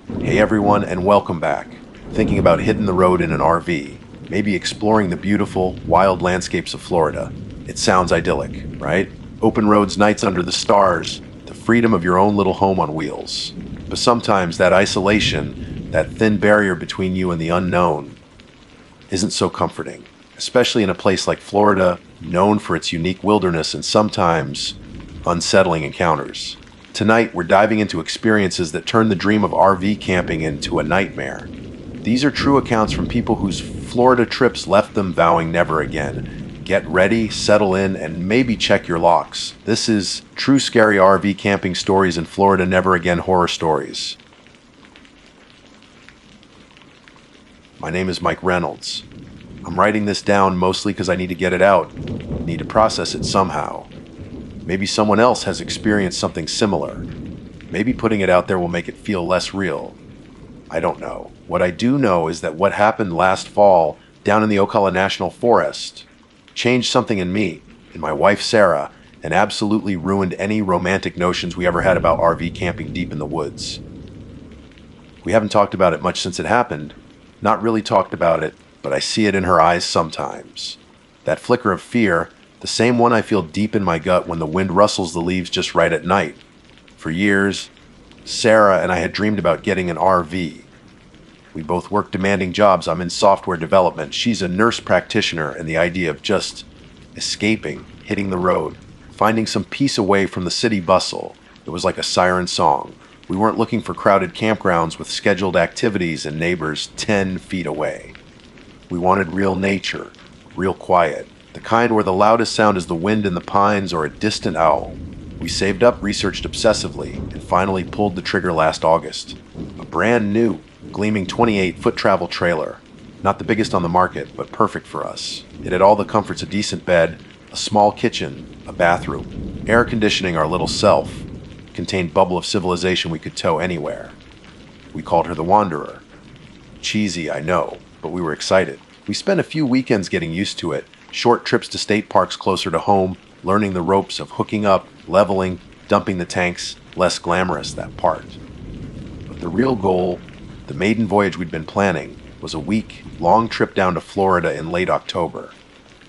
Hey everyone, and welcome back. Thinking about hitting the road in an RV, maybe exploring the beautiful, wild landscapes of Florida. It sounds idyllic, right? Open roads, nights under the stars, the freedom of your own little home on wheels. But sometimes that isolation, that thin barrier between you and the unknown, isn't so comforting, especially in a place like Florida, known for its unique wilderness and sometimes unsettling encounters. Tonight, we're diving into experiences that turn the dream of RV camping into a nightmare. These are true accounts from people whose Florida trips left them vowing never again. Get ready, settle in, and maybe check your locks. This is True Scary RV Camping Stories in Florida Never Again Horror Stories. My name is Mike Reynolds. I'm writing this down mostly because I need to get it out, need to process it somehow. Maybe someone else has experienced something similar. Maybe putting it out there will make it feel less real. I don't know. What I do know is that what happened last fall down in the Ocala National Forest changed something in me, in my wife Sarah, and absolutely ruined any romantic notions we ever had about RV camping deep in the woods. We haven't talked about it much since it happened. Not really talked about it, but I see it in her eyes sometimes. That flicker of fear, the same one I feel deep in my gut when the wind rustles the leaves just right at night. For years, Sarah and I had dreamed about getting an RV. We both work demanding jobs. I'm in software development. She's a nurse practitioner, and the idea of just escaping, hitting the road, finding some peace away from the city bustle, it was like a siren song. We weren't looking for crowded campgrounds with scheduled activities and neighbors 10 feet away. We wanted real nature, real quiet. The kind where the loudest sound is the wind in the pines or a distant owl. We saved up, researched obsessively, and finally pulled the trigger last August. A brand new, gleaming 28-foot travel trailer. Not the biggest on the market, but perfect for us. It had all the comforts: a decent bed, a small kitchen, a bathroom, air conditioning, our little self. Contained bubble of civilization we could tow anywhere. We called her the Wanderer. Cheesy, I know, but we were excited. We spent a few weekends getting used to it. Short trips to state parks closer to home, learning the ropes of hooking up, leveling, dumping the tanks. Less glamorous, that part. But the real goal, the maiden voyage we'd been planning, was a week-long trip down to Florida in late October.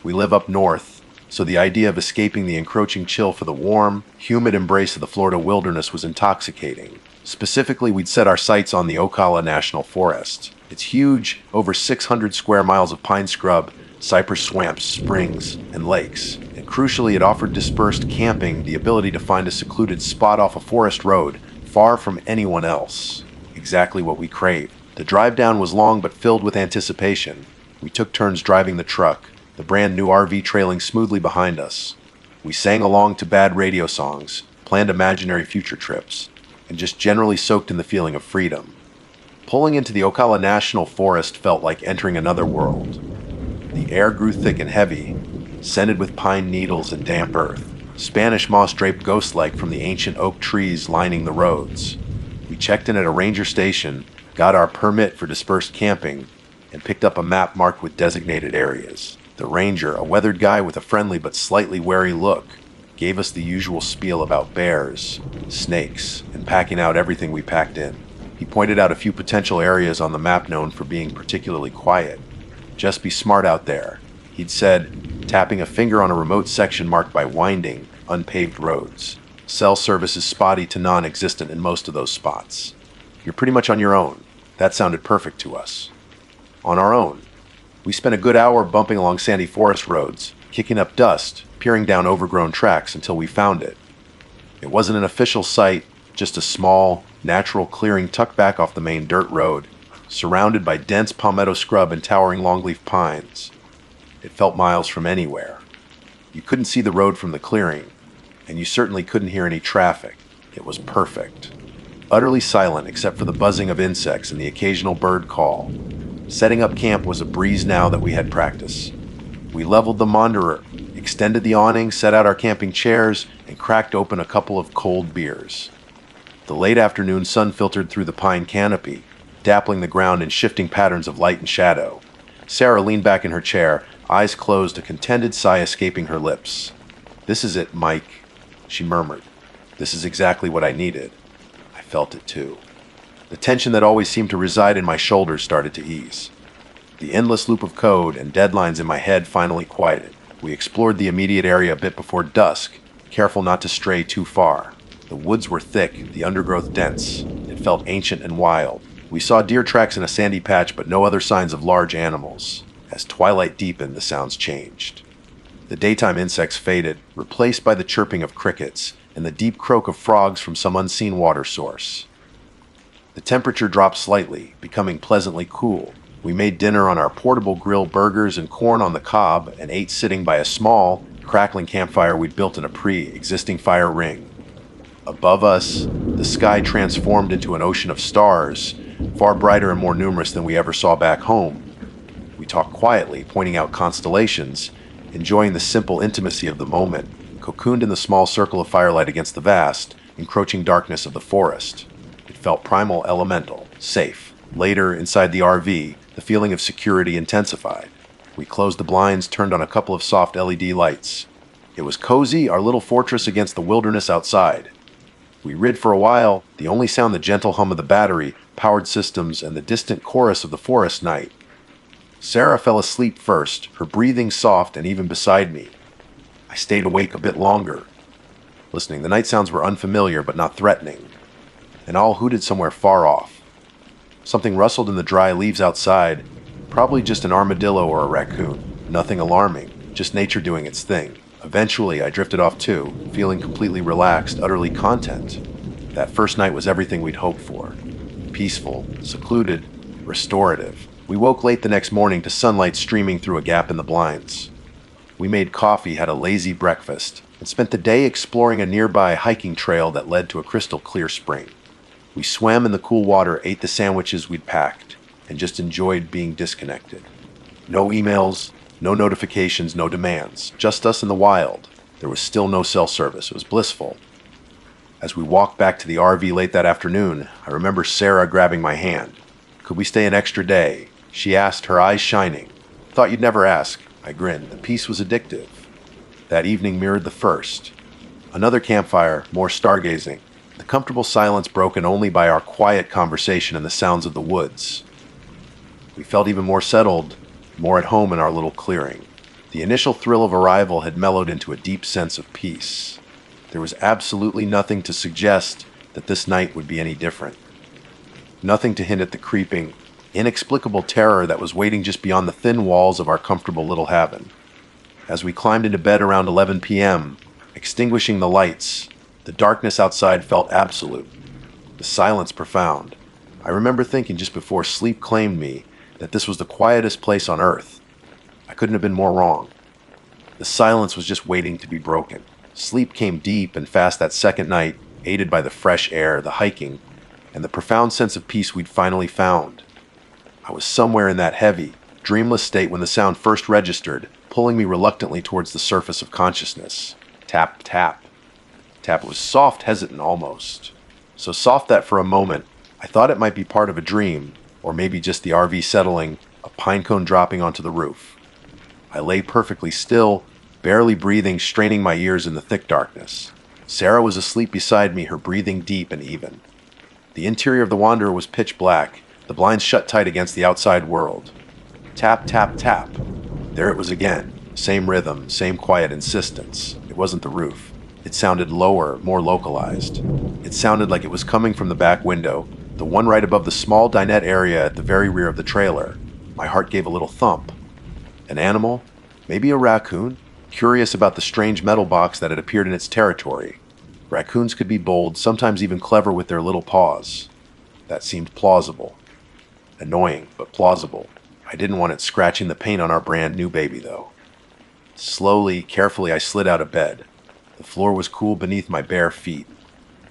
We live up north, so the idea of escaping the encroaching chill for the warm, humid embrace of the Florida wilderness was intoxicating. Specifically, we'd set our sights on the Ocala National Forest. It's huge, over 600 square miles of pine scrub, cypress swamps, springs, and lakes. And crucially, it offered dispersed camping, the ability to find a secluded spot off a forest road, far from anyone else. Exactly what we craved. The drive down was long but filled with anticipation. We took turns driving the truck, the brand new RV trailing smoothly behind us. We sang along to bad radio songs, planned imaginary future trips, and just generally soaked in the feeling of freedom. Pulling into the Ocala National Forest felt like entering another world. The air grew thick and heavy, scented with pine needles and damp earth. Spanish moss draped ghost-like from the ancient oak trees lining the roads. We checked in at a ranger station, got our permit for dispersed camping, and picked up a map marked with designated areas. The ranger, a weathered guy with a friendly but slightly wary look, gave us the usual spiel about bears, snakes, and packing out everything we packed in. He pointed out a few potential areas on the map known for being particularly quiet. Just be smart out there, he'd said, tapping a finger on a remote section marked by winding, unpaved roads. Cell service is spotty to non-existent in most of those spots. You're pretty much on your own. That sounded perfect to us. On our own. We spent a good hour bumping along sandy forest roads, kicking up dust, peering down overgrown tracks until we found it. It wasn't an official site, just a small, natural clearing tucked back off the main dirt road, surrounded by dense palmetto scrub and towering longleaf pines. It felt miles from anywhere. You couldn't see the road from the clearing, and you certainly couldn't hear any traffic. It was perfect. Utterly silent except for the buzzing of insects and the occasional bird call. Setting up camp was a breeze now that we had practice. We leveled the Wanderer, extended the awning, set out our camping chairs, and cracked open a couple of cold beers. The late afternoon sun filtered through the pine canopy, dappling the ground in shifting patterns of light and shadow. Sarah leaned back in her chair, eyes closed, a contented sigh escaping her lips. "This is it, Mike," she murmured. "This is exactly what I needed." I felt it too. The tension that always seemed to reside in my shoulders started to ease. The endless loop of code and deadlines in my head finally quieted. We explored the immediate area a bit before dusk, careful not to stray too far. The woods were thick, the undergrowth dense. It felt ancient and wild. We saw deer tracks in a sandy patch, but no other signs of large animals. As twilight deepened, the sounds changed. The daytime insects faded, replaced by the chirping of crickets and the deep croak of frogs from some unseen water source. The temperature dropped slightly, becoming pleasantly cool. We made dinner on our portable grill, burgers and corn on the cob, and ate sitting by a small, crackling campfire we'd built in a pre-existing fire ring. Above us, the sky transformed into an ocean of stars, far brighter and more numerous than we ever saw back home. We talked quietly, pointing out constellations, enjoying the simple intimacy of the moment, cocooned in the small circle of firelight against the vast, encroaching darkness of the forest. It felt primal, elemental, safe. Later, inside the RV, the feeling of security intensified. We closed the blinds, turned on a couple of soft LED lights. It was cozy, our little fortress against the wilderness outside. We rid for a while, the only sound the gentle hum of the battery, powered systems, and the distant chorus of the forest night. Sarah fell asleep first, her breathing soft and even beside me. I stayed awake a bit longer, listening. The night sounds were unfamiliar but not threatening. An owl hooted somewhere far off. Something rustled in the dry leaves outside, probably just an armadillo or a raccoon. Nothing alarming, just nature doing its thing. Eventually, I drifted off too, feeling completely relaxed, utterly content. That first night was everything we'd hoped for. Peaceful, secluded, restorative. We woke late the next morning to sunlight streaming through a gap in the blinds. We made coffee, had a lazy breakfast, and spent the day exploring a nearby hiking trail that led to a crystal clear spring. We swam in the cool water, ate the sandwiches we'd packed, and just enjoyed being disconnected. No emails, no notifications, no demands. Just us in the wild. There was still no cell service. It was blissful. As we walked back to the RV late that afternoon, I remember Sarah grabbing my hand. Could we stay an extra day? She asked, her eyes shining. Thought you'd never ask. I grinned. The peace was addictive. That evening mirrored the first. Another campfire, more stargazing. The comfortable silence broken only by our quiet conversation and the sounds of the woods. We felt even more settled, more at home in our little clearing. The initial thrill of arrival had mellowed into a deep sense of peace. There was absolutely nothing to suggest that this night would be any different. Nothing to hint at the creeping, inexplicable terror that was waiting just beyond the thin walls of our comfortable little cabin. As we climbed into bed around 11 p.m., extinguishing the lights, the darkness outside felt absolute, the silence profound. I remember thinking just before sleep claimed me that this was the quietest place on earth. I couldn't have been more wrong. The silence was just waiting to be broken. Sleep came deep and fast that second night, aided by the fresh air, the hiking, and the profound sense of peace we'd finally found. I was somewhere in that heavy, dreamless state when the sound first registered, pulling me reluctantly towards the surface of consciousness. Tap, tap. Tap. It was soft, hesitant almost. So soft that for a moment, I thought it might be part of a dream, or maybe just the RV settling, a pine cone dropping onto the roof. I lay perfectly still, barely breathing, straining my ears in the thick darkness. Sarah was asleep beside me, her breathing deep and even. The interior of the Wanderer was pitch black, the blinds shut tight against the outside world. Tap, tap, tap. There it was again. Same rhythm, same quiet insistence. It wasn't the roof. It sounded lower, more localized. It sounded like it was coming from the back window, the one right above the small dinette area at the very rear of the trailer. My heart gave a little thump. An animal? Maybe a raccoon? Curious about the strange metal box that had appeared in its territory. Raccoons could be bold, sometimes even clever with their little paws. That seemed plausible. Annoying, but plausible. I didn't want it scratching the paint on our brand new baby, though. Slowly, carefully, I slid out of bed. The floor was cool beneath my bare feet.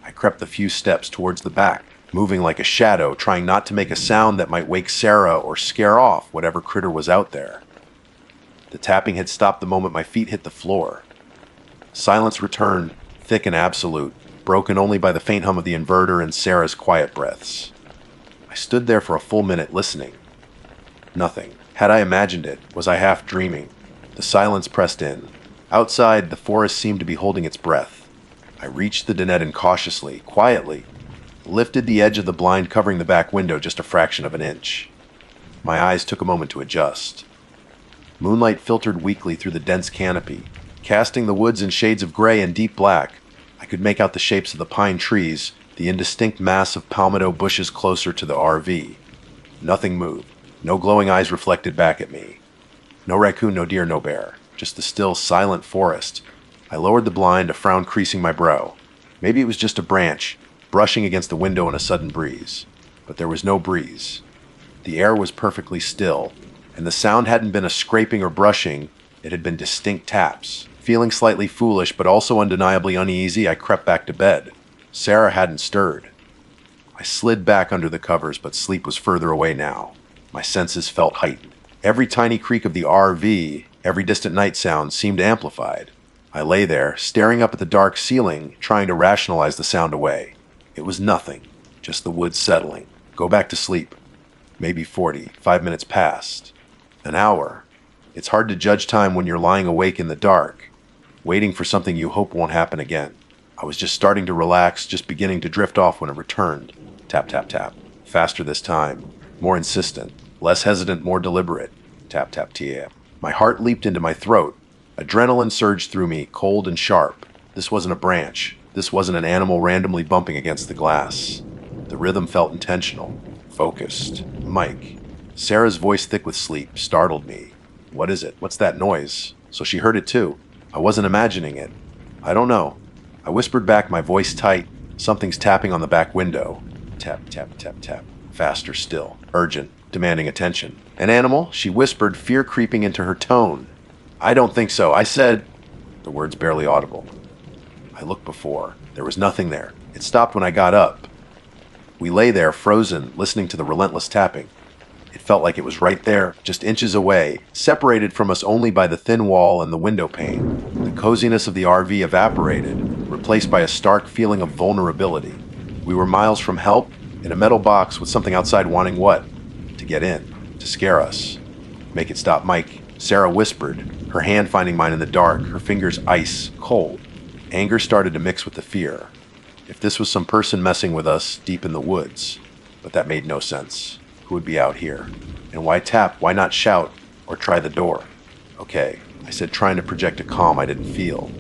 I crept the few steps towards the back, moving like a shadow, trying not to make a sound that might wake Sarah or scare off whatever critter was out there. The tapping had stopped the moment my feet hit the floor. Silence returned, thick and absolute, broken only by the faint hum of the inverter and Sarah's quiet breaths. I stood there for a full minute listening. Nothing. Had I imagined it? Was I half dreaming? The silence pressed in. Outside, the forest seemed to be holding its breath. I reached the dinette and cautiously, quietly, lifted the edge of the blind covering the back window just a fraction of an inch. My eyes took a moment to adjust. Moonlight filtered weakly through the dense canopy, casting the woods in shades of gray and deep black. I could make out the shapes of the pine trees, the indistinct mass of palmetto bushes closer to the RV. Nothing moved. No glowing eyes reflected back at me. No raccoon, no deer, no bear. Just the still, silent forest. I lowered the blind, a frown creasing my brow. Maybe it was just a branch, brushing against the window in a sudden breeze. But there was no breeze. The air was perfectly still, and the sound hadn't been a scraping or brushing, it had been distinct taps. Feeling slightly foolish, but also undeniably uneasy, I crept back to bed. Sarah hadn't stirred. I slid back under the covers, but sleep was further away now. My senses felt heightened. Every tiny creak of the RV, every distant night sound seemed amplified. I lay there, staring up at the dark ceiling, trying to rationalize the sound away. It was nothing, just the woods settling. Go back to sleep. Maybe 45 minutes passed. An hour. It's hard to judge time when you're lying awake in the dark, waiting for something you hope won't happen again. I was just starting to relax, just beginning to drift off when it returned. Tap, tap, tap. Faster this time. More insistent. Less hesitant, more deliberate. Tap, tap, tap. My heart leaped into my throat. Adrenaline surged through me, cold and sharp. This wasn't a branch. This wasn't an animal randomly bumping against the glass. The rhythm felt intentional. Focused. Mike. Sarah's voice, thick with sleep, startled me. What is it? What's that noise? So she heard it too. I wasn't imagining it. I don't know. I whispered back, my voice tight. Something's tapping on the back window. Tap, tap, tap, tap. Faster still. Urgent. Demanding attention. An animal? She whispered, fear creeping into her tone. I don't think so. I said... The words barely audible. I looked before. There was nothing there. It stopped when I got up. We lay there, frozen, listening to the relentless tapping. It felt like it was right there, just inches away, separated from us only by the thin wall and the window pane. The coziness of the RV evaporated, replaced by a stark feeling of vulnerability. We were miles from help, in a metal box with something outside wanting what? To get in, to scare us. Make it stop, Mike. Sarah whispered, her hand finding mine in the dark, her fingers ice cold. Anger started to mix with the fear. If this was some person messing with us deep in the woods. But that made no sense. Who would be out here? And why tap? Why not shout? Or try the door? Okay, I said, trying to project a calm I didn't feel.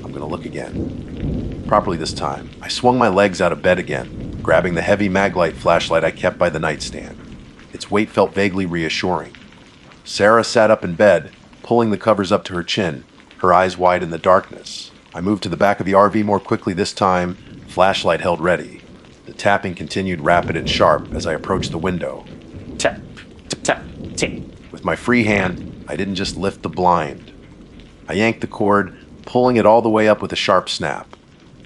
I'm gonna look again. Properly this time. I swung my legs out of bed again, grabbing the heavy Maglite flashlight I kept by the nightstand. Its weight felt vaguely reassuring. Sarah sat up in bed, pulling the covers up to her chin, her eyes wide in the darkness. I moved to the back of the RV more quickly this time, flashlight held ready. The tapping continued rapid and sharp as I approached the window. Tap, tap, tap, tap. With my free hand, I didn't just lift the blind. I yanked the cord, pulling it all the way up with a sharp snap.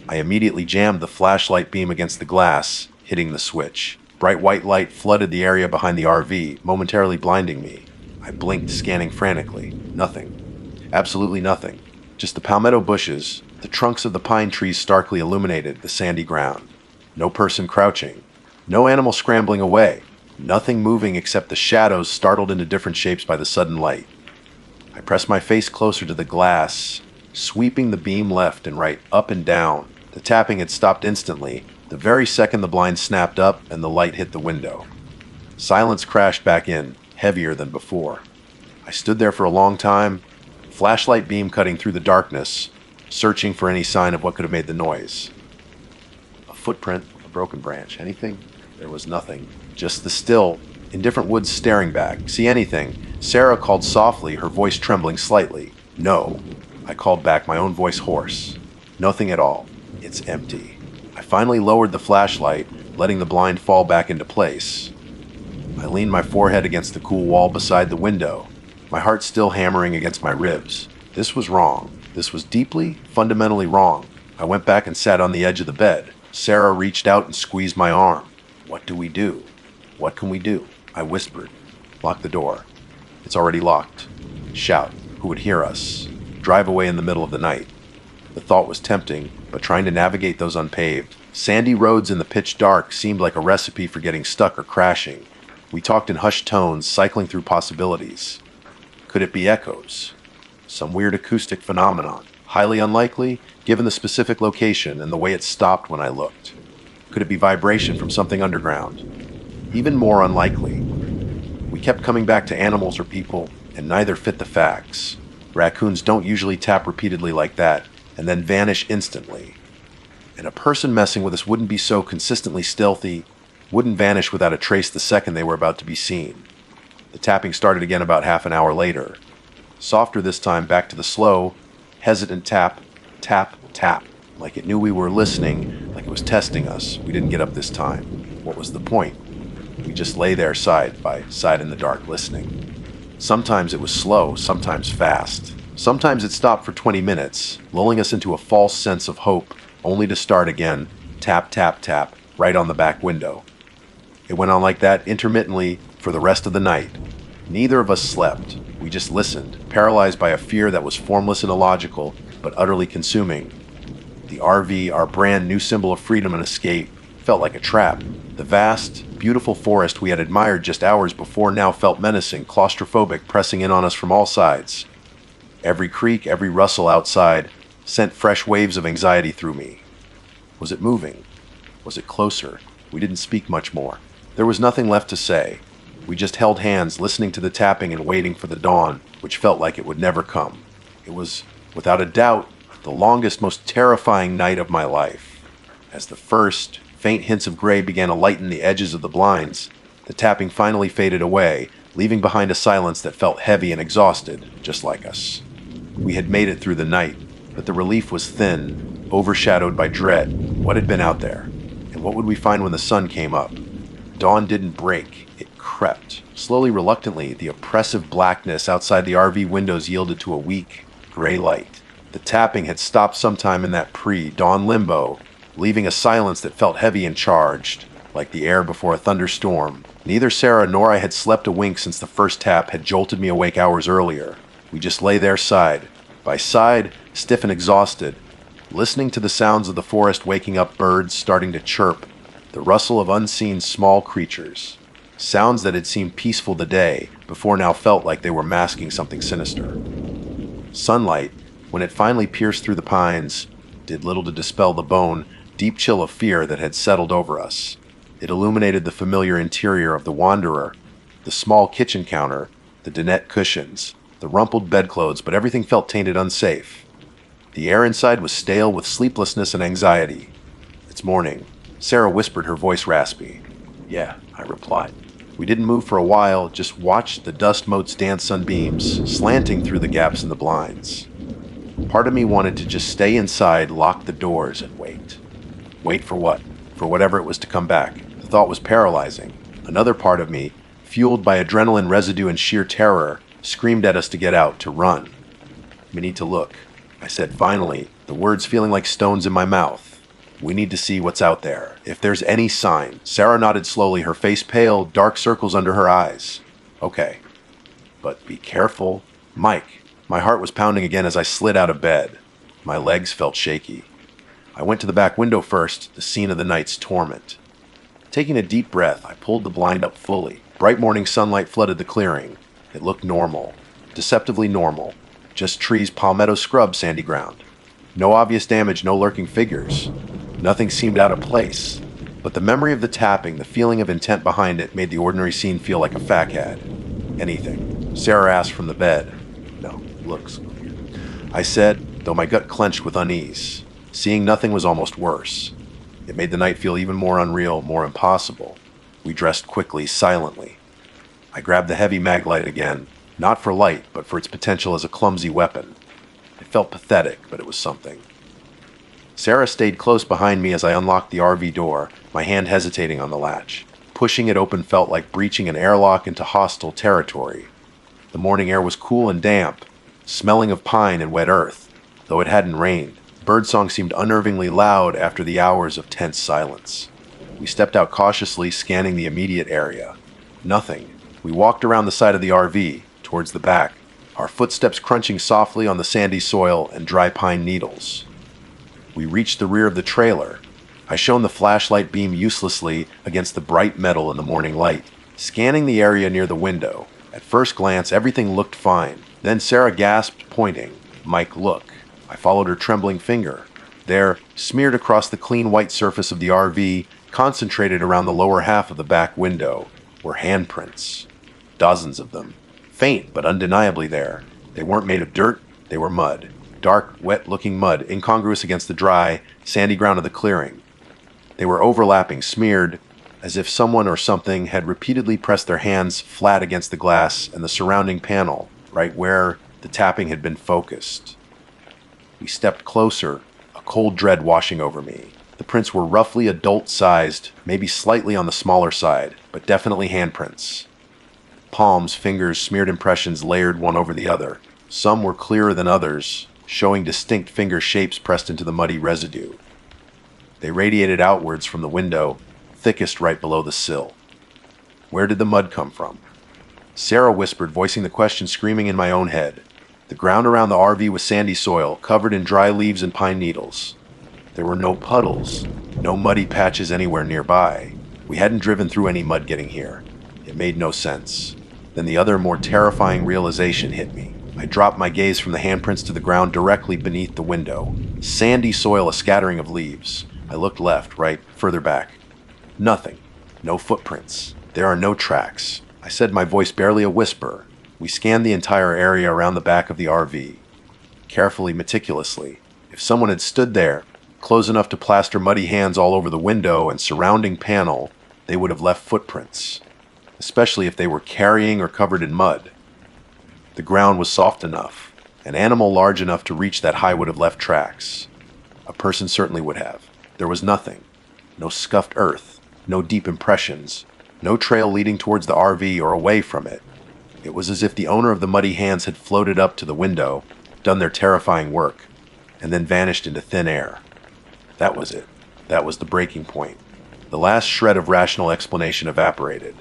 I immediately jammed the flashlight beam against the glass, hitting the switch. Bright white light flooded the area behind the RV, momentarily blinding me. I blinked, scanning frantically. Nothing. Absolutely nothing. Just the palmetto bushes, the trunks of the pine trees starkly illuminated the sandy ground. No person crouching. No animal scrambling away. Nothing moving except the shadows startled into different shapes by the sudden light. I pressed my face closer to the glass, sweeping the beam left and right, up and down. The tapping had stopped instantly, the very second the blind snapped up and the light hit the window. Silence crashed back in, heavier than before. I stood there for a long time, flashlight beam cutting through the darkness, searching for any sign of what could have made the noise. A footprint, a broken branch, anything? There was nothing. Just the still, indifferent woods staring back. See anything? Sarah called softly, her voice trembling slightly. No. I called back, my own voice hoarse. Nothing at all. It's empty. I finally lowered the flashlight, letting the blind fall back into place. I leaned my forehead against the cool wall beside the window, my heart still hammering against my ribs. This was wrong. This was deeply, fundamentally wrong. I went back and sat on the edge of the bed. Sarah reached out and squeezed my arm. What do we do? What can we do? I whispered. Lock the door. It's already locked. Shout. Who would hear us? Drive away in the middle of the night. The thought was tempting, but trying to navigate those unpaved, sandy roads in the pitch dark seemed like a recipe for getting stuck or crashing. We talked in hushed tones, cycling through possibilities. Could it be echoes? Some weird acoustic phenomenon? Highly unlikely, given the specific location and the way it stopped when I looked. Could it be vibration from something underground? Even more unlikely. We kept coming back to animals or people, and neither fit the facts. Raccoons don't usually tap repeatedly like that, and then vanish instantly. And a person messing with us wouldn't be so consistently stealthy, wouldn't vanish without a trace the second they were about to be seen. The tapping started again about half an hour later. Softer this time, back to the slow, hesitant tap, tap, tap, like it knew we were listening, like it was testing us. We didn't get up this time. What was the point? We just lay there side by side in the dark listening. Sometimes it was slow, sometimes fast. Sometimes it stopped for 20 minutes, lulling us into a false sense of hope, only to start again, tap, tap, tap, right on the back window. It went on like that intermittently for the rest of the night. Neither of us slept. We just listened, paralyzed by a fear that was formless and illogical, but utterly consuming. The RV, our brand new symbol of freedom and escape, felt like a trap. The vast, beautiful forest we had admired just hours before now felt menacing, claustrophobic, pressing in on us from all sides. Every creak, every rustle outside sent fresh waves of anxiety through me. Was it moving? Was it closer? We didn't speak much more. There was nothing left to say. We just held hands, listening to the tapping and waiting for the dawn, which felt like it would never come. It was, without a doubt, the longest, most terrifying night of my life. As the first, faint hints of gray began to lighten the edges of the blinds, the tapping finally faded away, leaving behind a silence that felt heavy and exhausted, just like us. We had made it through the night, but the relief was thin, overshadowed by dread. What had been out there? And what would we find when the sun came up? Dawn didn't break. It crept. Slowly, reluctantly, the oppressive blackness outside the RV windows yielded to a weak, gray light. The tapping had stopped sometime in that pre-dawn limbo, leaving a silence that felt heavy and charged, like the air before a thunderstorm. Neither Sarah nor I had slept a wink since the first tap had jolted me awake hours earlier. We just lay there side by side, stiff and exhausted, listening to the sounds of the forest, waking up birds starting to chirp, the rustle of unseen small creatures. Sounds that had seemed peaceful today before now felt like they were masking something sinister. Sunlight, when it finally pierced through the pines, did little to dispel the bone, deep chill of fear that had settled over us. It illuminated the familiar interior of the Wanderer, the small kitchen counter, the dinette cushions, the rumpled bedclothes, but everything felt tainted unsafe. The air inside was stale with sleeplessness and anxiety. It's morning. Sarah whispered, her voice raspy. Yeah, I replied. We didn't move for a while, just watched the dust motes dance sunbeams, slanting through the gaps in the blinds. Part of me wanted to just stay inside, lock the doors, and wait. Wait for what? For whatever it was to come back. The thought was paralyzing. Another part of me, fueled by adrenaline residue and sheer terror, screamed at us to get out, to run. We need to look, I said finally, the words feeling like stones in my mouth. We need to see what's out there. If there's any sign. Sarah nodded slowly, her face pale, dark circles under her eyes. Okay. But be careful. Mike. My heart was pounding again as I slid out of bed. My legs felt shaky. I went to the back window first, the scene of the night's torment. Taking a deep breath, I pulled the blind up fully. Bright morning sunlight flooded the clearing. It looked normal. Deceptively normal. Just trees, palmetto scrub, sandy ground. No obvious damage, no lurking figures. Nothing seemed out of place. But the memory of the tapping, the feeling of intent behind it, made the ordinary scene feel like a facade. Anything. Sarah asked from the bed. No, looks clear. I said, though my gut clenched with unease. Seeing nothing was almost worse. It made the night feel even more unreal, more impossible. We dressed quickly, silently. I grabbed the heavy mag light again, not for light, but for its potential as a clumsy weapon. It felt pathetic, but it was something. Sarah stayed close behind me as I unlocked the RV door, my hand hesitating on the latch. Pushing it open felt like breaching an airlock into hostile territory. The morning air was cool and damp, smelling of pine and wet earth, though it hadn't rained. Birdsong seemed unnervingly loud after the hours of tense silence. We stepped out cautiously, scanning the immediate area. Nothing. We walked around the side of the RV, towards the back, our footsteps crunching softly on the sandy soil and dry pine needles. We reached the rear of the trailer. I shone the flashlight beam uselessly against the bright metal in the morning light, scanning the area near the window. At first glance, everything looked fine. Then Sarah gasped, pointing. Mike, look. I followed her trembling finger. There, smeared across the clean white surface of the RV, Concentrated around the lower half of the back window were handprints. Dozens of them. Faint, but undeniably there. They weren't made of dirt, they were mud. Dark, wet-looking mud, incongruous against the dry, sandy ground of the clearing. They were overlapping, smeared, as if someone or something had repeatedly pressed their hands flat against the glass and the surrounding panel, right where the tapping had been focused. We stepped closer, a cold dread washing over me. The prints were roughly adult-sized, maybe slightly on the smaller side, but definitely handprints. Palms, fingers, smeared impressions layered one over the other. Some were clearer than others, showing distinct finger shapes pressed into the muddy residue. They radiated outwards from the window, thickest right below the sill. Where did the mud come from? Sarah whispered, voicing the question screaming in my own head. The ground around the RV was sandy soil, covered in dry leaves and pine needles. There were no puddles, no muddy patches anywhere nearby. We hadn't driven through any mud getting here. It made no sense. Then the other, more terrifying realization hit me. I dropped my gaze from the handprints to the ground directly beneath the window. Sandy soil, a scattering of leaves. I looked left, right, further back. Nothing. No footprints. There are no tracks. I said, my voice barely a whisper. We scanned the entire area around the back of the RV. Carefully, meticulously. If someone had stood there, close enough to plaster muddy hands all over the window and surrounding panel, they would have left footprints, especially if they were carrying or covered in mud. The ground was soft enough. An animal large enough to reach that high would have left tracks. A person certainly would have. There was nothing. No scuffed earth. No deep impressions. No trail leading towards the RV or away from it. It was as if the owner of the muddy hands had floated up to the window, done their terrifying work, and then vanished into thin air. That was it. That was the breaking point. The last shred of rational explanation evaporated.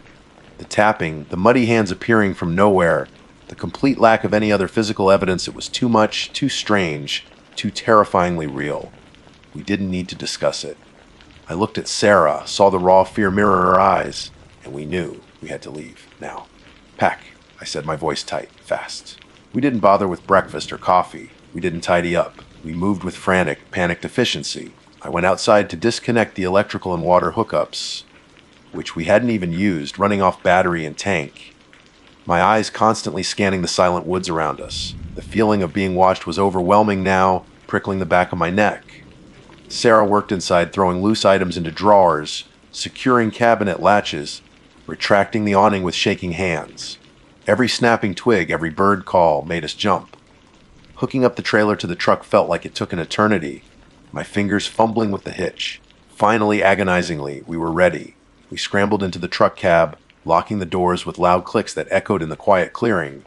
The tapping, the muddy hands appearing from nowhere, the complete lack of any other physical evidence. It was too much, too strange, too terrifyingly real. We didn't need to discuss it. I looked at Sarah, saw the raw fear mirror her eyes, and we knew we had to leave now. Pack, I said, my voice tight, fast. We didn't bother with breakfast or coffee. We didn't tidy up. We moved with frantic, panicked efficiency. I went outside to disconnect the electrical and water hookups, which we hadn't even used, running off battery and tank. My eyes constantly scanning the silent woods around us. The feeling of being watched was overwhelming now, prickling the back of my neck. Sarah worked inside, throwing loose items into drawers, securing cabinet latches, retracting the awning with shaking hands. Every snapping twig, every bird call made us jump. Hooking up the trailer to the truck felt like it took an eternity, my fingers fumbling with the hitch. Finally, agonizingly, we were ready. We scrambled into the truck cab, locking the doors with loud clicks that echoed in the quiet clearing.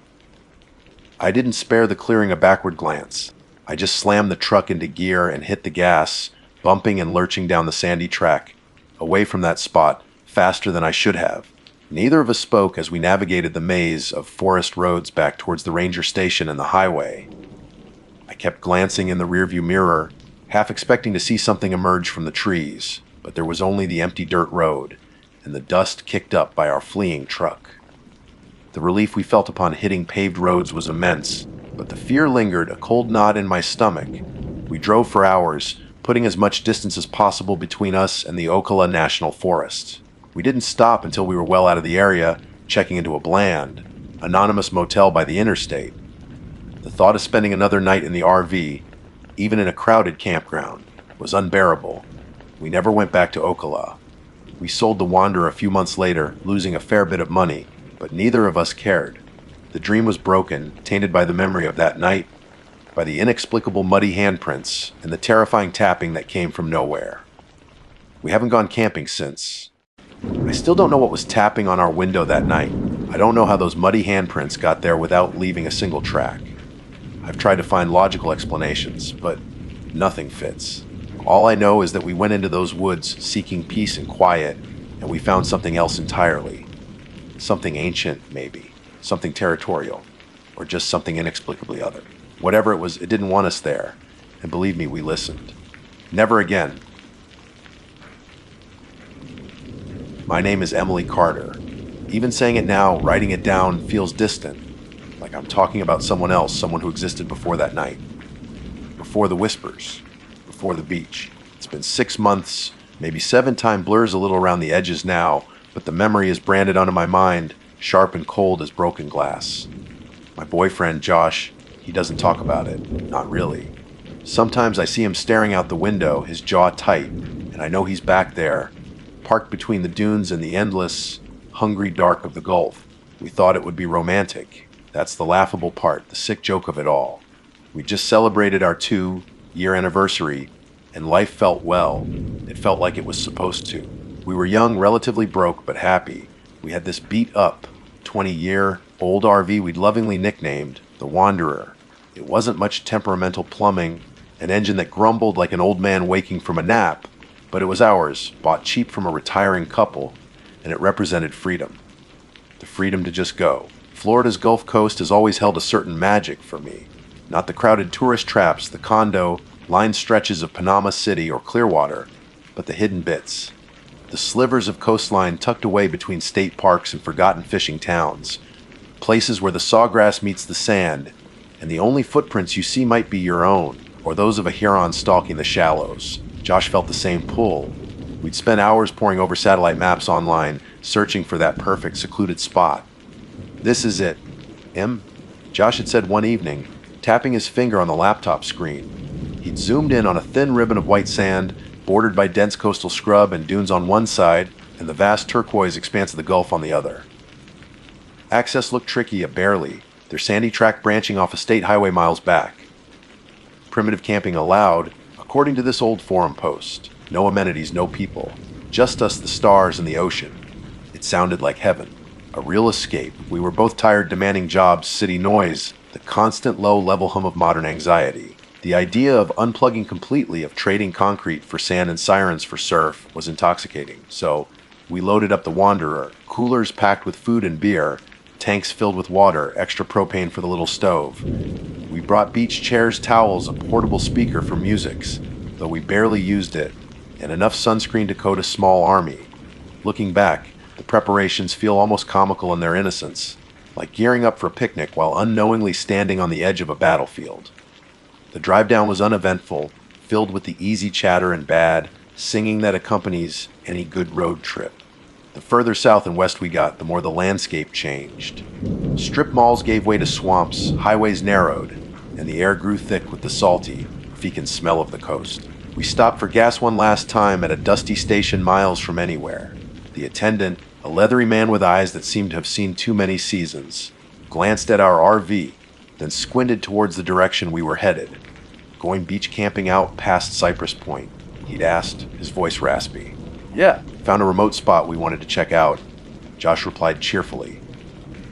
I didn't spare the clearing a backward glance. I just slammed the truck into gear and hit the gas, bumping and lurching down the sandy track, away from that spot, faster than I should have. Neither of us spoke as we navigated the maze of forest roads back towards the ranger station and the highway. I kept glancing in the rearview mirror, half expecting to see something emerge from the trees, but there was only the empty dirt road and the dust kicked up by our fleeing truck. The relief we felt upon hitting paved roads was immense, but the fear lingered, a cold knot in my stomach. We drove for hours, putting as much distance as possible between us and the Ocala National Forest. We didn't stop until we were well out of the area, checking into a bland, anonymous motel by the interstate. The thought of spending another night in the RV, even in a crowded campground, was unbearable. We never went back to Ocala. We sold the Wanderer a few months later, losing a fair bit of money, but neither of us cared. The dream was broken, tainted by the memory of that night, by the inexplicable muddy handprints, and the terrifying tapping that came from nowhere. We haven't gone camping since. I still don't know what was tapping on our window that night. I don't know how those muddy handprints got there without leaving a single track. I've tried to find logical explanations, but nothing fits. All I know is that we went into those woods seeking peace and quiet, and we found something else entirely. Something ancient, maybe. Something territorial. Or just something inexplicably other. Whatever it was, it didn't want us there. And believe me, we listened. Never again. My name is Emily Carter. Even saying it now, writing it down, feels distant. Like I'm talking about someone else, someone who existed before that night. Before the whispers. Before the beach. It's been 6 months, Maybe 7 time blurs a little around the edges now, but the memory is branded onto my mind, sharp and cold as broken glass. My boyfriend, Josh, he doesn't talk about it. Not really. Sometimes I see him staring out the window, his jaw tight, and I know he's back there, parked between the dunes and the endless, hungry dark of the Gulf. We thought it would be romantic. That's the laughable part, the sick joke of it all. We just celebrated our 2-year anniversary, and life felt well. It felt like it was supposed to. We were young, relatively broke, but happy. We had this beat-up, 20-year-old RV we'd lovingly nicknamed the Wanderer. It wasn't much temperamental plumbing, an engine that grumbled like an old man waking from a nap, but it was ours, bought cheap from a retiring couple, and it represented freedom. The freedom to just go. Florida's Gulf Coast has always held a certain magic for me. Not the crowded tourist traps, the condo-lined stretches of Panama City or Clearwater, but the hidden bits. The slivers of coastline tucked away between state parks and forgotten fishing towns. Places where the sawgrass meets the sand, and the only footprints you see might be your own, or those of a heron stalking the shallows. Josh felt the same pull. We'd spent hours poring over satellite maps online, searching for that perfect, secluded spot. "This is it, Em," Josh had said one evening, tapping his finger on the laptop screen. He'd zoomed in on a thin ribbon of white sand, bordered by dense coastal scrub and dunes on one side, and the vast turquoise expanse of the Gulf on the other. Access looked tricky, barely, their sandy track branching off a state highway miles back. Primitive camping allowed, according to this old forum post. No amenities, no people. Just us, the stars, and the ocean. It sounded like heaven. A real escape. We were both tired demanding jobs, city noise, the constant low-level hum of modern anxiety. The idea of unplugging completely, of trading concrete for sand and sirens for surf, was intoxicating. So, we loaded up the Wanderer, coolers packed with food and beer, tanks filled with water, extra propane for the little stove. We brought beach chairs, towels, a portable speaker for musics, though we barely used it, and enough sunscreen to coat a small army. Looking back, the preparations feel almost comical in their innocence, like gearing up for a picnic while unknowingly standing on the edge of a battlefield. The drive down was uneventful, filled with the easy chatter and bad singing that accompanies any good road trip. The further south and west we got, the more the landscape changed. Strip malls gave way to swamps, highways narrowed, and the air grew thick with the salty, fecund smell of the coast. We stopped for gas one last time at a dusty station miles from anywhere. The attendant, a leathery man with eyes that seemed to have seen too many seasons, glanced at our RV, then squinted towards the direction we were headed. "Going beach camping out past Cypress Point?" he'd asked, his voice raspy. "Yeah, found a remote spot we wanted to check out," Josh replied cheerfully.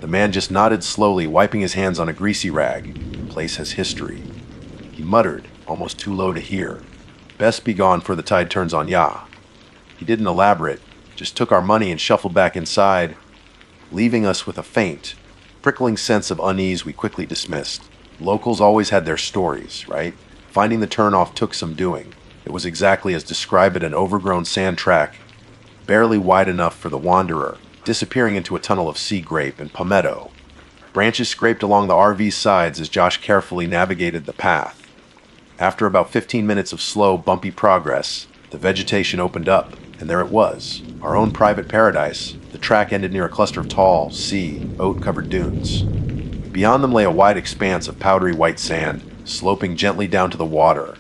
The man just nodded slowly, wiping his hands on a greasy rag. The place has history. He muttered, almost too low to hear, "Best be gone for the tide turns on ya." He didn't elaborate, just took our money and shuffled back inside, leaving us with a faint, prickling sense of unease we quickly dismissed. Locals always had their stories, right? Finding the turnoff took some doing. It was exactly as described, an overgrown sand track, barely wide enough for the Wanderer, disappearing into a tunnel of sea grape and palmetto. Branches scraped along the RV's sides as Josh carefully navigated the path. After about 15 minutes of slow, bumpy progress, the vegetation opened up, and there it was, our own private paradise. The track ended near a cluster of tall, sea, oat-covered dunes. Beyond them lay a wide expanse of powdery white sand, sloping gently down to the water.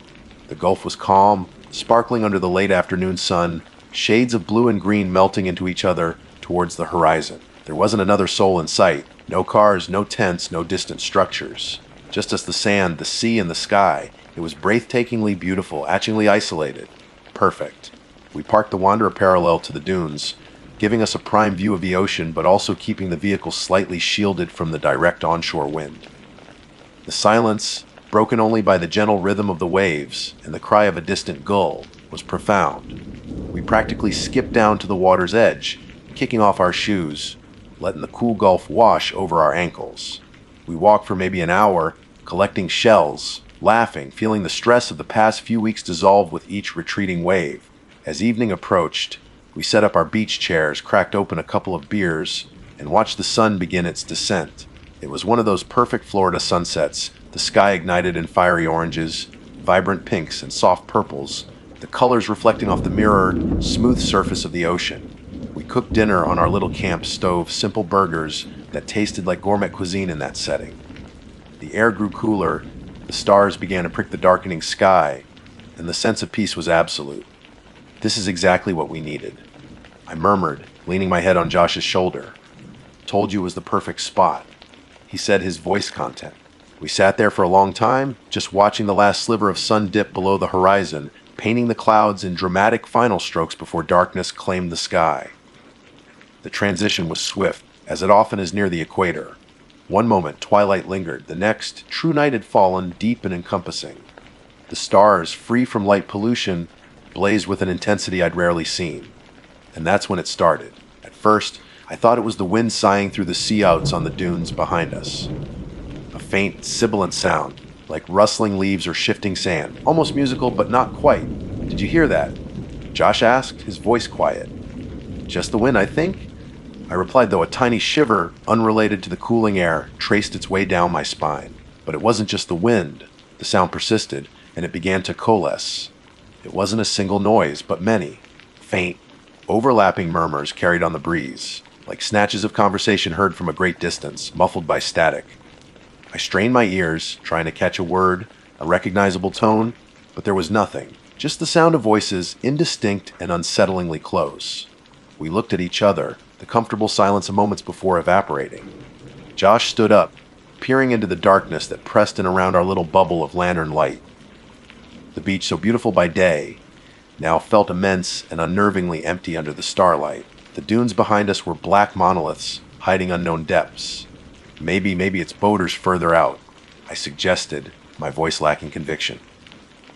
The Gulf was calm, sparkling under the late afternoon sun, shades of blue and green melting into each other towards the horizon. There wasn't another soul in sight. No cars, no tents, no distant structures. Just as the sand, the sea, and the sky. It was breathtakingly beautiful, etchingly isolated. Perfect. We parked the Wanderer parallel to the dunes, giving us a prime view of the ocean, but also keeping the vehicle slightly shielded from the direct onshore wind. The silence, broken only by the gentle rhythm of the waves and the cry of a distant gull, was profound. We practically skipped down to the water's edge, kicking off our shoes, letting the cool Gulf wash over our ankles. We walked for maybe an hour, collecting shells, laughing, feeling the stress of the past few weeks dissolve with each retreating wave. As evening approached, we set up our beach chairs, cracked open a couple of beers, and watched the sun begin its descent. It was one of those perfect Florida sunsets, the sky ignited in fiery oranges, vibrant pinks, and soft purples, the colors reflecting off the mirrored, smooth surface of the ocean. We cooked dinner on our little camp stove, simple burgers that tasted like gourmet cuisine in that setting. The air grew cooler, the stars began to prick the darkening sky, and the sense of peace was absolute. This is exactly what we needed, I murmured, leaning my head on Josh's shoulder. Told you it was the perfect spot, he said, his voice content. We sat there for a long time, just watching the last sliver of sun dip below the horizon, painting the clouds in dramatic final strokes before darkness claimed the sky. The transition was swift, as it often is near the equator. One moment, twilight lingered. The next, true night had fallen, deep and encompassing. The stars, free from light pollution, blazed with an intensity I'd rarely seen. And that's when it started. At first, I thought it was the wind sighing through the sea outs on the dunes behind us. A faint, sibilant sound, like rustling leaves or shifting sand, almost musical, but not quite. Did you hear that? Josh asked, his voice quiet. Just the wind, I think, I replied, though a tiny shiver, unrelated to the cooling air, traced its way down my spine. But it wasn't just the wind. The sound persisted, and it began to coalesce. It wasn't a single noise, but many, faint, overlapping murmurs carried on the breeze, like snatches of conversation heard from a great distance, muffled by static. I strained my ears, trying to catch a word, a recognizable tone, but there was nothing, just the sound of voices, indistinct and unsettlingly close. We looked at each other, the comfortable silence of moments before evaporating. Josh stood up, peering into the darkness that pressed in around our little bubble of lantern light. The beach, so beautiful by day, now felt immense and unnervingly empty under the starlight. The dunes behind us were black monoliths, hiding unknown depths. Maybe it's boaters further out, I suggested, my voice lacking conviction.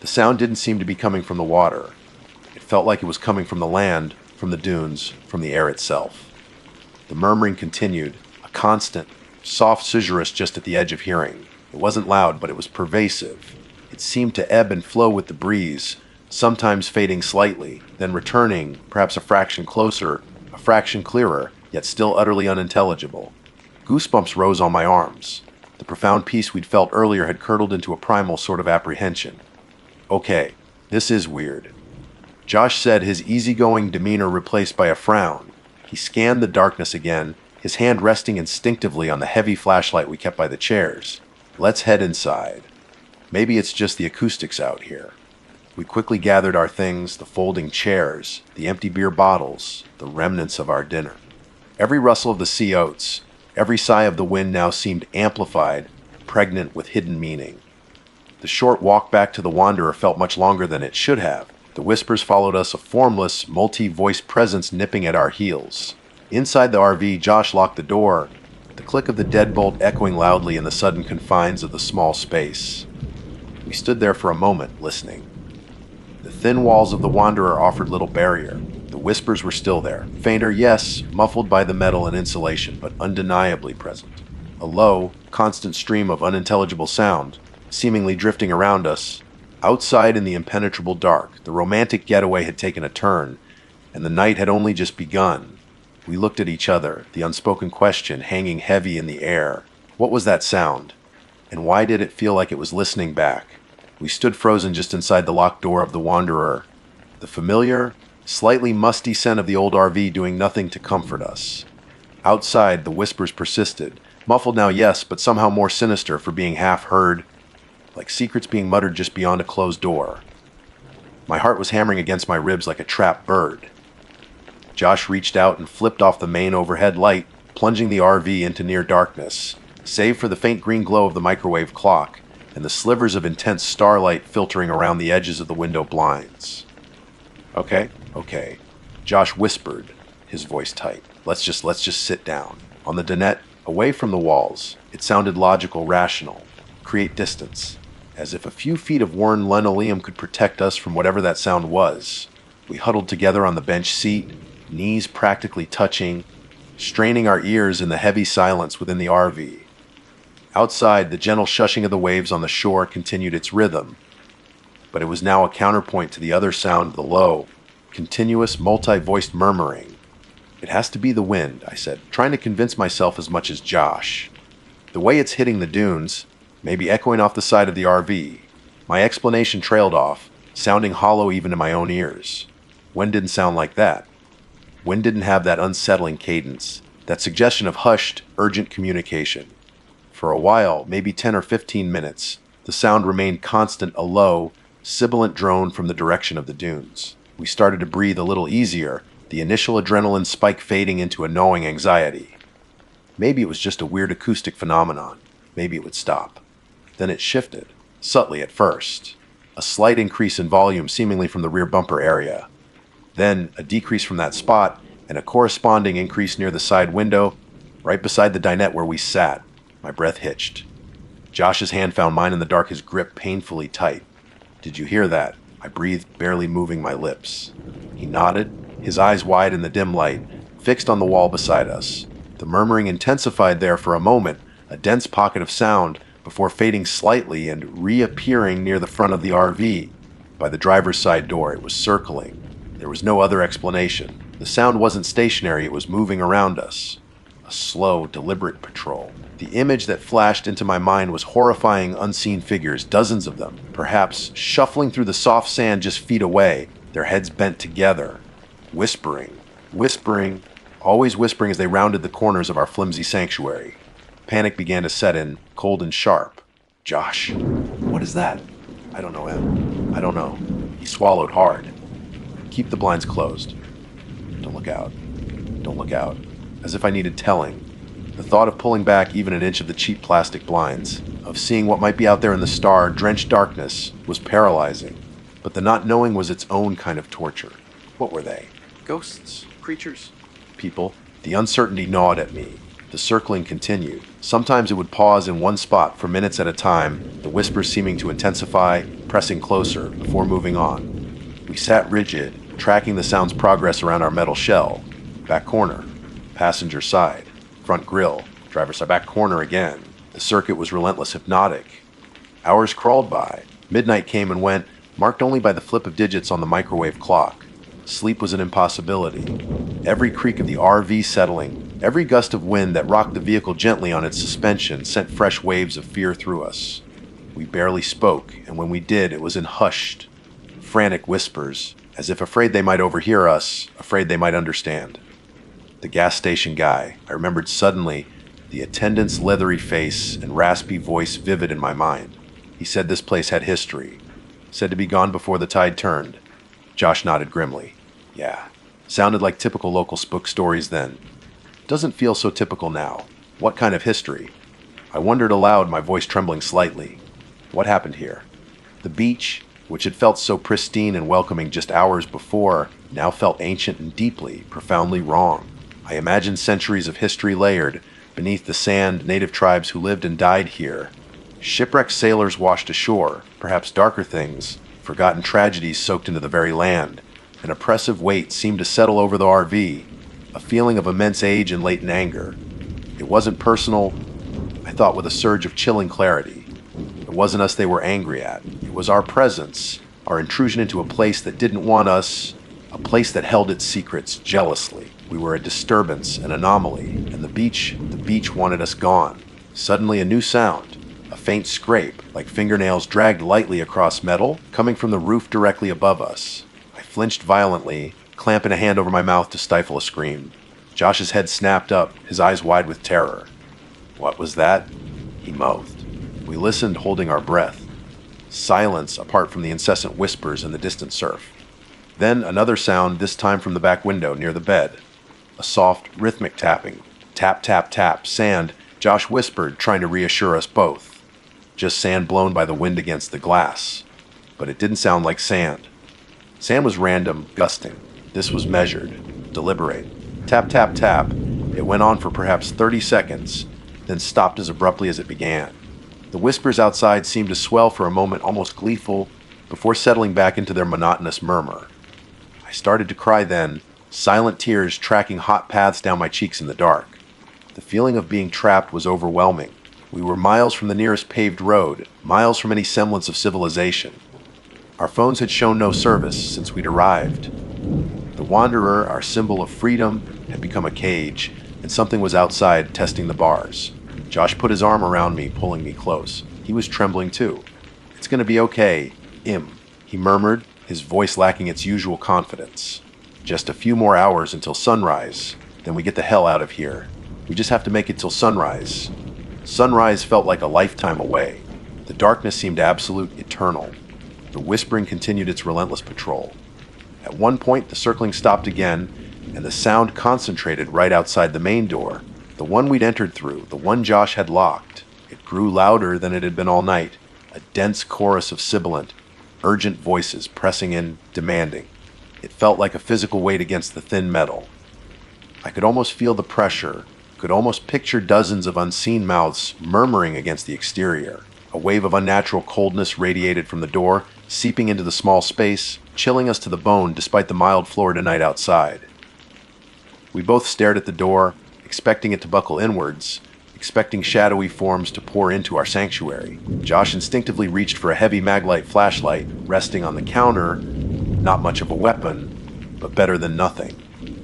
The sound didn't seem to be coming from the water. It felt like it was coming from the land, from the dunes, from the air itself. The murmuring continued, a constant, soft susurrus just at the edge of hearing. It wasn't loud, but it was pervasive. It seemed to ebb and flow with the breeze, sometimes fading slightly, then returning, perhaps a fraction closer, a fraction clearer, yet still utterly unintelligible. Goosebumps rose on my arms. The profound peace we'd felt earlier had curdled into a primal sort of apprehension. Okay, this is weird. Josh said, his easygoing demeanor replaced by a frown. He scanned the darkness again, his hand resting instinctively on the heavy flashlight we kept by the chairs. Let's head inside. Maybe it's just the acoustics out here. We quickly gathered our things, the folding chairs, the empty beer bottles, the remnants of our dinner. Every rustle of the sea oats, every sigh of the wind now seemed amplified, pregnant with hidden meaning. The short walk back to the Wanderer felt much longer than it should have. The whispers followed us, a formless, multi-voiced presence nipping at our heels. Inside the RV, Josh locked the door, the click of the deadbolt echoing loudly in the sudden confines of the small space. We stood there for a moment, listening. The thin walls of the Wanderer offered little barrier. The whispers were still there. Fainter, yes, muffled by the metal and insulation, but undeniably present. A low, constant stream of unintelligible sound, seemingly drifting around us. Outside in the impenetrable dark, the romantic getaway had taken a turn, and the night had only just begun. We looked at each other, the unspoken question hanging heavy in the air. What was that sound? And why did it feel like it was listening back? We stood frozen just inside the locked door of the Wanderer, the familiar, slightly musty scent of the old RV doing nothing to comfort us. Outside, the whispers persisted, muffled now, yes, but somehow more sinister for being half heard, like secrets being muttered just beyond a closed door. My heart was hammering against my ribs like a trapped bird. Josh reached out and flipped off the main overhead light, plunging the RV into near darkness, save for the faint green glow of the microwave clock and the slivers of intense starlight filtering around the edges of the window blinds. Okay. Josh whispered, his voice tight. Let's just sit down. On the dinette, away from the walls. It sounded logical, rational. Create distance. As if a few feet of worn linoleum could protect us from whatever that sound was. We huddled together on the bench seat, knees practically touching, straining our ears in the heavy silence within the RV. Outside, the gentle shushing of the waves on the shore continued its rhythm, but it was now a counterpoint to the other sound, the low, continuous, multi-voiced murmuring. It has to be the wind, I said, trying to convince myself as much as Josh. The way it's hitting the dunes, maybe echoing off the side of the RV. My explanation trailed off, sounding hollow even in my own ears. Wind didn't sound like that. Wind didn't have that unsettling cadence, that suggestion of hushed, urgent communication. For a while, maybe 10 or 15 minutes, the sound remained constant, a low, sibilant drone from the direction of the dunes. We started to breathe a little easier, the initial adrenaline spike fading into a gnawing anxiety. Maybe it was just a weird acoustic phenomenon. Maybe it would stop. Then it shifted, subtly at first. A slight increase in volume seemingly from the rear bumper area. Then a decrease from that spot, and a corresponding increase near the side window, right beside the dinette where we sat. My breath hitched. Josh's hand found mine in the dark, his grip painfully tight. "Did you hear that?" I breathed, barely moving my lips. He nodded, his eyes wide in the dim light, fixed on the wall beside us. The murmuring intensified there for a moment, a dense pocket of sound, before fading slightly and reappearing near the front of the RV. By the driver's side door, it was circling. There was no other explanation. The sound wasn't stationary, it was moving around us. A slow, deliberate patrol. The image that flashed into my mind was horrifying unseen figures, dozens of them, perhaps shuffling through the soft sand just feet away, their heads bent together, whispering, always whispering as they rounded the corners of our flimsy sanctuary. Panic began to set in, cold and sharp. "Josh, what is that?" "I don't know, Em. I don't know." He swallowed hard. "Keep the blinds closed. Don't look out. Don't look out." As if I needed telling. The thought of pulling back even an inch of the cheap plastic blinds, of seeing what might be out there in the star-drenched darkness, was paralyzing. But the not knowing was its own kind of torture. What were they? Ghosts? Creatures? People? The uncertainty gnawed at me. The circling continued. Sometimes it would pause in one spot for minutes at a time, the whispers seeming to intensify, pressing closer, before moving on. We sat rigid, tracking the sound's progress around our metal shell. Back corner. Passenger side. Front grille. Driver's side. Back corner again. The circuit was relentless, hypnotic. Hours crawled by. Midnight came and went, marked only by the flip of digits on the microwave clock. Sleep was an impossibility. Every creak of the RV settling, every gust of wind that rocked the vehicle gently on its suspension sent fresh waves of fear through us. We barely spoke, and when we did, it was in hushed, frantic whispers, as if afraid they might overhear us, afraid they might understand. The gas station guy, I remembered suddenly, the attendant's leathery face and raspy voice vivid in my mind. He said this place had history, said to be gone before the tide turned. Josh nodded grimly. Yeah, sounded like typical local spook stories then. Doesn't feel so typical now. What kind of history? I wondered aloud, my voice trembling slightly. What happened here? The beach, which had felt so pristine and welcoming just hours before, now felt ancient and deeply, profoundly wrong. I imagined centuries of history layered beneath the sand, native tribes who lived and died here. Shipwrecked sailors washed ashore, perhaps darker things, forgotten tragedies soaked into the very land. An oppressive weight seemed to settle over the RV, a feeling of immense age and latent anger. It wasn't personal, I thought with a surge of chilling clarity. It wasn't us they were angry at. It was our presence, our intrusion into a place that didn't want us, a place that held its secrets jealously. We were a disturbance, an anomaly, and the beach wanted us gone. Suddenly a new sound, a faint scrape, like fingernails dragged lightly across metal, coming from the roof directly above us. I flinched violently, clamping a hand over my mouth to stifle a scream. Josh's head snapped up, his eyes wide with terror. "What was that?" he mouthed. We listened, holding our breath. Silence apart from the incessant whispers and the distant surf. Then another sound, this time from the back window near the bed. A soft, rhythmic tapping. Tap, tap, tap. Sand, Josh whispered, trying to reassure us both. Just sand blown by the wind against the glass. But it didn't sound like sand. Sand was random, gusting. This was measured, deliberate. Tap, tap, tap. It went on for perhaps 30 seconds, then stopped as abruptly as it began. The whispers outside seemed to swell for a moment, almost gleeful, before settling back into their monotonous murmur. I started to cry then, silent tears tracking hot paths down my cheeks in the dark. The feeling of being trapped was overwhelming. We were miles from the nearest paved road, miles from any semblance of civilization. Our phones had shown no service since we'd arrived. The Wanderer, our symbol of freedom, had become a cage, and something was outside testing the bars. Josh put his arm around me, pulling me close. He was trembling too. "It's gonna be okay, Im. he murmured, his voice lacking its usual confidence. "Just a few more hours until sunrise, then we get the hell out of here. We just have to make it till sunrise." Sunrise felt like a lifetime away. The darkness seemed absolute, eternal. The whispering continued its relentless patrol. At one point, the circling stopped again, and the sound concentrated right outside the main door, the one we'd entered through, the one Josh had locked. It grew louder than it had been all night, a dense chorus of sibilant, urgent voices pressing in, demanding. It felt like a physical weight against the thin metal. I could almost feel the pressure, could almost picture dozens of unseen mouths murmuring against the exterior. A wave of unnatural coldness radiated from the door, seeping into the small space, chilling us to the bone despite the mild Florida night outside. We both stared at the door, expecting it to buckle inwards, expecting shadowy forms to pour into our sanctuary. Josh instinctively reached for a heavy maglite flashlight resting on the counter, not much of a weapon, but better than nothing.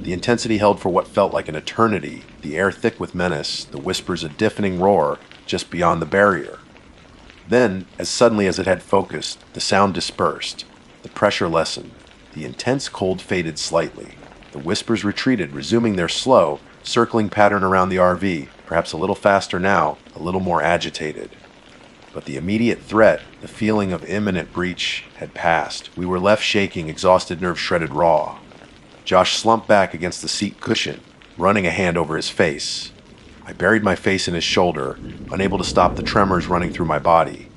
The intensity held for what felt like an eternity, the air thick with menace, the whispers a deafening roar just beyond the barrier. Then, as suddenly as it had focused, the sound dispersed, the pressure lessened, the intense cold faded slightly. The whispers retreated, resuming their slow, circling pattern around the RV, perhaps a little faster now, a little more agitated. But the immediate threat, the feeling of imminent breach, had passed. We were left shaking, exhausted nerves shredded raw. Josh slumped back against the seat cushion, running a hand over his face. I buried my face in his shoulder, unable to stop the tremors running through my body.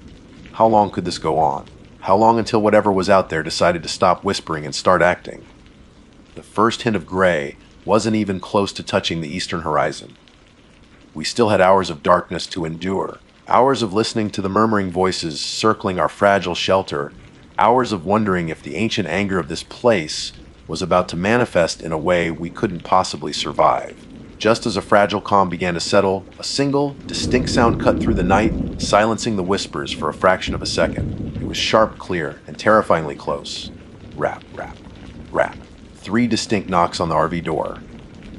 How long could this go on? How long until whatever was out there decided to stop whispering and start acting? The first hint of gray wasn't even close to touching the eastern horizon. We still had hours of darkness to endure, hours of listening to the murmuring voices circling our fragile shelter, hours of wondering if the ancient anger of this place was about to manifest in a way we couldn't possibly survive. Just as a fragile calm began to settle, a single, distinct sound cut through the night, silencing the whispers for a fraction of a second. It was sharp, clear, and terrifyingly close. Rap, rap, rap. 3 distinct knocks on the RV door.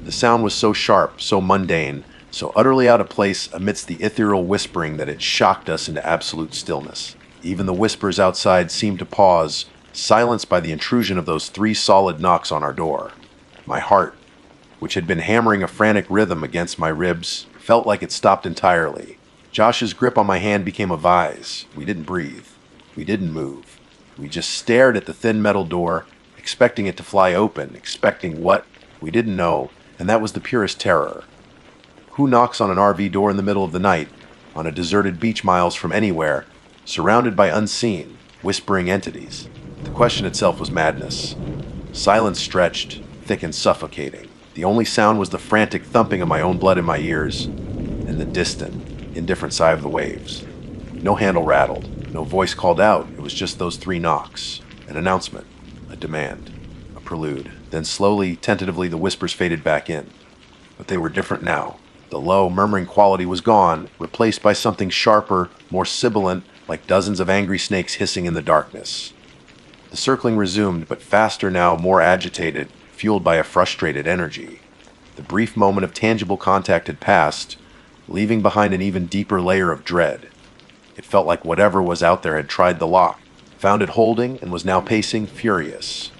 The sound was so sharp, so mundane, so utterly out of place amidst the ethereal whispering that it shocked us into absolute stillness. Even the whispers outside seemed to pause, silenced by the intrusion of those 3 solid knocks on our door. My heart, which had been hammering a frantic rhythm against my ribs, felt like it stopped entirely. Josh's grip on my hand became a vise. We didn't breathe. We didn't move. We just stared at the thin metal door, expecting it to fly open, expecting what? We didn't know, and that was the purest terror. Who knocks on an RV door in the middle of the night, on a deserted beach miles from anywhere, surrounded by unseen, whispering entities? The question itself was madness. Silence stretched, thick and suffocating. The only sound was the frantic thumping of my own blood in my ears, and the distant, indifferent sigh of the waves. No handle rattled, no voice called out. It was just those 3 knocks. An announcement, a demand, a prelude. Then slowly, tentatively, the whispers faded back in. But they were different now. The low, murmuring quality was gone, replaced by something sharper, more sibilant, like dozens of angry snakes hissing in the darkness. The circling resumed, but faster now, more agitated, fueled by a frustrated energy. The brief moment of tangible contact had passed, leaving behind an even deeper layer of dread. It felt like whatever was out there had tried the lock, found it holding, and was now pacing, furious.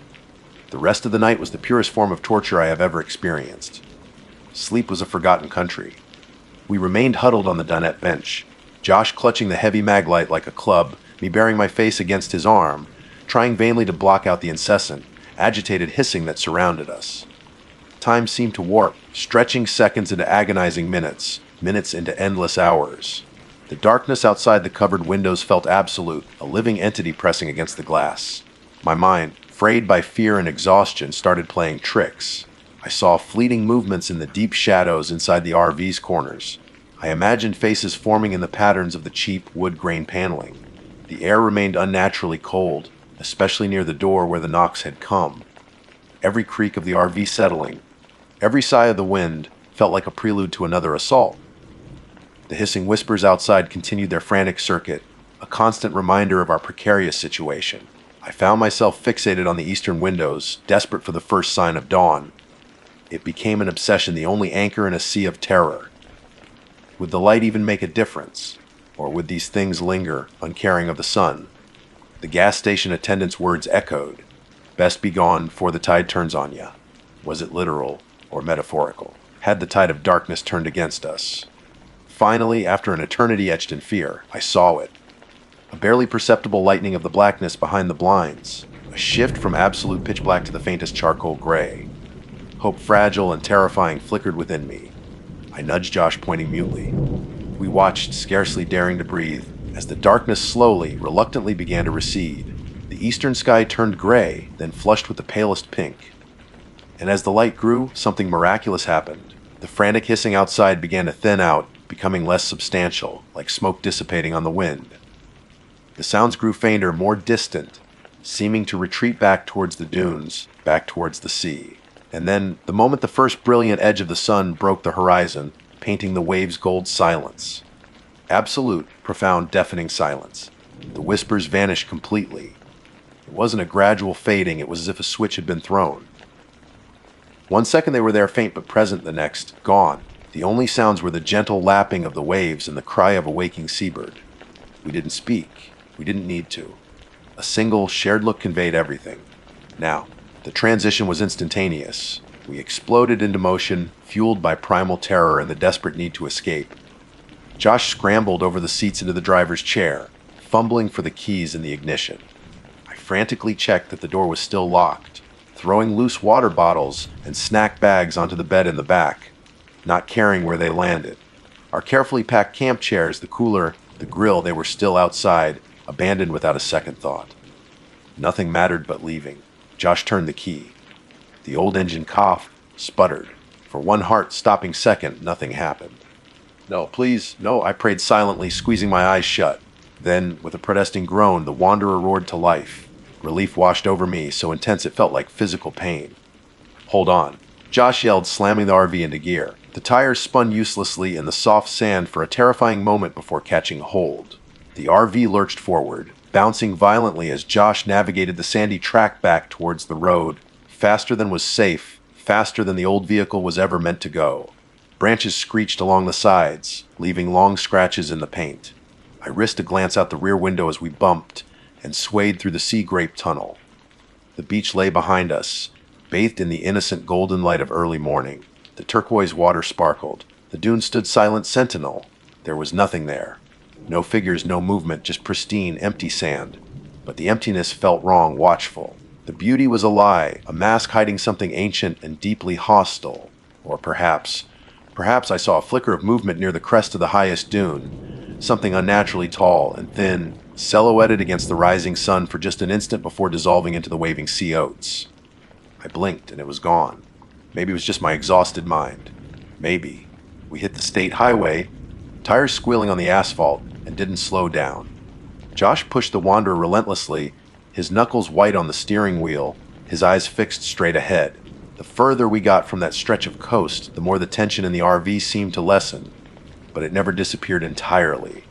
The rest of the night was the purest form of torture I have ever experienced. Sleep was a forgotten country. We remained huddled on the dinette bench, Josh clutching the heavy maglite like a club, me bearing my face against his arm, trying vainly to block out the incessant, agitated hissing that surrounded us. Time seemed to warp, stretching seconds into agonizing minutes, minutes into endless hours. The darkness outside the covered windows felt absolute, a living entity pressing against the glass. My mind, frayed by fear and exhaustion, started playing tricks. I saw fleeting movements in the deep shadows inside the RV's corners. I imagined faces forming in the patterns of the cheap wood grain paneling. The air remained unnaturally cold, especially near the door where the knocks had come. Every creak of the RV settling, every sigh of the wind felt like a prelude to another assault. The hissing whispers outside continued their frantic circuit, a constant reminder of our precarious situation. I found myself fixated on the eastern windows, desperate for the first sign of dawn. It became an obsession, the only anchor in a sea of terror. Would the light even make a difference? Or would these things linger, uncaring of the sun? The gas station attendant's words echoed. Best be gone before the tide turns on ya. Was it literal or metaphorical? Had the tide of darkness turned against us? Finally, after an eternity etched in fear, I saw it. A barely perceptible lightening of the blackness behind the blinds. A shift from absolute pitch black to the faintest charcoal gray. Hope fragile and terrifying flickered within me. I nudged Josh, pointing mutely. We watched, scarcely daring to breathe, as the darkness slowly, reluctantly began to recede. The eastern sky turned gray, then flushed with the palest pink. And as the light grew, something miraculous happened. The frantic hissing outside began to thin out, becoming less substantial, like smoke dissipating on the wind. The sounds grew fainter, more distant, seeming to retreat back towards the dunes, back towards the sea. And then, the moment the first brilliant edge of the sun broke the horizon, painting the waves gold silence. Absolute, profound, deafening silence. The whispers vanished completely. It wasn't a gradual fading, it was as if a switch had been thrown. 1 second they were there, faint but present, the next, gone. The only sounds were the gentle lapping of the waves and the cry of a waking seabird. We didn't speak. We didn't need to. A single, shared look conveyed everything. Now, the transition was instantaneous. We exploded into motion, fueled by primal terror and the desperate need to escape. Josh scrambled over the seats into the driver's chair, fumbling for the keys in the ignition. I frantically checked that the door was still locked, throwing loose water bottles and snack bags onto the bed in the back, not caring where they landed. Our carefully packed camp chairs, the cooler, the grill, they were still outside, abandoned without a second thought. Nothing mattered but leaving. Josh turned the key. The old engine coughed, sputtered. For one heart-stopping second, nothing happened. No, please, no, I prayed silently, squeezing my eyes shut. Then, with a protesting groan, the wanderer roared to life. Relief washed over me, so intense it felt like physical pain. Hold on, Josh yelled, slamming the RV into gear. The tires spun uselessly in the soft sand for a terrifying moment before catching hold. The RV lurched forward, bouncing violently as Josh navigated the sandy track back towards the road, faster than was safe, faster than the old vehicle was ever meant to go. Branches screeched along the sides, leaving long scratches in the paint. I risked a glance out the rear window as we bumped and swayed through the sea grape tunnel. The beach lay behind us, bathed in the innocent golden light of early morning. The turquoise water sparkled. The dune stood silent sentinel. There was nothing there. No figures, no movement, just pristine, empty sand. But the emptiness felt wrong, watchful. The beauty was a lie, a mask hiding something ancient and deeply hostile. Or perhaps I saw a flicker of movement near the crest of the highest dune, something unnaturally tall and thin, silhouetted against the rising sun for just an instant before dissolving into the waving sea oats. I blinked and it was gone. Maybe it was just my exhausted mind. Maybe. We hit the state highway, tires squealing on the asphalt, and didn't slow down. Josh pushed the wanderer relentlessly, his knuckles white on the steering wheel, his eyes fixed straight ahead. The further we got from that stretch of coast, the more the tension in the RV seemed to lessen, but it never disappeared entirely.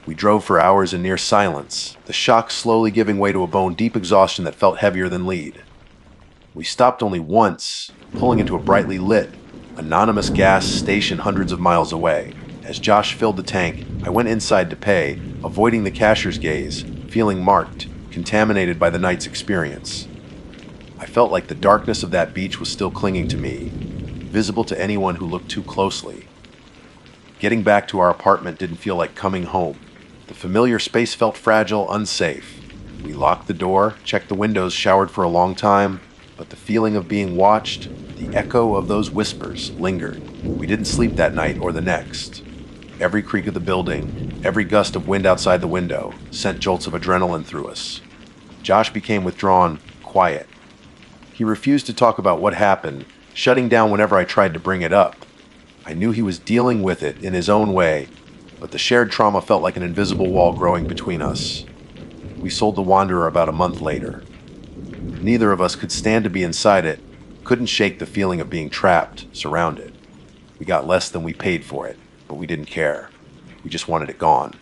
We drove for hours in near silence, the shock slowly giving way to a bone-deep exhaustion that felt heavier than lead. We stopped only once, pulling into a brightly lit, anonymous gas station hundreds of miles away. As Josh filled the tank, I went inside to pay, avoiding the cashier's gaze, feeling marked, contaminated by the night's experience. I felt like the darkness of that beach was still clinging to me, visible to anyone who looked too closely. Getting back to our apartment didn't feel like coming home. The familiar space felt fragile, unsafe. We locked the door, checked the windows, showered for a long time, but the feeling of being watched, the echo of those whispers, lingered. We didn't sleep that night or the next. Every creak of the building, every gust of wind outside the window, sent jolts of adrenaline through us. Josh became withdrawn, quiet. He refused to talk about what happened, shutting down whenever I tried to bring it up. I knew he was dealing with it in his own way, but the shared trauma felt like an invisible wall growing between us. We sold the Wanderer about a month later. Neither of us could stand to be inside it, couldn't shake the feeling of being trapped, surrounded. We got less than we paid for it, but we didn't care. We just wanted it gone.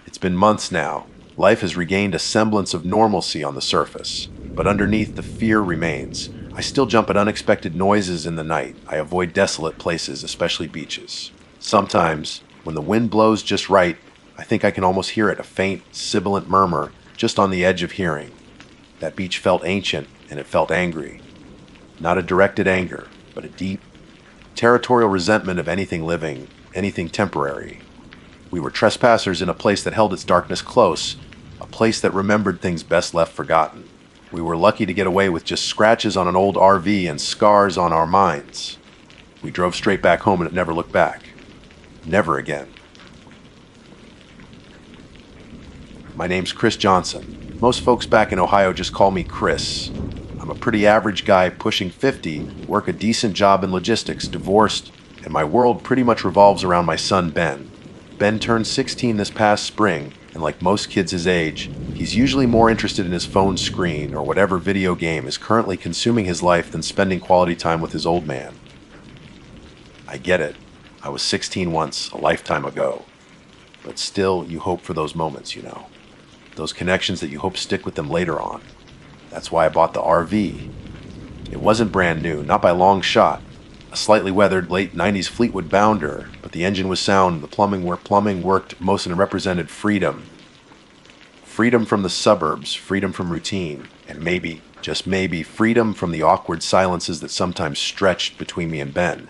It's been months now. Life has regained a semblance of normalcy on the surface, but underneath the fear remains. I still jump at unexpected noises in the night. I avoid desolate places, especially beaches. Sometimes, when the wind blows just right, I think I can almost hear it, a faint, sibilant murmur, just on the edge of hearing. That beach felt ancient, and it felt angry. Not a directed anger, but a deep, territorial resentment of anything living, anything temporary. We were trespassers in a place that held its darkness close, a place that remembered things best left forgotten. We were lucky to get away with just scratches on an old RV and scars on our minds. We drove straight back home and it never looked back. Never again. My name's Chris Johnson. Most folks back in Ohio just call me Chris. I'm a pretty average guy pushing 50, work a decent job in logistics, divorced, and my world pretty much revolves around my son Ben. Ben turned 16 this past spring, and like most kids his age, he's usually more interested in his phone screen or whatever video game is currently consuming his life than spending quality time with his old man. I get it. I was 16 once, a lifetime ago. But still, you hope for those moments, Those connections that you hope stick with them later on. That's why I bought the RV. It wasn't brand new, not by a long shot. A slightly weathered late 90s Fleetwood Bounder, but the engine was sound, the plumbing worked, most and represented freedom. Freedom from the suburbs, freedom from routine, and maybe, just maybe, freedom from the awkward silences that sometimes stretched between me and Ben.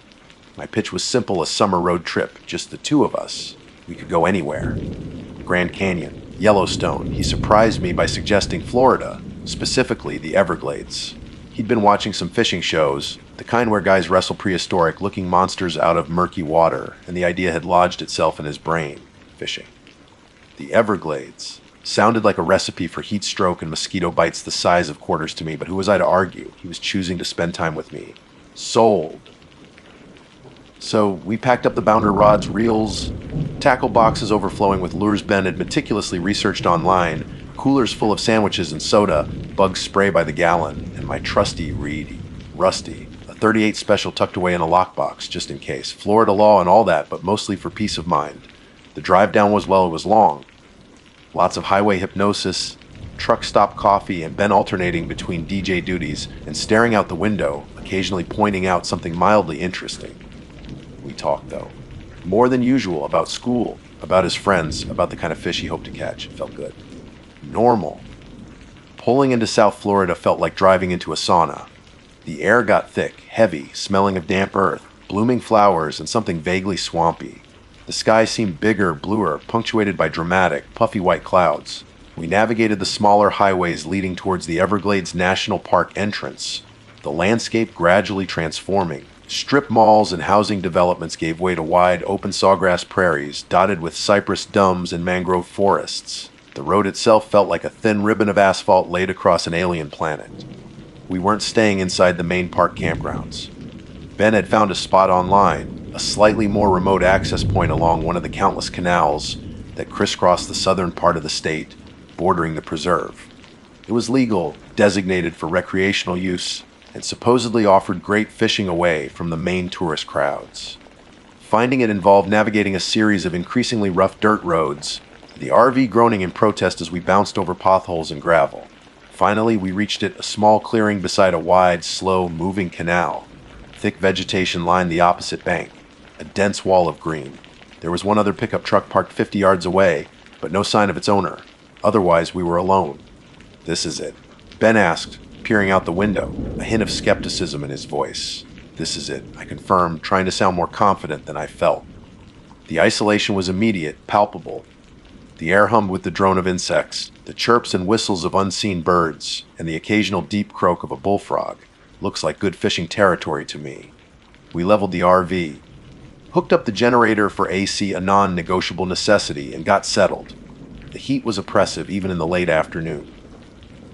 My pitch was simple, a summer road trip, just the two of us. We could go anywhere. Grand Canyon, Yellowstone. He surprised me by suggesting Florida, specifically the Everglades. He'd been watching some fishing shows, the kind where guys wrestle prehistoric-looking monsters out of murky water, and the idea had lodged itself in his brain. Fishing. The Everglades. Sounded like a recipe for heat stroke and mosquito bites the size of quarters to me, but who was I to argue? He was choosing to spend time with me. Sold. So we packed up the Bounder rods, reels, tackle boxes overflowing with lures Ben had meticulously researched online, coolers full of sandwiches and soda, bug spray by the gallon, and my trusty Rusty, a .38 special tucked away in a lockbox, just in case. Florida law and all that, but mostly for peace of mind. The drive down was long. Lots of highway hypnosis, truck stop coffee, and Ben alternating between DJ duties and staring out the window, occasionally pointing out something mildly interesting. We talked, though. More than usual about school, about his friends, about the kind of fish he hoped to catch. It felt good. Normal. Pulling into South Florida felt like driving into a sauna. The air got thick, heavy, smelling of damp earth, blooming flowers, and something vaguely swampy. The sky seemed bigger, bluer, punctuated by dramatic, puffy white clouds. We navigated the smaller highways leading towards the Everglades National Park entrance, the landscape gradually transforming. Strip malls and housing developments gave way to wide, open sawgrass prairies, dotted with cypress domes and mangrove forests. The road itself felt like a thin ribbon of asphalt laid across an alien planet. We weren't staying inside the main park campgrounds. Ben had found a spot online, a slightly more remote access point along one of the countless canals that crisscrossed the southern part of the state, bordering the preserve. It was legal, designated for recreational use, and supposedly offered great fishing away from the main tourist crowds. Finding it involved navigating a series of increasingly rough dirt roads, the RV groaning in protest as we bounced over potholes and gravel. Finally, we reached it, a small clearing beside a wide, slow, moving canal. Thick vegetation lined the opposite bank, a dense wall of green. There was one other pickup truck parked 50 yards away, but no sign of its owner. Otherwise, we were alone. This is it. Ben asked, peering out the window, a hint of skepticism in his voice. This is it, I confirmed, trying to sound more confident than I felt. The isolation was immediate, palpable. The air hummed with the drone of insects, the chirps and whistles of unseen birds, and the occasional deep croak of a bullfrog. Looks like good fishing territory to me. We leveled the RV, hooked up the generator for AC, a non-negotiable necessity, and got settled. The heat was oppressive even in the late afternoon.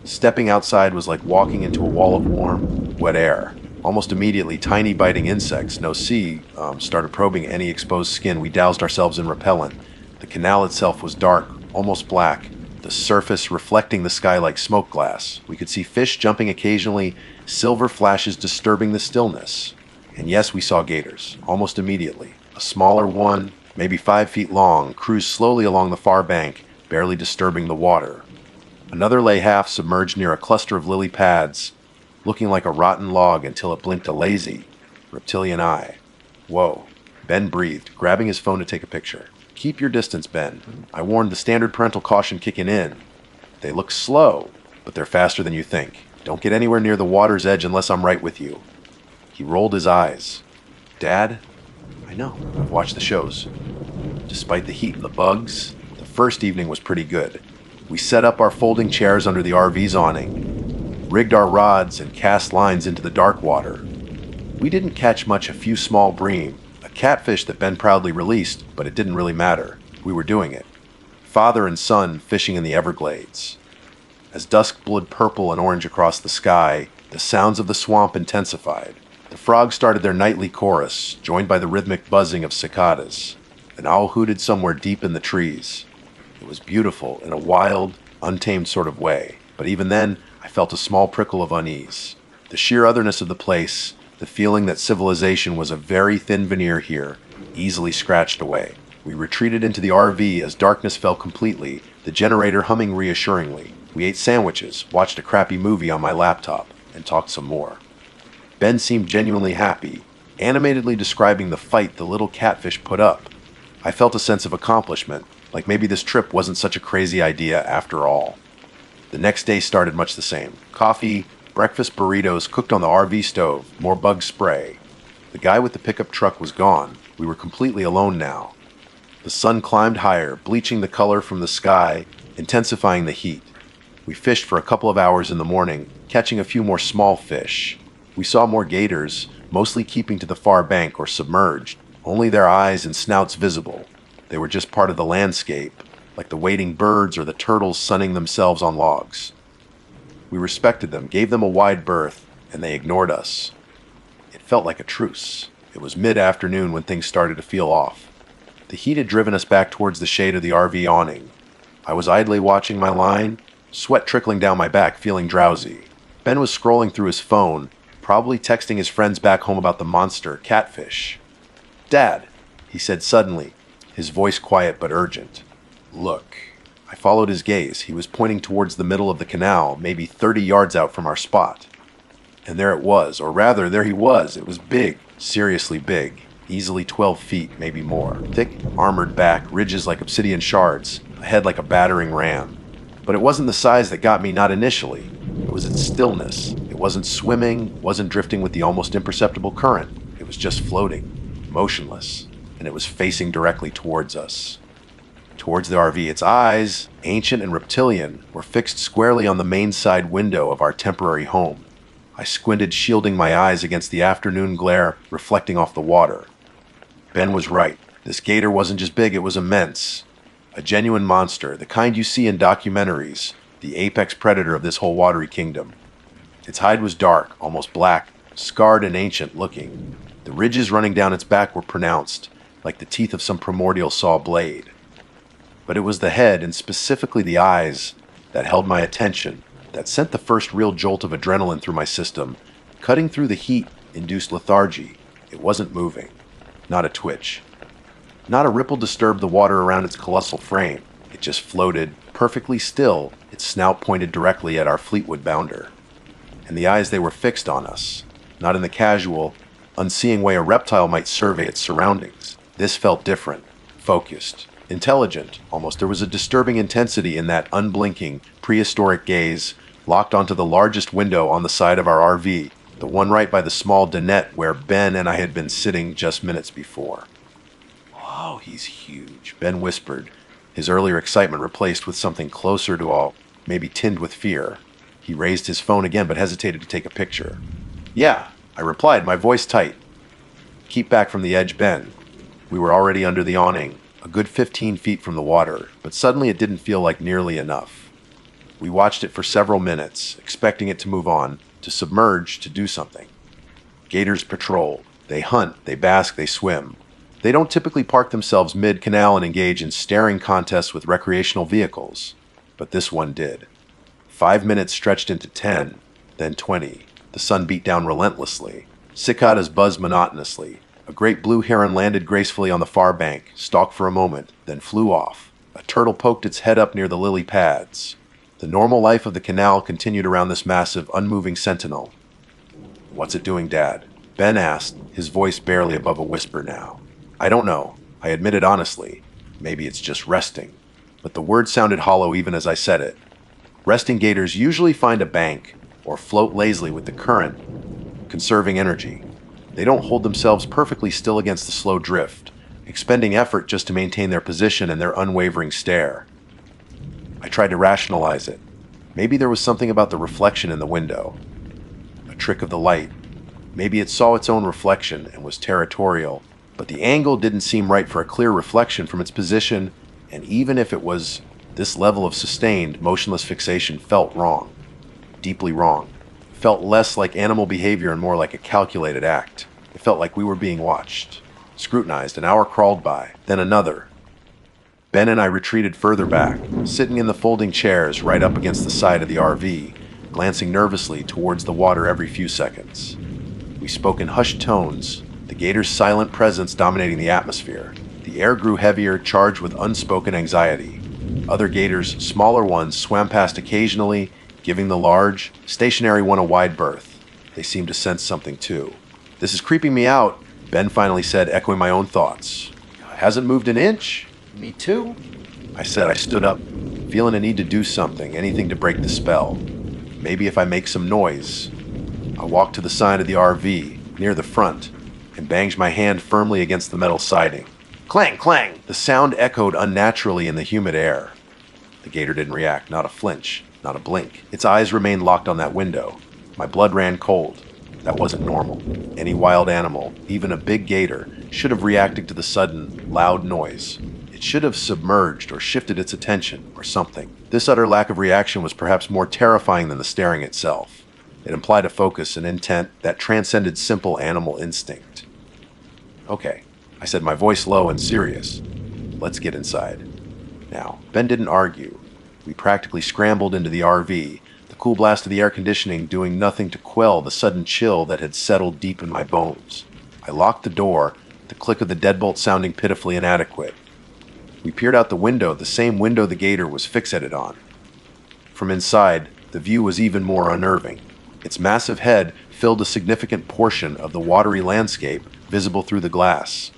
Stepping outside was like walking into a wall of warm, wet air. Almost immediately, tiny biting insects, started probing any exposed skin. We doused ourselves in repellent. The canal itself was dark, almost black, the surface reflecting the sky like smoke glass. We could see fish jumping occasionally, silver flashes disturbing the stillness. And yes, we saw gators, almost immediately. A smaller one, maybe 5 feet long, cruised slowly along the far bank, barely disturbing the water. Another lay half submerged near a cluster of lily pads, looking like a rotten log until it blinked a lazy, reptilian eye. Whoa. Ben breathed, grabbing his phone to take a picture. Keep your distance, Ben. I warned, the standard parental caution kicking in. They look slow, but they're faster than you think. Don't get anywhere near the water's edge unless I'm right with you." He rolled his eyes. "Dad?" "I know. I've watched the shows." Despite the heat and the bugs, the first evening was pretty good. We set up our folding chairs under the RV's awning, rigged our rods, and cast lines into the dark water. We didn't catch much, a few small bream, a catfish that Ben proudly released, but it didn't really matter. We were doing it. Father and son fishing in the Everglades. As dusk bled purple and orange across the sky, the sounds of the swamp intensified. The frogs started their nightly chorus, joined by the rhythmic buzzing of cicadas. An owl hooted somewhere deep in the trees. It was beautiful in a wild, untamed sort of way, but even then, I felt a small prickle of unease. The sheer otherness of the place, the feeling that civilization was a very thin veneer here, easily scratched away. We retreated into the RV as darkness fell completely, the generator humming reassuringly. We ate sandwiches, watched a crappy movie on my laptop, and talked some more. Ben seemed genuinely happy, animatedly describing the fight the little catfish put up. I felt a sense of accomplishment, like maybe this trip wasn't such a crazy idea after all. The next day started much the same. Coffee, breakfast burritos cooked on the RV stove, more bug spray. The guy with the pickup truck was gone. We were completely alone now. The sun climbed higher, bleaching the color from the sky, intensifying the heat. We fished for a couple of hours in the morning, catching a few more small fish. We saw more gators, mostly keeping to the far bank or submerged, only their eyes and snouts visible. They were just part of the landscape, like the wading birds or the turtles sunning themselves on logs. We respected them, gave them a wide berth, and they ignored us. It felt like a truce. It was mid-afternoon when things started to feel off. The heat had driven us back towards the shade of the RV awning. I was idly watching my line, sweat trickling down my back, feeling drowsy. Ben was scrolling through his phone, probably texting his friends back home about the monster catfish. "Dad," he said suddenly, his voice quiet but urgent. "Look." I followed his gaze. He was pointing towards the middle of the canal, maybe 30 yards out from our spot. And there it was, or rather, there he was. It was big, seriously big, easily 12 feet, maybe more. Thick, armored back, ridges like obsidian shards, a head like a battering ram. But it wasn't the size that got me, not initially. It was its stillness. It wasn't swimming, wasn't drifting with the almost imperceptible current. It was just floating, motionless, and it was facing directly towards us. Towards the RV, its eyes, ancient and reptilian, were fixed squarely on the main side window of our temporary home. I squinted, shielding my eyes against the afternoon glare reflecting off the water. Ben was right. This gator wasn't just big, it was immense. A genuine monster, the kind you see in documentaries, the apex predator of this whole watery kingdom. Its hide was dark, almost black, scarred and ancient looking. The ridges running down its back were pronounced, like the teeth of some primordial saw blade. But it was the head, and specifically the eyes, that held my attention, that sent the first real jolt of adrenaline through my system. Cutting through the heat-induced lethargy, it wasn't moving. Not a twitch. Not a ripple disturbed the water around its colossal frame. It just floated, perfectly still, its snout pointed directly at our Fleetwood bounder. And the eyes, they were fixed on us, not in the casual, unseeing way a reptile might survey its surroundings. This felt different, focused, intelligent, almost. There was a disturbing intensity in that unblinking, prehistoric gaze, locked onto the largest window on the side of our RV, the one right by the small dinette where Ben and I had been sitting just minutes before. "Whoa, he's huge," Ben whispered, his earlier excitement replaced with something closer to all, maybe tinged with fear. He raised his phone again but hesitated to take a picture. "Yeah," I replied, my voice tight. "Keep back from the edge, Ben." We were already under the awning, a good 15 feet from the water, but suddenly it didn't feel like nearly enough. We watched it for several minutes, expecting it to move on, to submerge, to do something. Gators patrol. They hunt, they bask, they swim. They don't typically park themselves mid-canal and engage in staring contests with recreational vehicles, but this one did. 5 minutes stretched into 10, then 20. The sun beat down relentlessly. Cicadas buzzed monotonously. A great blue heron landed gracefully on the far bank, stalked for a moment, then flew off. A turtle poked its head up near the lily pads. The normal life of the canal continued around this massive, unmoving sentinel. "What's it doing, Dad?" Ben asked, his voice barely above a whisper now. "I don't know," I admitted honestly. "Maybe it's just resting." But the word sounded hollow even as I said it. Resting gators usually find a bank or float lazily with the current, conserving energy. They don't hold themselves perfectly still against the slow drift, expending effort just to maintain their position and their unwavering stare. I tried to rationalize it. Maybe there was something about the reflection in the window, a trick of the light. Maybe it saw its own reflection and was territorial, but the angle didn't seem right for a clear reflection from its position, and even if it was, this level of sustained, motionless fixation felt wrong. Deeply wrong. It felt less like animal behavior and more like a calculated act. It felt like we were being watched, scrutinized. An hour crawled by, then another. Ben and I retreated further back, sitting in the folding chairs right up against the side of the RV, glancing nervously towards the water every few seconds. We spoke in hushed tones, the gator's silent presence dominating the atmosphere. The air grew heavier, charged with unspoken anxiety. Other gators, smaller ones, swam past occasionally, giving the large, stationary one a wide berth. They seemed to sense something too. "This is creeping me out," Ben finally said, echoing my own thoughts. "Hasn't moved an inch." Me too. I said. I stood up, feeling a need to do something, anything to break the spell. Maybe if I make some noise. I walked to the side of the RV, near the front, and banged my hand firmly against the metal siding. Clang, clang! The sound echoed unnaturally in the humid air. The gator didn't react, not a flinch, not a blink. Its eyes remained locked on that window. My blood ran cold. That wasn't normal. Any wild animal, even a big gator, should have reacted to the sudden, loud noise. It should have submerged or shifted its attention, or something. This utter lack of reaction was perhaps more terrifying than the staring itself. It implied a focus, an intent that transcended simple animal instinct. "Okay," I said, my voice low and serious. "Let's get inside." Now, Ben didn't argue. We practically scrambled into the RV, the cool blast of the air conditioning doing nothing to quell the sudden chill that had settled deep in my bones. I locked the door, the click of the deadbolt sounding pitifully inadequate. We peered out the window, the same window the gator was fixated on. From inside, the view was even more unnerving. Its massive head filled a significant portion of the watery landscape visible through the glass.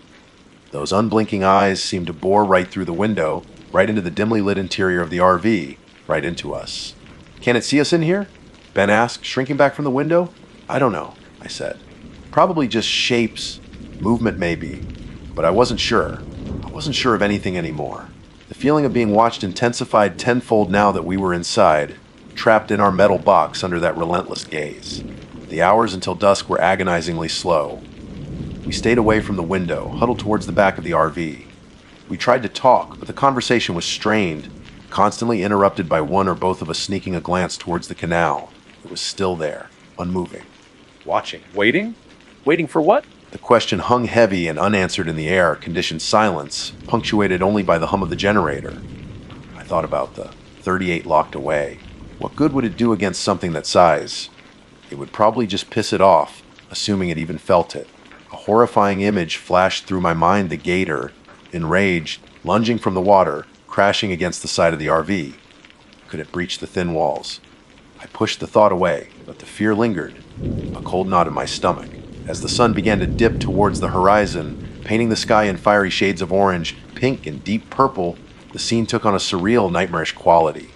Those unblinking eyes seemed to bore right through the window, right into the dimly lit interior of the RV, right into us. "Can it see us in here?" Ben asked, shrinking back from the window. "I don't know," I said. "Probably just shapes, movement maybe, but I wasn't sure. I wasn't sure of anything anymore." The feeling of being watched intensified tenfold now that we were inside, trapped in our metal box under that relentless gaze. The hours until dusk were agonizingly slow. We stayed away from the window, huddled towards the back of the RV. We tried to talk, but the conversation was strained, constantly interrupted by one or both of us sneaking a glance towards the canal. It was still there, unmoving. Watching. Waiting? Waiting for what? The question hung heavy and unanswered in the air, conditioned silence, punctuated only by the hum of the generator. I thought about the 38 locked away. What good would it do against something that size? It would probably just piss it off, assuming it even felt it. A horrifying image flashed through my mind, the gator, enraged, lunging from the water, crashing against the side of the RV. Could it breach the thin walls? I pushed the thought away, but the fear lingered, a cold knot in my stomach. As the sun began to dip towards the horizon, painting the sky in fiery shades of orange, pink, and deep purple, the scene took on a surreal, nightmarish quality.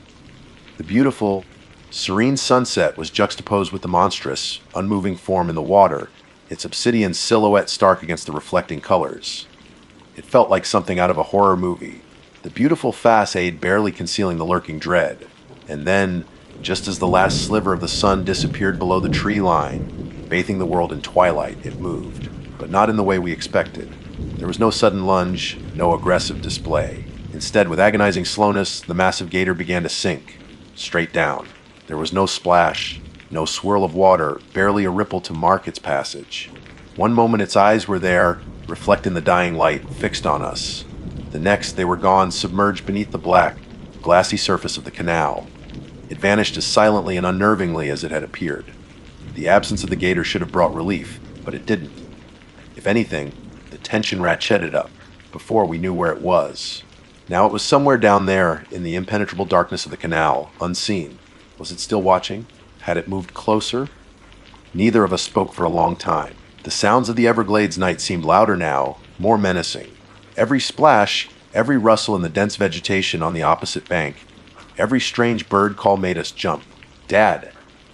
The beautiful, serene sunset was juxtaposed with the monstrous, unmoving form in the water, its obsidian silhouette stark against the reflecting colors. It felt like something out of a horror movie, the beautiful facade barely concealing the lurking dread. And then, just as the last sliver of the sun disappeared below the tree line, bathing the world in twilight, it moved, but not in the way we expected. There was no sudden lunge, no aggressive display. Instead, with agonizing slowness, the massive gator began to sink, straight down. There was no splash, no swirl of water, barely a ripple to mark its passage. One moment its eyes were there, reflecting the dying light, fixed on us. The next, they were gone, submerged beneath the black, glassy surface of the canal. It vanished as silently and unnervingly as it had appeared. The absence of the gator should have brought relief, but it didn't. If anything, the tension ratcheted up, before we knew where it was. Now it was somewhere down there, in the impenetrable darkness of the canal, unseen. Was it still watching? Had it moved closer? Neither of us spoke for a long time. The sounds of the Everglades night seemed louder now, more menacing. Every splash, every rustle in the dense vegetation on the opposite bank, Every strange bird call made us jump. "Dad,"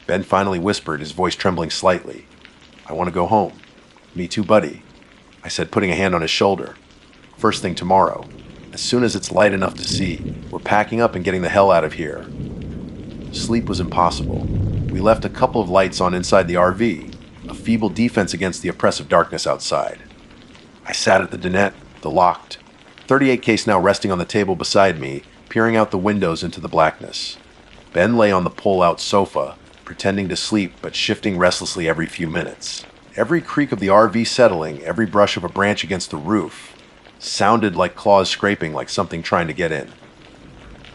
Ben finally whispered, his voice trembling slightly. "I want to go home." "Me too, buddy," I said, putting a hand on his shoulder. "First thing tomorrow, as soon as it's light enough to see. We're packing up and getting the hell out of here." Sleep was impossible. We left a couple of lights on inside the RV, a feeble defense against the oppressive darkness outside. I sat at the dinette, the locked 38 case now resting on the table beside me, peering out the windows into the blackness. Ben lay on the pull-out sofa, pretending to sleep but shifting restlessly every few minutes. Every creak of the RV settling, every brush of a branch against the roof, sounded like claws scraping, like something trying to get in.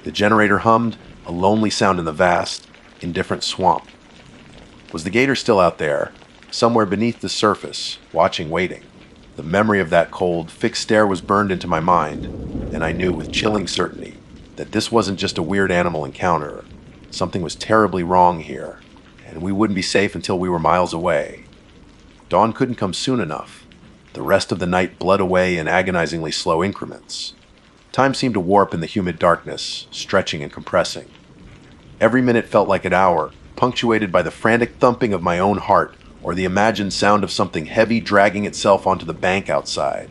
The generator hummed, a lonely sound in the vast, indifferent swamp. Was the gator still out there, somewhere beneath the surface, watching, waiting? The memory of that cold, fixed stare was burned into my mind, and I knew with chilling certainty that this wasn't just a weird animal encounter. Something was terribly wrong here, and we wouldn't be safe until we were miles away. Dawn couldn't come soon enough. The rest of the night bled away in agonizingly slow increments. Time seemed to warp in the humid darkness, stretching and compressing. Every minute felt like an hour, punctuated by the frantic thumping of my own heart or the imagined sound of something heavy dragging itself onto the bank outside.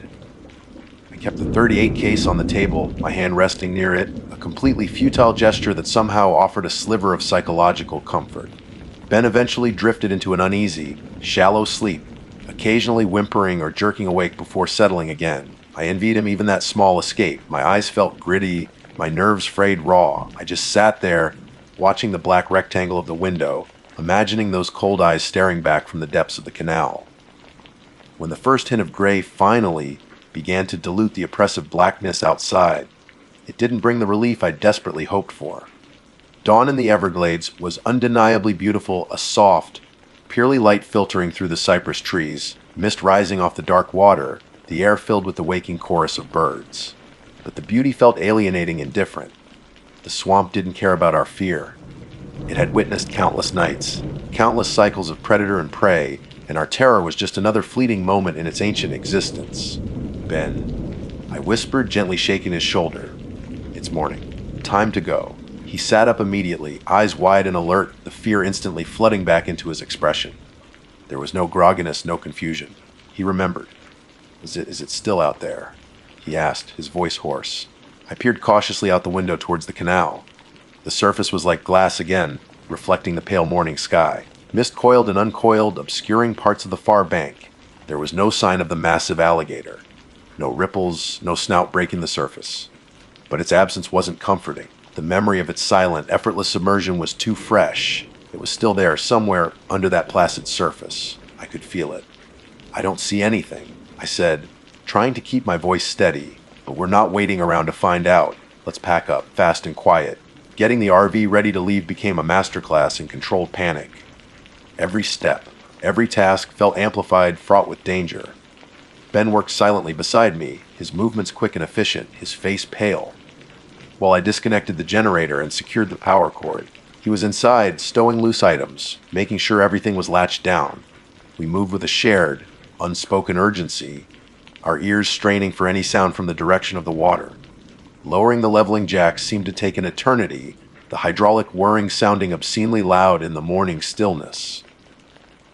I kept the 38 case on the table, my hand resting near it, a completely futile gesture that somehow offered a sliver of psychological comfort. Ben eventually drifted into an uneasy, shallow sleep, occasionally whimpering or jerking awake before settling again. I envied him even that small escape. My eyes felt gritty, my nerves frayed raw. I just sat there, watching the black rectangle of the window, imagining those cold eyes staring back from the depths of the canal. When the first hint of gray finally began to dilute the oppressive blackness outside, it didn't bring the relief I desperately hoped for. Dawn in the Everglades was undeniably beautiful, a soft, purely light filtering through the cypress trees, mist rising off the dark water, the air filled with the waking chorus of birds. But the beauty felt alienating and different. The swamp didn't care about our fear. It had witnessed countless nights, countless cycles of predator and prey, and our terror was just another fleeting moment in its ancient existence. "Ben," I whispered, gently shaking his shoulder. "It's morning. Time to go." He sat up immediately, eyes wide and alert, the fear instantly flooding back into his expression. There was no grogginess, no confusion. He remembered. Is it still out there?" he asked, his voice hoarse. I peered cautiously out the window towards the canal. The surface was like glass again, reflecting the pale morning sky. Mist coiled and uncoiled, obscuring parts of the far bank. There was no sign of the massive alligator. No ripples, no snout breaking the surface. But its absence wasn't comforting. The memory of its silent, effortless submersion was too fresh. It was still there, somewhere under that placid surface. I could feel it. "I don't see anything," I said, trying to keep my voice steady. "But we're not waiting around to find out. Let's pack up, fast and quiet." Getting the RV ready to leave became a masterclass in controlled panic. Every step, every task felt amplified, fraught with danger. Ben worked silently beside me, his movements quick and efficient, his face pale. While I disconnected the generator and secured the power cord, he was inside, stowing loose items, making sure everything was latched down. We moved with a shared, unspoken urgency, our ears straining for any sound from the direction of the water. Lowering the leveling jacks seemed to take an eternity, the hydraulic whirring sounding obscenely loud in the morning stillness.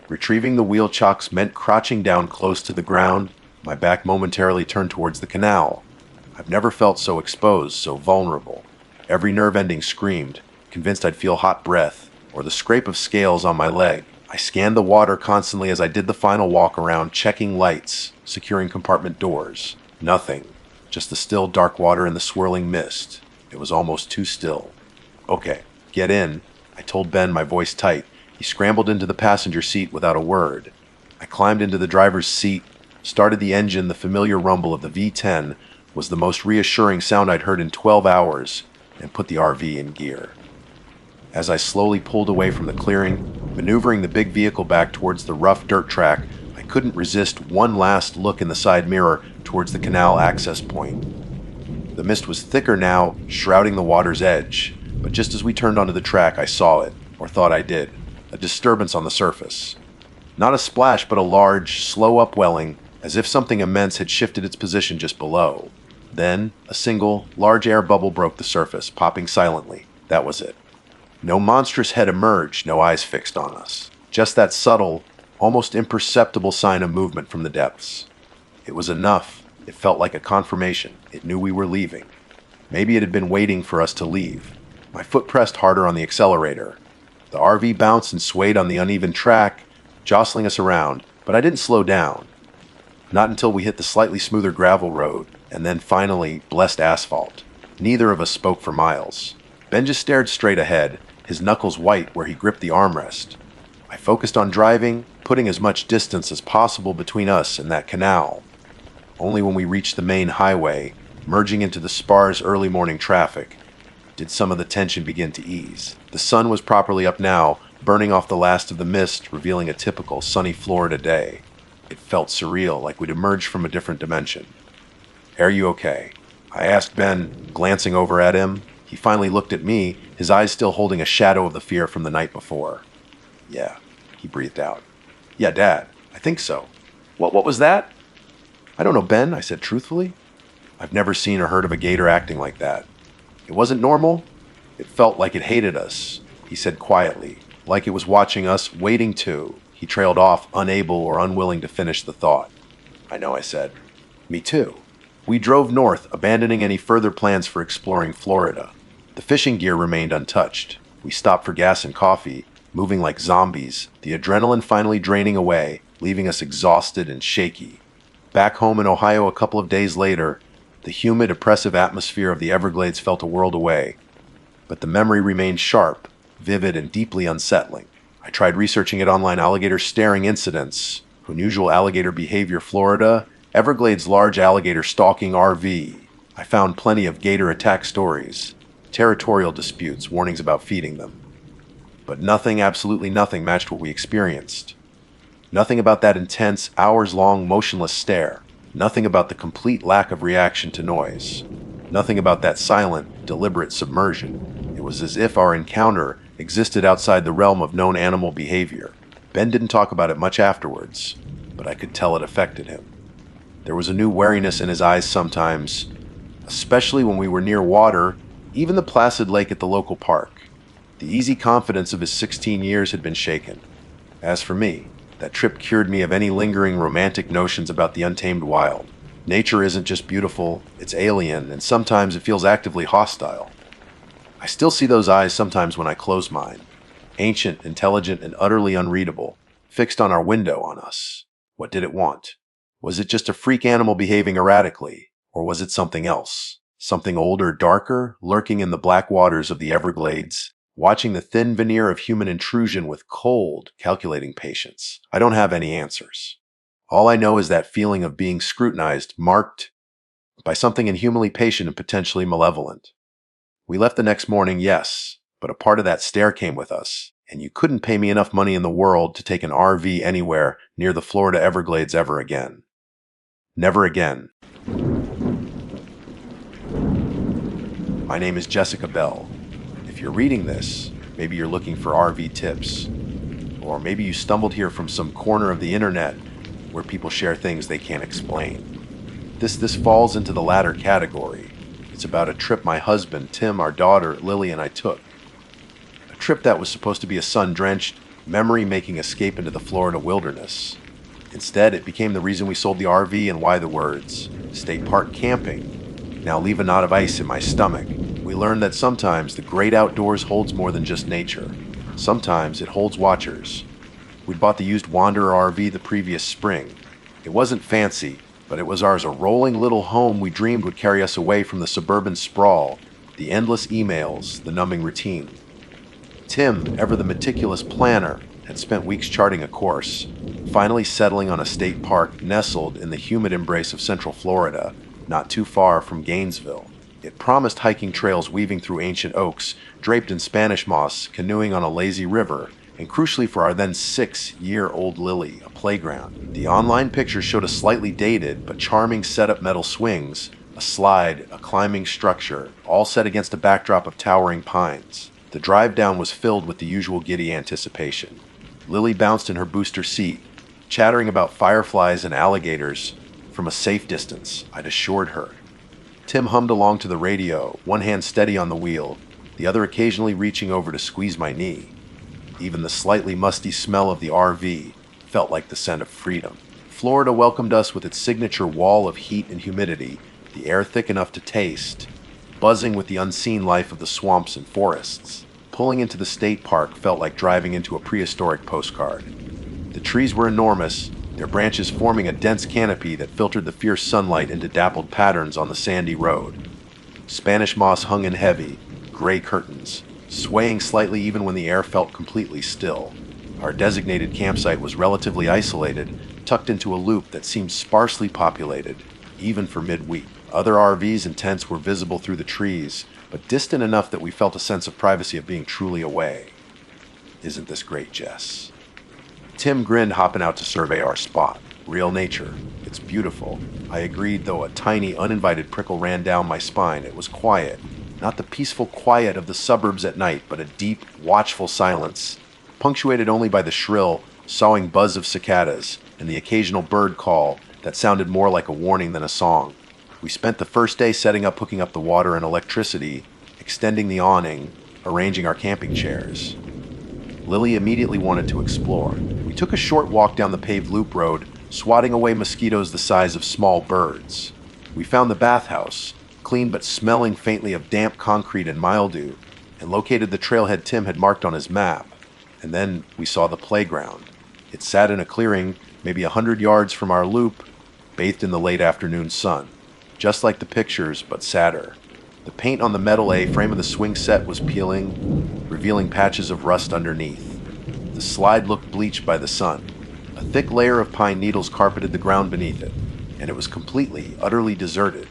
Retrieving the wheel chocks meant crouching down close to the ground, my back momentarily turned towards the canal. I've never felt so exposed, so vulnerable. Every nerve ending screamed, convinced I'd feel hot breath, or the scrape of scales on my leg. I scanned the water constantly as I did the final walk around, checking lights, securing compartment doors. Nothing. Just the still dark water and the swirling mist. It was almost too still. "Okay, get in," I told Ben, my voice tight. He scrambled into the passenger seat without a word. I climbed into the driver's seat, started the engine. The familiar rumble of the V10 was the most reassuring sound I'd heard in 12 hours, and put the RV in gear. As I slowly pulled away from the clearing, maneuvering the big vehicle back towards the rough dirt track, I couldn't resist one last look in the side mirror towards the canal access point. The mist was thicker now, shrouding the water's edge, but just as we turned onto the track, I saw it, or thought I did, a disturbance on the surface. Not a splash, but a large, slow upwelling, as if something immense had shifted its position just below. Then, a single, large air bubble broke the surface, popping silently, That was it. No monstrous head emerged, no eyes fixed on us. Just that subtle, almost imperceptible sign of movement from the depths. It was enough. It felt like a confirmation. It knew we were leaving. Maybe it had been waiting for us to leave. My foot pressed harder on the accelerator. The RV bounced and swayed on the uneven track, jostling us around, but I didn't slow down. Not until we hit the slightly smoother gravel road, and then finally blessed asphalt. Neither of us spoke for miles. Ben just stared straight ahead, his knuckles white where he gripped the armrest. I focused on driving, putting as much distance as possible between us and that canal. Only when we reached the main highway, merging into the sparse early morning traffic, did some of the tension begin to ease. The sun was properly up now, burning off the last of the mist, revealing a typical sunny Florida day. It felt surreal, like we'd emerged from a different dimension. "Are you okay?" I asked Ben, glancing over at him. He finally looked at me, his eyes still holding a shadow of the fear from the night before. "Yeah," he breathed out. "Yeah, Dad, I think so." What was that?" "I don't know, Ben," I said truthfully. I've never seen or heard of a gator acting like that. It wasn't normal. It felt like it hated us, he said quietly, like it was watching us, waiting to. He trailed off, unable or unwilling to finish the thought. "I know," I said. "Me too." We drove north, abandoning any further plans for exploring Florida. The fishing gear remained untouched. We stopped for gas and coffee, moving like zombies, the adrenaline finally draining away, leaving us exhausted and shaky. Back home in Ohio a couple of days later, the humid, oppressive atmosphere of the Everglades felt a world away. But the memory remained sharp, vivid, and deeply unsettling. I tried researching it online: alligator staring incidents, unusual alligator behavior Florida, Everglades large alligator stalking RV. I found plenty of gator attack stories, territorial disputes, warnings about feeding them. But nothing, absolutely nothing, matched what we experienced. Nothing about that intense, hours-long, motionless stare. Nothing about the complete lack of reaction to noise. Nothing about that silent, deliberate submersion. It was as if our encounter existed outside the realm of known animal behavior. Ben didn't talk about it much afterwards, but I could tell it affected him. There was a new wariness in his eyes sometimes, especially when we were near water, even the placid lake at the local park. The easy confidence of his 16 years had been shaken. As for me, that trip cured me of any lingering romantic notions about the untamed wild. Nature isn't just beautiful, it's alien, and sometimes it feels actively hostile. I still see those eyes sometimes when I close mine. Ancient, intelligent, and utterly unreadable, fixed on our window on us. What did it want? Was it just a freak animal behaving erratically? Or was it something else? Something older, darker, lurking in the black waters of the Everglades, watching the thin veneer of human intrusion with cold, calculating patience. I don't have any answers. All I know is that feeling of being scrutinized, marked by something inhumanly patient and potentially malevolent. We left the next morning, yes, but a part of that stare came with us, and you couldn't pay me enough money in the world to take an RV anywhere near the Florida Everglades ever again. Never again. My name is Jessica Bell. If you're reading this, maybe you're looking for RV tips. Or maybe you stumbled here from some corner of the internet where people share things they can't explain. This falls into the latter category. It's about a trip my husband, Tim, our daughter, Lily, and I took. A trip that was supposed to be a sun-drenched, memory-making escape into the Florida wilderness. Instead, it became the reason we sold the RV and why the words, "State Park Camping," now leave a knot of ice in my stomach. We learned that sometimes the great outdoors holds more than just nature. Sometimes it holds watchers. We'd bought the used Wanderer RV the previous spring. It wasn't fancy, but it was ours, a rolling little home we dreamed would carry us away from the suburban sprawl, the endless emails, the numbing routine. Tim, ever the meticulous planner, had spent weeks charting a course, finally settling on a state park nestled in the humid embrace of Central Florida, not too far from Gainesville. It promised hiking trails weaving through ancient oaks, draped in Spanish moss, canoeing on a lazy river, and crucially for our then 6-year-old Lily, a playground. The online pictures showed a slightly dated but charming setup metal swings, a slide, a climbing structure, all set against a backdrop of towering pines. The drive down was filled with the usual giddy anticipation. Lily bounced in her booster seat, chattering about fireflies and alligators from a safe distance, I'd assured her. Tim hummed along to the radio, one hand steady on the wheel, the other occasionally reaching over to squeeze my knee. Even the slightly musty smell of the RV felt like the scent of freedom. Florida welcomed us with its signature wall of heat and humidity, the air thick enough to taste, buzzing with the unseen life of the swamps and forests. Pulling into the state park felt like driving into a prehistoric postcard. The trees were enormous, their branches forming a dense canopy that filtered the fierce sunlight into dappled patterns on the sandy road. Spanish moss hung in heavy, gray curtains, swaying slightly even when the air felt completely still. Our designated campsite was relatively isolated, tucked into a loop that seemed sparsely populated, even for midweek. Other RVs and tents were visible through the trees, but distant enough that we felt a sense of privacy of being truly away. Isn't this great, Jess? Tim grinned, hopping out to survey our spot. Real nature. It's beautiful. I agreed, though a tiny, uninvited prickle ran down my spine. It was quiet. Not the peaceful quiet of the suburbs at night, but a deep, watchful silence, punctuated only by the shrill, sawing buzz of cicadas and the occasional bird call that sounded more like a warning than a song. We spent the first day setting up, hooking up the water and electricity, extending the awning, arranging our camping chairs. Lily immediately wanted to explore. We took a short walk down the paved loop road, swatting away mosquitoes the size of small birds. We found the bathhouse, clean but smelling faintly of damp concrete and mildew, and located the trailhead Tim had marked on his map. And then we saw the playground. It sat in a clearing, maybe 100 yards from our loop, bathed in the late afternoon sun. Just like the pictures, but sadder. The paint on the metal A-frame of the swing set was peeling, revealing patches of rust underneath. The slide looked bleached by the sun. A thick layer of pine needles carpeted the ground beneath it, and it was completely, utterly deserted.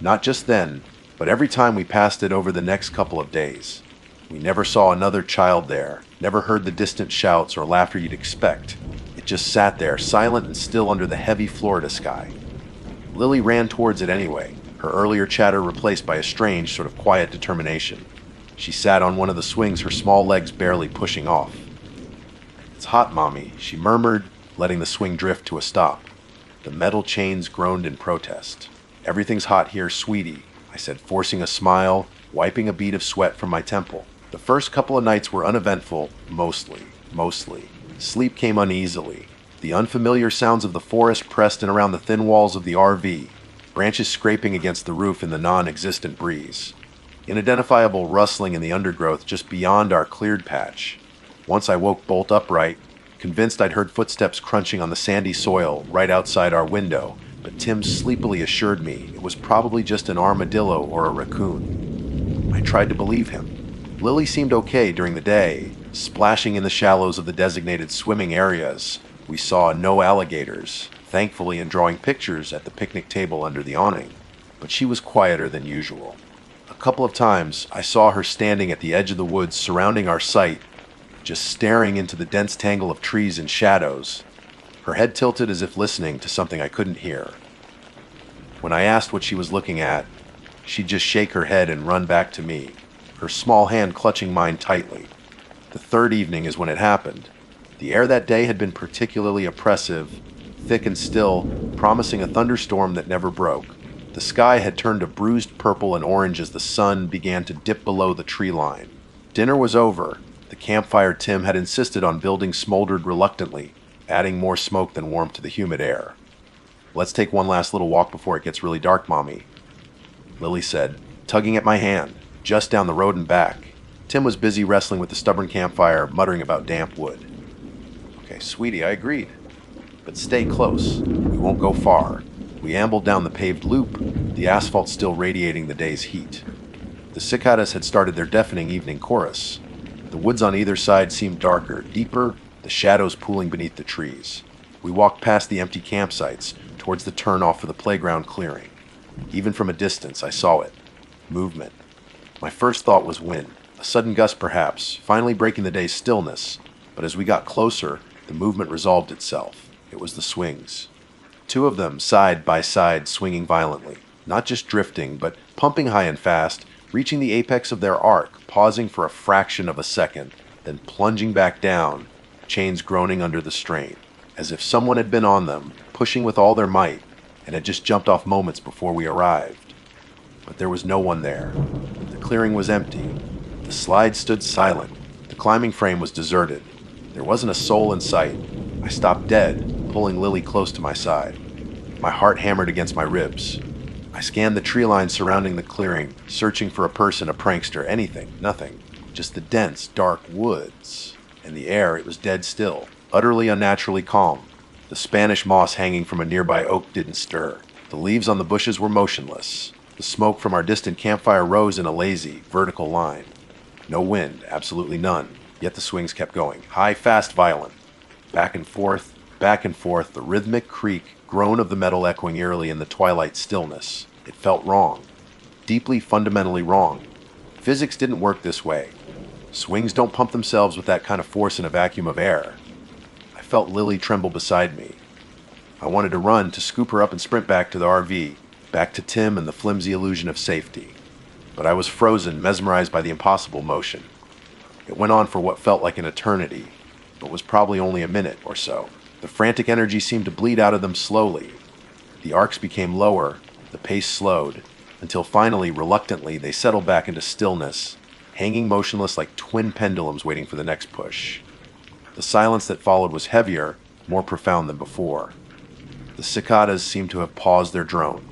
Not just then, but every time we passed it over the next couple of days. We never saw another child there, never heard the distant shouts or laughter you'd expect. It just sat there, silent and still under the heavy Florida sky. Lily ran towards it anyway, her earlier chatter replaced by a strange, sort of quiet determination. She sat on one of the swings, her small legs barely pushing off. "It's hot, Mommy," she murmured, letting the swing drift to a stop. The metal chains groaned in protest. "Everything's hot here, sweetie," I said, forcing a smile, wiping a bead of sweat from my temple. The first couple of nights were uneventful, mostly. Sleep came uneasily. The unfamiliar sounds of the forest pressed in around the thin walls of the RV, branches scraping against the roof in the non-existent breeze. Unidentifiable rustling in the undergrowth just beyond our cleared patch. Once I woke bolt upright, convinced I'd heard footsteps crunching on the sandy soil right outside our window, but Tim sleepily assured me it was probably just an armadillo or a raccoon. I tried to believe him. Lily seemed okay during the day, splashing in the shallows of the designated swimming areas. We saw no alligators, thankfully, and drawing pictures at the picnic table under the awning, but she was quieter than usual. A couple of times, I saw her standing at the edge of the woods surrounding our site, just staring into the dense tangle of trees and shadows, her head tilted as if listening to something I couldn't hear. When I asked what she was looking at, she'd just shake her head and run back to me, her small hand clutching mine tightly. The third evening is when it happened. The air that day had been particularly oppressive, thick and still, promising a thunderstorm that never broke. The sky had turned a bruised purple and orange as the sun began to dip below the tree line. Dinner was over. The campfire Tim had insisted on building smoldered reluctantly, adding more smoke than warmth to the humid air. "Let's take one last little walk before it gets really dark, Mommy," Lily said, tugging at my hand, just down the road and back. Tim was busy wrestling with the stubborn campfire, muttering about damp wood. "Okay, sweetie," I agreed. "But stay close. We won't go far." We ambled down the paved loop, the asphalt still radiating the day's heat. The cicadas had started their deafening evening chorus. The woods on either side seemed darker, deeper, the shadows pooling beneath the trees. We walked past the empty campsites, towards the turn-off for the playground clearing. Even from a distance, I saw it. Movement. My first thought was wind. A sudden gust, perhaps, finally breaking the day's stillness. But as we got closer, the movement resolved itself. It was the swings. Two of them, side by side, swinging violently. Not just drifting, but pumping high and fast, reaching the apex of their arc, pausing for a fraction of a second, then plunging back down, chains groaning under the strain, as if someone had been on them, pushing with all their might, and had just jumped off moments before we arrived. But there was no one there. The clearing was empty. The slide stood silent. The climbing frame was deserted. There wasn't a soul in sight. I stopped dead, pulling Lily close to my side. My heart hammered against my ribs. I scanned the tree line surrounding the clearing, searching for a person, a prankster, anything, nothing. Just the dense, dark woods. In the air, it was dead still, utterly unnaturally calm. The Spanish moss hanging from a nearby oak didn't stir. The leaves on the bushes were motionless. The smoke from our distant campfire rose in a lazy, vertical line. No wind, absolutely none, yet the swings kept going, high, fast, violent. Back and forth, the rhythmic creak, groan of the metal echoing eerily in the twilight stillness. It felt wrong. Deeply, fundamentally wrong. Physics didn't work this way. Swings don't pump themselves with that kind of force in a vacuum of air. I felt Lily tremble beside me. I wanted to run, to scoop her up and sprint back to the RV, back to Tim and the flimsy illusion of safety. But I was frozen, mesmerized by the impossible motion. It went on for what felt like an eternity, but was probably only a minute or so. The frantic energy seemed to bleed out of them slowly. The arcs became lower, the pace slowed, until finally, reluctantly, they settled back into stillness, hanging motionless like twin pendulums waiting for the next push. The silence that followed was heavier, more profound than before. The cicadas seemed to have paused their drone.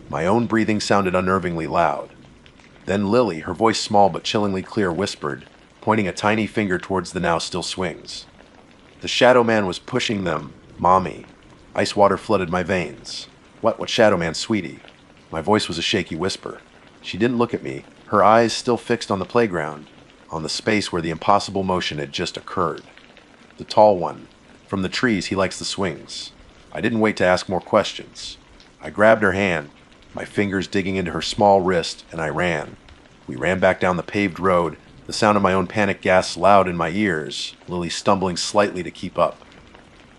My own breathing sounded unnervingly loud. Then Lily, her voice small but chillingly clear, whispered, pointing a tiny finger towards the now still swings. The Shadow Man was pushing them, Mommy. Ice water flooded my veins. What Shadow Man, sweetie? My voice was a shaky whisper. She didn't look at me, her eyes still fixed on the playground, on the space where the impossible motion had just occurred. The tall one. From the trees, he likes the swings. I didn't wait to ask more questions. I grabbed her hand, my fingers digging into her small wrist, and I ran. We ran back down the paved road, the sound of my own panic gasps loud in my ears, Lily stumbling slightly to keep up.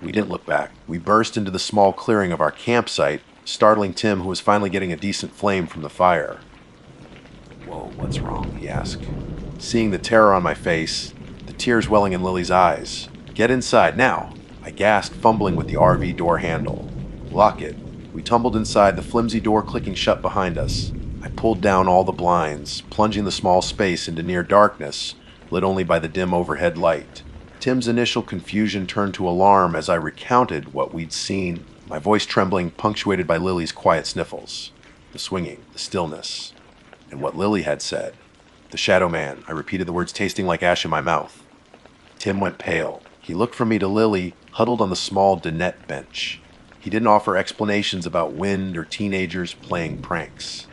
We didn't look back. We burst into the small clearing of our campsite, startling Tim, who was finally getting a decent flame from the fire. "Whoa, what's wrong?" he asked. Seeing the terror on my face, the tears welling in Lily's eyes. "Get inside, now!" I gasped, fumbling with the RV door handle. "Lock it." We tumbled inside, the flimsy door clicking shut behind us. I pulled down all the blinds, plunging the small space into near darkness, lit only by the dim overhead light. Tim's initial confusion turned to alarm as I recounted what we'd seen, my voice trembling, punctuated by Lily's quiet sniffles. The swinging, the stillness, and what Lily had said. "The Shadow Man," I repeated the words, tasting like ash in my mouth. Tim went pale. He looked from me to Lily, huddled on the small dinette bench. He didn't offer explanations about wind or teenagers playing pranks.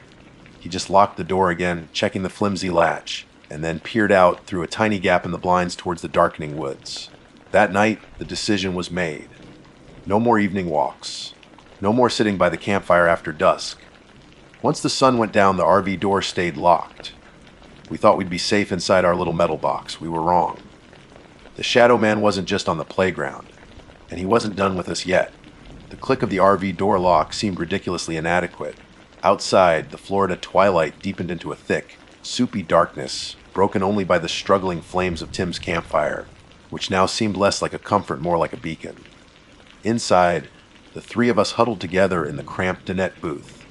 He just locked the door again, checking the flimsy latch, and then peered out through a tiny gap in the blinds towards the darkening woods. That night, the decision was made. No more evening walks. No more sitting by the campfire after dusk. Once the sun went down, the RV door stayed locked. We thought we'd be safe inside our little metal box. We were wrong. The Shadow Man wasn't just on the playground, and he wasn't done with us yet. The click of the RV door lock seemed ridiculously inadequate. Outside, the Florida twilight deepened into a thick, soupy darkness, broken only by the struggling flames of Tim's campfire, which now seemed less like a comfort, more like a beacon. Inside, the three of us huddled together in the cramped dinette booth.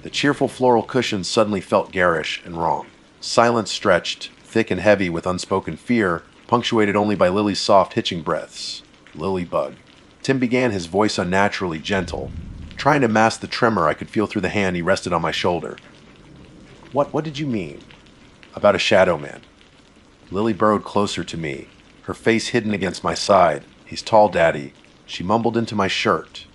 The cheerful floral cushions suddenly felt garish and wrong. Silence stretched, thick and heavy with unspoken fear, punctuated only by Lily's soft hitching breaths. Lily bug. Tim began, his voice unnaturally gentle. Trying to mask the tremor I could feel through the hand he rested on my shoulder. What did you mean?" "About a Shadow Man." Lily burrowed closer to me, her face hidden against my side. "He's tall, Daddy." She mumbled into my shirt.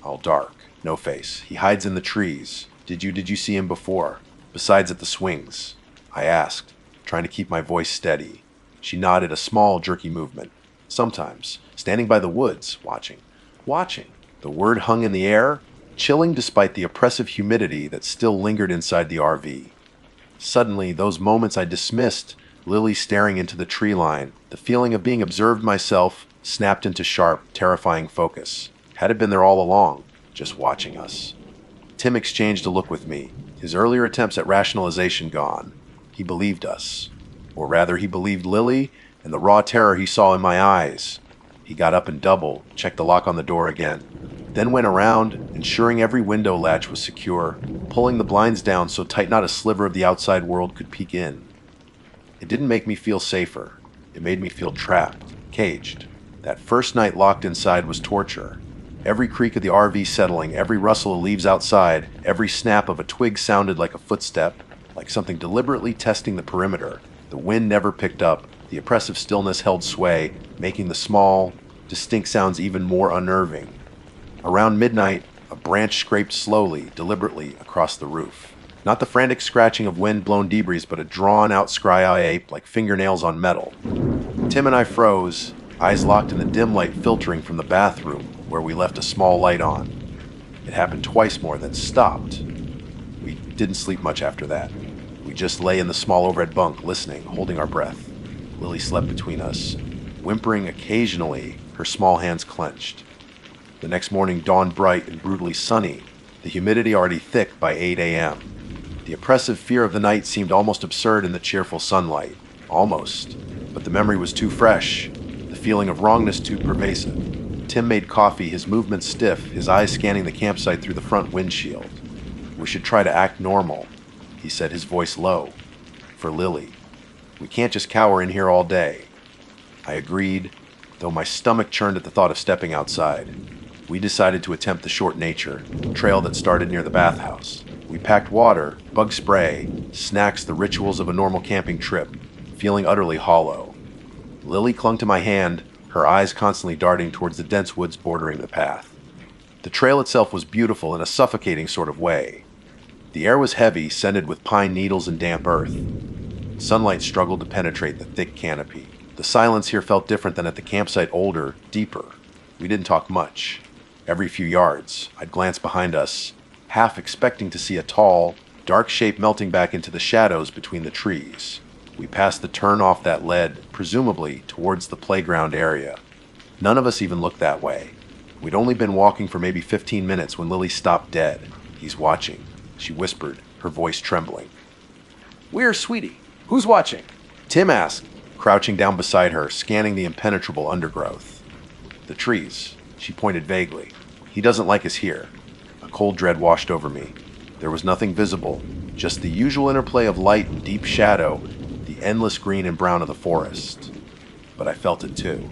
"All dark. No face. He hides in the trees. Did you see him before? Besides at the swings?" I asked, trying to keep my voice steady. She nodded, a small, jerky movement. "Sometimes. Standing by the woods, watching." Watching. The word hung in the air, chilling despite the oppressive humidity that still lingered inside the RV. Suddenly, those moments I dismissed, Lily staring into the tree line, the feeling of being observed myself, snapped into sharp, terrifying focus. Had it been there all along, just watching us? Tim exchanged a look with me, his earlier attempts at rationalization gone. He believed us. Or rather, he believed Lily and the raw terror he saw in my eyes. He got up and doubled, checked the lock on the door again. then went around, ensuring every window latch was secure, pulling the blinds down so tight not a sliver of the outside world could peek in. It didn't make me feel safer. It made me feel trapped, caged. That first night locked inside was torture. Every creak of the RV settling, every rustle of leaves outside, every snap of a twig sounded like a footstep, like something deliberately testing the perimeter. The wind never picked up. The oppressive stillness held sway, making the small, distinct sounds even more unnerving. Around midnight, a branch scraped slowly, deliberately across the roof. Not the frantic scratching of wind-blown debris, but a drawn-out scry like fingernails on metal. Tim and I froze, eyes locked in the dim light filtering from the bathroom, where we left a small light on. It happened twice more, then stopped. We didn't sleep much after that. We just lay in the small overhead bunk, listening, holding our breath. Lily slept between us, whimpering occasionally, her small hands clenched. The next morning dawned bright and brutally sunny, the humidity already thick by 8 a.m. The oppressive fear of the night seemed almost absurd in the cheerful sunlight. Almost. But the memory was too fresh, the feeling of wrongness too pervasive. Tim made coffee, his movements stiff, his eyes scanning the campsite through the front windshield. "We should try to act normal," he said, his voice low. "For Lily. We can't just cower in here all day." I agreed, though my stomach churned at the thought of stepping outside. We decided to attempt the short nature trail that started near the bathhouse. We packed water, bug spray, snacks, the rituals of a normal camping trip, feeling utterly hollow. Lily clung to my hand, her eyes constantly darting towards the dense woods bordering the path. The trail itself was beautiful in a suffocating sort of way. The air was heavy, scented with pine needles and damp earth. Sunlight struggled to penetrate the thick canopy. The silence here felt different than at the campsite, older, deeper. We didn't talk much. Every few yards, I'd glance behind us, half expecting to see a tall, dark shape melting back into the shadows between the trees. We passed the turn off that led, presumably, towards the playground area. None of us even looked that way. We'd only been walking for maybe 15 minutes when Lily stopped dead. "He's watching," she whispered, her voice trembling. "Where, sweetie? Who's watching?" Tim asked, crouching down beside her, scanning the impenetrable undergrowth. "The trees," she pointed vaguely. "He doesn't like us here." A cold dread washed over me. There was nothing visible, just the usual interplay of light and deep shadow, the endless green and brown of the forest. But I felt it too.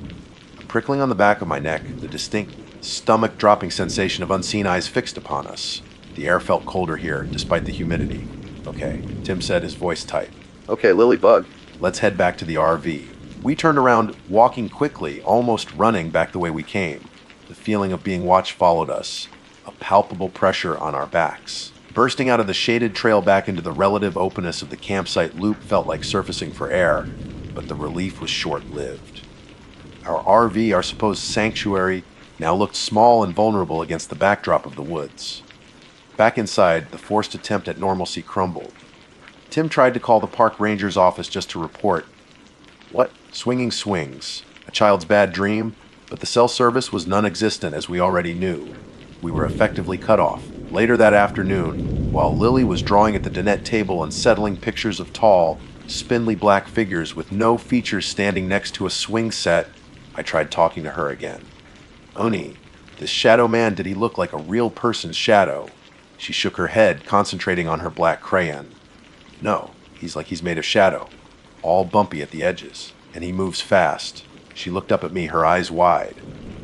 A prickling on the back of my neck, the distinct, stomach-dropping sensation of unseen eyes fixed upon us. The air felt colder here, despite the humidity. "Okay," Tim said, his voice tight. "Okay, Lily Bug. Let's head back to the RV." We turned around, walking quickly, almost running back the way we came. The feeling of being watched followed us, a palpable pressure on our backs. Bursting out of the shaded trail back into the relative openness of the campsite loop felt like surfacing for air, but the relief was short-lived. Our RV, our supposed sanctuary, now looked small and vulnerable against the backdrop of the woods. Back inside, the forced attempt at normalcy crumbled. Tim tried to call the park ranger's office just to report. What? Swinging swings. A child's bad dream? But the cell service was non-existent, as we already knew. We were effectively cut off. Later that afternoon, while Lily was drawing at the dinette table and settling pictures of tall, spindly black figures with no features standing next to a swing set, I tried talking to her again. "Oni, this shadow man, did he look like a real person's shadow?" She shook her head, concentrating on her black crayon. "No, he's like he's made of shadow, all bumpy at the edges, and he moves fast." She looked up at me, her eyes wide.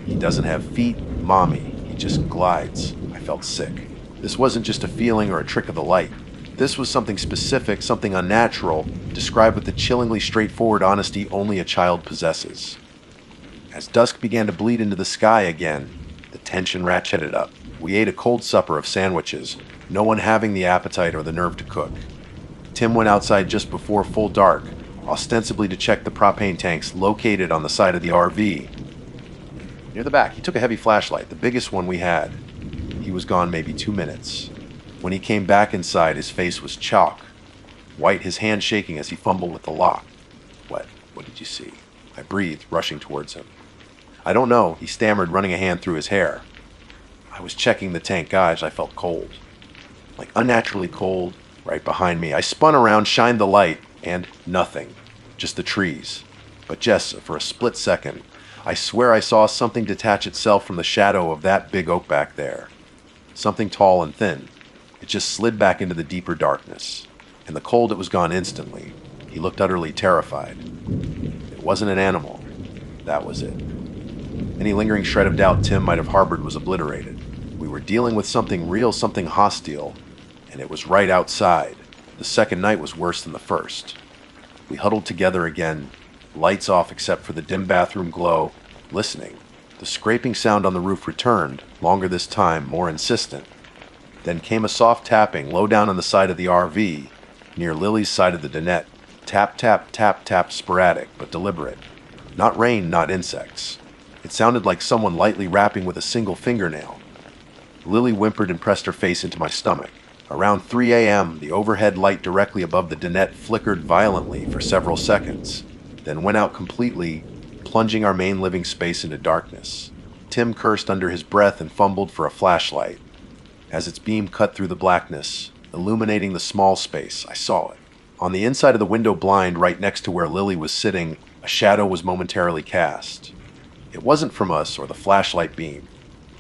"He doesn't have feet, mommy. He just glides." I felt sick. This wasn't just a feeling or a trick of the light. This was something specific, something unnatural, described with the chillingly straightforward honesty only a child possesses. As dusk began to bleed into the sky again, the tension ratcheted up. We ate a cold supper of sandwiches, no one having the appetite or the nerve to cook. Tim went outside just before full dark, ostensibly to check the propane tanks located on the side of the RV. Near the back, he took a heavy flashlight, the biggest one we had. He was gone maybe 2 minutes. When he came back inside, his face was chalk, white, his hand shaking as he fumbled with the lock. "What did you see?" I breathed, rushing towards him. "I don't know," he stammered, running a hand through his hair. I was checking the tank gauge. I felt cold. Like unnaturally cold, right behind me. I spun around, shined the light, and nothing. Just the trees. But Jess, for a split second, I swear I saw something detach itself from the shadow of that big oak back there. Something tall and thin. It just slid back into the deeper darkness. In the cold, it was gone instantly. He looked utterly terrified. It wasn't an animal. That was it. Any lingering shred of doubt Tim might have harbored was obliterated. We were dealing with something real, something hostile, and it was right outside. The second night was worse than the first. We huddled together again, lights off except for the dim bathroom glow, listening. The scraping sound on the roof returned, longer this time, more insistent. Then came a soft tapping low down on the side of the RV, near Lily's side of the dinette. Tap, tap, tap, tap, sporadic, but deliberate. Not rain, not insects. It sounded like someone lightly rapping with a single fingernail. Lily whimpered and pressed her face into my stomach. Around 3 a.m., the overhead light directly above the dinette flickered violently for several seconds, then went out completely, plunging our main living space into darkness. Tim cursed under his breath and fumbled for a flashlight. As its beam cut through the blackness, illuminating the small space, I saw it. On the inside of the window blind right next to where Lily was sitting, a shadow was momentarily cast. It wasn't from us or the flashlight beam.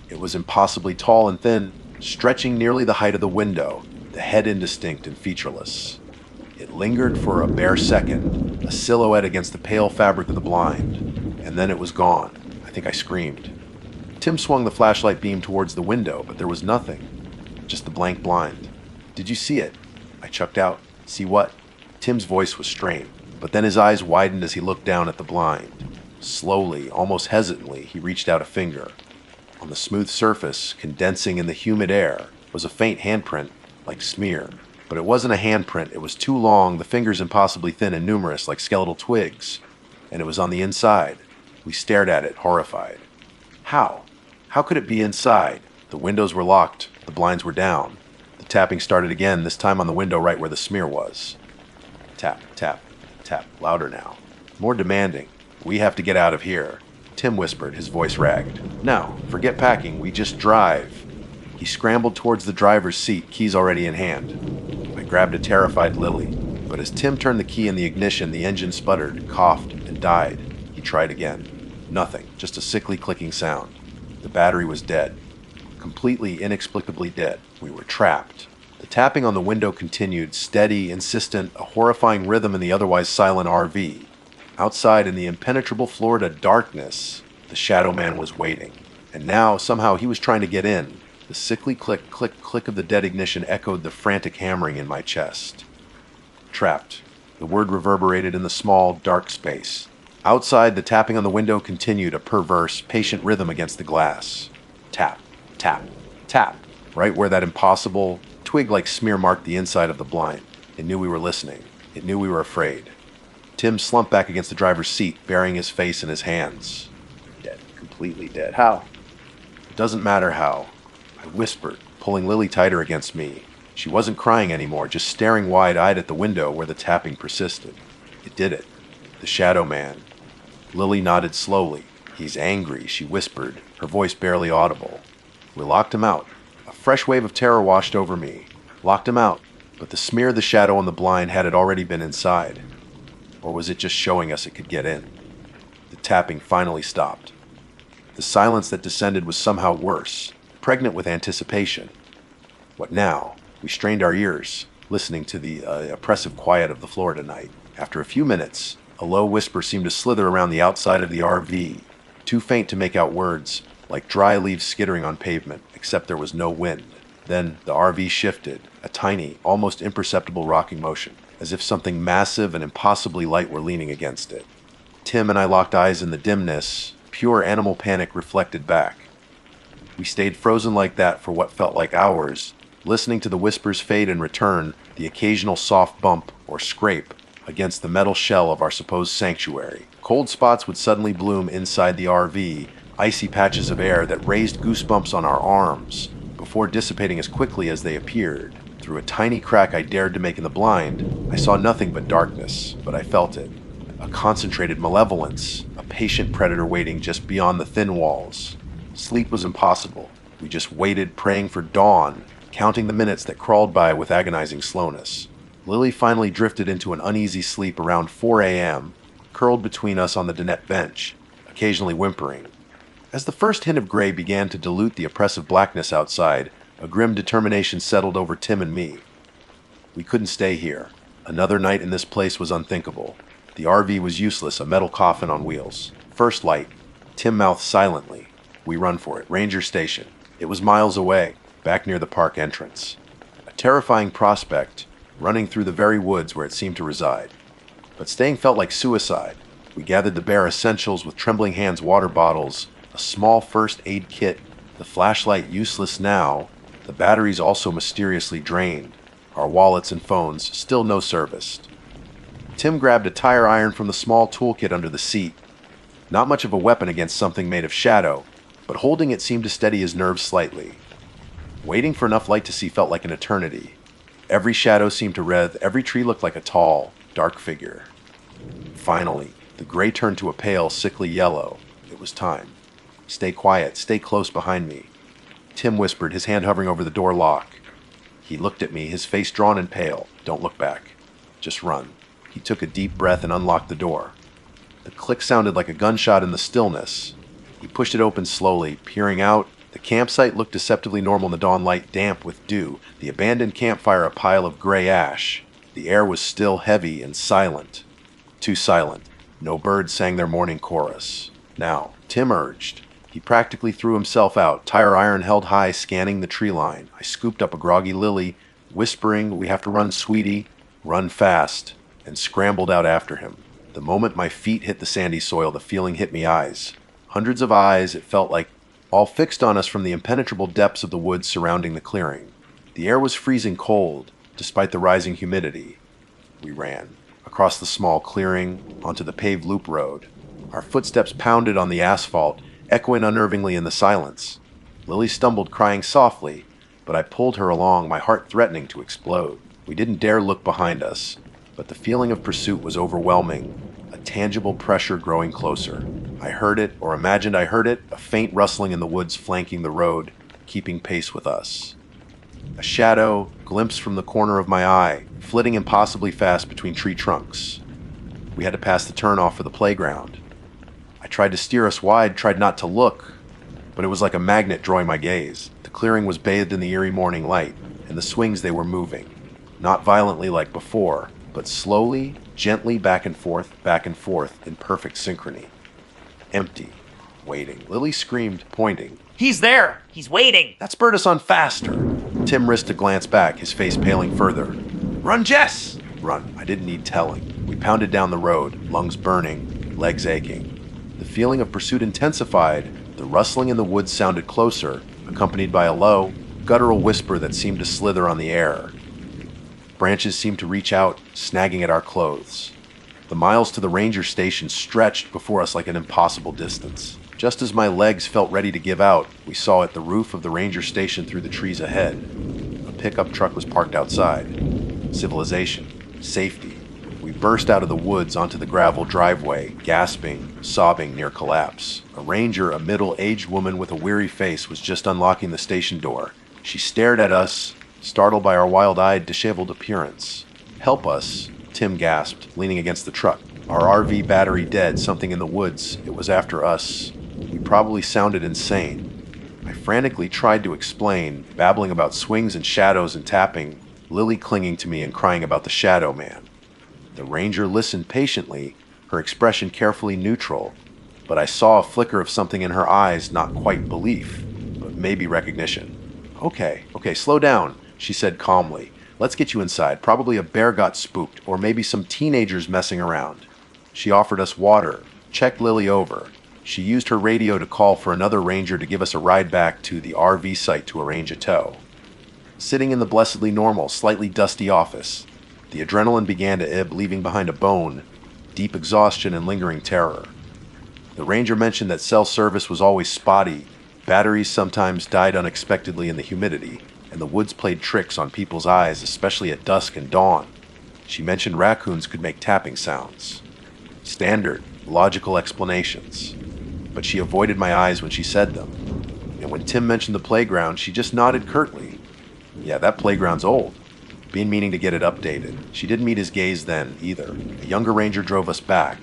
It was impossibly tall and thin, stretching nearly the height of the window, the head indistinct and featureless. It lingered for a bare second, a silhouette against the pale fabric of the blind, and then it was gone. I think I screamed. Tim swung the flashlight beam towards the window, but there was nothing, just the blank blind. "Did you see it?" I chucked out. "See what?" Tim's voice was strained, but then his eyes widened as he looked down at the blind. Slowly, almost hesitantly, he reached out a finger. On the smooth surface, condensing in the humid air, was a faint handprint, like smear. But it wasn't a handprint. It was too long, the fingers impossibly thin and numerous, like skeletal twigs. And it was on the inside. We stared at it, horrified. How? How could it be inside? The windows were locked. The blinds were down. The tapping started again, this time on the window right where the smear was. Tap, tap, tap, louder now. More demanding. "We have to get out of here," Tim whispered, his voice ragged. "Now, forget packing, we just drive." He scrambled towards the driver's seat, keys already in hand. I grabbed a terrified Lily, but as Tim turned the key in the ignition, the engine sputtered, coughed, and died. He tried again. Nothing, just a sickly clicking sound. The battery was dead. Completely, inexplicably dead. We were trapped. The tapping on the window continued, steady, insistent, a horrifying rhythm in the otherwise silent RV. Outside in the impenetrable Florida darkness, the Shadow Man was waiting. And now, somehow, he was trying to get in. The sickly click, click, click of the dead ignition echoed the frantic hammering in my chest. Trapped. The word reverberated in the small, dark space. Outside, the tapping on the window continued, a perverse, patient rhythm against the glass. Tap, tap, tap. Right where that impossible, twig-like smear marked the inside of the blind. It knew we were listening. It knew we were afraid. Tim slumped back against the driver's seat, burying his face in his hands. Dead. Completely dead. How? It doesn't matter how. I whispered, pulling Lily tighter against me. She wasn't crying anymore, just staring wide-eyed at the window where the tapping persisted. It did it. The Shadow Man. Lily nodded slowly. "He's angry," she whispered, her voice barely audible. "We locked him out." A fresh wave of terror washed over me. Locked him out. But the smear of the shadow on the blind had it already been inside. Or was it just showing us it could get in? The tapping finally stopped. The silence that descended was somehow worse, pregnant with anticipation. What now? We strained our ears, listening to the oppressive quiet of the Florida night. After a few minutes, a low whisper seemed to slither around the outside of the RV, too faint to make out words, like dry leaves skittering on pavement, except there was no wind. Then the RV shifted, a tiny, almost imperceptible rocking motion, as if something massive and impossibly light were leaning against it. Tim and I locked eyes in the dimness, pure animal panic reflected back. We stayed frozen like that for what felt like hours, listening to the whispers fade and return, the occasional soft bump or scrape against the metal shell of our supposed sanctuary. Cold spots would suddenly bloom inside the RV, icy patches of air that raised goosebumps on our arms, before dissipating as quickly as they appeared. Through a tiny crack I dared to make in the blind, I saw nothing but darkness, but I felt it. A concentrated malevolence, a patient predator waiting just beyond the thin walls. Sleep was impossible. We just waited, praying for dawn, counting the minutes that crawled by with agonizing slowness. Lily finally drifted into an uneasy sleep around 4 a.m., curled between us on the dinette bench, occasionally whimpering. As the first hint of gray began to dilute the oppressive blackness outside, a grim determination settled over Tim and me. We couldn't stay here. Another night in this place was unthinkable. The RV was useless, a metal coffin on wheels. First light. Tim mouthed silently. We run for it. Ranger Station. It was miles away, back near the park entrance. A terrifying prospect, running through the very woods where it seemed to reside. But staying felt like suicide. We gathered the bare essentials with trembling hands, water bottles, a small first aid kit, the flashlight useless now, the batteries also mysteriously drained, our wallets and phones still no serviced. Tim grabbed a tire iron from the small toolkit under the seat. Not much of a weapon against something made of shadow, but holding it seemed to steady his nerves slightly. Waiting for enough light to see felt like an eternity. Every shadow seemed to wreath, every tree looked like a tall, dark figure. Finally, the gray turned to a pale, sickly yellow. It was time. Stay quiet, stay close behind me. Tim whispered, his hand hovering over the door lock. He looked at me, his face drawn and pale. Don't look back. Just run. He took a deep breath and unlocked the door. The click sounded like a gunshot in the stillness. He pushed it open slowly, peering out. The campsite looked deceptively normal in the dawn light, damp with dew. The abandoned campfire a pile of gray ash. The air was still heavy and silent. Too silent. No birds sang their morning chorus. Now, Tim urged. He practically threw himself out, tire iron held high, scanning the tree line. I scooped up a groggy Lily, whispering, "We have to run, sweetie. Run fast," and scrambled out after him. The moment my feet hit the sandy soil, the feeling hit me eyes. Hundreds of eyes, it felt like, all fixed on us from the impenetrable depths of the woods surrounding the clearing. The air was freezing cold, despite the rising humidity. We ran. Across the small clearing, onto the paved loop road. Our footsteps pounded on the asphalt, echoing unnervingly in the silence. Lily stumbled, crying softly, but I pulled her along, my heart threatening to explode. We didn't dare look behind us, but the feeling of pursuit was overwhelming, a tangible pressure growing closer. I heard it, or imagined I heard it, a faint rustling in the woods flanking the road, keeping pace with us. A shadow, glimpsed from the corner of my eye, flitting impossibly fast between tree trunks. We had to pass the turnoff for the playground. I tried to steer us wide, tried not to look, but it was like a magnet drawing my gaze. The clearing was bathed in the eerie morning light, and the swings they were moving. Not violently like before, but slowly, gently back and forth in perfect synchrony. Empty. Waiting. Lily screamed, pointing. He's there! He's waiting! That spurred us on faster. Tim risked a glance back, his face paling further. Run, Jess! Run. I didn't need telling. We pounded down the road, lungs burning, legs aching. The feeling of pursuit intensified. The rustling in the woods sounded closer, accompanied by a low, guttural whisper that seemed to slither on the air. Branches seemed to reach out, snagging at our clothes. The miles to the ranger station stretched before us like an impossible distance. Just as my legs felt ready to give out, we saw at the roof of the ranger station through the trees ahead. A pickup truck was parked outside. Civilization. Safety. We burst out of the woods onto the gravel driveway, gasping, sobbing near collapse. A ranger, a middle-aged woman with a weary face, was just unlocking the station door. She stared at us, startled by our wild-eyed, disheveled appearance. "Help us," Tim gasped, leaning against the truck. Our RV battery dead, something in the woods. It was after us. We probably sounded insane. I frantically tried to explain, babbling about swings and shadows and tapping, Lily clinging to me and crying about the shadow man. The ranger listened patiently, her expression carefully neutral, but I saw a flicker of something in her eyes, not quite belief, but maybe recognition. Okay, slow down," she said calmly. "Let's get you inside. Probably a bear got spooked, or maybe some teenagers messing around." She offered us water, checked Lily over. She used her radio to call for another ranger to give us a ride back to the RV site to arrange a tow. Sitting in the blessedly normal, slightly dusty office, the adrenaline began to ebb, leaving behind a bone, deep exhaustion and lingering terror. The ranger mentioned that cell service was always spotty, batteries sometimes died unexpectedly in the humidity, and the woods played tricks on people's eyes, especially at dusk and dawn. She mentioned raccoons could make tapping sounds. Standard, logical explanations. But she avoided my eyes when she said them. And when Tim mentioned the playground, she just nodded curtly. "Yeah, that playground's old. Been meaning to get it updated." She didn't meet his gaze then, either. A younger ranger drove us back.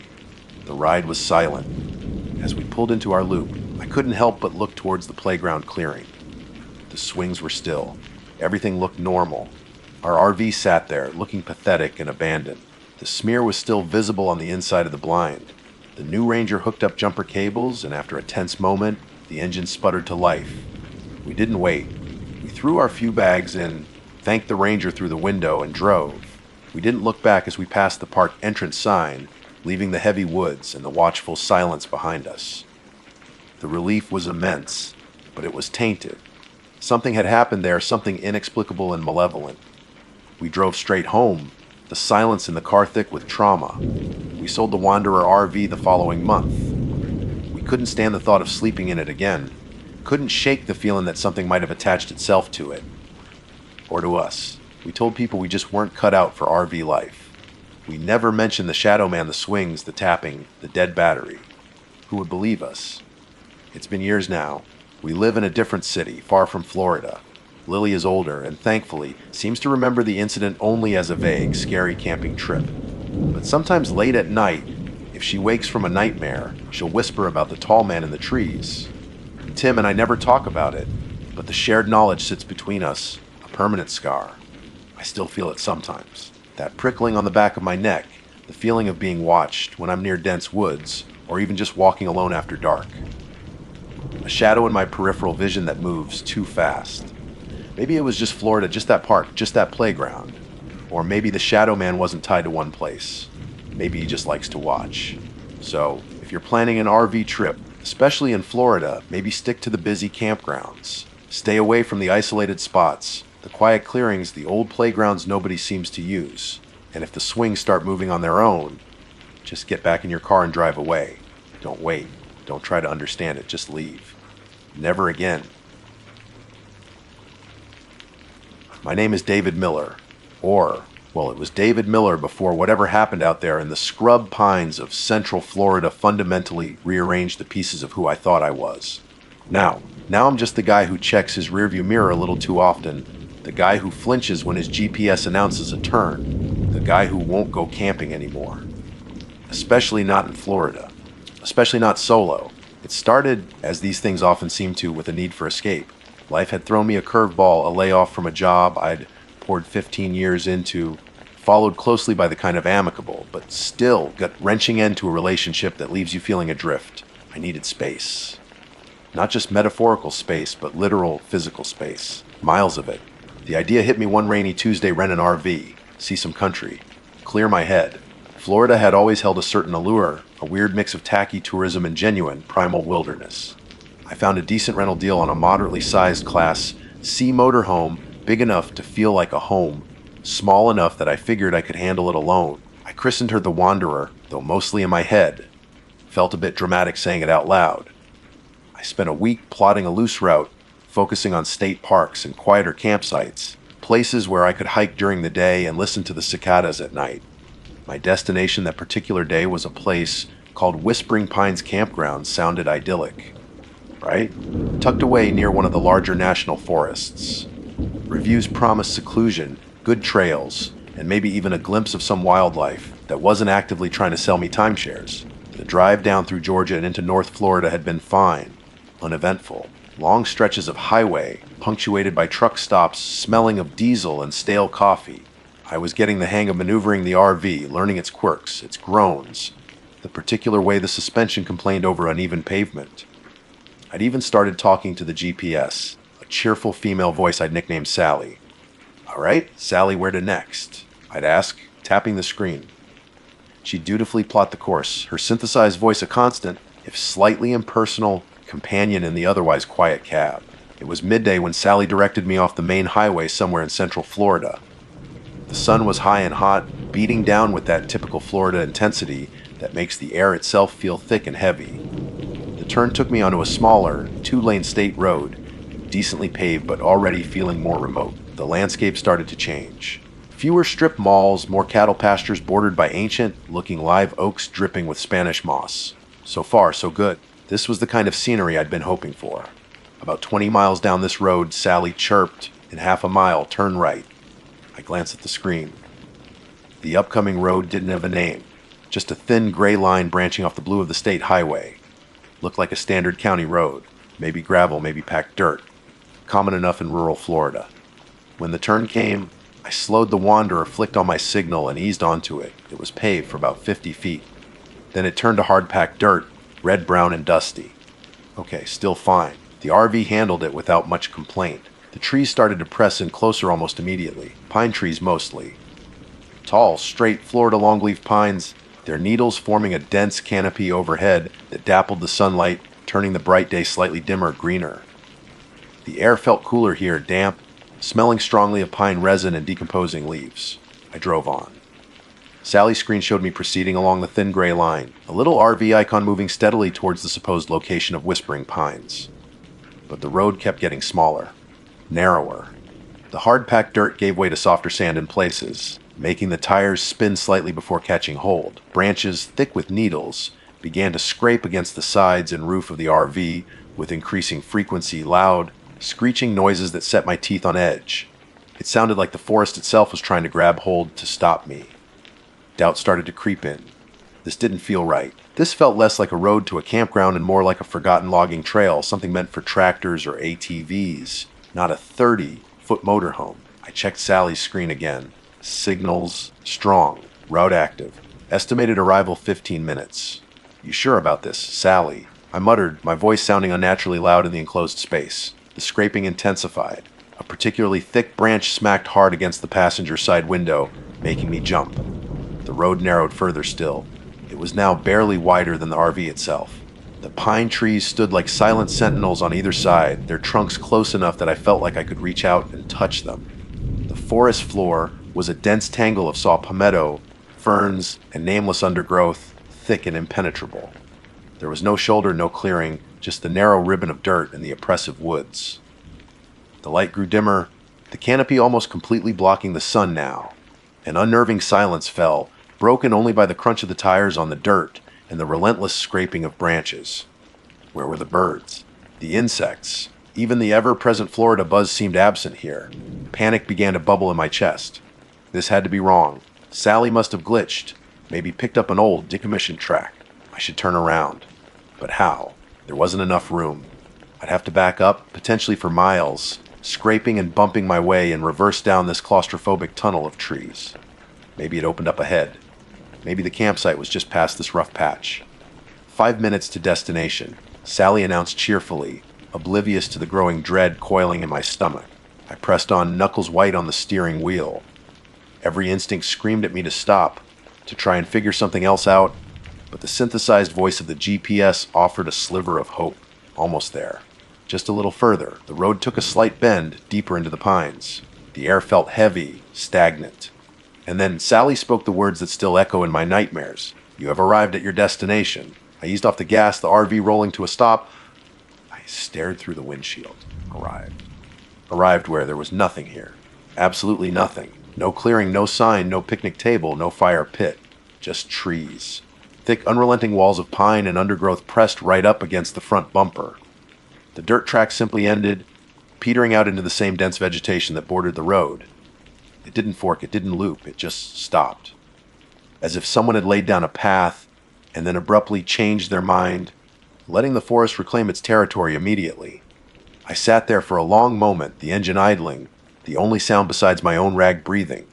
The ride was silent. As we pulled into our loop, I couldn't help but look towards the playground clearing. The swings were still. Everything looked normal. Our RV sat there, looking pathetic and abandoned. The smear was still visible on the inside of the blind. The new Ranger hooked up jumper cables, and after a tense moment, the engine sputtered to life. We didn't wait. We threw our few bags in, thanked the Ranger through the window, and drove. We didn't look back as we passed the park entrance sign, leaving the heavy woods and the watchful silence behind us. The relief was immense, but it was tainted. Something had happened there, something inexplicable and malevolent. We drove straight home, the silence in the car thick with trauma. We sold the Wanderer RV the following month. We couldn't stand the thought of sleeping in it again. Couldn't shake the feeling that something might have attached itself to it. Or to us. We told people we just weren't cut out for RV life. We never mentioned the shadow man, the swings, the tapping, the dead battery. Who would believe us? It's been years now. We live in a different city, far from Florida. Lily is older and, thankfully, seems to remember the incident only as a vague, scary camping trip. But sometimes late at night, if she wakes from a nightmare, she'll whisper about the tall man in the trees. Tim and I never talk about it, but the shared knowledge sits between us, a permanent scar. I still feel it sometimes. That prickling on the back of my neck, the feeling of being watched when I'm near dense woods, or even just walking alone after dark. A shadow in my peripheral vision that moves too fast. Maybe it was just Florida, just that park, just that playground. Or maybe the shadow man wasn't tied to one place. Maybe he just likes to watch. So, if you're planning an RV trip, especially in Florida, maybe stick to the busy campgrounds. Stay away from the isolated spots, the quiet clearings, the old playgrounds nobody seems to use. And if the swings start moving on their own, just get back in your car and drive away. Don't wait. Don't try to understand it. Just leave. Never again. My name is David Miller. Or, well, it was David Miller before whatever happened out there in the scrub pines of Central Florida fundamentally rearranged the pieces of who I thought I was. Now I'm just the guy who checks his rearview mirror a little too often, the guy who flinches when his GPS announces a turn, the guy who won't go camping anymore. Especially not in Florida. Especially not solo. It started, as these things often seem to, with a need for escape. Life had thrown me a curveball, a layoff from a job I'd poured 15 years into, followed closely by the kind of amicable, but still gut-wrenching end to a relationship that leaves you feeling adrift. I needed space. Not just metaphorical space, but literal, physical space. Miles of it. The idea hit me one rainy Tuesday, rent an RV, see some country, clear my head. Florida had always held a certain allure, a weird mix of tacky tourism and genuine, primal wilderness. I found a decent rental deal on a moderately sized Class C motorhome, big enough to feel like a home, small enough that I figured I could handle it alone. I christened her the Wanderer, though mostly in my head. Felt a bit dramatic saying it out loud. I spent a week plotting a loose route, focusing on state parks and quieter campsites, places where I could hike during the day and listen to the cicadas at night. My destination that particular day was a place called Whispering Pines Campground. Sounded idyllic, right? Tucked away near one of the larger national forests. Reviews promised seclusion, good trails, and maybe even a glimpse of some wildlife that wasn't actively trying to sell me timeshares. The drive down through Georgia and into North Florida had been fine, uneventful. Long stretches of highway, punctuated by truck stops smelling of diesel and stale coffee. I was getting the hang of maneuvering the RV, learning its quirks, its groans, the particular way the suspension complained over uneven pavement. I'd even started talking to the GPS, a cheerful female voice I'd nicknamed Sally. "All right, Sally, where to next?" I'd ask, tapping the screen. She'd dutifully plot the course, her synthesized voice a constant, if slightly impersonal, companion in the otherwise quiet cab. It was midday when Sally directed me off the main highway somewhere in Central Florida. The sun was high and hot, beating down with that typical Florida intensity that makes the air itself feel thick and heavy. The turn took me onto a smaller, two-lane state road, decently paved but already feeling more remote. The landscape started to change. Fewer strip malls, more cattle pastures bordered by ancient-looking live oaks dripping with Spanish moss. So far, so good. This was the kind of scenery I'd been hoping for. About 20 miles down this road, Sally chirped, "In half a mile, turn right." I glanced at the screen. The upcoming road didn't have a name, just a thin gray line branching off the blue of the state highway. Looked like a standard county road. Maybe gravel, maybe packed dirt. Common enough in rural Florida. When the turn came, I slowed the wanderer, flicked on my signal, and eased onto it. It was paved for about 50 feet. Then it turned to hard-packed dirt, red, brown, and dusty. Okay, still fine. The RV handled it without much complaint. The trees started to press in closer almost immediately. Pine trees mostly. Tall, straight Florida longleaf pines, their needles forming a dense canopy overhead that dappled the sunlight, turning the bright day slightly dimmer, greener. The air felt cooler here, damp, smelling strongly of pine resin and decomposing leaves. I drove on. Sally's screen showed me proceeding along the thin gray line, a little RV icon moving steadily towards the supposed location of Whispering Pines. But the road kept getting smaller, narrower. The hard-packed dirt gave way to softer sand in places, making the tires spin slightly before catching hold. Branches, thick with needles, began to scrape against the sides and roof of the RV with increasing frequency, loud, screeching noises that set my teeth on edge. It sounded like the forest itself was trying to grab hold to stop me. Doubt started to creep in. This didn't feel right. This felt less like a road to a campground and more like a forgotten logging trail, something meant for tractors or ATVs, not a 30-foot motorhome. I checked Sally's screen again. Signals strong. Route active. Estimated arrival 15 minutes. You sure about this, Sally? I muttered, my voice sounding unnaturally loud in the enclosed space. The scraping intensified. A particularly thick branch smacked hard against the passenger side window, making me jump. The road narrowed further still. It was now barely wider than the RV itself. The pine trees stood like silent sentinels on either side, their trunks close enough that I felt like I could reach out and touch them. The forest floor was a dense tangle of saw palmetto, ferns, and nameless undergrowth, thick and impenetrable. There was no shoulder, no clearing, just the narrow ribbon of dirt and the oppressive woods. The light grew dimmer, the canopy almost completely blocking the sun now. An unnerving silence fell, broken only by the crunch of the tires on the dirt and the relentless scraping of branches. Where were the birds? The insects? Even the ever-present Florida buzz seemed absent here. Panic began to bubble in my chest. This had to be wrong. Sally must have glitched, maybe picked up an old, decommissioned track. I should turn around. But how? There wasn't enough room. I'd have to back up, potentially for miles, scraping and bumping my way and reverse down this claustrophobic tunnel of trees. Maybe it opened up ahead. Maybe the campsite was just past this rough patch. 5 minutes to destination, Sally announced cheerfully, oblivious to the growing dread coiling in my stomach. I pressed on, knuckles white on the steering wheel. Every instinct screamed at me to stop, to try and figure something else out, but the synthesized voice of the GPS offered a sliver of hope. Almost there. Just a little further, the road took a slight bend deeper into the pines. The air felt heavy, stagnant. And then Sally spoke the words that still echo in my nightmares. You have arrived at your destination. I eased off the gas, the RV rolling to a stop. I stared through the windshield. Arrived. Arrived where there was nothing here. Absolutely nothing. No clearing, no sign, no picnic table, no fire pit. Just trees. Thick, unrelenting walls of pine and undergrowth pressed right up against the front bumper. The dirt track simply ended, petering out into the same dense vegetation that bordered the road. It didn't fork, it didn't loop, it just stopped. As if someone had laid down a path and then abruptly changed their mind, letting the forest reclaim its territory immediately. I sat there for a long moment, the engine idling, the only sound besides my own ragged breathing.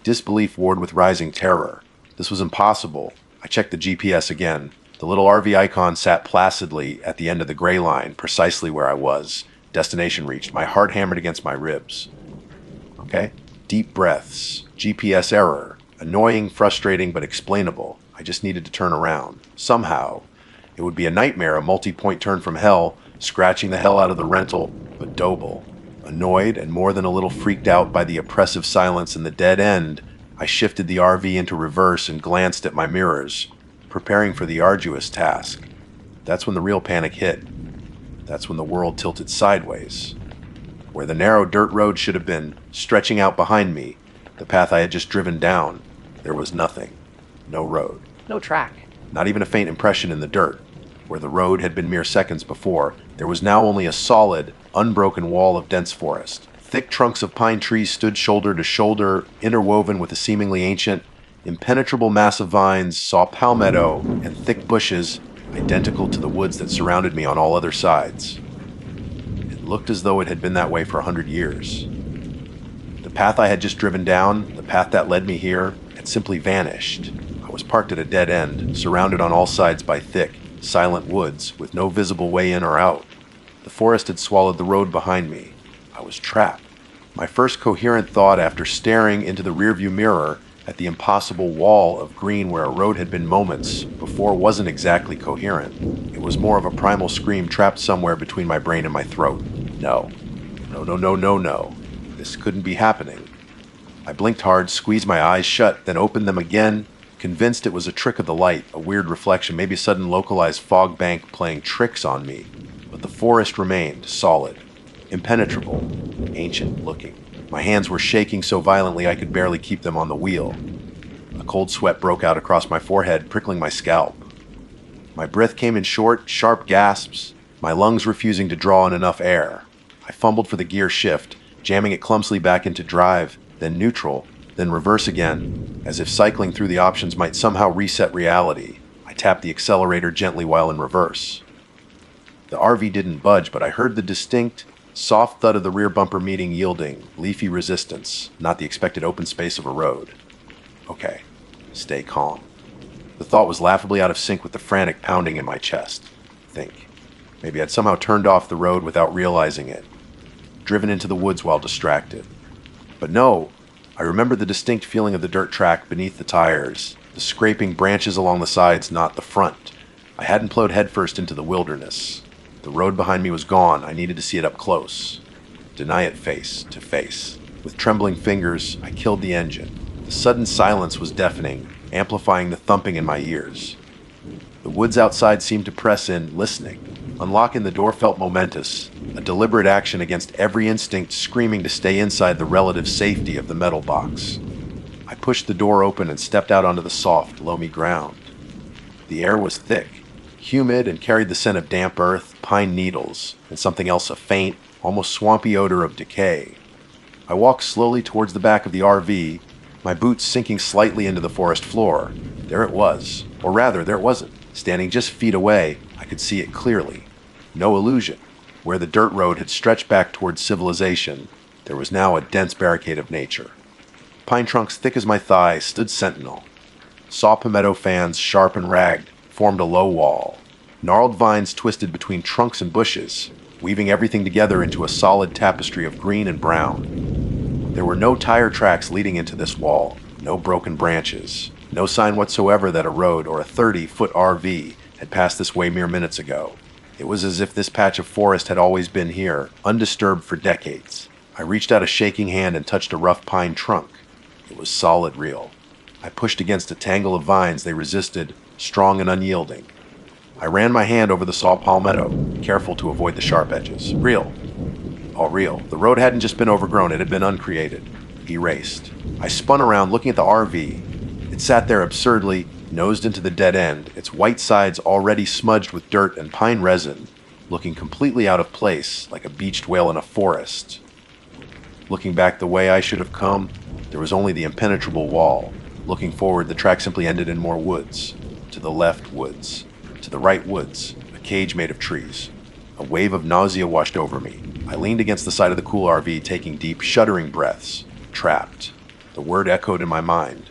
Disbelief warred with rising terror. This was impossible. I checked the GPS again. The little RV icon sat placidly at the end of the gray line, precisely where I was. Destination reached. My heart hammered against my ribs. Okay? Deep breaths. GPS error. Annoying, frustrating, but explainable. I just needed to turn around. Somehow. It would be a nightmare, a multi-point turn from hell, scratching the hell out of the rental, but doable. Annoyed and more than a little freaked out by the oppressive silence and the dead end, I shifted the RV into reverse and glanced at my mirrors, preparing for the arduous task. That's when the real panic hit. That's when the world tilted sideways. Where the narrow dirt road should have been, stretching out behind me, the path I had just driven down, there was nothing. No road. No track. Not even a faint impression in the dirt. Where the road had been mere seconds before, there was now only a solid, unbroken wall of dense forest. Thick trunks of pine trees stood shoulder to shoulder, interwoven with a seemingly ancient, impenetrable mass of vines, saw palmetto, and thick bushes. identical to the woods that surrounded me on all other sides. It looked as though it had been that way for 100 years. The path I had just driven down, the path that led me here, had simply vanished. I was parked at a dead end, surrounded on all sides by thick, silent woods with no visible way in or out. The forest had swallowed the road behind me. I was trapped. My first coherent thought after staring into the rearview mirror at the impossible wall of green where a road had been moments before wasn't exactly coherent. It was more of a primal scream trapped somewhere between my brain and my throat. No. No, no, no, no, no. This couldn't be happening. I blinked hard, squeezed my eyes shut, then opened them again, convinced it was a trick of the light, a weird reflection, maybe a sudden localized fog bank playing tricks on me. But the forest remained solid, impenetrable, ancient-looking. My hands were shaking so violently I could barely keep them on the wheel. A cold sweat broke out across my forehead, prickling my scalp. My breath came in short, sharp gasps, my lungs refusing to draw in enough air. I fumbled for the gear shift, jamming it clumsily back into drive, then neutral, then reverse again, as if cycling through the options might somehow reset reality. I tapped the accelerator gently while in reverse. The RV didn't budge, but I heard the distinct, soft thud of the rear bumper meeting yielding, leafy resistance, not the expected open space of a road. Okay, stay calm. The thought was laughably out of sync with the frantic pounding in my chest. Think. Maybe I'd somehow turned off the road without realizing it, driven into the woods while distracted. But no, I remembered the distinct feeling of the dirt track beneath the tires, the scraping branches along the sides, not the front. I hadn't plowed headfirst into the wilderness. The road behind me was gone. I needed to see it up close. Deny it face to face. With trembling fingers, I killed the engine. The sudden silence was deafening, amplifying the thumping in my ears. The woods outside seemed to press in, listening. Unlocking the door felt momentous, a deliberate action against every instinct screaming to stay inside the relative safety of the metal box. I pushed the door open and stepped out onto the soft, loamy ground. The air was thick, humid, and carried the scent of damp earth, pine needles, and something else, a faint, almost swampy odor of decay. I walked slowly towards the back of the RV, my boots sinking slightly into the forest floor. There it was. Or rather, there it wasn't. Standing just feet away, I could see it clearly. No illusion. Where the dirt road had stretched back towards civilization, there was now a dense barricade of nature. Pine trunks thick as my thigh stood sentinel. Saw palmetto fans, sharp and ragged, formed a low wall. Gnarled vines twisted between trunks and bushes, weaving everything together into a solid tapestry of green and brown. There were no tire tracks leading into this wall, no broken branches, no sign whatsoever that a road or a 30-foot RV had passed this way mere minutes ago. It was as if this patch of forest had always been here, undisturbed for decades. I reached out a shaking hand and touched a rough pine trunk. It was solid real. I pushed against a tangle of vines. They resisted, strong and unyielding. I ran my hand over the saw palmetto, careful to avoid the sharp edges. Real. All real. The road hadn't just been overgrown, it had been uncreated. Erased. I spun around, looking at the RV. It sat there absurdly, nosed into the dead end, its white sides already smudged with dirt and pine resin, looking completely out of place, like a beached whale in a forest. Looking back the way I should have come, there was only the impenetrable wall. Looking forward, the track simply ended in more woods. To the left, woods. To the right, woods. A cage made of trees. A wave of nausea washed over me. I leaned against the side of the cool RV, taking deep, shuddering breaths. Trapped. The word echoed in my mind.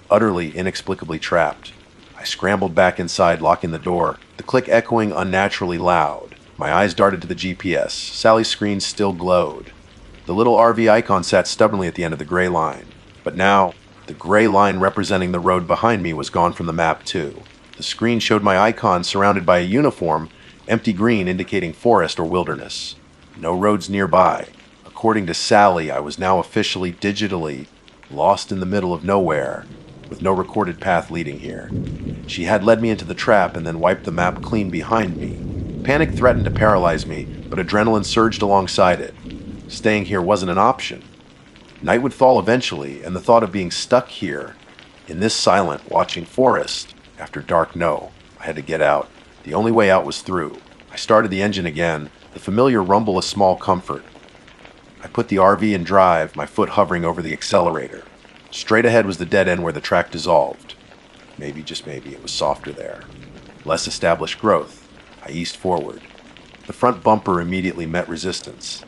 Utterly, inexplicably trapped. I scrambled back inside, locking the door, the click echoing unnaturally loud. My eyes darted to the GPS. Sally's screen still glowed. The little RV icon sat stubbornly at the end of the gray line. But now, the gray line representing the road behind me was gone from the map too. The screen showed my icon surrounded by a uniform, empty green indicating forest or wilderness. No roads nearby. According to Sally, I was now officially, digitally, lost in the middle of nowhere, with no recorded path leading here. She had led me into the trap and then wiped the map clean behind me. Panic threatened to paralyze me, but adrenaline surged alongside it. Staying here wasn't an option. Night would fall eventually, and the thought of being stuck here, in this silent, watching forest, after dark, no. I had to get out. The only way out was through. I started the engine again, the familiar rumble a small comfort. I put the RV in drive, my foot hovering over the accelerator. Straight ahead was the dead end where the track dissolved. Maybe, just maybe, it was softer there. less established growth. I eased forward. The front bumper immediately met resistance.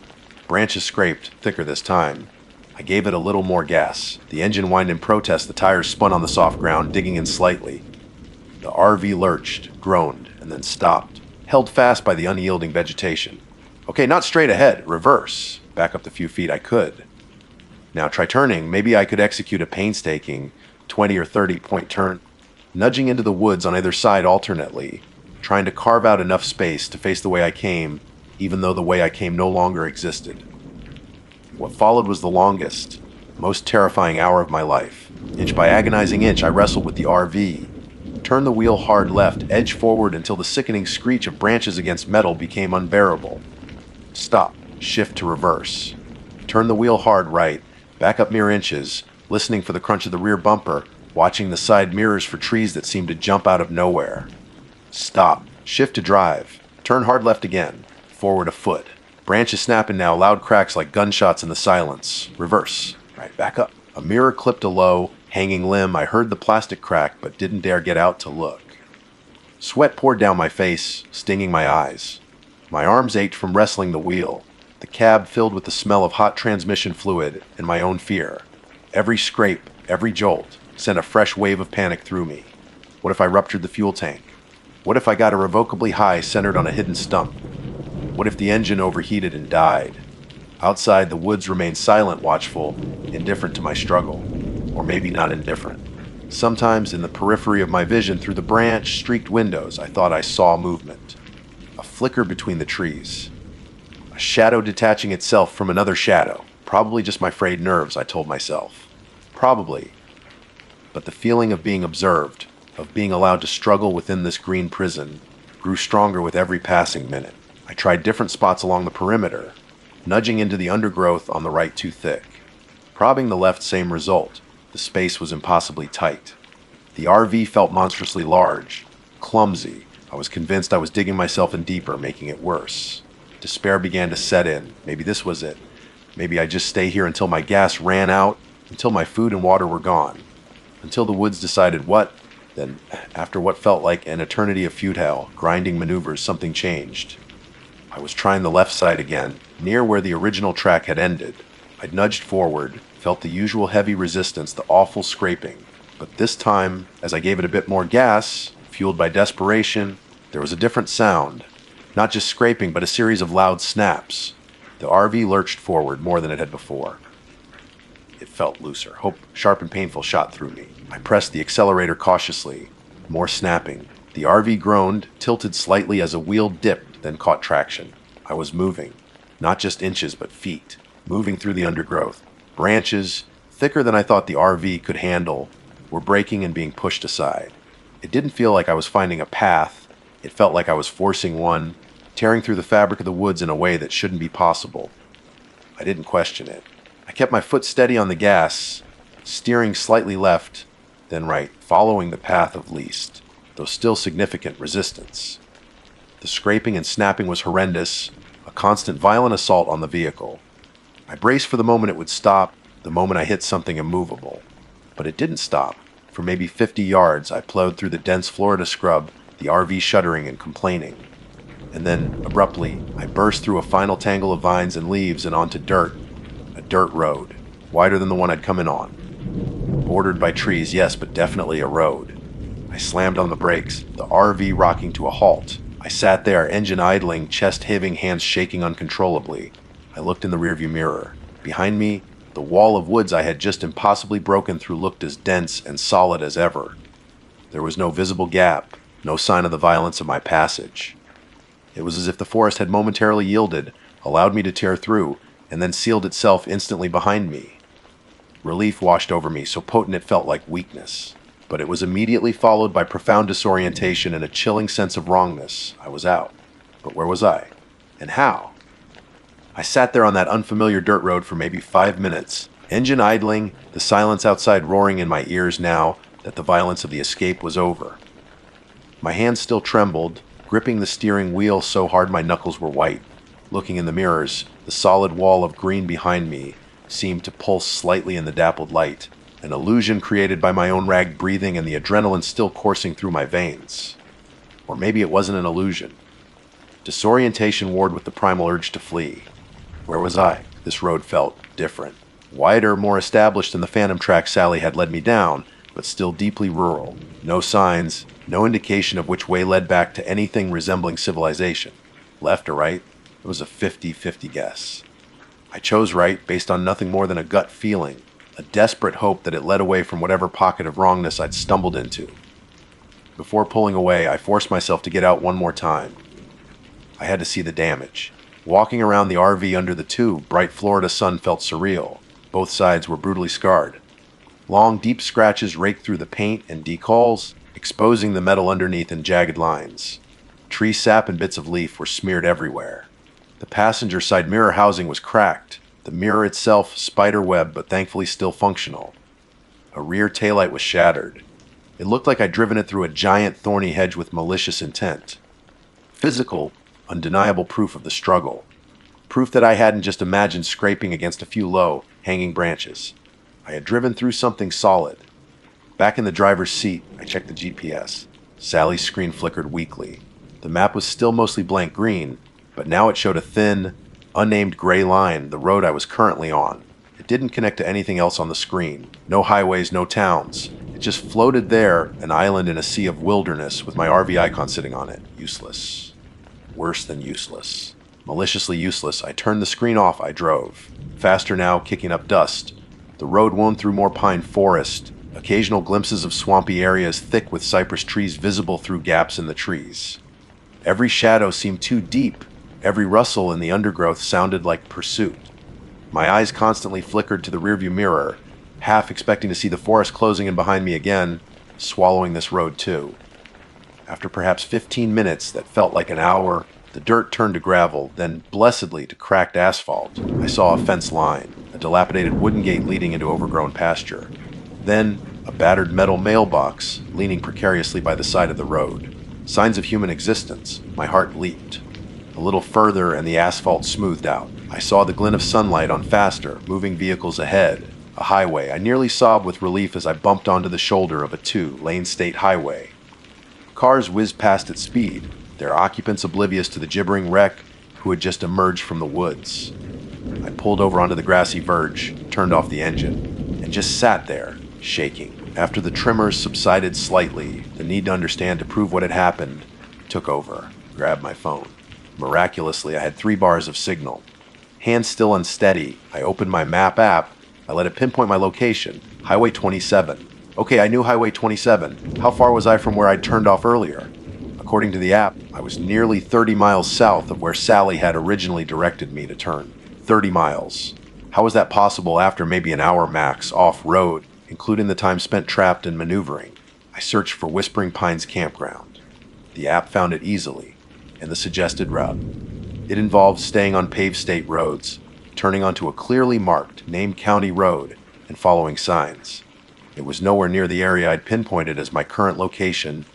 Branches scraped, thicker this time. I gave it a little more gas. The engine whined in protest. The tires spun on the soft ground, digging in slightly. The RV lurched, groaned, and then stopped, held fast by the unyielding vegetation. Okay, not straight ahead, reverse. Back up the few feet I could. Now try turning. Maybe I could execute a painstaking 20 or 30-point turn, nudging into the woods on either side alternately, trying to carve out enough space to face the way I came, even though the way I came no longer existed. What followed was the longest, most terrifying hour of my life. Inch by agonizing inch, I wrestled with the RV. Turned the wheel hard left, edged forward until the sickening screech of branches against metal became unbearable. Stop. Shift to reverse. Turn the wheel hard right, back up mere inches, listening for the crunch of the rear bumper, watching the side mirrors for trees that seemed to jump out of nowhere. Stop. Shift to drive. Turn hard left again. Forward a foot. Branches snapping now, loud cracks like gunshots in the silence. Reverse. Right, back up. A mirror clipped a low, hanging limb. I heard the plastic crack, but didn't dare get out to look. Sweat poured down my face, stinging my eyes. My arms ached from wrestling the wheel. The cab filled with the smell of hot transmission fluid and my own fear. Every scrape, every jolt, sent a fresh wave of panic through me. What if I ruptured the fuel tank? What if I got irrevocably high centered on a hidden stump? What if the engine overheated and died? Outside, the woods remained silent, watchful, indifferent to my struggle. Or maybe not indifferent. Sometimes, in the periphery of my vision, through the branch-streaked windows, I thought I saw movement. A flicker between the trees. A shadow detaching itself from another shadow. Probably just my frayed nerves, I told myself. Probably. But the feeling of being observed, of being allowed to struggle within this green prison, grew stronger with every passing minute. I tried different spots along the perimeter, nudging into the undergrowth on the right too thick. Probbing the left, same result. The space was impossibly tight. The RV felt monstrously large, clumsy. I was convinced I was digging myself in deeper, making it worse. Despair began to set in. Maybe this was it. Maybe I'd just stay here until my gas ran out, until my food and water were gone. Until the woods decided what? Then, after what felt like an eternity of futile, grinding maneuvers, something changed. I was trying the left side again, near where the original track had ended. I'd nudged forward, felt the usual heavy resistance, the awful scraping. But this time, as I gave it a bit more gas, fueled by desperation, there was a different sound. Not just scraping, but a series of loud snaps. The RV lurched forward more than it had before. It felt looser. Hope, sharp and painful, shot through me. I pressed the accelerator cautiously. More snapping. The RV groaned, tilted slightly as a wheel dipped, then caught traction. I was moving. Not just inches, but feet. Moving through the undergrowth. Branches, thicker than I thought the RV could handle, were breaking and being pushed aside. It didn't feel like I was finding a path. It felt like I was forcing one, tearing through the fabric of the woods in a way that shouldn't be possible. I didn't question it. I kept my foot steady on the gas, steering slightly left, then right, following the path of least, though still significant, resistance. The scraping and snapping was horrendous, a constant violent assault on the vehicle. I braced for the moment it would stop, the moment I hit something immovable. But it didn't stop. For maybe 50 yards, I plowed through the dense Florida scrub, the RV shuddering and complaining. And then, abruptly, I burst through a final tangle of vines and leaves and onto dirt. A dirt road, wider than the one I'd come in on. Bordered by trees, yes, but definitely a road. I slammed on the brakes, the RV rocking to a halt. I sat there, engine idling, chest heaving, hands shaking uncontrollably. I looked in the rearview mirror. Behind me, the wall of woods I had just impossibly broken through looked as dense and solid as ever. There was no visible gap, no sign of the violence of my passage. It was as if the forest had momentarily yielded, allowed me to tear through, and then sealed itself instantly behind me. Relief washed over me, so potent it felt like weakness. But it was immediately followed by profound disorientation and a chilling sense of wrongness. I was out. But where was I? And how? I sat there on that unfamiliar dirt road for maybe 5 minutes, engine idling, the silence outside roaring in my ears now that the violence of the escape was over. My hands still trembled, gripping the steering wheel so hard my knuckles were white. Looking in the mirrors, the solid wall of green behind me seemed to pulse slightly in the dappled light, an illusion created by my own ragged breathing and the adrenaline still coursing through my veins. Or maybe it wasn't an illusion. Disorientation warred with the primal urge to flee. Where was I? This road felt different. Wider, more established than the phantom track Sally had led me down, but still deeply rural. No signs, no indication of which way led back to anything resembling civilization. Left or right? It was a 50-50 guess. I chose right based on nothing more than a gut feeling, a desperate hope that it led away from whatever pocket of wrongness I'd stumbled into. Before pulling away, I forced myself to get out one more time. I had to see the damage. Walking around the RV under the bright Florida sun felt surreal. Both sides were brutally scarred. Long, deep scratches raked through the paint and decals, exposing the metal underneath in jagged lines. Tree sap and bits of leaf were smeared everywhere. The passenger side mirror housing was cracked, the mirror itself spiderweb but thankfully still functional. A rear taillight was shattered. It looked like I'd driven it through a giant thorny hedge with malicious intent. Physical, undeniable proof of the struggle. Proof that I hadn't just imagined scraping against a few low, hanging branches. I had driven through something solid. Back in the driver's seat, I checked the GPS. Sally's screen flickered weakly. The map was still mostly blank green, but now it showed a thin, unnamed gray line, the road I was currently on. It didn't connect to anything else on the screen. No highways, no towns. It just floated there, an island in a sea of wilderness with my RV icon sitting on it. Useless. Worse than useless. Maliciously useless. I turned the screen off. I drove. Faster now, kicking up dust. The road wound through more pine forest. Occasional glimpses of swampy areas thick with cypress trees visible through gaps in the trees. Every shadow seemed too deep. Every rustle in the undergrowth sounded like pursuit. My eyes constantly flickered to the rearview mirror, half expecting to see the forest closing in behind me again, swallowing this road too. After perhaps 15 minutes that felt like an hour, the dirt turned to gravel, then blessedly to cracked asphalt. I saw a fence line, a dilapidated wooden gate leading into overgrown pasture. Then, a battered metal mailbox leaning precariously by the side of the road. Signs of human existence. My heart leaped. A little further and the asphalt smoothed out. I saw the glint of sunlight on faster, moving vehicles ahead. A highway. I nearly sobbed with relief as I bumped onto the shoulder of a 2-lane state highway. Cars whizzed past at speed, their occupants oblivious to the gibbering wreck who had just emerged from the woods. I pulled over onto the grassy verge, turned off the engine, and just sat there, shaking. After the tremors subsided slightly, the need to understand to prove what had happened took over. Grabbed my phone. Miraculously, I had 3 bars of signal. Hands still unsteady, I opened my map app. I let it pinpoint my location, Highway 27. Okay, I knew Highway 27. How far was I from where I'd turned off earlier? According to the app, I was nearly 30 miles south of where Sally had originally directed me to turn. 30 miles. How was that possible after maybe an hour max off-road, including the time spent trapped and maneuvering? I searched for Whispering Pines Campground. The app found it easily, and the suggested route. It involved staying on paved state roads, turning onto a clearly marked, named county road, and following signs. It was nowhere near the area I'd pinpointed as my current location,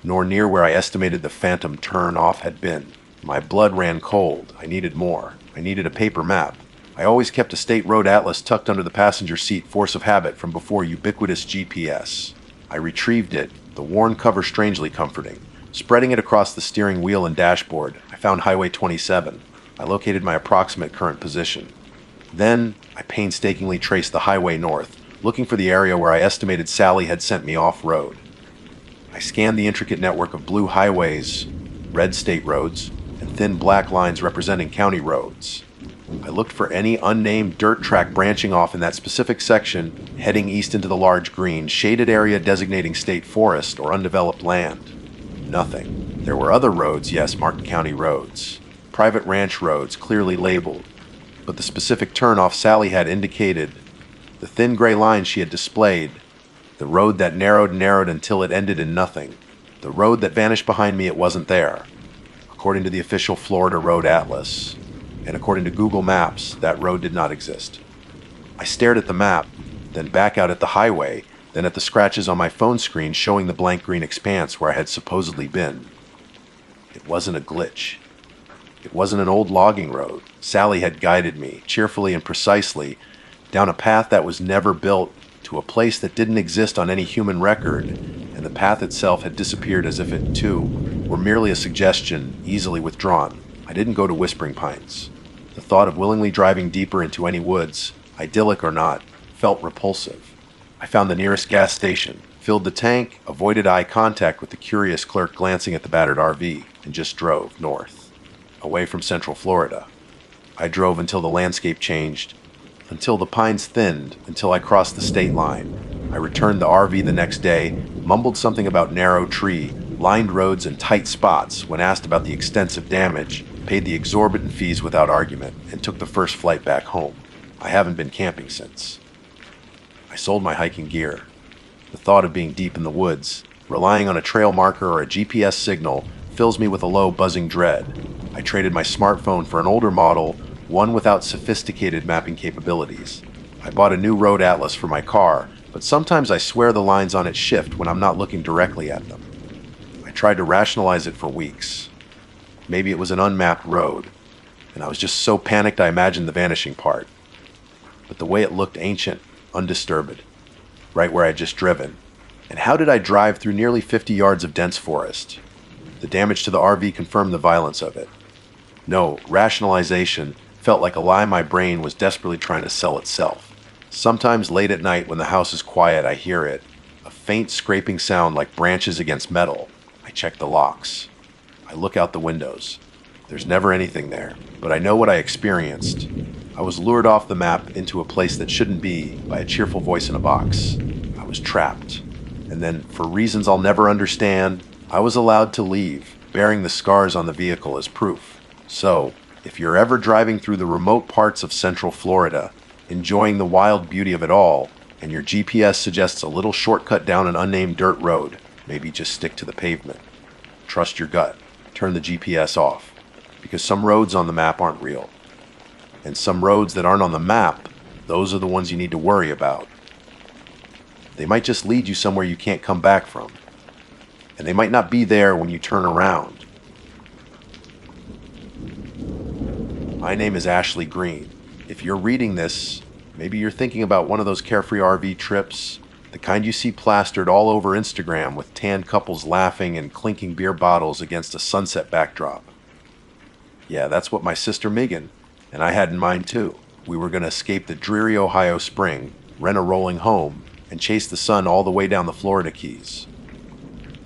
nor near where I estimated the phantom turn-off had been. My blood ran cold. I needed more. I needed a paper map. I always kept a state road atlas tucked under the passenger seat, force of habit from before ubiquitous GPS. I retrieved it, the worn cover strangely comforting. Spreading it across the steering wheel and dashboard, I found Highway 27. I located my approximate current position. Then, I painstakingly traced the highway north, looking for the area where I estimated Sally had sent me off-road. I scanned the intricate network of blue highways, red state roads, and thin black lines representing county roads. I looked for any unnamed dirt track branching off in that specific section, heading east into the large green, shaded area designating state forest or undeveloped land. Nothing. There were other roads, yes, marked county roads. Private ranch roads, clearly labeled. But the specific turn-off Sally had indicated, the thin gray line she had displayed, the road that narrowed until it ended in nothing, the road that vanished behind me, it wasn't there. According to the official Florida Road Atlas, and according to Google Maps, that road did not exist. I stared at the map, then back out at the highway, then at the scratches on my phone screen showing the blank green expanse where I had supposedly been. It wasn't a glitch. It wasn't an old logging road. Sally had guided me, cheerfully and precisely, down a path that was never built, to a place that didn't exist on any human record, and the path itself had disappeared as if it, too, were merely a suggestion, easily withdrawn. I didn't go to Whispering Pines. The thought of willingly driving deeper into any woods, idyllic or not, felt repulsive. I found the nearest gas station, filled the tank, avoided eye contact with the curious clerk glancing at the battered RV, and just drove north, away from Central Florida. I drove until the landscape changed, until the pines thinned, until I crossed the state line. I returned the RV the next day, mumbled something about narrow tree, lined roads, and tight spots when asked about the extensive damage, paid the exorbitant fees without argument, and took the first flight back home. I haven't been camping since. I sold my hiking gear. The thought of being deep in the woods, relying on a trail marker or a GPS signal, fills me with a low, buzzing dread. I traded my smartphone for an older model, one without sophisticated mapping capabilities. I bought a new road atlas for my car, but sometimes I swear the lines on it shift when I'm not looking directly at them. I tried to rationalize it for weeks. Maybe it was an unmapped road, and I was just so panicked I imagined the vanishing part. But the way it looked ancient, undisturbed, right where I'd just driven. And how did I drive through nearly 50 yards of dense forest? The damage to the RV confirmed the violence of it. No, rationalization felt like a lie my brain was desperately trying to sell itself. Sometimes late at night when the house is quiet, I hear it, a faint scraping sound like branches against metal. I check the locks. I look out the windows. There's never anything there, but I know what I experienced. I was lured off the map into a place that shouldn't be by a cheerful voice in a box. I was trapped. And then, for reasons I'll never understand, I was allowed to leave, bearing the scars on the vehicle as proof. So, if you're ever driving through the remote parts of Central Florida, enjoying the wild beauty of it all, and your GPS suggests a little shortcut down an unnamed dirt road, maybe just stick to the pavement. Trust your gut. Turn the GPS off, because some roads on the map aren't real. And some roads that aren't on the map, those are the ones you need to worry about. They might just lead you somewhere you can't come back from. And they might not be there when you turn around. My name is Ashley Green. If you're reading this, maybe you're thinking about one of those carefree RV trips, the kind you see plastered all over Instagram with tan couples laughing and clinking beer bottles against a sunset backdrop. Yeah, that's what my sister Megan and I had in mind too. We were going to escape the dreary Ohio spring, rent a rolling home, and chase the sun all the way down the Florida Keys.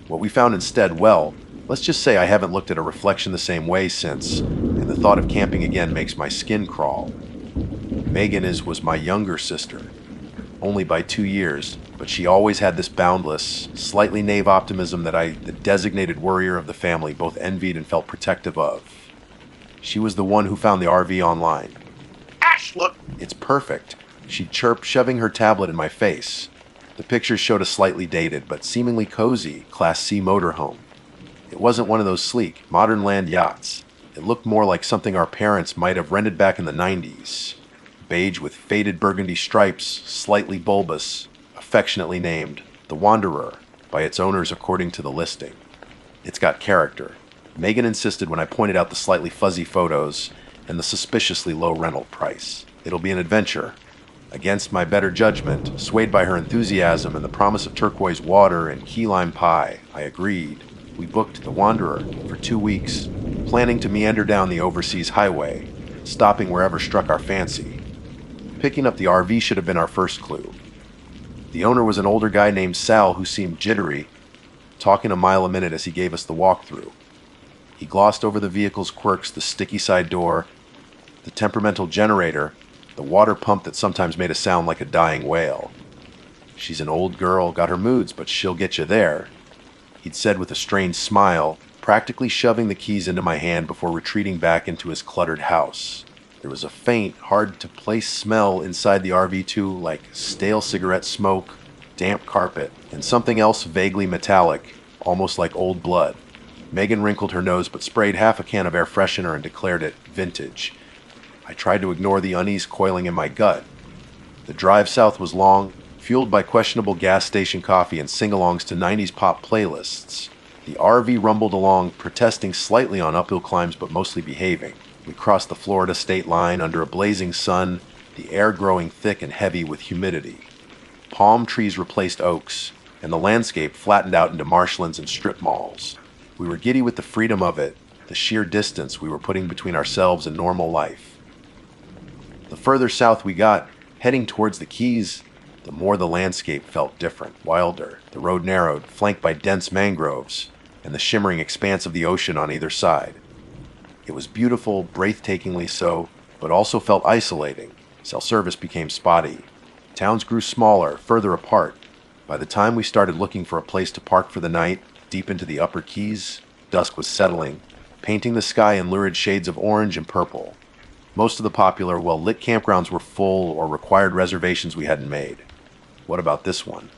What we found instead, well, let's just say I haven't looked at a reflection the same way since, and the thought of camping again makes my skin crawl. Megan was my younger sister, only by 2 years, but she always had this boundless, slightly naive optimism that I, the designated worrier of the family, both envied and felt protective of. She was the one who found the RV online. Ash, look! It's perfect, she chirped, shoving her tablet in my face. The pictures showed a slightly dated, but seemingly cozy, Class C motorhome. It wasn't one of those sleek, modern land yachts. It looked more like something our parents might have rented back in the 90s. Beige with faded burgundy stripes, slightly bulbous, affectionately named the Wanderer by its owners according to the listing. It's got character. Megan insisted when I pointed out the slightly fuzzy photos and the suspiciously low rental price. It'll be an adventure. Against my better judgment, swayed by her enthusiasm and the promise of turquoise water and key lime pie, I agreed. We booked the Wanderer for 2 weeks, planning to meander down the overseas highway, stopping wherever struck our fancy. Picking up the RV should have been our first clue. The owner was an older guy named Sal who seemed jittery, talking a mile a minute as he gave us the walkthrough. He glossed over the vehicle's quirks, the sticky side door, the temperamental generator, the water pump that sometimes made a sound like a dying whale. She's an old girl, got her moods, but she'll get you there, he'd said with a strange smile, practically shoving the keys into my hand before retreating back into his cluttered house. There was a faint, hard-to-place smell inside the RV too, like stale cigarette smoke, damp carpet, and something else vaguely metallic, almost like old blood. Megan wrinkled her nose but sprayed half a can of air freshener and declared it vintage. I tried to ignore the unease coiling in my gut. The drive south was long, fueled by questionable gas station coffee and sing-alongs to 90s pop playlists. The RV rumbled along, protesting slightly on uphill climbs but mostly behaving. We crossed the Florida state line under a blazing sun, the air growing thick and heavy with humidity. Palm trees replaced oaks, and the landscape flattened out into marshlands and strip malls. We were giddy with the freedom of it, the sheer distance we were putting between ourselves and normal life. The further south we got, heading towards the Keys, the more the landscape felt different, wilder. The road narrowed, flanked by dense mangroves, and the shimmering expanse of the ocean on either side. It was beautiful, breathtakingly so, but also felt isolating. Cell service became spotty. Towns grew smaller, further apart. By the time we started looking for a place to park for the night, deep into the upper Keys, dusk was settling, painting the sky in lurid shades of orange and purple. Most of the popular, well-lit campgrounds were full or required reservations we hadn't made. What about this one?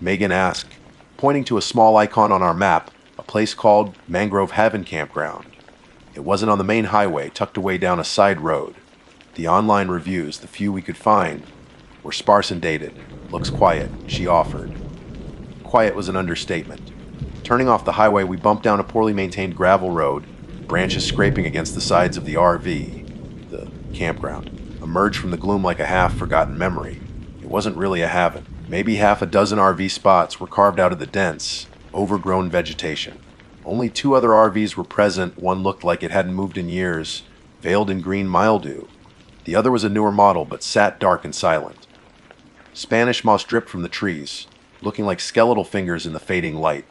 Megan asked, pointing to a small icon on our map, a place called Mangrove Haven Campground. It wasn't on the main highway, tucked away down a side road. The online reviews, the few we could find, were sparse and dated. Looks quiet, she offered. Quiet was an understatement. Turning off the highway, we bumped down a poorly maintained gravel road, branches scraping against the sides of the RV, the campground, emerged from the gloom like a half-forgotten memory. It wasn't really a haven. Maybe half a dozen RV spots were carved out of the dense, overgrown vegetation. Only 2 other RVs were present. One looked like it hadn't moved in years, veiled in green mildew. The other was a newer model, but sat dark and silent. Spanish moss dripped from the trees, looking like skeletal fingers in the fading light.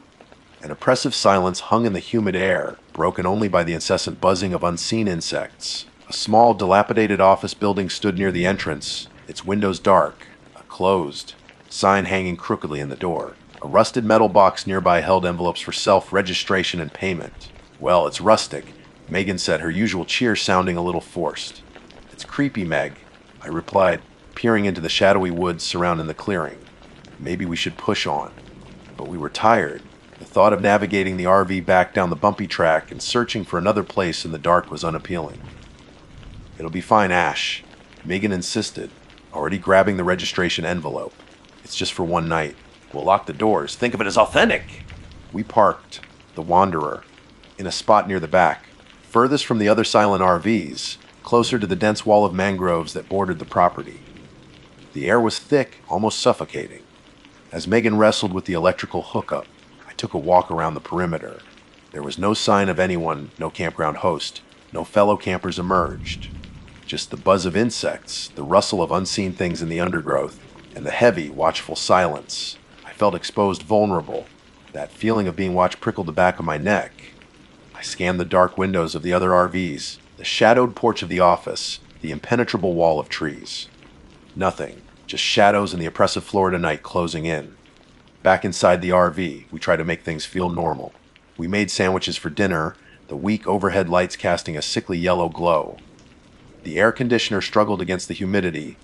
An oppressive silence hung in the humid air, broken only by the incessant buzzing of unseen insects. A small, dilapidated office building stood near the entrance, its windows dark, a closed sign hanging crookedly in the door. A rusted metal box nearby held envelopes for self-registration and payment. Well, it's rustic, Megan said, her usual cheer sounding a little forced. It's creepy, Meg, I replied, peering into the shadowy woods surrounding the clearing. Maybe we should push on. But we were tired. The thought of navigating the RV back down the bumpy track and searching for another place in the dark was unappealing. It'll be fine, Ash, Megan insisted, already grabbing the registration envelope. It's just for one night. We'll lock the doors. Think of it as authentic. We parked, the Wanderer, in a spot near the back, furthest from the other silent RVs, closer to the dense wall of mangroves that bordered the property. The air was thick, almost suffocating. As Megan wrestled with the electrical hookup, I took a walk around the perimeter. There was no sign of anyone, no campground host, no fellow campers emerged. Just the buzz of insects, the rustle of unseen things in the undergrowth, and the heavy, watchful silence. I felt exposed, vulnerable. That feeling of being watched prickled the back of my neck. I scanned the dark windows of the other RVs, the shadowed porch of the office, the impenetrable wall of trees. Nothing, just shadows and the oppressive Florida night closing in. Back inside the RV, we tried to make things feel normal. We made sandwiches for dinner, the weak overhead lights casting a sickly yellow glow. The air conditioner struggled against the humidity,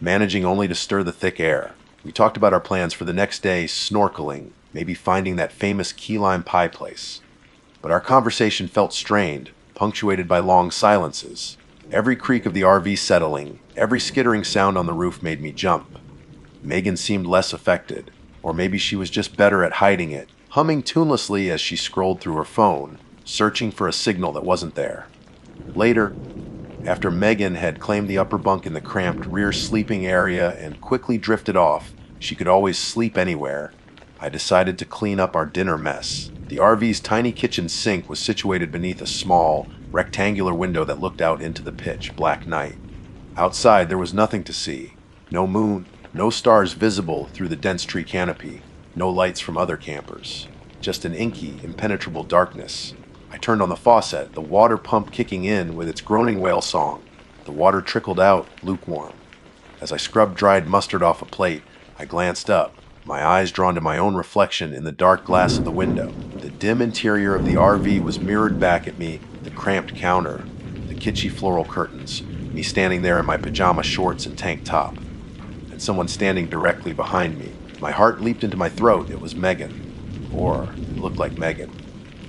managing only to stir the thick air. We talked about our plans for the next day, snorkeling, maybe finding that famous key lime pie place. But our conversation felt strained, punctuated by long silences. Every creak of the RV settling, every skittering sound on the roof made me jump. Megan seemed less affected, or maybe she was just better at hiding it, humming tunelessly as she scrolled through her phone, searching for a signal that wasn't there. Later, after Megan had claimed the upper bunk in the cramped rear sleeping area and quickly drifted off, she could always sleep anywhere, I decided to clean up our dinner mess. The RV's tiny kitchen sink was situated beneath a small, rectangular window that looked out into the pitch black night. Outside there was nothing to see. No moon, no stars visible through the dense tree canopy, no lights from other campers. Just an inky, impenetrable darkness. I turned on the faucet, the water pump kicking in with its groaning whale song. The water trickled out, lukewarm. As I scrubbed dried mustard off a plate, I glanced up, my eyes drawn to my own reflection in the dark glass of the window. The dim interior of the RV was mirrored back at me, the cramped counter, the kitschy floral curtains, me standing there in my pajama shorts and tank top, and someone standing directly behind me. My heart leaped into my throat. It was Megan. Or it looked like Megan.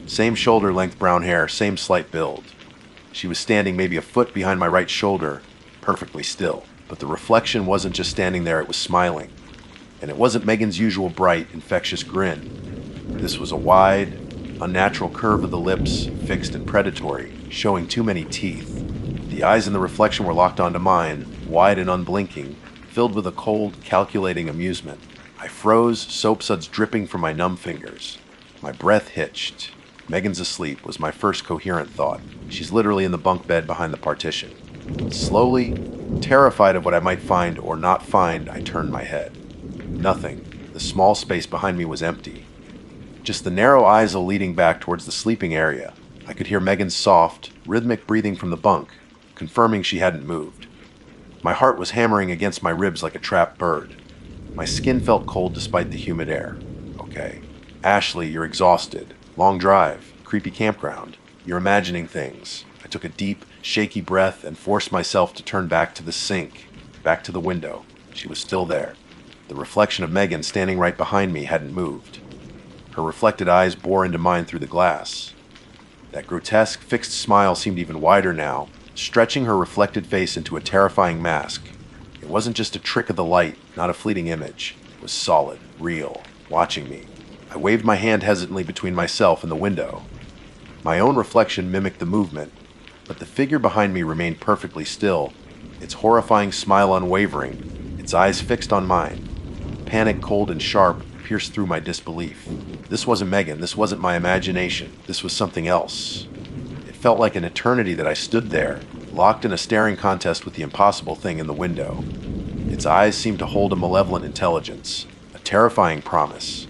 Same shoulder-length brown hair, same slight build. She was standing maybe a foot behind my right shoulder, perfectly still. But the reflection wasn't just standing there, it was smiling. And it wasn't Megan's usual bright, infectious grin. This was a wide, unnatural curve of the lips, fixed and predatory, showing too many teeth. The eyes in the reflection were locked onto mine, wide and unblinking, filled with a cold, calculating amusement. I froze, soap suds dripping from my numb fingers. My breath hitched. Megan's asleep was my first coherent thought. She's literally in the bunk bed behind the partition. Slowly, terrified of what I might find or not find, I turned my head. Nothing. The small space behind me was empty. Just the narrow aisle leading back towards the sleeping area. I could hear Megan's soft, rhythmic breathing from the bunk, confirming she hadn't moved. My heart was hammering against my ribs like a trapped bird. My skin felt cold despite the humid air. Okay. Ashley, you're exhausted. Long drive. Creepy campground. You're imagining things. I took a deep, shaky breath and forced myself to turn back to the sink, back to the window. She was still there. The reflection of Megan standing right behind me hadn't moved. Her reflected eyes bore into mine through the glass. That grotesque, fixed smile seemed even wider now, stretching her reflected face into a terrifying mask. It wasn't just a trick of the light, not a fleeting image. It was solid, real, watching me. I waved my hand hesitantly between myself and the window. My own reflection mimicked the movement, but the figure behind me remained perfectly still, its horrifying smile unwavering, its eyes fixed on mine. Panic, cold and sharp, pierced through my disbelief. This wasn't Megan, this wasn't my imagination, this was something else. It felt like an eternity that I stood there, locked in a staring contest with the impossible thing in the window. Its eyes seemed to hold a malevolent intelligence, a terrifying promise.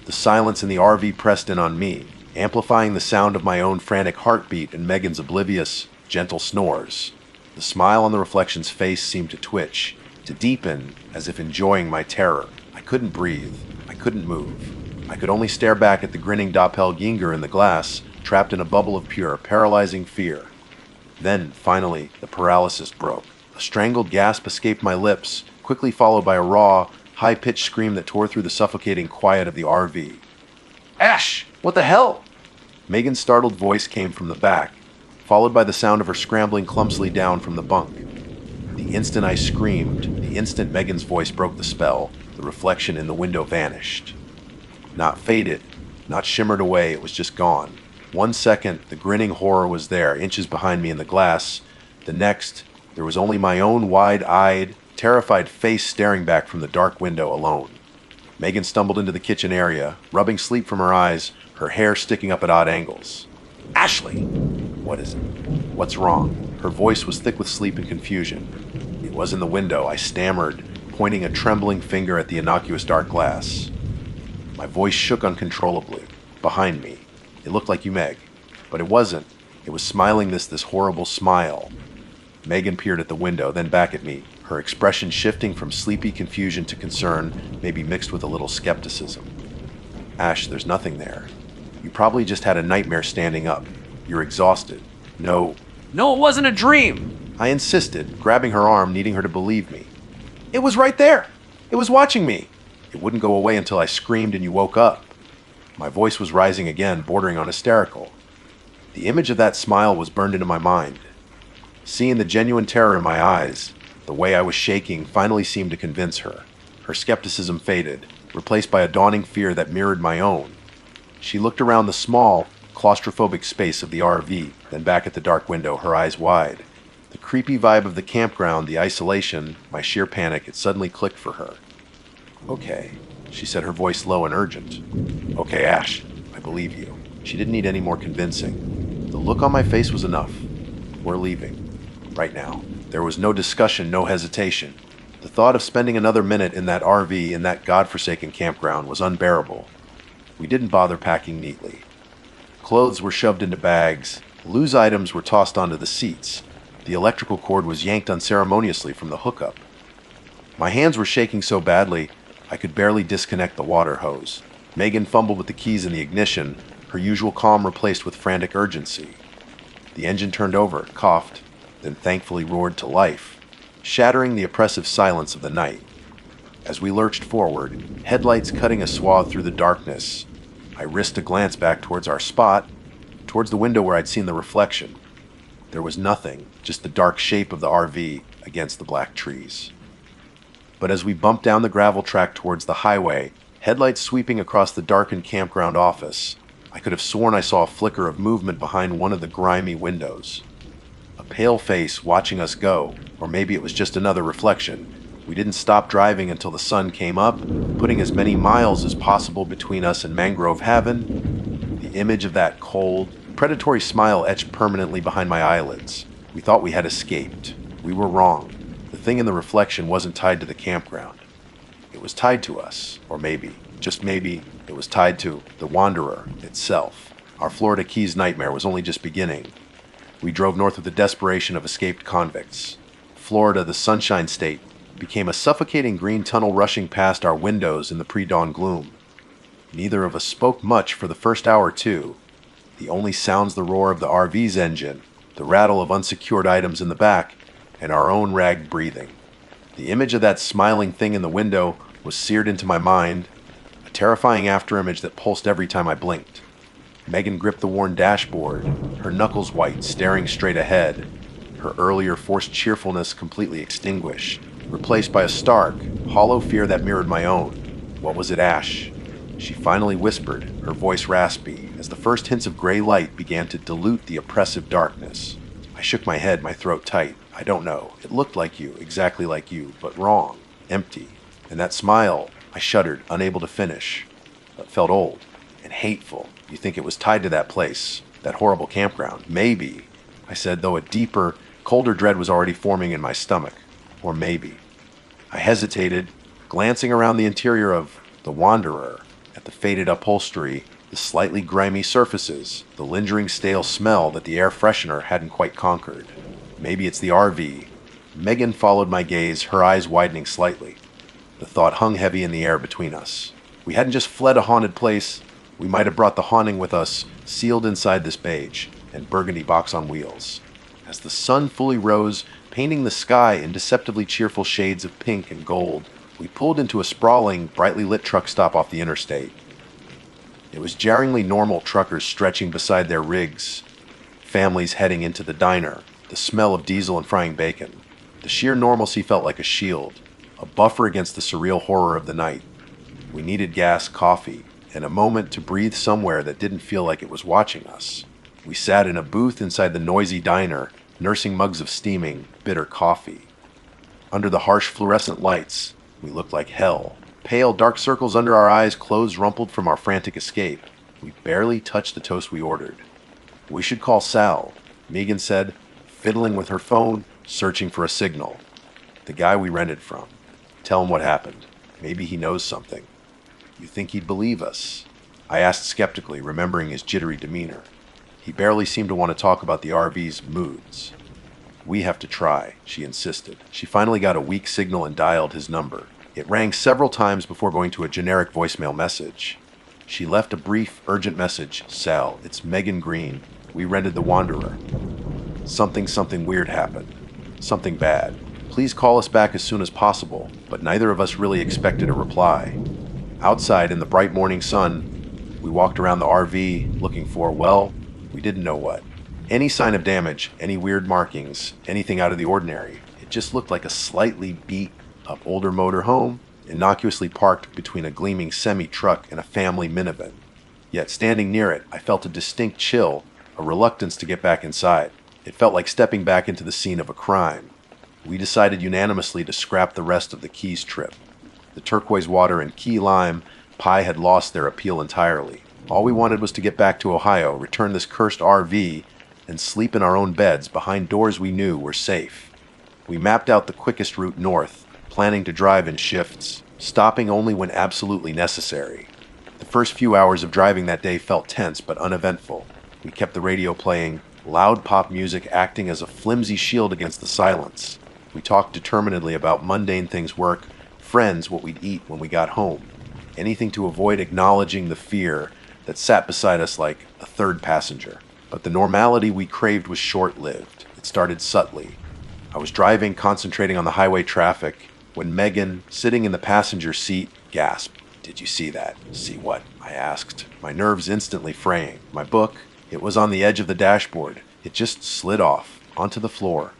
The silence in the RV pressed in on me, amplifying the sound of my own frantic heartbeat and Megan's oblivious, gentle snores. The smile on the reflection's face seemed to twitch, to deepen, as if enjoying my terror. I couldn't breathe. I couldn't move. I could only stare back at the grinning doppelganger in the glass, trapped in a bubble of pure, paralyzing fear. Then, finally, the paralysis broke. A strangled gasp escaped my lips, quickly followed by a raw, high-pitched scream that tore through the suffocating quiet of the RV. Ash, what the hell? Megan's startled voice came from the back, followed by the sound of her scrambling clumsily down from the bunk. The instant I screamed, the instant Megan's voice broke the spell, the reflection in the window vanished. Not faded, not shimmered away, it was just gone. 1 second, the grinning horror was there, inches behind me in the glass. The next, there was only my own wide-eyed, terrified face staring back from the dark window alone. Megan stumbled into the kitchen area, rubbing sleep from her eyes, her hair sticking up at odd angles. Ashley! What is it? What's wrong? Her voice was thick with sleep and confusion. It was in the window, I stammered, pointing a trembling finger at the innocuous dark glass. My voice shook uncontrollably. Behind me. It looked like you, Meg. But it wasn't. It was smiling this horrible smile. Megan peered at the window, then back at me, her expression shifting from sleepy confusion to concern, maybe mixed with a little skepticism. Ash, there's nothing there. You probably just had a nightmare standing up. You're exhausted. No, No, it wasn't a dream. I insisted, grabbing her arm, needing her to believe me. It was right there. It was watching me. It wouldn't go away until I screamed and you woke up. My voice was rising again, bordering on hysterical. The image of that smile was burned into my mind. Seeing the genuine terror in my eyes, the way I was shaking finally seemed to convince her. Her skepticism faded, replaced by a dawning fear that mirrored my own. She looked around the small, claustrophobic space of the RV, then back at the dark window, her eyes wide. The creepy vibe of the campground, the isolation, my sheer panic, it suddenly clicked for her. Okay, she said, her voice low and urgent. Okay, Ash, I believe you. She didn't need any more convincing. The look on my face was enough. We're leaving. Right now. There was no discussion, no hesitation. The thought of spending another minute in that RV in that godforsaken campground was unbearable. We didn't bother packing neatly. Clothes were shoved into bags. Loose items were tossed onto the seats. The electrical cord was yanked unceremoniously from the hookup. My hands were shaking so badly, I could barely disconnect the water hose. Megan fumbled with the keys in the ignition, her usual calm replaced with frantic urgency. The engine turned over, coughed, then thankfully roared to life, shattering the oppressive silence of the night. As we lurched forward, headlights cutting a swath through the darkness, I risked a glance back towards our spot, towards the window where I'd seen the reflection. There was nothing, just the dark shape of the RV against the black trees. But as we bumped down the gravel track towards the highway, headlights sweeping across the darkened campground office, I could have sworn I saw a flicker of movement behind one of the grimy windows. A pale face watching us go, or maybe it was just another reflection. We didn't stop driving until the sun came up, putting as many miles as possible between us and Mangrove Haven. The image of that cold, predatory smile etched permanently behind my eyelids. We thought we had escaped. We were wrong. The thing in the reflection wasn't tied to the campground. It was tied to us, or maybe, just maybe, it was tied to the Wanderer itself. Our Florida Keys nightmare was only just beginning. We drove north with the desperation of escaped convicts. Florida, the Sunshine State, became a suffocating green tunnel rushing past our windows in the pre-dawn gloom. Neither of us spoke much for the first hour or two. The only sounds the roar of the RV's engine, the rattle of unsecured items in the back, and our own ragged breathing. The image of that smiling thing in the window was seared into my mind, a terrifying afterimage that pulsed every time I blinked. Megan gripped the worn dashboard, her knuckles white, staring straight ahead, her earlier forced cheerfulness completely extinguished, replaced by a stark, hollow fear that mirrored my own. What was it, Ash? She finally whispered, her voice raspy, as the first hints of gray light began to dilute the oppressive darkness. I shook my head, my throat tight. I don't know. It looked like you, exactly like you, but wrong, empty. And that smile, I shuddered, unable to finish. It felt old and hateful. You think it was tied to that place, that horrible campground? Maybe, I said, though a deeper, colder dread was already forming in my stomach. Or maybe. I hesitated, glancing around the interior of the Wanderer, at the faded upholstery, the slightly grimy surfaces, the lingering stale smell that the air freshener hadn't quite conquered. Maybe it's the RV. Megan followed my gaze, her eyes widening slightly. The thought hung heavy in the air between us. We hadn't just fled a haunted place. We might have brought the haunting with us, sealed inside this beige and burgundy box on wheels. As the sun fully rose, painting the sky in deceptively cheerful shades of pink and gold, we pulled into a sprawling, brightly lit truck stop off the interstate. It was jarringly normal truckers stretching beside their rigs, families heading into the diner, the smell of diesel and frying bacon. The sheer normalcy felt like a shield, a buffer against the surreal horror of the night. We needed gas, coffee, and a moment to breathe somewhere that didn't feel like it was watching us. We sat in a booth inside the noisy diner, nursing mugs of steaming, bitter coffee. Under the harsh fluorescent lights, we looked like hell. Pale, dark circles under our eyes, clothes rumpled from our frantic escape. We barely touched the toast we ordered. We should call Sal, Megan said, fiddling with her phone, searching for a signal. The guy we rented from. Tell him what happened. Maybe he knows something. You think he'd believe us? I asked skeptically, remembering his jittery demeanor. He barely seemed to want to talk about the RV's moods. We have to try, she insisted. She finally got a weak signal and dialed his number. It rang several times before going to a generic voicemail message. She left a brief, urgent message. Sal, it's Megan Green. We rented the Wanderer. Something weird happened. Something bad. Please call us back as soon as possible, but neither of us really expected a reply. Outside in the bright morning sun, we walked around the RV looking for, well, we didn't know what. Any sign of damage, any weird markings, anything out of the ordinary. It just looked like a slightly beat up older motor home, innocuously parked between a gleaming semi-truck and a family minivan. Yet standing near it, I felt a distinct chill, a reluctance to get back inside. It felt like stepping back into the scene of a crime. We decided unanimously to scrap the rest of the Keys trip. The turquoise water and key lime pie had lost their appeal entirely. All we wanted was to get back to Ohio, return this cursed RV, and sleep in our own beds behind doors we knew were safe. We mapped out the quickest route north, planning to drive in shifts, stopping only when absolutely necessary. The first few hours of driving that day felt tense but uneventful. We kept the radio playing, loud pop music acting as a flimsy shield against the silence. We talked determinedly about mundane things, work, friends, what we'd eat when we got home. Anything to avoid acknowledging the fear that sat beside us like a third passenger. But the normality we craved was short-lived. It started subtly. I was driving, concentrating on the highway traffic, when Megan, sitting in the passenger seat, gasped. Did you see that? See what? I asked, my nerves instantly fraying. My book, it was on the edge of the dashboard. It just slid off, onto the floor.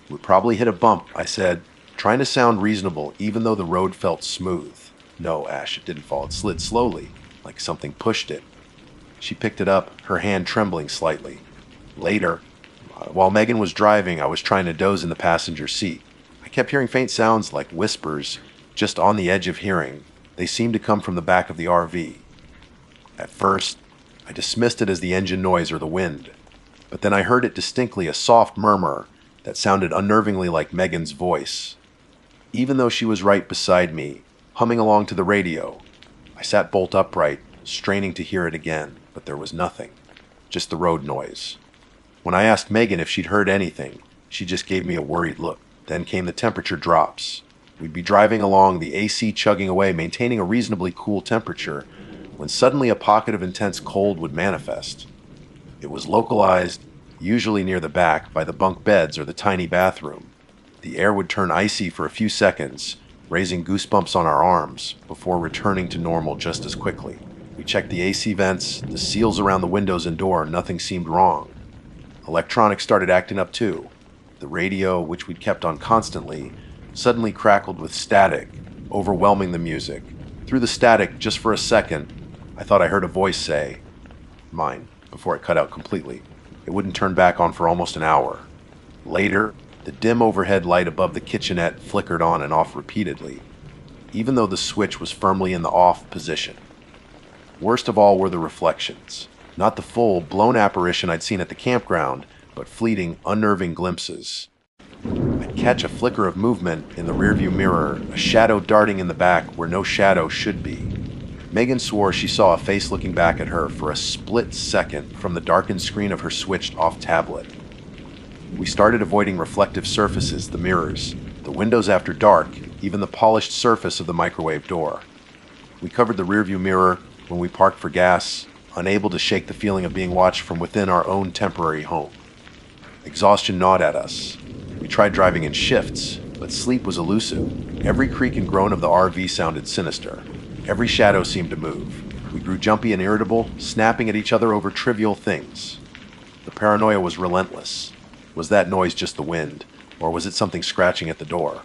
We probably hit a bump, I said, trying to sound reasonable even though the road felt smooth. No, Ash, it didn't fall. It slid slowly, like something pushed it. She picked it up, her hand trembling slightly. Later, while Megan was driving, I was trying to doze in the passenger seat. I kept hearing faint sounds like whispers, just on the edge of hearing. They seemed to come from the back of the RV. At first, I dismissed it as the engine noise or the wind, but then I heard it distinctly, a soft murmur that sounded unnervingly like Megan's voice. Even though she was right beside me, humming along to the radio, I sat bolt upright, straining to hear it again, but there was nothing, just the road noise. When I asked Megan if she'd heard anything, she just gave me a worried look. Then came the temperature drops. We'd be driving along, the AC chugging away, maintaining a reasonably cool temperature, when suddenly a pocket of intense cold would manifest. It was localized, usually near the back, by the bunk beds or the tiny bathroom. The air would turn icy for a few seconds, raising goosebumps on our arms, before returning to normal just as quickly. We checked the AC vents, the seals around the windows and door, nothing seemed wrong. Electronics started acting up too. The radio, which we'd kept on constantly, suddenly crackled with static, overwhelming the music. Through the static, just for a second, I thought I heard a voice say, mine, before it cut out completely. It wouldn't turn back on for almost an hour. Later, the dim overhead light above the kitchenette flickered on and off repeatedly, even though the switch was firmly in the off position. Worst of all were the reflections. Not the full, blown apparition I'd seen at the campground, but fleeting, unnerving glimpses. I'd catch a flicker of movement in the rearview mirror, a shadow darting in the back where no shadow should be. Megan swore she saw a face looking back at her for a split second from the darkened screen of her switched-off tablet. We started avoiding reflective surfaces, the mirrors, the windows after dark, even the polished surface of the microwave door. We covered the rearview mirror when we parked for gas, unable to shake the feeling of being watched from within our own temporary home. Exhaustion gnawed at us. We tried driving in shifts, but sleep was elusive. Every creak and groan of the RV sounded sinister. Every shadow seemed to move. We grew jumpy and irritable, snapping at each other over trivial things. The paranoia was relentless. Was that noise just the wind, or was it something scratching at the door?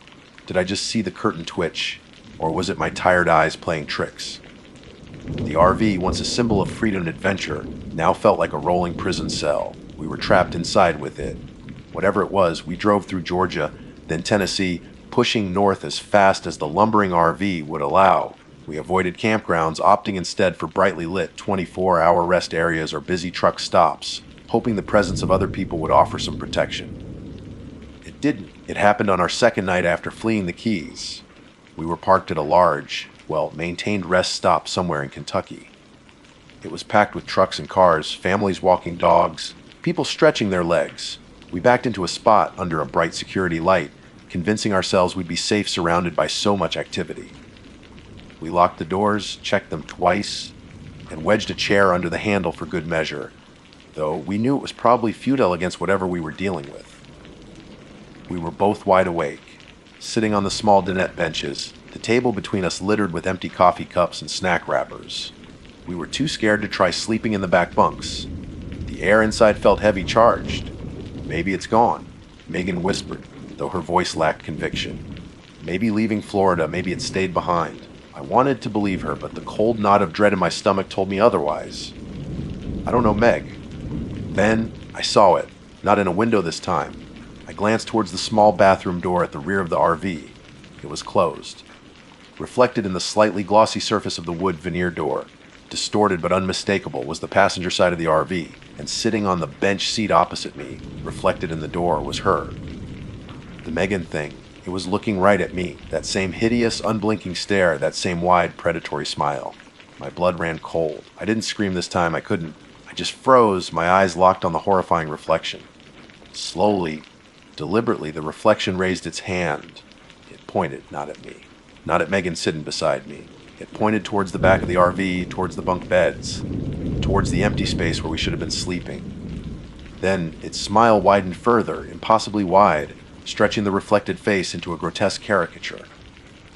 Did I just see the curtain twitch, or was it my tired eyes playing tricks? The RV, once a symbol of freedom and adventure, now felt like a rolling prison cell. We were trapped inside with it. Whatever it was, we drove through Georgia, then Tennessee, pushing north as fast as the lumbering RV would allow. We avoided campgrounds, opting instead for brightly lit 24-hour rest areas or busy truck stops, hoping the presence of other people would offer some protection. It didn't. It happened on our second night after fleeing the Keys. We were parked at a large, maintained rest stop somewhere in Kentucky. It was packed with trucks and cars, families walking dogs, people stretching their legs. We backed into a spot under a bright security light, convincing ourselves we'd be safe surrounded by so much activity. We locked the doors, checked them twice, and wedged a chair under the handle for good measure, though we knew it was probably futile against whatever we were dealing with. We were both wide awake, sitting on the small dinette benches, the table between us littered with empty coffee cups and snack wrappers. We were too scared to try sleeping in the back bunks. The air inside felt heavy charged. Maybe it's gone, Megan whispered, though her voice lacked conviction. Maybe leaving Florida, maybe it stayed behind. I wanted to believe her, but the cold knot of dread in my stomach told me otherwise. I don't know Meg. Then I saw it, not in a window this time. I glanced towards the small bathroom door at the rear of the RV. It was closed. Reflected in the slightly glossy surface of the wood veneer door, distorted but unmistakable, was the passenger side of the RV, and sitting on the bench seat opposite me, reflected in the door, was her. The Megan thing. It was looking right at me, that same hideous, unblinking stare, that same wide, predatory smile. My blood ran cold. I didn't scream this time, I couldn't. I just froze, my eyes locked on the horrifying reflection. Slowly, deliberately, the reflection raised its hand. It pointed, not at me. Not at Megan sitting beside me. It pointed towards the back of the RV, towards the bunk beds, towards the empty space where we should have been sleeping. Then its smile widened further, impossibly wide, stretching the reflected face into a grotesque caricature.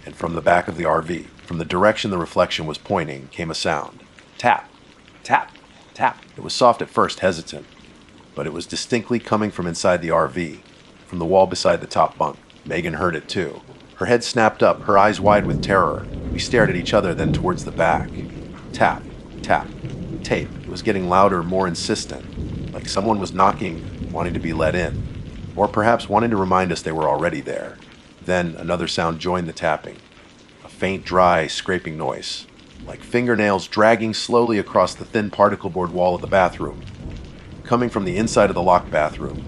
And from the back of the RV, from the direction the reflection was pointing, came a sound. Tap, tap, tap. It was soft at first, hesitant, but it was distinctly coming from inside the RV, from the wall beside the top bunk. Megan heard it too. Her head snapped up, her eyes wide with terror. We stared at each other, then towards the back. Tap, tap, tape. It was getting louder, more insistent, like someone was knocking, wanting to be let in, or perhaps wanting to remind us they were already there. Then another sound joined the tapping, a faint, dry, scraping noise, like fingernails dragging slowly across the thin particle board wall of the bathroom. Coming from the inside of the locked bathroom,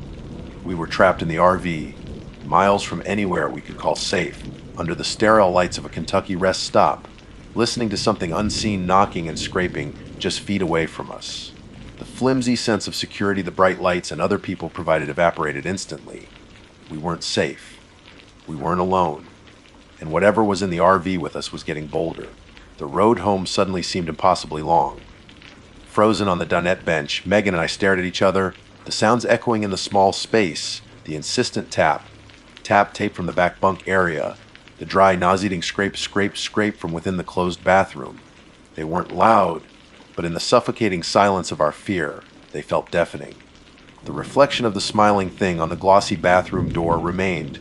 we were trapped in the RV, miles from anywhere we could call safe, under the sterile lights of a Kentucky rest stop, listening to something unseen knocking and scraping just feet away from us. The flimsy sense of security the bright lights and other people provided evaporated instantly. We weren't safe. We weren't alone. And whatever was in the RV with us was getting bolder. The road home suddenly seemed impossibly long. Frozen on the dinette bench, Megan and I stared at each other, the sounds echoing in the small space, the insistent tap tape from the back bunk area, the dry, nauseating scrape from within the closed bathroom. They weren't loud, but in the suffocating silence of our fear, they felt deafening. The reflection of the smiling thing on the glossy bathroom door remained,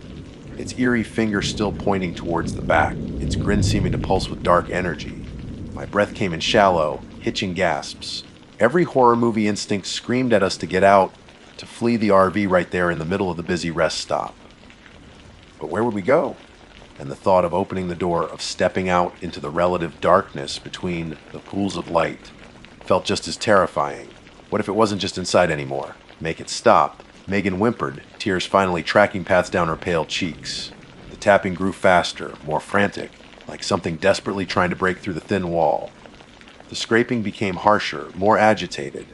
its eerie finger still pointing towards the back, its grin seeming to pulse with dark energy. My breath came in shallow, hitching gasps. Every horror movie instinct screamed at us to get out, to flee the RV right there in the middle of the busy rest stop. But where would we go? And the thought of opening the door, of stepping out into the relative darkness between the pools of light, felt just as terrifying. What if it wasn't just inside anymore? Make it stop. Megan whimpered, tears finally tracking paths down her pale cheeks. The tapping grew faster, more frantic, like something desperately trying to break through the thin wall. The scraping became harsher, more agitated.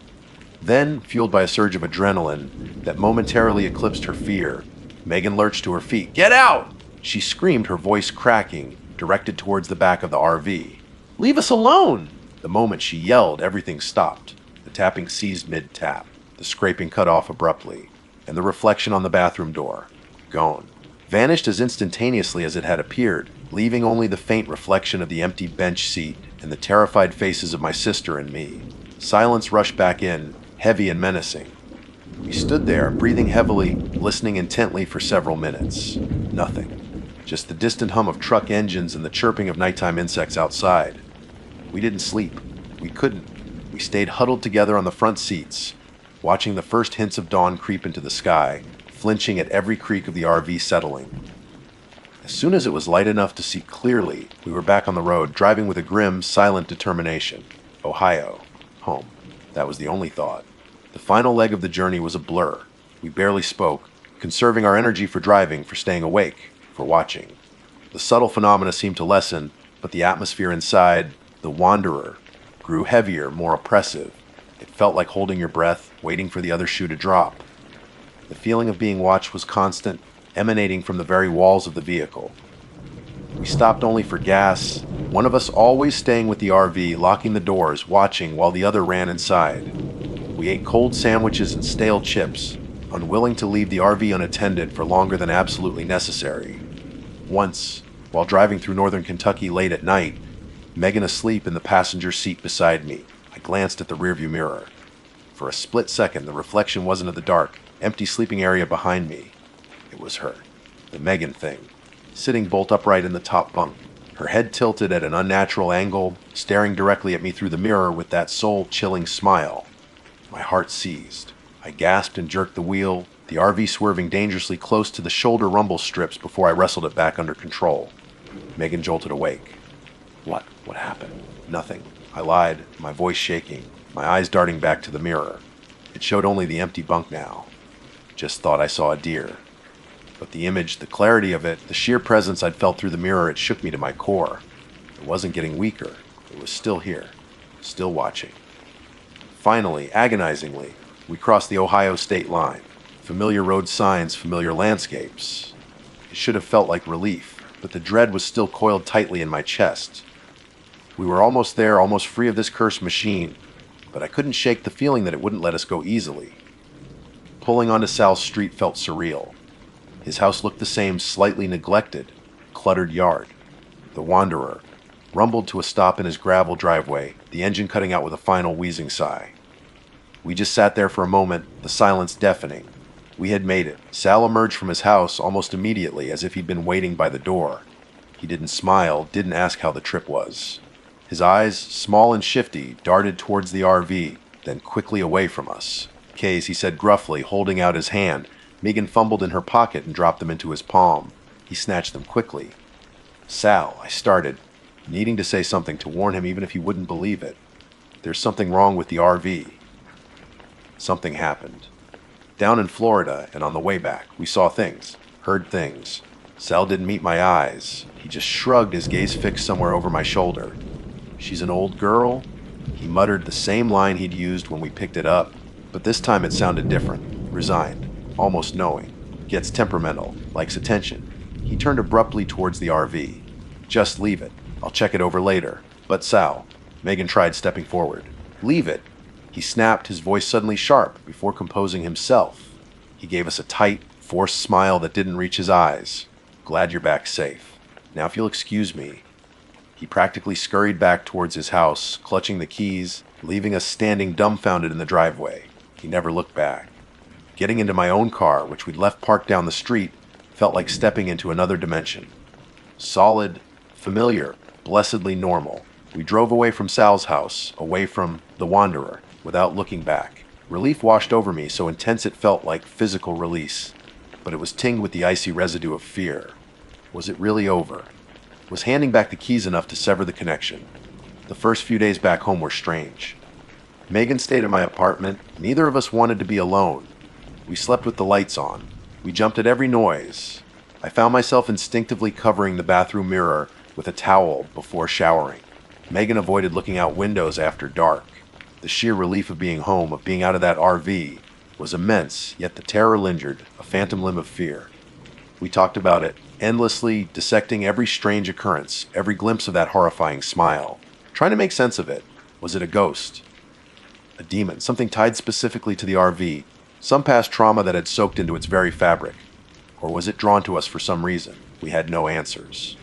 Then, fueled by a surge of adrenaline that momentarily eclipsed her fear, Megan lurched to her feet. "Get out!" She screamed, her voice cracking, directed towards the back of the RV. "Leave us alone!" The moment she yelled, everything stopped. The tapping ceased mid-tap, the scraping cut off abruptly, and the reflection on the bathroom door, gone. Vanished as instantaneously as it had appeared, leaving only the faint reflection of the empty bench seat and the terrified faces of my sister and me. Silence rushed back in, heavy and menacing. We stood there, breathing heavily, listening intently for several minutes. Nothing. Just the distant hum of truck engines and the chirping of nighttime insects outside. We didn't sleep. We couldn't. We stayed huddled together on the front seats, watching the first hints of dawn creep into the sky, flinching at every creak of the RV settling. As soon as it was light enough to see clearly, we were back on the road, driving with a grim, silent determination. Ohio. Home. That was the only thought. The final leg of the journey was a blur. We barely spoke, conserving our energy for driving, for staying awake, for watching. The subtle phenomena seemed to lessen, but the atmosphere inside, the wanderer, grew heavier, more oppressive. It felt like holding your breath, waiting for the other shoe to drop. The feeling of being watched was constant, emanating from the very walls of the vehicle. We stopped only for gas, one of us always staying with the RV, locking the doors, watching while the other ran inside. We ate cold sandwiches and stale chips, unwilling to leave the RV unattended for longer than absolutely necessary. Once, while driving through northern Kentucky late at night, Megan asleep in the passenger seat beside me, I glanced at the rearview mirror. For a split second, the reflection wasn't of the dark, empty sleeping area behind me. It was her, the Megan thing, sitting bolt upright in the top bunk, her head tilted at an unnatural angle, staring directly at me through the mirror with that soul-chilling smile. My heart seized. I gasped and jerked the wheel, the RV swerving dangerously close to the shoulder rumble strips before I wrestled it back under control. Megan jolted awake. What? What happened? Nothing. I lied, my voice shaking, my eyes darting back to the mirror. It showed only the empty bunk now. Just thought I saw a deer. But the image, the clarity of it, the sheer presence I'd felt through the mirror, it shook me to my core. It wasn't getting weaker. It was still here, still watching. Finally, agonizingly, we crossed the Ohio state line. Familiar road signs, familiar landscapes. It should have felt like relief, but the dread was still coiled tightly in my chest. We were almost there, almost free of this cursed machine, but I couldn't shake the feeling that it wouldn't let us go easily. Pulling onto Sal's street felt surreal. His house looked the same, slightly neglected, cluttered yard. The wanderer rumbled to a stop in his gravel driveway, the engine cutting out with a final wheezing sigh. We just sat there for a moment, the silence deafening. We had made it. Sal emerged from his house almost immediately, as if he'd been waiting by the door. He didn't smile, didn't ask how the trip was. His eyes, small and shifty, darted towards the RV, then quickly away from us. "Keys," he said gruffly, holding out his hand. Megan fumbled in her pocket and dropped them into his palm. He snatched them quickly. "Sal," I started. needing to say something to warn him even if he wouldn't believe it. There's something wrong with the RV. Something happened. Down in Florida and on the way back, we saw things, heard things. Sal didn't meet my eyes. He just shrugged, his gaze fixed somewhere over my shoulder. She's an old girl? He muttered the same line he'd used when we picked it up, but this time it sounded different, resigned, almost knowing. Gets temperamental, likes attention. He turned abruptly towards the RV. Just leave it. I'll check it over later. But Sal, Megan tried stepping forward. Leave it. He snapped, his voice suddenly sharp, before composing himself. He gave us a tight, forced smile that didn't reach his eyes. Glad you're back safe. Now if you'll excuse me. He practically scurried back towards his house, clutching the keys, leaving us standing dumbfounded in the driveway. He never looked back. Getting into my own car, which we'd left parked down the street, felt like stepping into another dimension. Solid, familiar, blessedly normal. We drove away from Sal's house, away from the Wanderer, without looking back. Relief washed over me, so intense it felt like physical release. But it was tinged with the icy residue of fear. Was it really over? Was handing back the keys enough to sever the connection? The first few days back home were strange. Megan stayed at my apartment. Neither of us wanted to be alone. We slept with the lights on. We jumped at every noise. I found myself instinctively covering the bathroom mirror with a towel before showering. Megan avoided looking out windows after dark. The sheer relief of being home, of being out of that RV, was immense, yet the terror lingered, a phantom limb of fear. We talked about it, endlessly dissecting every strange occurrence, every glimpse of that horrifying smile, trying to make sense of it. Was it a ghost? A demon, something tied specifically to the RV, some past trauma that had soaked into its very fabric? Or was it drawn to us for some reason? We had no answers.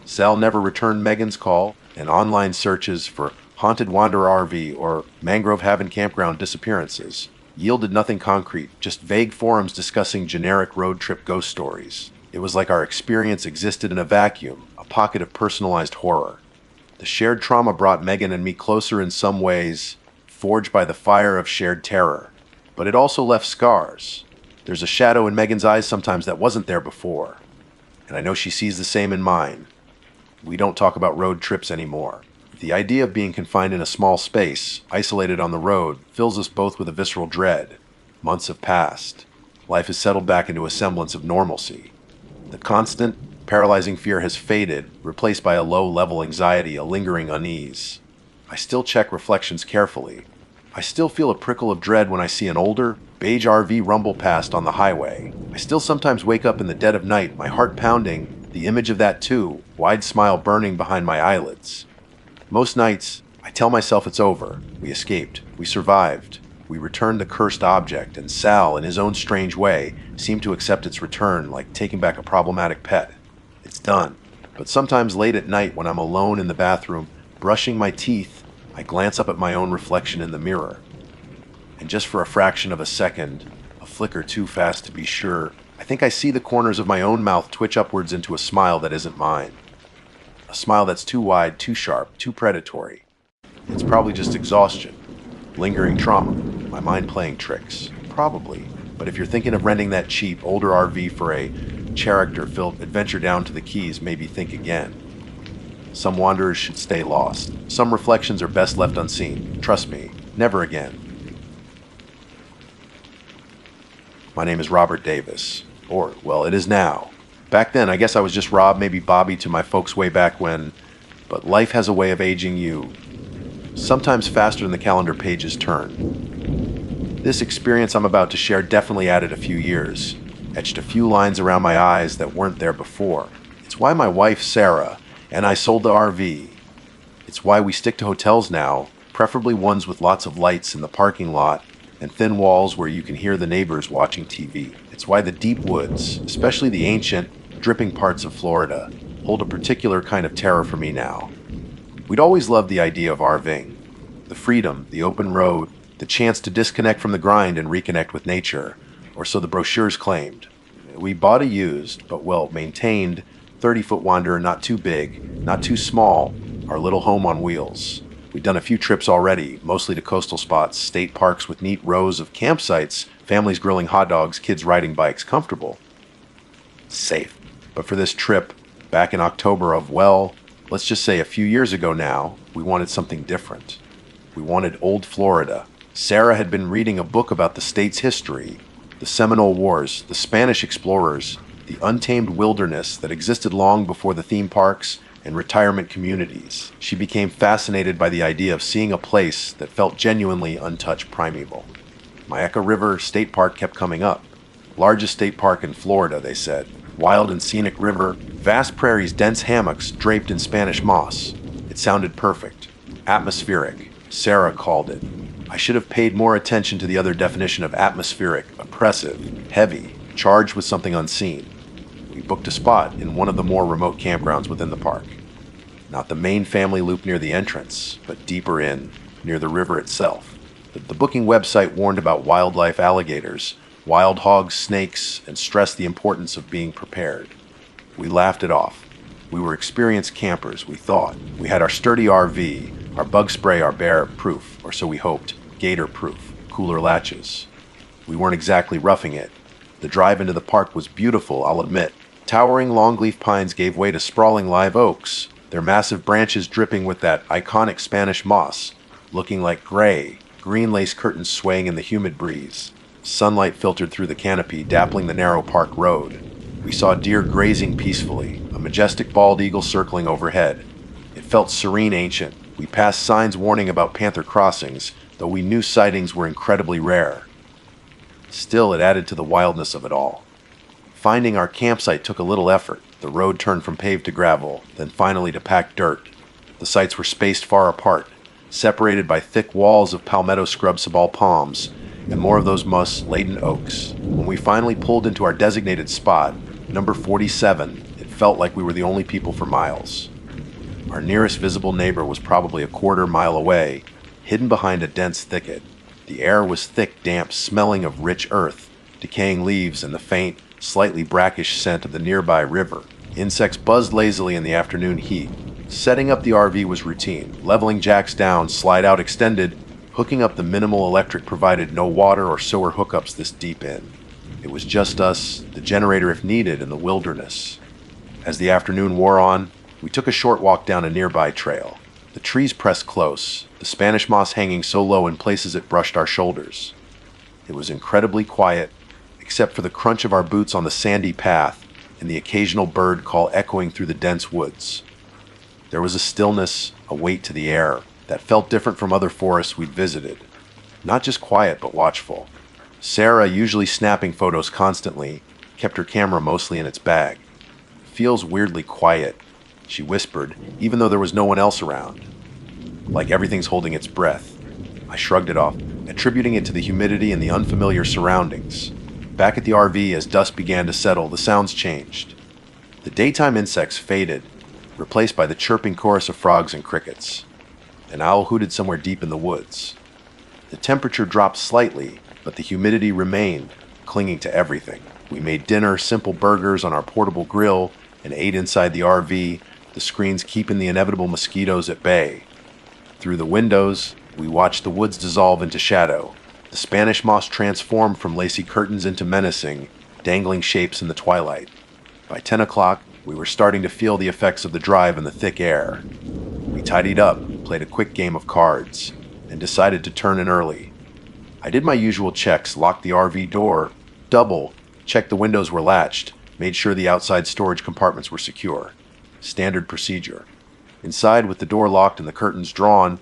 Sal never returned Megan's call, and online searches for Haunted Wanderer RV or Mangrove Haven Campground disappearances yielded nothing concrete, just vague forums discussing generic road trip ghost stories. It was like our experience existed in a vacuum, a pocket of personalized horror. The shared trauma brought Megan and me closer in some ways, forged by the fire of shared terror. But it also left scars. There's a shadow in Megan's eyes sometimes that wasn't there before. And I know she sees the same in mine. We don't talk about road trips anymore. The idea of being confined in a small space, isolated on the road, fills us both with a visceral dread. Months have passed. Life has settled back into a semblance of normalcy. The constant, paralyzing fear has faded, replaced by a low-level anxiety, a lingering unease. I still check reflections carefully. I still feel a prickle of dread when I see an older, beige RV rumble past on the highway. I still sometimes wake up in the dead of night, my heart pounding, the image of that too, wide smile burning behind my eyelids. Most nights, I tell myself it's over. We escaped. We survived. We returned the cursed object, and Sal, in his own strange way, seemed to accept its return, like taking back a problematic pet. It's done. But sometimes late at night, when I'm alone in the bathroom, brushing my teeth, I glance up at my own reflection in the mirror. And just for a fraction of a second, a flicker too fast to be sure, I think I see the corners of my own mouth twitch upwards into a smile that isn't mine. A smile that's too wide, too sharp, too predatory. It's probably just exhaustion, lingering trauma, my mind playing tricks. Probably. But if you're thinking of renting that cheap, older RV for a character-filled adventure down to the Keys, maybe think again. Some wanderers should stay lost. Some reflections are best left unseen. Trust me, never again. My name is Robert Davis. Or, well, it is now. Back then, I guess I was just Rob, maybe Bobby to my folks way back when. But life has a way of aging you, sometimes faster than the calendar pages turn. This experience I'm about to share definitely added a few years, etched a few lines around my eyes that weren't there before. It's why my wife, Sarah, and I sold the RV. It's why we stick to hotels now, preferably ones with lots of lights in the parking lot and thin walls where you can hear the neighbors watching TV. It's why the deep woods, especially the ancient, dripping parts of Florida, hold a particular kind of terror for me now. We'd always loved the idea of RVing. The freedom, the open road, the chance to disconnect from the grind and reconnect with nature, or so the brochures claimed. We bought a used, but well-maintained, 30-foot Wanderer, not too big, not too small, our little home on wheels. We'd done a few trips already, mostly to coastal spots, state parks with neat rows of campsites, families grilling hot dogs, kids riding bikes, comfortable. Safe. But for this trip, back in October of, well, Let's just say a few years ago now, we wanted something different. We wanted old Florida. Sarah had been reading a book about the state's history, the Seminole Wars, the Spanish explorers, the untamed wilderness that existed long before the theme parks and retirement communities. She became fascinated by the idea of seeing a place that felt genuinely untouched primeval. Myakka River State Park kept coming up. Largest state park in Florida, they said. Wild and scenic river, vast prairies, dense hammocks draped in Spanish moss. It sounded perfect. Atmospheric, Sarah called it. I should have paid more attention to the other definition of atmospheric: oppressive, heavy, charged with something unseen. We booked a spot in one of the more remote campgrounds within the park. Not the main family loop near the entrance, but deeper in, near the river itself. The booking website warned about wildlife, alligators, wild hogs, snakes, and stressed the importance of being prepared. We laughed it off. We were experienced campers, we thought. We had our sturdy RV, our bug spray, our bear-proof, or so we hoped, gator-proof, cooler latches. We weren't exactly roughing it. The drive into the park was beautiful, I'll admit. Towering longleaf pines gave way to sprawling live oaks, their massive branches dripping with that iconic Spanish moss, looking like gray, green lace curtains swaying in the humid breeze. Sunlight filtered through the canopy, dappling the narrow park road. We saw deer grazing peacefully, a majestic bald eagle circling overhead. It felt serene, ancient. We passed signs warning about panther crossings, though we knew sightings were incredibly rare. Still, it added to the wildness of it all. Finding our campsite took a little effort. The road turned from paved to gravel, then finally to packed dirt. The sites were spaced far apart, separated by thick walls of palmetto scrub sabal palms and more of those moss-laden oaks. When we finally pulled into our designated spot, number 47, it felt like we were the only people for miles. Our nearest visible neighbor was probably a quarter-mile away, hidden behind a dense thicket. The air was thick, damp, smelling of rich earth, decaying leaves, and the faint, slightly brackish scent of the nearby river. Insects buzzed lazily in the afternoon heat. Setting up the RV was routine. Leveling jacks down, slide out extended, hooking up the minimal electric provided no water or sewer hookups this deep in. It was just us, the generator if needed, and the wilderness. As the afternoon wore on, we took a short walk down a nearby trail. The trees pressed close, the Spanish moss hanging so low in places it brushed our shoulders. It was incredibly quiet, except for the crunch of our boots on the sandy path and the occasional bird call echoing through the dense woods. There was a stillness, a weight to the air, that felt different from other forests we'd visited. Not just quiet, but watchful. Sarah, usually snapping photos constantly, kept her camera mostly in its bag. "Feels weirdly quiet," she whispered, even though there was no one else around. Like everything's holding its breath. I shrugged it off, attributing it to the humidity and the unfamiliar surroundings. Back at the RV, as dusk began to settle, the sounds changed. The daytime insects faded, replaced by the chirping chorus of frogs and crickets. An owl hooted somewhere deep in the woods. The temperature dropped slightly, but the humidity remained, clinging to everything. We made dinner, simple burgers on our portable grill, and ate inside the RV, the screens keeping the inevitable mosquitoes at bay. Through the windows, we watched the woods dissolve into shadow. The Spanish moss transformed from lacy curtains into menacing, dangling shapes in the twilight. By 10 o'clock, we were starting to feel the effects of the drive in the thick air. We tidied up, played a quick game of cards, and decided to turn in early. I did my usual checks, locked the RV door, checked the windows were latched, made sure the outside storage compartments were secure. Standard procedure. Inside, with the door locked and the curtains drawn,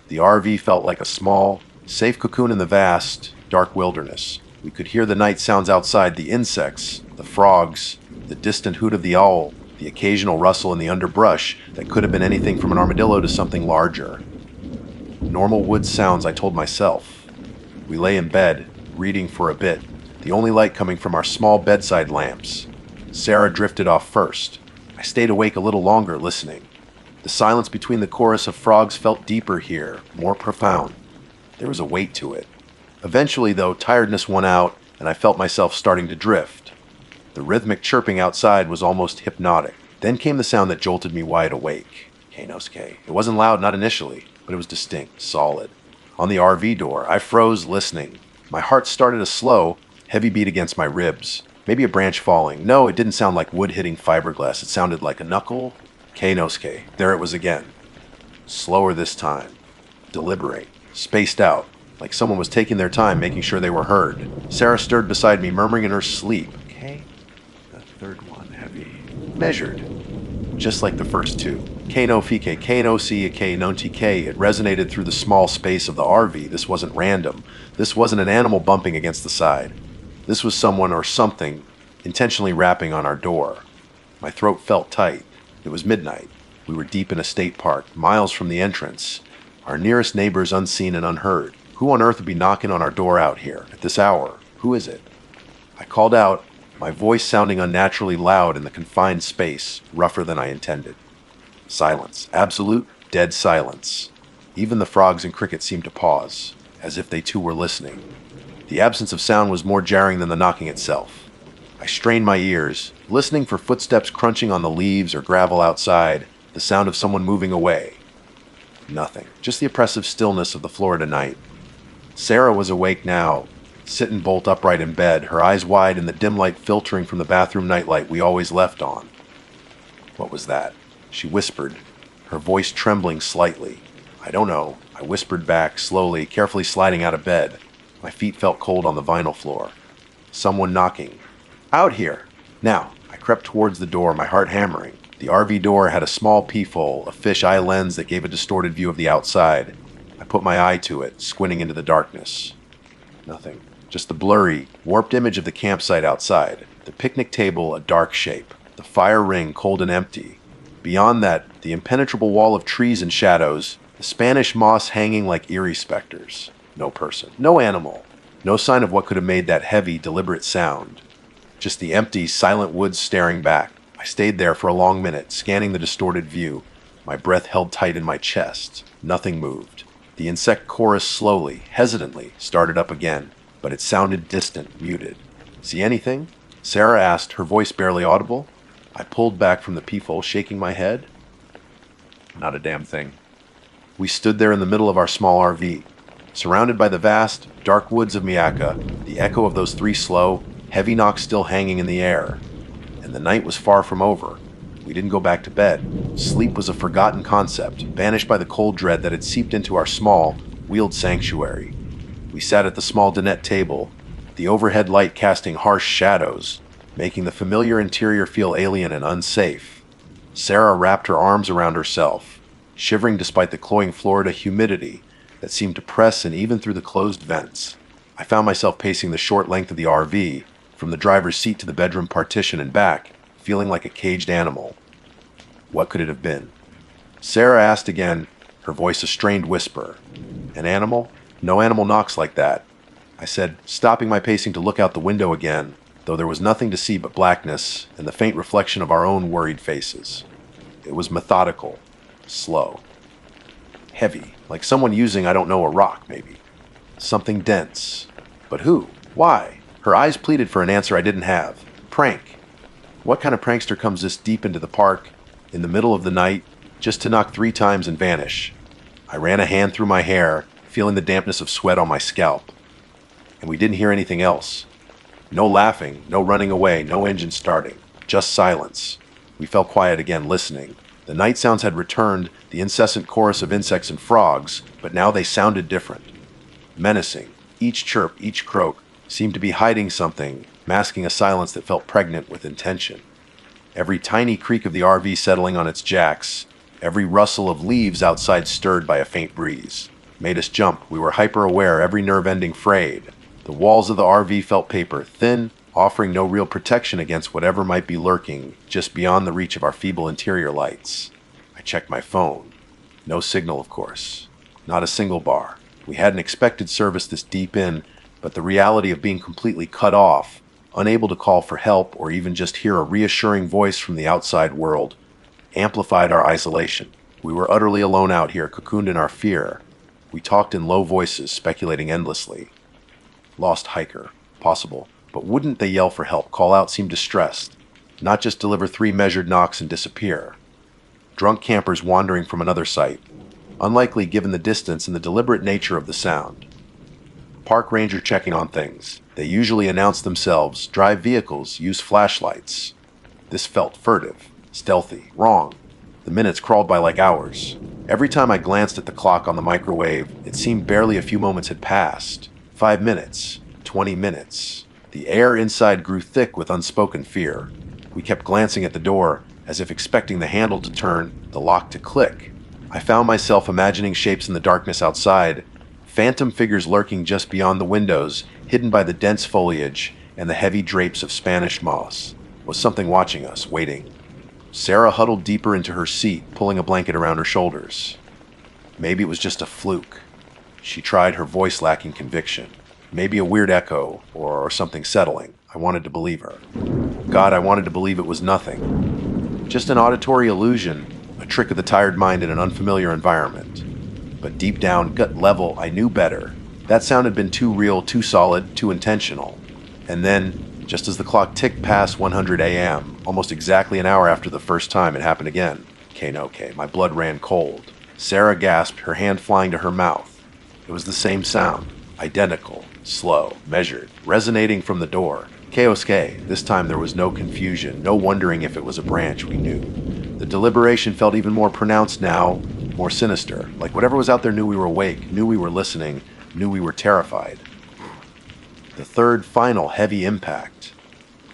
the RV felt like a small, safe cocoon in the vast, dark wilderness. We could hear the night sounds outside, the insects, the frogs, the distant hoot of the owl, the occasional rustle in the underbrush that could have been anything from an armadillo to something larger. Normal woods sounds, I told myself. We lay in bed, reading for a bit, the only light coming from our small bedside lamps. Sarah drifted off first. I stayed awake a little longer, listening. The silence between the chorus of frogs felt deeper here, more profound. There was a weight to it. Eventually, though, tiredness won out, and I felt myself starting to drift. The rhythmic chirping outside was almost hypnotic. Then came the sound that jolted me wide awake. K-Nos-K. It wasn't loud, not initially, but it was distinct, solid. On the RV door, I froze, listening. My heart started a slow, heavy beat against my ribs. Maybe a branch falling. No, it didn't sound like wood hitting fiberglass. It sounded like a knuckle, Keinosuke, there it was again. Slower this time. Deliberate. Spaced out. Like someone was taking their time making sure they were heard. Sarah stirred beside me, murmuring in her sleep. Okay. The third one, heavy. Measured. Just like the first two. Keino fike, keino si, keino tk. It resonated through the small space of the RV. This wasn't random. This wasn't an animal bumping against the side. This was someone or something intentionally rapping on our door. My throat felt tight. It was midnight. We were deep in a state park, miles from the entrance. Our nearest neighbors unseen and unheard. Who on earth would be knocking on our door out here at this hour? Who is it? I called out, my voice sounding unnaturally loud in the confined space, rougher than I intended. Silence. Absolute, dead silence. Even the frogs and crickets seemed to pause, as if they too were listening. The absence of sound was more jarring than the knocking itself. I strained my ears, listening for footsteps crunching on the leaves or gravel outside, the sound of someone moving away. Nothing. Just the oppressive stillness of the Florida night. Sarah was awake now, sitting bolt upright in bed, her eyes wide and the dim light filtering from the bathroom nightlight we always left on. What was that? She whispered, her voice trembling slightly. I don't know. I whispered back, slowly, carefully sliding out of bed. My feet felt cold on the vinyl floor. Someone knocking. Out here! Now, I crept towards the door, my heart hammering. The RV door had a small peephole, a fish-eye lens that gave a distorted view of the outside. I put my eye to it, squinting into the darkness. Nothing. Just the blurry, warped image of the campsite outside. The picnic table a dark shape. The fire ring cold and empty. Beyond that, the impenetrable wall of trees and shadows. The Spanish moss hanging like eerie specters. No person. No animal. No sign of what could have made that heavy, deliberate sound. Just the empty, silent woods staring back. I stayed there for a long minute, scanning the distorted view. My breath held tight in my chest. Nothing moved. The insect chorus slowly, hesitantly, started up again, but it sounded distant, muted. See anything? Sarah asked, her voice barely audible. I pulled back from the peephole, shaking my head. Not a damn thing. We stood there in the middle of our small RV, surrounded by the vast, dark woods of Miyaka, the echo of those three slow, heavy knocks still hanging in the air. And the night was far from over. We didn't go back to bed. Sleep was a forgotten concept, banished by the cold dread that had seeped into our small, wheeled sanctuary. We sat at the small dinette table, the overhead light casting harsh shadows, making the familiar interior feel alien and unsafe. Sarah wrapped her arms around herself, shivering despite the cloying Florida humidity that seemed to press in even through the closed vents. I found myself pacing the short length of the RV, from the driver's seat to the bedroom partition and back, feeling like a caged animal. What could it have been? Sarah asked again, her voice a strained whisper. An animal? No animal knocks like that. I said, stopping my pacing to look out the window again, though there was nothing to see but blackness and the faint reflection of our own worried faces. It was methodical, slow, heavy, like someone using, I don't know, a rock, maybe. Something dense. But who? Why? Her eyes pleaded for an answer I didn't have. Prank. What kind of prankster comes this deep into the park, in the middle of the night, just to knock 3 times and vanish? I ran a hand through my hair, feeling the dampness of sweat on my scalp. And we didn't hear anything else. No laughing, no running away, no engine starting. Just silence. We fell quiet again, listening. The night sounds had returned, the incessant chorus of insects and frogs, but now they sounded different. Menacing. Each chirp, each croak, seemed to be hiding something, masking a silence that felt pregnant with intention. Every tiny creak of the RV settling on its jacks, every rustle of leaves outside stirred by a faint breeze, made us jump. We were hyper-aware, every nerve ending frayed. The walls of the RV felt paper, thin, offering no real protection against whatever might be lurking just beyond the reach of our feeble interior lights. I checked my phone. No signal, of course. Not a single bar. We hadn't expected service this deep in, but the reality of being completely cut off, unable to call for help or even just hear a reassuring voice from the outside world, amplified our isolation. We were utterly alone out here, cocooned in our fear. We talked in low voices, speculating endlessly. Lost hiker. Possible. But wouldn't they yell for help, call out, seem distressed? Not just deliver 3 measured knocks and disappear. Drunk campers wandering from another site. Unlikely given the distance and the deliberate nature of the sound. Park ranger checking on things. They usually announce themselves, drive vehicles, use flashlights. This felt furtive, stealthy, wrong. The minutes crawled by like hours. Every time I glanced at the clock on the microwave, it seemed barely a few moments had passed. 5 minutes, 20 minutes. The air inside grew thick with unspoken fear. We kept glancing at the door, as if expecting the handle to turn, the lock to click. I found myself imagining shapes in the darkness outside, phantom figures lurking just beyond the windows, hidden by the dense foliage and the heavy drapes of Spanish moss. Was something watching us, waiting? Sarah huddled deeper into her seat, pulling a blanket around her shoulders. Maybe it was just a fluke. She tried, her voice lacking conviction. Maybe a weird echo, or something settling. I wanted to believe her. God, I wanted to believe it was nothing. Just an auditory illusion, a trick of the tired mind in an unfamiliar environment. But deep down, gut level, I knew better. That sound had been too real, too solid, too intentional. And then, just as the clock ticked past 100 a.m., almost exactly an hour after the first time, it happened again. Okay, my blood ran cold. Sarah gasped, her hand flying to her mouth. It was the same sound, identical, slow, measured, resonating from the door. K-O-S-K. This time there was no confusion, no wondering if it was a branch we knew. The deliberation felt even more pronounced now, more sinister, like whatever was out there knew we were awake, knew we were listening, knew we were terrified. The third, final, heavy impact.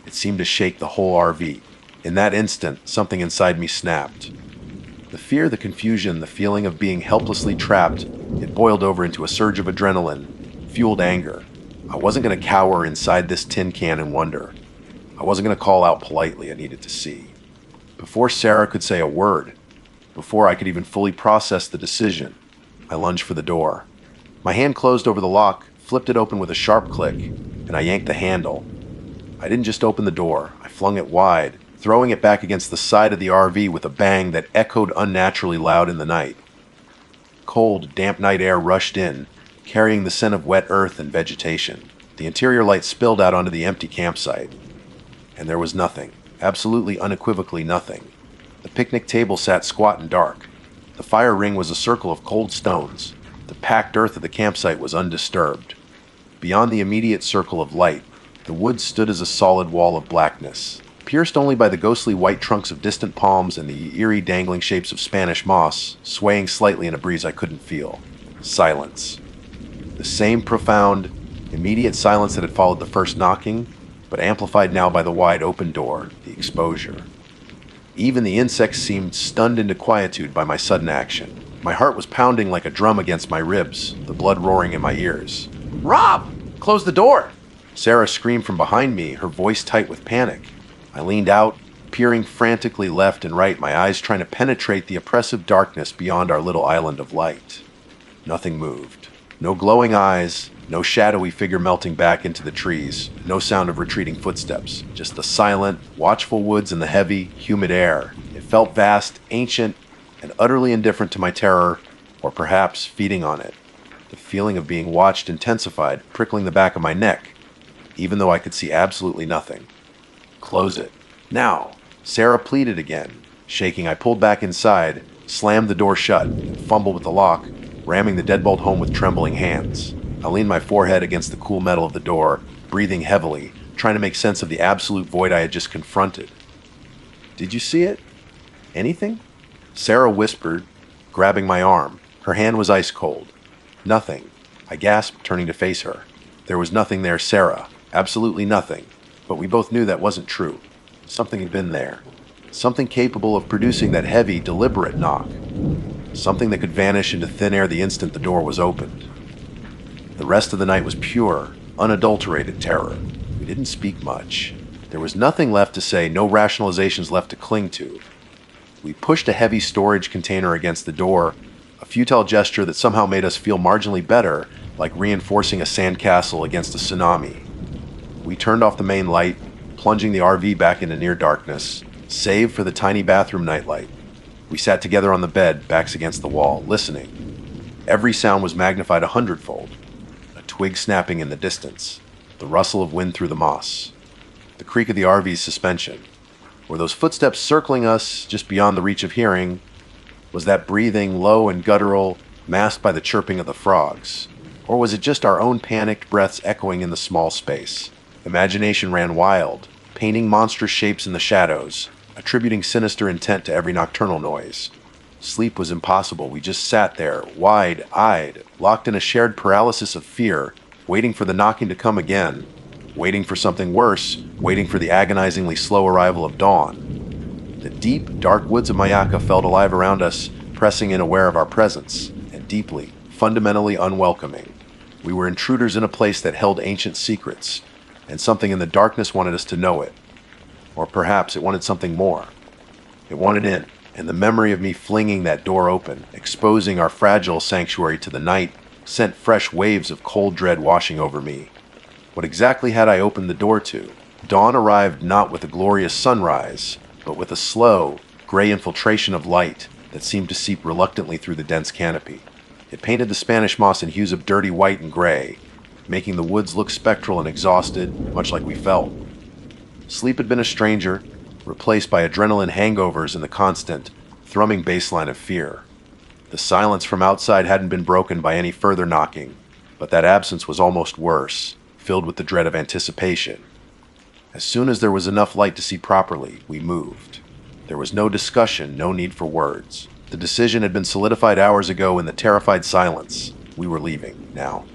It seemed to shake the whole RV. In that instant, something inside me snapped. The fear, the confusion, the feeling of being helplessly trapped, it boiled over into a surge of adrenaline, fueled anger. I wasn't going to cower inside this tin can and wonder. I wasn't going to call out politely. I needed to see. Before Sarah could say a word, before I could even fully process the decision, I lunged for the door. My hand closed over the lock, flipped it open with a sharp click, and I yanked the handle. I didn't just open the door, I flung it wide, throwing it back against the side of the RV with a bang that echoed unnaturally loud in the night. Cold, damp night air rushed in, carrying the scent of wet earth and vegetation. The interior light spilled out onto the empty campsite. And there was nothing, absolutely unequivocally nothing. The picnic table sat squat and dark. The fire ring was a circle of cold stones. The packed earth of the campsite was undisturbed. Beyond the immediate circle of light, the woods stood as a solid wall of blackness, pierced only by the ghostly white trunks of distant palms and the eerie dangling shapes of Spanish moss, swaying slightly in a breeze I couldn't feel. Silence. The same profound, immediate silence that had followed the first knocking, but amplified now by the wide open door, the exposure. Even the insects seemed stunned into quietude by my sudden action. My heart was pounding like a drum against my ribs, the blood roaring in my ears. Rob! Close the door! Sarah screamed from behind me, her voice tight with panic. I leaned out, peering frantically left and right, my eyes trying to penetrate the oppressive darkness beyond our little island of light. Nothing moved. No glowing eyes, no shadowy figure melting back into the trees, no sound of retreating footsteps, just the silent, watchful woods and the heavy, humid air. It felt vast, ancient, and utterly indifferent to my terror, or perhaps feeding on it. The feeling of being watched intensified, prickling the back of my neck, even though I could see absolutely nothing. Close it. Now! Sarah pleaded again. Shaking, I pulled back inside, slammed the door shut, and fumbled with the lock, ramming the deadbolt home with trembling hands. I leaned my forehead against the cool metal of the door, breathing heavily, trying to make sense of the absolute void I had just confronted. Did you see it? Anything? Sarah whispered, grabbing my arm. Her hand was ice cold. Nothing. I gasped, turning to face her. There was nothing there, Sarah. Absolutely nothing. But we both knew that wasn't true. Something had been there. Something capable of producing that heavy, deliberate knock. Something that could vanish into thin air the instant the door was opened. The rest of the night was pure, unadulterated terror. We didn't speak much. There was nothing left to say, no rationalizations left to cling to. We pushed a heavy storage container against the door, a futile gesture that somehow made us feel marginally better, like reinforcing a sandcastle against a tsunami. We turned off the main light, plunging the RV back into near darkness, save for the tiny bathroom nightlight. We sat together on the bed, backs against the wall, listening. Every sound was magnified 100-fold. A twig snapping in the distance, the rustle of wind through the moss, the creak of the RV's suspension. Were those footsteps circling us just beyond the reach of hearing? Was that breathing low and guttural, masked by the chirping of the frogs? Or was it just our own panicked breaths echoing in the small space? Imagination ran wild, painting monstrous shapes in the shadows, attributing sinister intent to every nocturnal noise. Sleep was impossible. We just sat there, wide-eyed, locked in a shared paralysis of fear, waiting for the knocking to come again, waiting for something worse, waiting for the agonizingly slow arrival of dawn. The deep, dark woods of Mayaka felt alive around us, pressing in aware of our presence, and deeply, fundamentally unwelcoming. We were intruders in a place that held ancient secrets, and something in the darkness wanted us to know it. Or perhaps it wanted something more. It wanted in, and the memory of me flinging that door open, exposing our fragile sanctuary to the night, sent fresh waves of cold dread washing over me. What exactly had I opened the door to? Dawn arrived not with a glorious sunrise, but with a slow, gray infiltration of light that seemed to seep reluctantly through the dense canopy. It painted the Spanish moss in hues of dirty white and gray, making the woods look spectral and exhausted, much like we felt. Sleep had been a stranger, replaced by adrenaline hangovers and the constant, thrumming baseline of fear. The silence from outside hadn't been broken by any further knocking, but that absence was almost worse, filled with the dread of anticipation. As soon as there was enough light to see properly, we moved. There was no discussion, no need for words. The decision had been solidified hours ago in the terrified silence. We were leaving, now.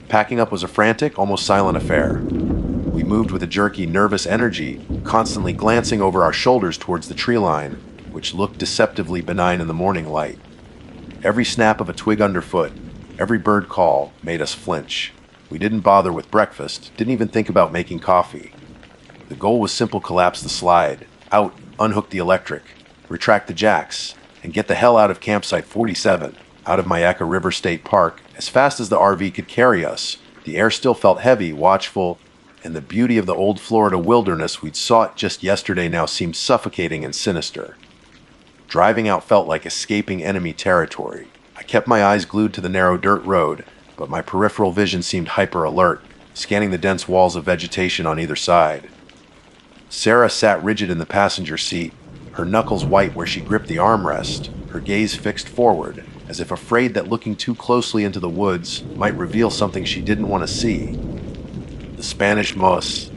Packing up was a frantic, almost silent affair. We moved with a jerky, nervous energy, constantly glancing over our shoulders towards the tree line, which looked deceptively benign in the morning light. Every snap of a twig underfoot, every bird call made us flinch. We didn't bother with breakfast, didn't even think about making coffee. The goal was simple: collapse the slide, out, unhook the electric, retract the jacks, and get the hell out of campsite 47, out of Mayaka River State Park, as fast as the RV could carry us. The air still felt heavy, watchful, and the beauty of the old Florida wilderness we'd sought just yesterday now seemed suffocating and sinister. Driving out felt like escaping enemy territory. I kept my eyes glued to the narrow dirt road, but my peripheral vision seemed hyper-alert, scanning the dense walls of vegetation on either side. Sarah sat rigid in the passenger seat, her knuckles white where she gripped the armrest, her gaze fixed forward, as if afraid that looking too closely into the woods might reveal something she didn't want to see. The Spanish moss,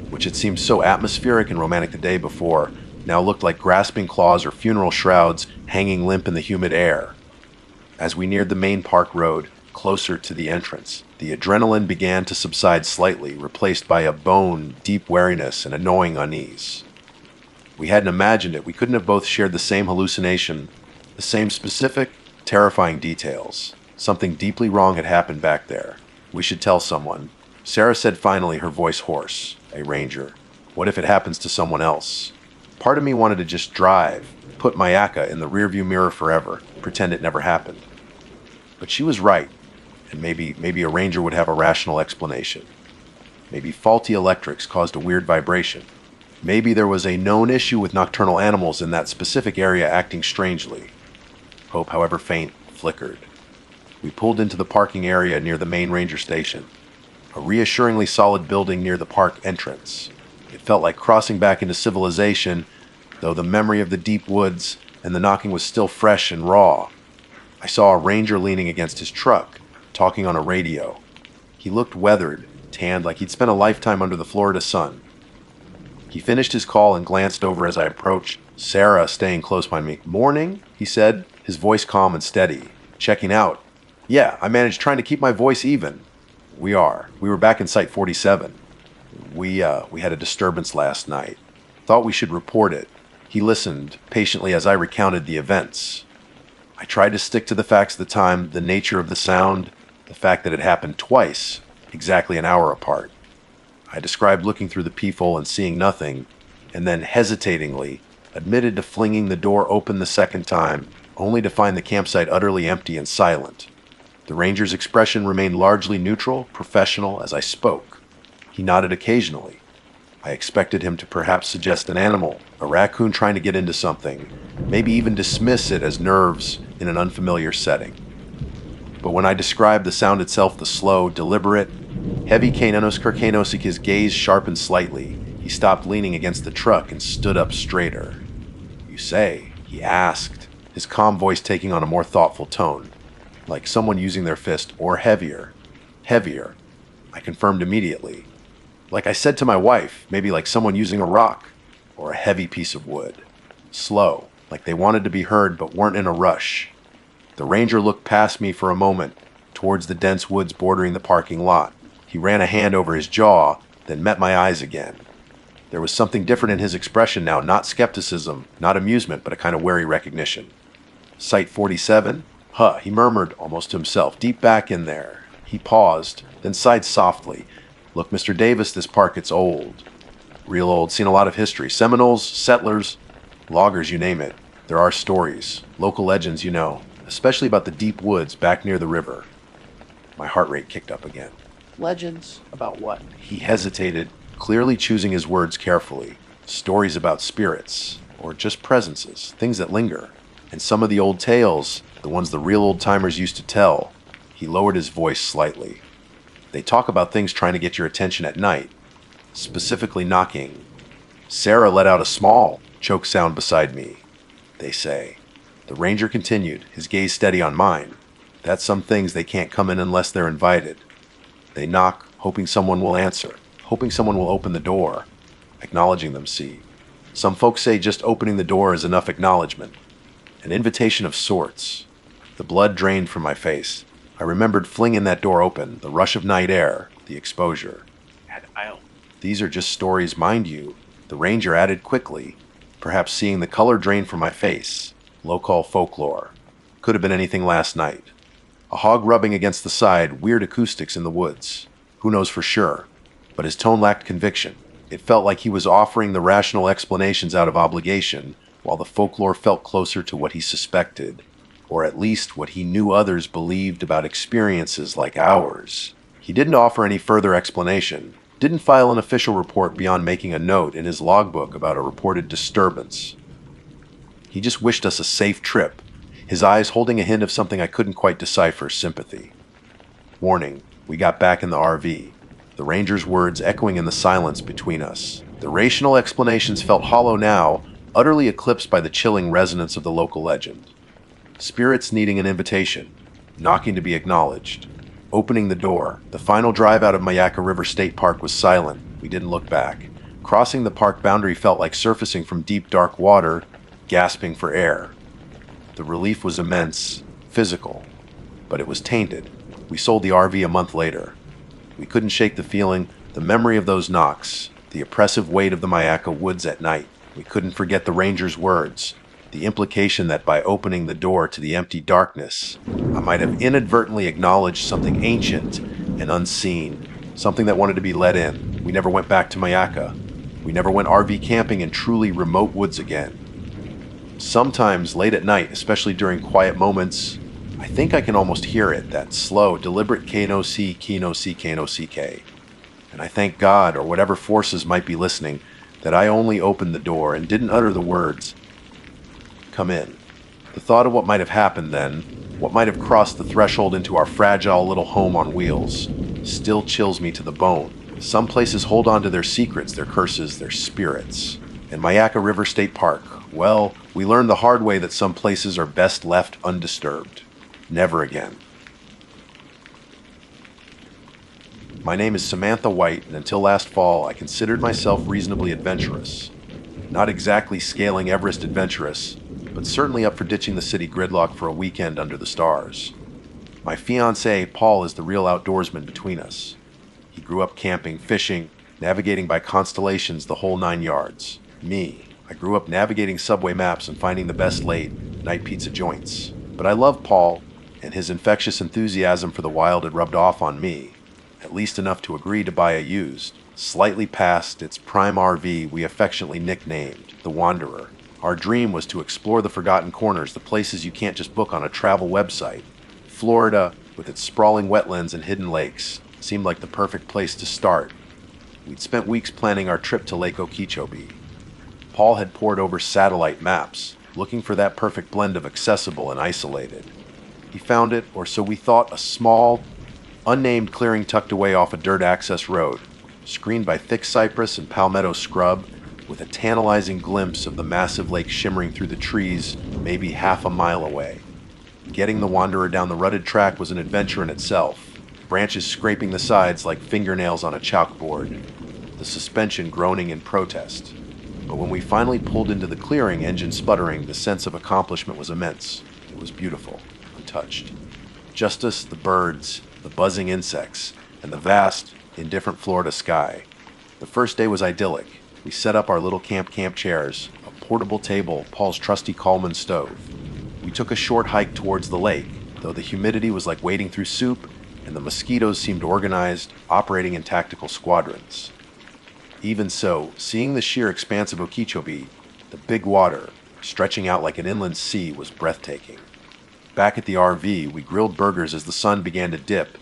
which had seemed so atmospheric and romantic the day before, now looked like grasping claws or funeral shrouds hanging limp in the humid air. As we neared the main park road, closer to the entrance, the adrenaline began to subside slightly, replaced by a bone, deep wariness and annoying unease. We hadn't imagined it. We couldn't have both shared the same hallucination, the same specific, terrifying details. Something deeply wrong had happened back there. We should tell someone. Sarah said finally, her voice hoarse. A ranger. What if it happens to someone else? Part of me wanted to just drive, put Mayaka in the rearview mirror forever, pretend it never happened. But she was right, and maybe a ranger would have a rational explanation. Maybe faulty electrics caused a weird vibration. Maybe there was a known issue with nocturnal animals in that specific area acting strangely. Hope, however faint, flickered. We pulled into the parking area near the main ranger station, a reassuringly solid building near the park entrance. It felt like crossing back into civilization, though the memory of the deep woods and the knocking was still fresh and raw. I saw a ranger leaning against his truck, talking on a radio. He looked weathered, tanned, like he'd spent a lifetime under the Florida sun. He finished his call and glanced over as I approached, Sarah staying close behind me. "Morning," he said, his voice calm and steady. "Checking out." "Yeah, I managed trying to keep my voice even." We were back in Site 47. We had a disturbance last night. Thought we should report it." He listened patiently as I recounted the events. I tried to stick to the facts of the time, the nature of the sound, the fact that it happened twice, exactly an hour apart. I described looking through the peephole and seeing nothing, and then hesitatingly admitted to flinging the door open the second time, only to find the campsite utterly empty and silent. The ranger's expression remained largely neutral, professional, as I spoke. He nodded occasionally. I expected him to perhaps suggest an animal, a raccoon trying to get into something, maybe even dismiss it as nerves in an unfamiliar setting. But when I described the sound itself, the slow, deliberate, heavy his gaze sharpened slightly. He stopped leaning against the truck and stood up straighter. "You say?" he asked, his calm voice taking on a more thoughtful tone, like someone using their fist, or heavier. Heavier, I confirmed immediately. Like I said to my wife, maybe like someone using a rock, or a heavy piece of wood. Slow, like they wanted to be heard but weren't in a rush. The ranger looked past me for a moment, towards the dense woods bordering the parking lot. He ran a hand over his jaw, then met my eyes again. There was something different in his expression now, not skepticism, not amusement, but a kind of wary recognition. Site 47? Huh, he murmured, almost to himself, deep back in there. He paused, then sighed softly. Look, Mr. Davis, this park, it's old. Real old, seen a lot of history. Seminoles, settlers, loggers, you name it. There are stories, local legends, you know, especially about the deep woods back near the river. My heart rate kicked up again. Legends about what? He hesitated, clearly choosing his words carefully. Stories about spirits, or just presences, things that linger. And some of the old tales, the ones the real old-timers used to tell. He lowered his voice slightly. They talk about things trying to get your attention at night, specifically knocking. Sarah let out a small, choke sound beside me, they say. The ranger continued, his gaze steady on mine. That's some things they can't come in unless they're invited. They knock, hoping someone will answer, hoping someone will open the door, acknowledging them, see. Some folks say just opening the door is enough acknowledgement. An invitation of sorts. The blood drained from my face. I remembered flinging that door open, the rush of night air, the exposure. These are just stories, mind you, the ranger added quickly, perhaps seeing the color drain from my face. Local folklore. Could have been anything last night. A hog rubbing against the side, weird acoustics in the woods. Who knows for sure? But his tone lacked conviction. It felt like he was offering the rational explanations out of obligation, while the folklore felt closer to what he suspected, or at least what he knew others believed about experiences like ours. He didn't offer any further explanation, didn't file an official report beyond making a note in his logbook about a reported disturbance. He just wished us a safe trip, his eyes holding a hint of something I couldn't quite decipher, sympathy. Warning, we got back in the RV, the ranger's words echoing in the silence between us. The rational explanations felt hollow now, utterly eclipsed by the chilling resonance of the local legend. Spirits needing an invitation, knocking to be acknowledged, opening the door. The final drive out of Mayaka River State Park was silent. We didn't look back. Crossing the park boundary felt like surfacing from deep, dark water, gasping for air. The relief was immense, physical, but it was tainted. We sold the RV a month later. We couldn't shake the feeling, the memory of those knocks, the oppressive weight of the Mayaka woods at night. We couldn't forget the ranger's words, the implication that by opening the door to the empty darkness, I might have inadvertently acknowledged something ancient and unseen, something that wanted to be let in. We never went back to Mayaka. We never went RV camping in truly remote woods again. Sometimes, late at night, especially during quiet moments, I think I can almost hear it, that slow, deliberate K-no-C, K-no-C, K-no-C-K. And I thank God, or whatever forces might be listening, that I only opened the door and didn't utter the words, "Come in." The thought of what might have happened then, what might have crossed the threshold into our fragile little home on wheels, still chills me to the bone. Some places hold on to their secrets, their curses, their spirits. In Mayaka River State Park, well, we learned the hard way that some places are best left undisturbed. Never again. My name is Samantha White, and until last fall, I considered myself reasonably adventurous. Not exactly scaling Everest adventurous, but certainly up for ditching the city gridlock for a weekend under the stars. My fiancé, Paul, is the real outdoorsman between us. He grew up camping, fishing, navigating by constellations, the whole 9 yards. Me, I grew up navigating subway maps and finding the best late-night pizza joints. But I love Paul, and his infectious enthusiasm for the wild had rubbed off on me, at least enough to agree to buy a used, slightly past its prime RV we affectionately nicknamed the Wanderer. Our dream was to explore the forgotten corners, the places you can't just book on a travel website. Florida, with its sprawling wetlands and hidden lakes, seemed like the perfect place to start. We'd spent weeks planning our trip to Lake Okeechobee. Paul had pored over satellite maps, looking for that perfect blend of accessible and isolated. He found it, or so we thought, a small, unnamed clearing tucked away off a dirt access road, screened by thick cypress and palmetto scrub, with a tantalizing glimpse of the massive lake shimmering through the trees maybe half a mile away. Getting the Wanderer down the rutted track was an adventure in itself, branches scraping the sides like fingernails on a chalkboard, the suspension groaning in protest. But when we finally pulled into the clearing, engine sputtering, the sense of accomplishment was immense. It was beautiful, untouched. Just us, the birds, the buzzing insects, and the vast, indifferent Florida sky. The first day was idyllic. We set up our little camp chairs, a portable table, Paul's trusty Coleman stove. We took a short hike towards the lake, though the humidity was like wading through soup, and the mosquitoes seemed organized, operating in tactical squadrons. Even so, seeing the sheer expanse of Okeechobee, the big water, stretching out like an inland sea, was breathtaking. Back at the RV, we grilled burgers as the sun began to dip,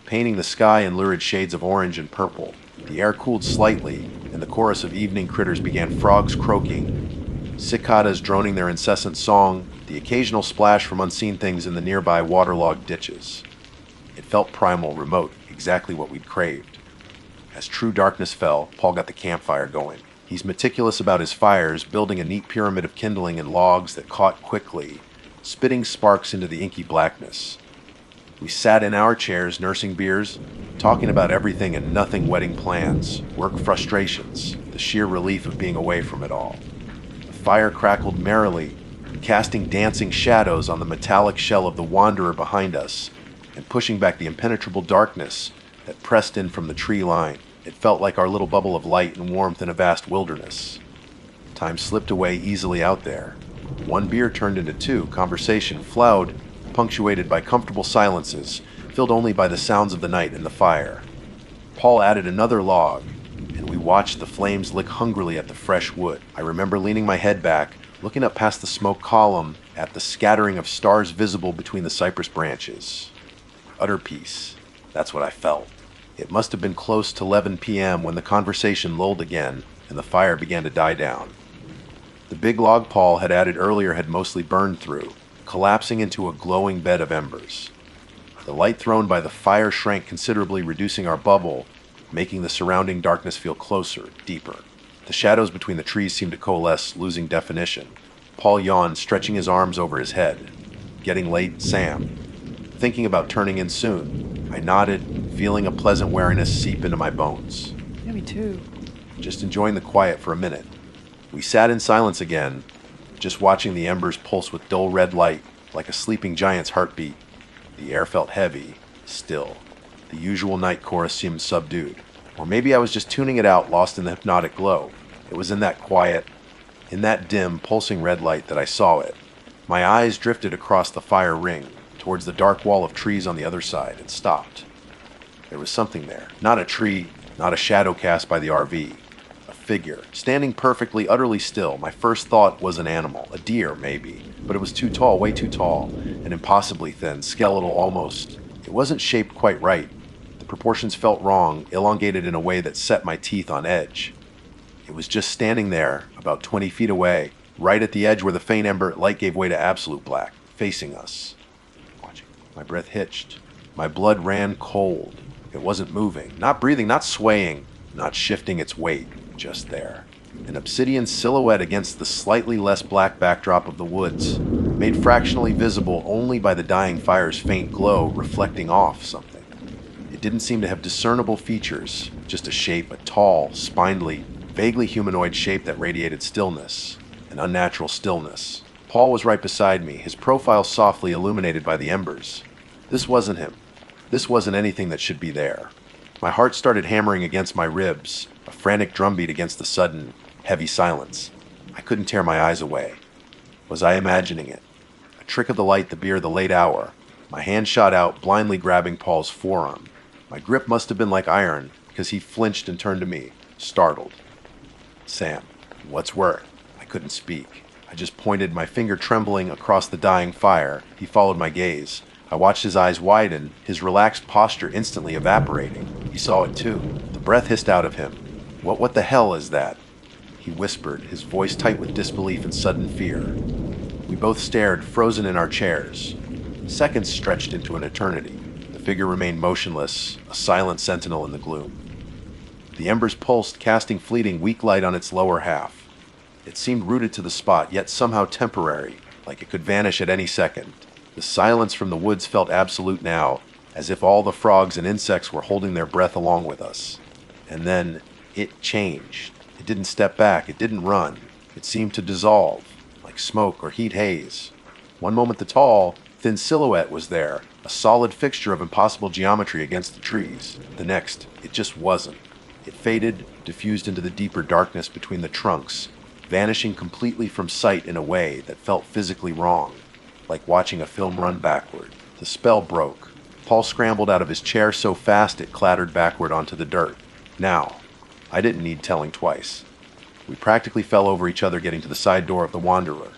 painting the sky in lurid shades of orange and purple. The air cooled slightly, and the chorus of evening critters began frogs croaking, cicadas droning their incessant song, the occasional splash from unseen things in the nearby waterlogged ditches. It felt primal, remote, exactly what we'd craved. As true darkness fell, Paul got the campfire going. He's meticulous about his fires, building a neat pyramid of kindling and logs that caught quickly, spitting sparks into the inky blackness. We sat in our chairs, nursing beers, talking about everything and nothing, wedding plans, work frustrations, the sheer relief of being away from it all. The fire crackled merrily, casting dancing shadows on the metallic shell of the Wanderer behind us, and pushing back the impenetrable darkness that pressed in from the tree line. It felt like our little bubble of light and warmth in a vast wilderness. Time slipped away easily out there. One beer turned into two, conversation flowed, punctuated by comfortable silences, filled only by the sounds of the night and the fire. Paul added another log, and we watched the flames lick hungrily at the fresh wood. I remember leaning my head back, looking up past the smoke column at the scattering of stars visible between the cypress branches. Utter peace. That's what I felt. It must have been close to 11 p.m. when the conversation lulled again and the fire began to die down. The big log Paul had added earlier had mostly burned through, collapsing into a glowing bed of embers. The light thrown by the fire shrank considerably, reducing our bubble, making the surrounding darkness feel closer, deeper. The shadows between the trees seemed to coalesce, losing definition. Paul yawned, stretching his arms over his head. Getting late, Sam. Thinking about turning in soon. I nodded, feeling a pleasant wariness seep into my bones. Yeah, me too. Just enjoying the quiet for a minute. We sat in silence again, just watching the embers pulse with dull red light, like a sleeping giant's heartbeat. The air felt heavy, still. The usual night chorus seemed subdued. Or maybe I was just tuning it out, lost in the hypnotic glow. It was in that quiet, in that dim, pulsing red light that I saw it. My eyes drifted across the fire ring, towards the dark wall of trees on the other side, and stopped. There was something there. Not a tree, not a shadow cast by the RV. A figure, standing perfectly, utterly still. My first thought was an animal, a deer, maybe. But it was too tall, way too tall, and impossibly thin, skeletal almost. It wasn't shaped quite right. The proportions felt wrong, elongated in a way that set my teeth on edge. It was just standing there, about 20 feet away, right at the edge where the faint ember light gave way to absolute black, facing us. Watching. My breath hitched. My blood ran cold. It wasn't moving, not breathing, not swaying, not shifting its weight, just there. An obsidian silhouette against the slightly less black backdrop of the woods, made fractionally visible only by the dying fire's faint glow reflecting off something. It didn't seem to have discernible features, just a shape, a tall, spindly, vaguely humanoid shape that radiated stillness, an unnatural stillness. Paul was right beside me, his profile softly illuminated by the embers. This wasn't him. This wasn't anything that should be there. My heart started hammering against my ribs, a frantic drumbeat against the sudden, heavy silence. I couldn't tear my eyes away. Was I imagining it? A trick of the light, the beer, the late hour. My hand shot out, blindly grabbing Paul's forearm. My grip must have been like iron, because he flinched and turned to me, startled. Sam, what's worse? I couldn't speak. I just pointed, my finger trembling across the dying fire. He followed my gaze. I watched his eyes widen, his relaxed posture instantly evaporating. He saw it too. The breath hissed out of him. What the hell is that? He whispered, his voice tight with disbelief and sudden fear. We both stared, frozen in our chairs. Seconds stretched into an eternity. The figure remained motionless, a silent sentinel in the gloom. The embers pulsed, casting fleeting, weak light on its lower half. It seemed rooted to the spot, yet somehow temporary, like it could vanish at any second. The silence from the woods felt absolute now, as if all the frogs and insects were holding their breath along with us. And then it changed. It didn't step back, it didn't run. It seemed to dissolve, like smoke or heat haze. One moment the tall, thin silhouette was there, a solid fixture of impossible geometry against the trees. The next, it just wasn't. It faded, diffused into the deeper darkness between the trunks, vanishing completely from sight in a way that felt physically wrong, like watching a film run backward. The spell broke. Paul scrambled out of his chair so fast it clattered backward onto the dirt. Now, I didn't need telling twice. We practically fell over each other getting to the side door of the Wanderer.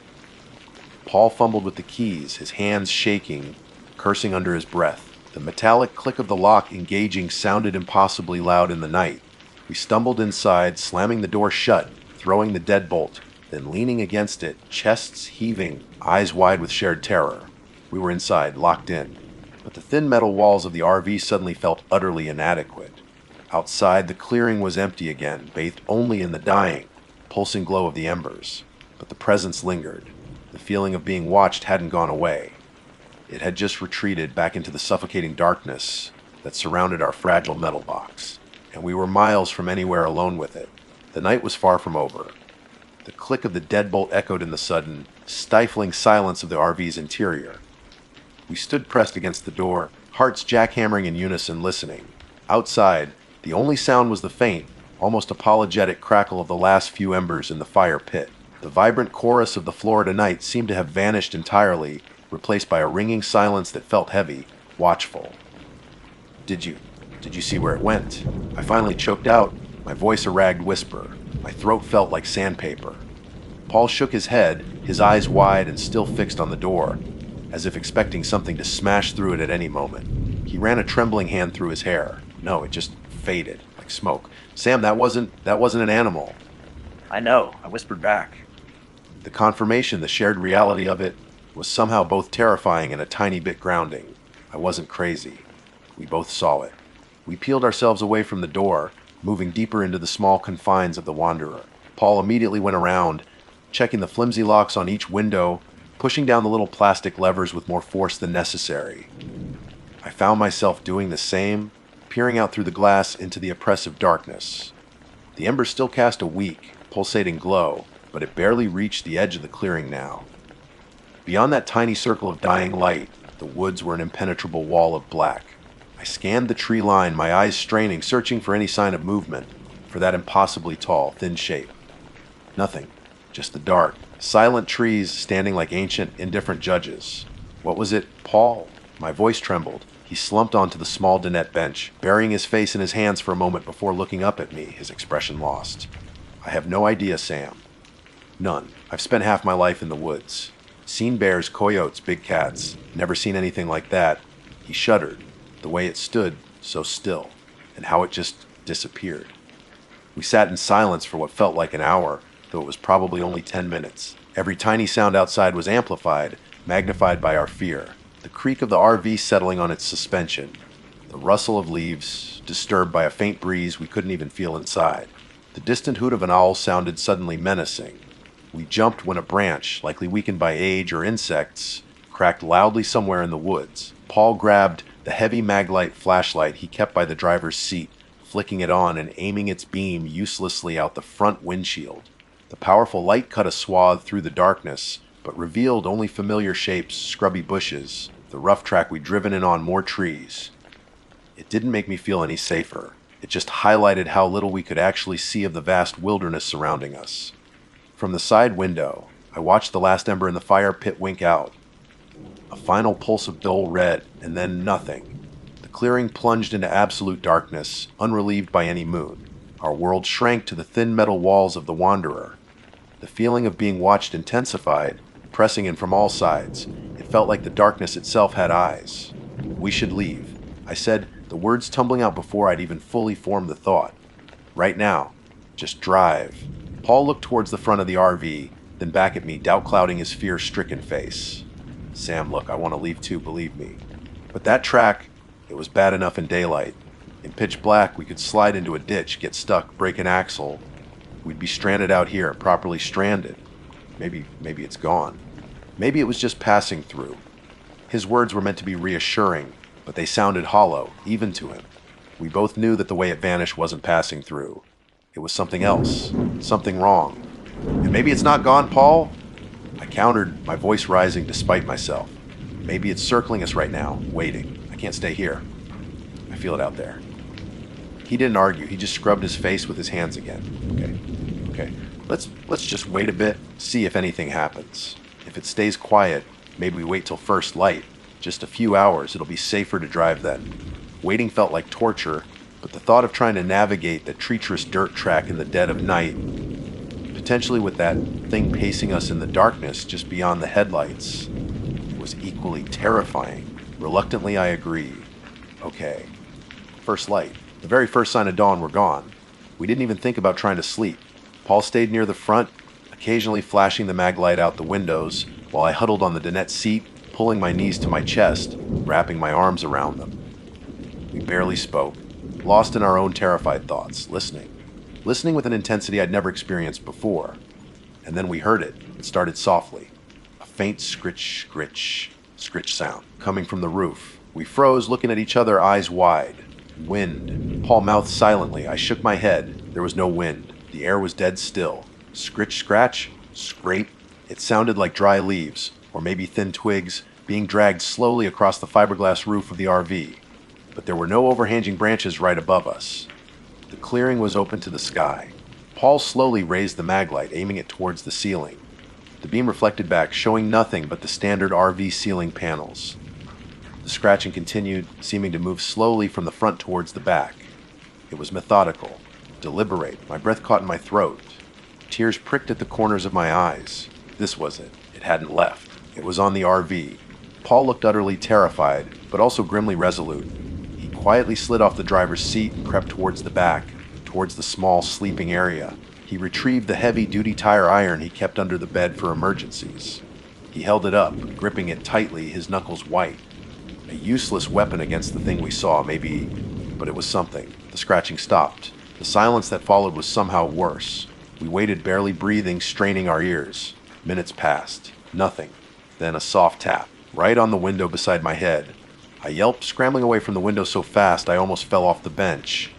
Paul fumbled with the keys, his hands shaking, cursing under his breath. The metallic click of the lock engaging sounded impossibly loud in the night. We stumbled inside, slamming the door shut, throwing the deadbolt, then leaning against it, chests heaving, eyes wide with shared terror. We were inside, locked in. But the thin metal walls of the RV suddenly felt utterly inadequate. Outside, the clearing was empty again, bathed only in the dying, pulsing glow of the embers. But the presence lingered. The feeling of being watched hadn't gone away. It had just retreated back into the suffocating darkness that surrounded our fragile metal box, and we were miles from anywhere alone with it. The night was far from over. The click of the deadbolt echoed in the sudden, stifling silence of the RV's interior. We stood pressed against the door, hearts jackhammering in unison, listening. Outside, the only sound was the faint, almost apologetic crackle of the last few embers in the fire pit. The vibrant chorus of the Florida night seemed to have vanished entirely, replaced by a ringing silence that felt heavy, watchful. Did you see where it went? I finally choked out, my voice a ragged whisper. My throat felt like sandpaper. Paul shook his head, his eyes wide and still fixed on the door, as if expecting something to smash through it at any moment. He ran a trembling hand through his hair. No, it just faded, like smoke. Sam, that wasn't an animal. I know, I whispered back. The confirmation, the shared reality of it, was somehow both terrifying and a tiny bit grounding. I wasn't crazy. We both saw it. We peeled ourselves away from the door, moving deeper into the small confines of the Wanderer. Paul immediately went around, checking the flimsy locks on each window, pushing down the little plastic levers with more force than necessary. I found myself doing the same, peering out through the glass into the oppressive darkness. The embers still cast a weak, pulsating glow, but it barely reached the edge of the clearing now. Beyond that tiny circle of dying light, the woods were an impenetrable wall of black. I scanned the tree line, my eyes straining, searching for any sign of movement, for that impossibly tall, thin shape. Nothing, just the dark, silent trees standing like ancient, indifferent judges. What was it? Paul? My voice trembled. He slumped onto the small dinette bench, burying his face in his hands for a moment before looking up at me, his expression lost. I have no idea, Sam. None. I've spent half my life in the woods. Seen bears, coyotes, big cats. Never seen anything like that. He shuddered. The way it stood, so still, and how it just disappeared. We sat in silence for what felt like an hour, though it was probably only 10 minutes. Every tiny sound outside was amplified, magnified by our fear. The creak of the RV settling on its suspension. The rustle of leaves, disturbed by a faint breeze we couldn't even feel inside. The distant hoot of an owl sounded suddenly menacing. We jumped when a branch, likely weakened by age or insects, cracked loudly somewhere in the woods. Paul grabbed the heavy maglite flashlight he kept by the driver's seat, flicking it on and aiming its beam uselessly out the front windshield. The powerful light cut a swath through the darkness, but revealed only familiar shapes, scrubby bushes, the rough track we'd driven in on, more trees. It didn't make me feel any safer. It just highlighted how little we could actually see of the vast wilderness surrounding us. From the side window, I watched the last ember in the fire pit wink out. A final pulse of dull red, and then nothing. The clearing plunged into absolute darkness, unrelieved by any moon. Our world shrank to the thin metal walls of the Wanderer. The feeling of being watched intensified, pressing in from all sides. It felt like the darkness itself had eyes. We should leave, I said, the words tumbling out before I'd even fully formed the thought. Right now. Just drive. Paul looked towards the front of the RV, then back at me, doubt clouding his fear-stricken face. Sam, look, I want to leave too, believe me. But that track, it was bad enough in daylight. In pitch black, we could slide into a ditch, get stuck, break an axle. We'd be stranded out here, properly stranded. Maybe it's gone. Maybe it was just passing through. His words were meant to be reassuring, but they sounded hollow, even to him. We both knew that the way it vanished wasn't passing through. It was something else, something wrong. And maybe it's not gone, Paul? I countered, my voice rising despite myself. Maybe it's circling us right now, waiting. I can't stay here. I feel it out there. He didn't argue. He just scrubbed his face with his hands again. Okay. Let's just wait a bit, see if anything happens. If it stays quiet, maybe we wait till first light. Just a few hours, it'll be safer to drive then. Waiting felt like torture, but the thought of trying to navigate the treacherous dirt track in the dead of night, potentially with that thing pacing us in the darkness just beyond the headlights, was equally terrifying. Reluctantly, I agreed. Okay. First light. The very first sign of dawn, we're gone. We didn't even think about trying to sleep. Paul stayed near the front, occasionally flashing the mag light out the windows, while I huddled on the dinette seat, pulling my knees to my chest, wrapping my arms around them. We barely spoke, lost in our own terrified thoughts, listening with an intensity I'd never experienced before. And then we heard it. It started softly. A faint scritch sound coming from the roof. We froze, looking at each other, eyes wide. Wind. Paul mouthed silently. I shook my head. There was no wind. The air was dead still. Scritch, scratch, scrape. It sounded like dry leaves, or maybe thin twigs, being dragged slowly across the fiberglass roof of the RV. But there were no overhanging branches right above us. The clearing was open to the sky. Paul slowly raised the maglite, aiming it towards the ceiling. The beam reflected back, showing nothing but the standard RV ceiling panels. The scratching continued, seeming to move slowly from the front towards the back. It was methodical, deliberate. My breath caught in my throat. Tears pricked at the corners of my eyes. This was it. It hadn't left. It was on the RV. Paul looked utterly terrified, but also grimly resolute. He quietly slid off the driver's seat and crept towards the back, towards the small sleeping area. He retrieved the heavy-duty tire iron he kept under the bed for emergencies. He held it up, gripping it tightly, his knuckles white. A useless weapon against the thing we saw, maybe, but it was something. The scratching stopped. The silence that followed was somehow worse. We waited, barely breathing, straining our ears. Minutes passed. Nothing. Then a soft tap, right on the window beside my head. I yelped, scrambling away from the window so fast I almost fell off the bench.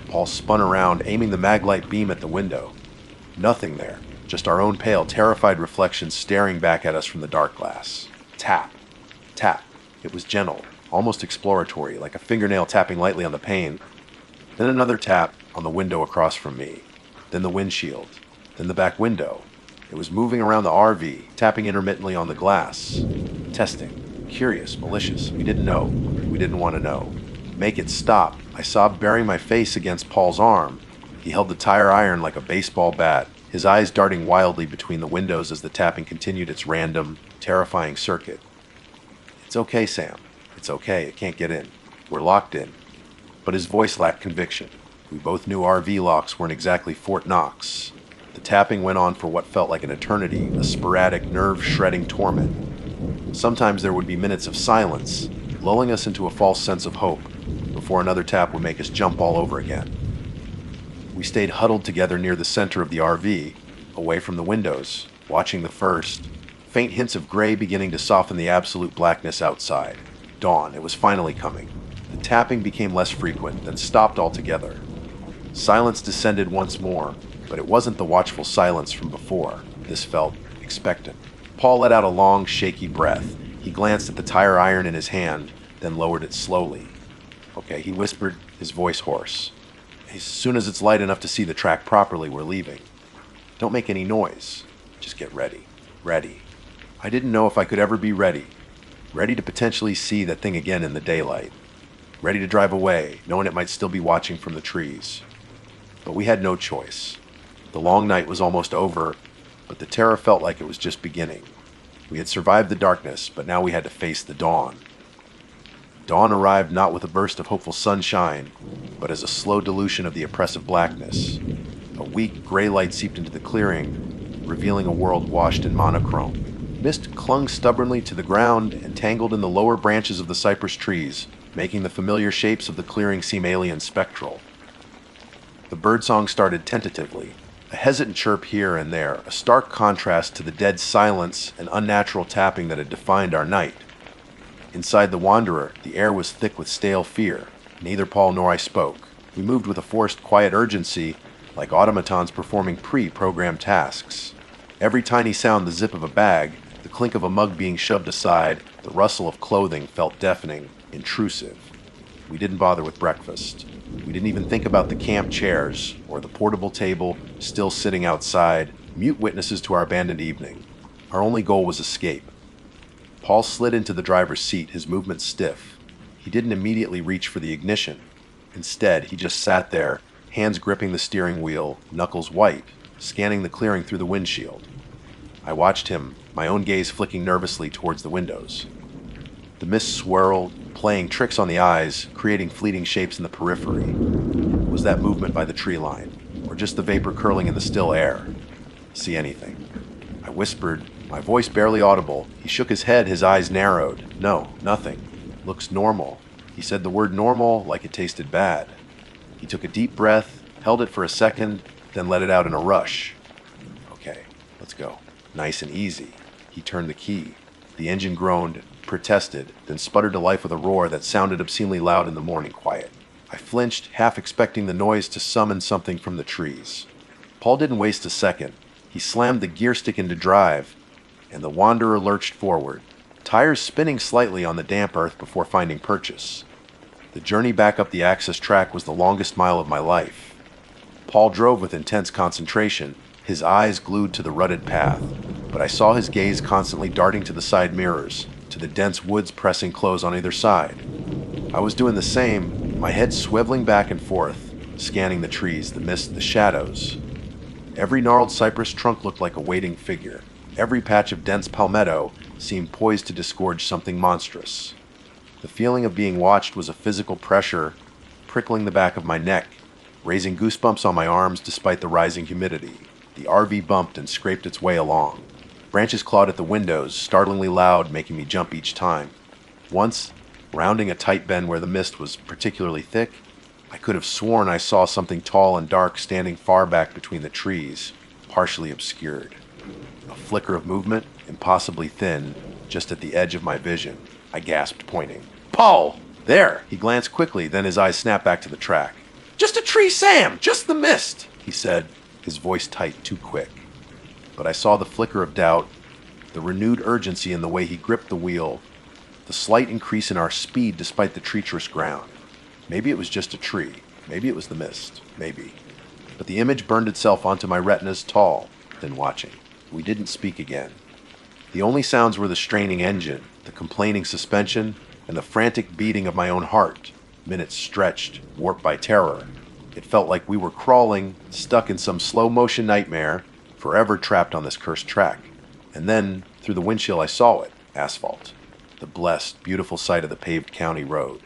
Paul spun around, aiming the maglite beam at the window. Nothing there. Just our own pale, terrified reflections staring back at us from the dark glass. Tap. Tap. It was gentle, almost exploratory, like a fingernail tapping lightly on the pane. Then another tap on the window across from me. Then the windshield. Then the back window. It was moving around the RV, tapping intermittently on the glass. Testing. Curious, malicious. We didn't know. We didn't want to know. Make it stop. I sobbed, burying my face against Paul's arm. He held the tire iron like a baseball bat, his eyes darting wildly between the windows as the tapping continued its random, terrifying circuit. It's okay, Sam. It's okay. It can't get in. We're locked in. But his voice lacked conviction. We both knew RV locks weren't exactly Fort Knox. The tapping went on for what felt like an eternity, a sporadic, nerve-shredding torment. Sometimes there would be minutes of silence, lulling us into a false sense of hope, before another tap would make us jump all over again. We stayed huddled together near the center of the RV, away from the windows, watching the first, faint hints of gray beginning to soften the absolute blackness outside. Dawn. It was finally coming. The tapping became less frequent, then stopped altogether. Silence descended once more, but it wasn't the watchful silence from before. This felt expectant. Paul let out a long, shaky breath. He glanced at the tire iron in his hand, then lowered it slowly. Okay, he whispered, his voice hoarse. As soon as it's light enough to see the track properly, we're leaving. Don't make any noise. Just get ready. Ready. I didn't know if I could ever be ready. Ready to potentially see that thing again in the daylight. Ready to drive away, knowing it might still be watching from the trees. But we had no choice. The long night was almost over, but the terror felt like it was just beginning. We had survived the darkness, but now we had to face the dawn. Dawn arrived not with a burst of hopeful sunshine, but as a slow dilution of the oppressive blackness. A weak gray light seeped into the clearing, revealing a world washed in monochrome. Mist clung stubbornly to the ground and tangled in the lower branches of the cypress trees, making the familiar shapes of the clearing seem alien spectral. The birdsong started tentatively, a hesitant chirp here and there, a stark contrast to the dead silence and unnatural tapping that had defined our night. Inside the Wanderer, the air was thick with stale fear. Neither Paul nor I spoke. We moved with a forced, quiet urgency, like automatons performing pre-programmed tasks. Every tiny sound, the zip of a bag, the clink of a mug being shoved aside, the rustle of clothing felt deafening, intrusive. We didn't bother with breakfast. We didn't even think about the camp chairs or the portable table still sitting outside, mute witnesses to our abandoned evening. Our only goal was escape. Paul slid into the driver's seat, his movements stiff. He didn't immediately reach for the ignition. Instead, he just sat there, hands gripping the steering wheel, knuckles white, scanning the clearing through the windshield. I watched him, my own gaze flicking nervously towards the windows. The mist swirled, playing tricks on the eyes, creating fleeting shapes in the periphery. Was that movement by the tree line, or just the vapor curling in the still air? See anything? I whispered, my voice barely audible. He shook his head, his eyes narrowed. No, nothing. Looks normal. He said the word normal like it tasted bad. He took a deep breath, held it for a second, then let it out in a rush. Okay, let's go. Nice and easy. He turned the key. The engine groaned, protested, then sputtered to life with a roar that sounded obscenely loud in the morning quiet. I flinched, half expecting the noise to summon something from the trees. Paul didn't waste a second. He slammed the gear stick into drive, and the Wanderer lurched forward, tires spinning slightly on the damp earth before finding purchase. The journey back up the access track was the longest mile of my life. Paul drove with intense concentration, his eyes glued to the rutted path, but I saw his gaze constantly darting to the side mirrors, to the dense woods pressing close on either side. I was doing the same, my head swiveling back and forth, scanning the trees, the mist, the shadows. Every gnarled cypress trunk looked like a waiting figure. Every patch of dense palmetto seemed poised to disgorge something monstrous. The feeling of being watched was a physical pressure, prickling the back of my neck, raising goosebumps on my arms despite the rising humidity. The RV bumped and scraped its way along. Branches clawed at the windows, startlingly loud, making me jump each time. Once, rounding a tight bend where the mist was particularly thick, I could have sworn I saw something tall and dark standing far back between the trees, partially obscured. A flicker of movement, impossibly thin, just at the edge of my vision. I gasped, pointing. "Paul! There!" He glanced quickly, then his eyes snapped back to the track. "Just a tree, Sam! Just the mist!" he said, his voice tight, too quick. But I saw the flicker of doubt, the renewed urgency in the way he gripped the wheel, the slight increase in our speed despite the treacherous ground. Maybe it was just a tree. Maybe it was the mist. Maybe. But the image burned itself onto my retinas, tall, then watching. We didn't speak again. The only sounds were the straining engine, the complaining suspension, and the frantic beating of my own heart. Minutes stretched, warped by terror. It felt like we were crawling, stuck in some slow-motion nightmare, forever trapped on this cursed track. And then, through the windshield, I saw it. Asphalt. The blessed, beautiful sight of the paved county road.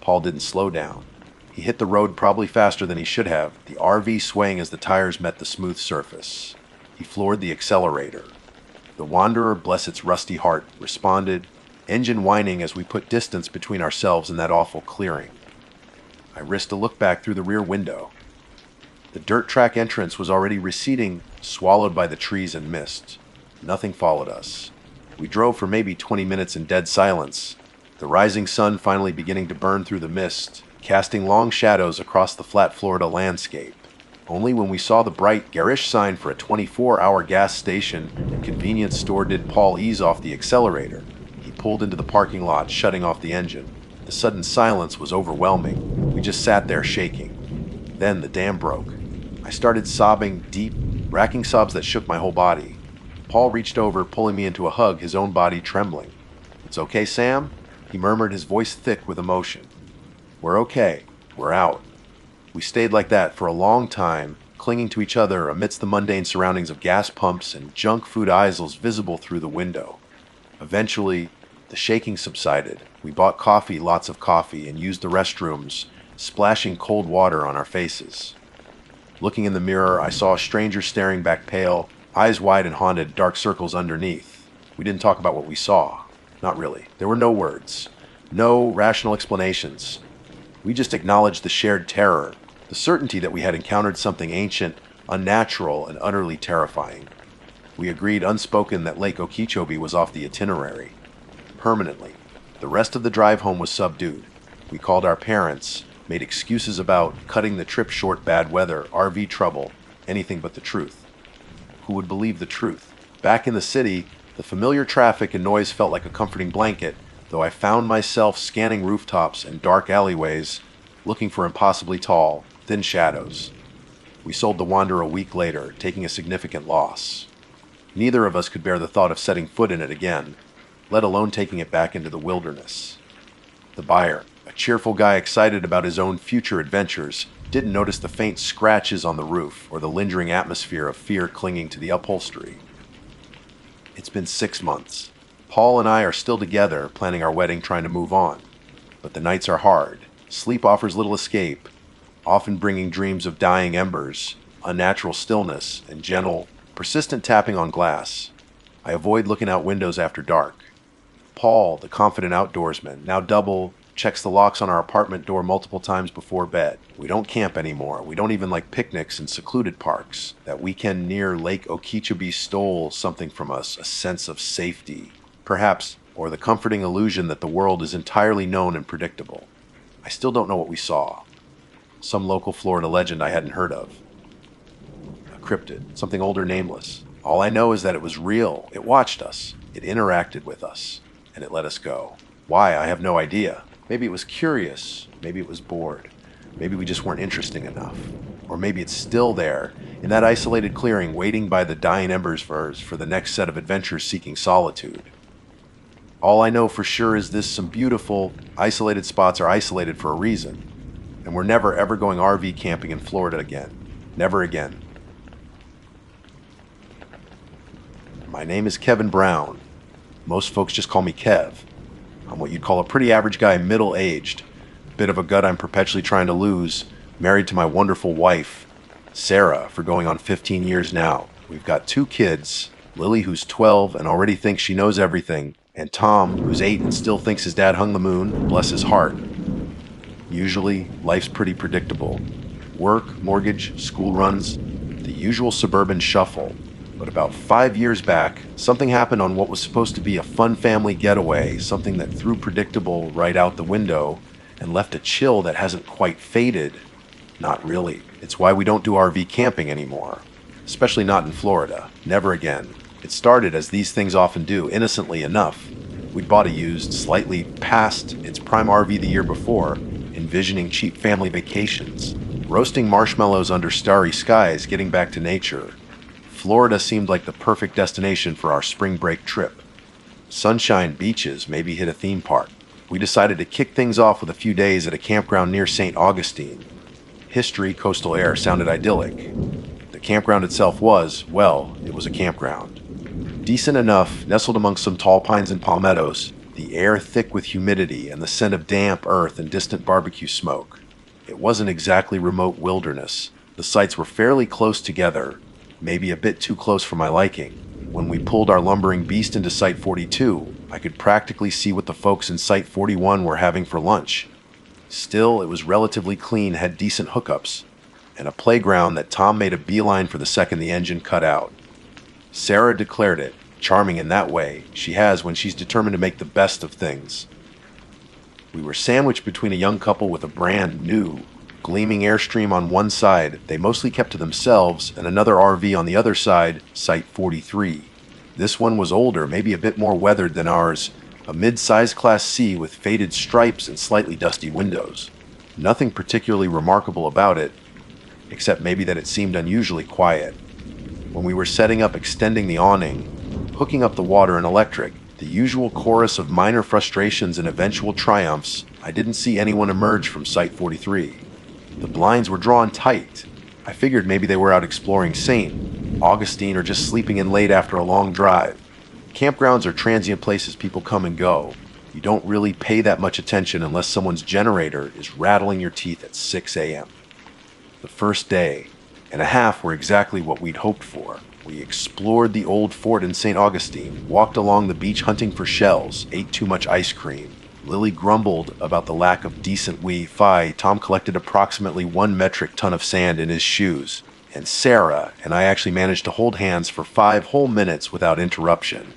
Paul didn't slow down. He hit the road probably faster than he should have, the RV swaying as the tires met the smooth surface. He floored the accelerator. The Wanderer, bless its rusty heart, responded, engine whining as we put distance between ourselves and that awful clearing. I risked a look back through the rear window. The dirt track entrance was already receding, swallowed by the trees and mist. Nothing followed us. We drove for maybe 20 minutes in dead silence, the rising sun finally beginning to burn through the mist, casting long shadows across the flat Florida landscape. Only when we saw the bright, garish sign for a 24-hour gas station and convenience store did Paul ease off the accelerator. He pulled into the parking lot, shutting off the engine. The sudden silence was overwhelming. We just sat there shaking. Then the dam broke. I started sobbing deep, racking sobs that shook my whole body. Paul reached over, pulling me into a hug, his own body trembling. "It's okay, Sam?" he murmured, his voice thick with emotion. "We're okay. We're out." We stayed like that for a long time, clinging to each other amidst the mundane surroundings of gas pumps and junk food aisles visible through the window. Eventually, the shaking subsided. We bought coffee, lots of coffee, and used the restrooms, splashing cold water on our faces. Looking in the mirror, I saw a stranger staring back pale, eyes wide and haunted, dark circles underneath. We didn't talk about what we saw. Not really. There were no words. No rational explanations. We just acknowledged the shared terror, the certainty that we had encountered something ancient, unnatural, and utterly terrifying. We agreed unspoken that Lake Okeechobee was off the itinerary. Permanently. The rest of the drive home was subdued. We called our parents, made excuses about cutting the trip short, bad weather, RV trouble, anything but the truth. Who would believe the truth? Back in the city, the familiar traffic and noise felt like a comforting blanket, though I found myself scanning rooftops and dark alleyways, looking for impossibly tall, thin shadows. We sold the Wander a week later, taking a significant loss. Neither of us could bear the thought of setting foot in it again, let alone taking it back into the wilderness. The buyer, a cheerful guy excited about his own future adventures, didn't notice the faint scratches on the roof or the lingering atmosphere of fear clinging to the upholstery. It's been 6 months. Paul and I are still together, planning our wedding, trying to move on. But the nights are hard. Sleep offers little escape, often bringing dreams of dying embers, unnatural stillness, and gentle, persistent tapping on glass. I avoid looking out windows after dark. Paul, the confident outdoorsman, now double, checks the locks on our apartment door multiple times before bed. We don't camp anymore. We don't even like picnics in secluded parks. That weekend near Lake Okeechobee stole something from us, a sense of safety, perhaps, or the comforting illusion that the world is entirely known and predictable. I still don't know what we saw. Some local Florida legend I hadn't heard of. A cryptid, something older, nameless. All I know is that it was real. It watched us. It interacted with us. And it let us go. Why? I have no idea. Maybe it was curious. Maybe it was bored. Maybe we just weren't interesting enough. Or maybe it's still there, in that isolated clearing, waiting by the dying embers for the next set of adventures seeking solitude. All I know for sure is some beautiful, isolated spots are isolated for a reason. And we're never ever going RV camping in Florida again. Never again. My name is Kevin Brown. Most folks just call me Kev. I'm what you'd call a pretty average guy, middle-aged. Bit of a gut I'm perpetually trying to lose. Married to my wonderful wife, Sarah, for going on 15 years now. We've got 2 kids, Lily, who's 12 and already thinks she knows everything, and Tom, who's 8 and still thinks his dad hung the moon, bless his heart. Usually, life's pretty predictable. Work, mortgage, school runs, the usual suburban shuffle. But about 5 years back, something happened on what was supposed to be a fun family getaway, something that threw predictable right out the window and left a chill that hasn't quite faded. Not really. It's why we don't do RV camping anymore. Especially not in Florida. Never again. It started, as these things often do, innocently enough. We'd bought a used, slightly past its prime RV the year before, envisioning cheap family vacations, roasting marshmallows under starry skies, getting back to nature. Florida seemed like the perfect destination for our spring break trip. Sunshine, beaches, maybe hit a theme park. We decided to kick things off with a few days at a campground near St. Augustine. History, coastal air sounded idyllic. The campground itself was, well, it was a campground. Decent enough, nestled among some tall pines and palmettos, the air thick with humidity and the scent of damp earth and distant barbecue smoke. It wasn't exactly remote wilderness. The sites were fairly close together, maybe a bit too close for my liking. When we pulled our lumbering beast into Site 42, I could practically see what the folks in Site 41 were having for lunch. Still, it was relatively clean, had decent hookups, and a playground that Tom made a beeline for the second the engine cut out. Sarah declared it, charming in that way she has when she's determined to make the best of things. We were sandwiched between a young couple with a brand new, gleaming Airstream on one side, they mostly kept to themselves, and another RV on the other side, Site 43. This one was older, maybe a bit more weathered than ours, a mid-size Class C with faded stripes and slightly dusty windows. Nothing particularly remarkable about it, except maybe that it seemed unusually quiet. When we were setting up extending the awning, hooking up the water and electric, the usual chorus of minor frustrations and eventual triumphs, I didn't see anyone emerge from Site 43. The blinds were drawn tight. I figured maybe they were out exploring St. Augustine or just sleeping in late after a long drive. Campgrounds are transient places people come and go. You don't really pay that much attention unless someone's generator is rattling your teeth at 6 a.m. The first day and a half were exactly what we'd hoped for. We explored the old fort in St. Augustine, walked along the beach hunting for shells, ate too much ice cream. Lily grumbled about the lack of decent Wi-Fi. Tom collected approximately 1 metric ton of sand in his shoes. And Sarah and I actually managed to hold hands for 5 whole minutes without interruption.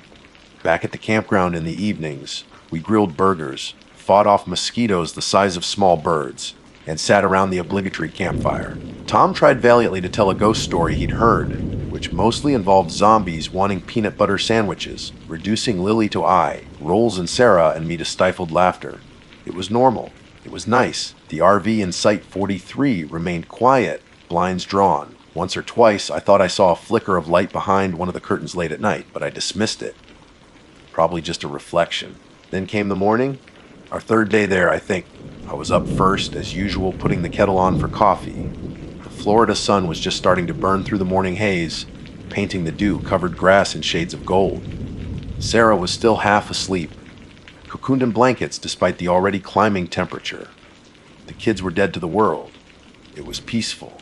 Back at the campground in the evenings, we grilled burgers, fought off mosquitoes the size of small birds, and sat around the obligatory campfire. Tom tried valiantly to tell a ghost story he'd heard, which mostly involved zombies wanting peanut butter sandwiches, reducing Lily to I, Rolls and Sarah and me to stifled laughter. It was normal. It was nice. The RV in Site 43 remained quiet, blinds drawn. Once or twice, I thought I saw a flicker of light behind one of the curtains late at night, but I dismissed it. Probably just a reflection. Then came the morning. Our third day there, I think. I was up first, as usual, putting the kettle on for coffee. The Florida sun was just starting to burn through the morning haze, painting the dew-covered grass in shades of gold. Sarah was still half asleep, cocooned in blankets despite the already climbing temperature. The kids were dead to the world. It was peaceful.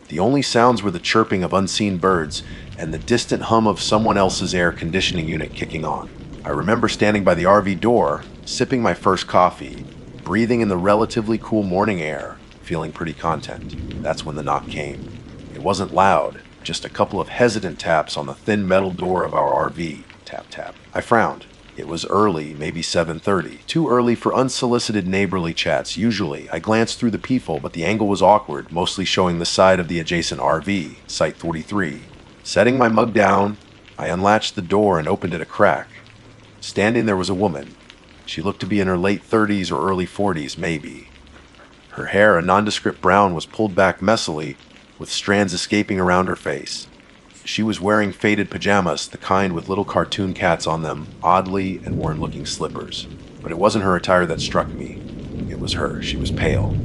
The only sounds were the chirping of unseen birds and the distant hum of someone else's air conditioning unit kicking on. I remember standing by the RV door, sipping my first coffee, breathing in the relatively cool morning air, feeling pretty content. That's when the knock came. It wasn't loud, just a couple of hesitant taps on the thin metal door of our RV. Tap, tap. I frowned. It was early, maybe 7:30. Too early for unsolicited neighborly chats. Usually, I glanced through the peephole, but the angle was awkward, mostly showing the side of the adjacent RV, Site 43. Setting my mug down, I unlatched the door and opened it a crack. Standing there was a woman. She looked to be in her late 30s or early 40s, maybe. Her hair, a nondescript brown, was pulled back messily, with strands escaping around her face. She was wearing faded pajamas, the kind with little cartoon cats on them, oddly and worn-looking slippers. But it wasn't her attire that struck me. It was her. She was pale.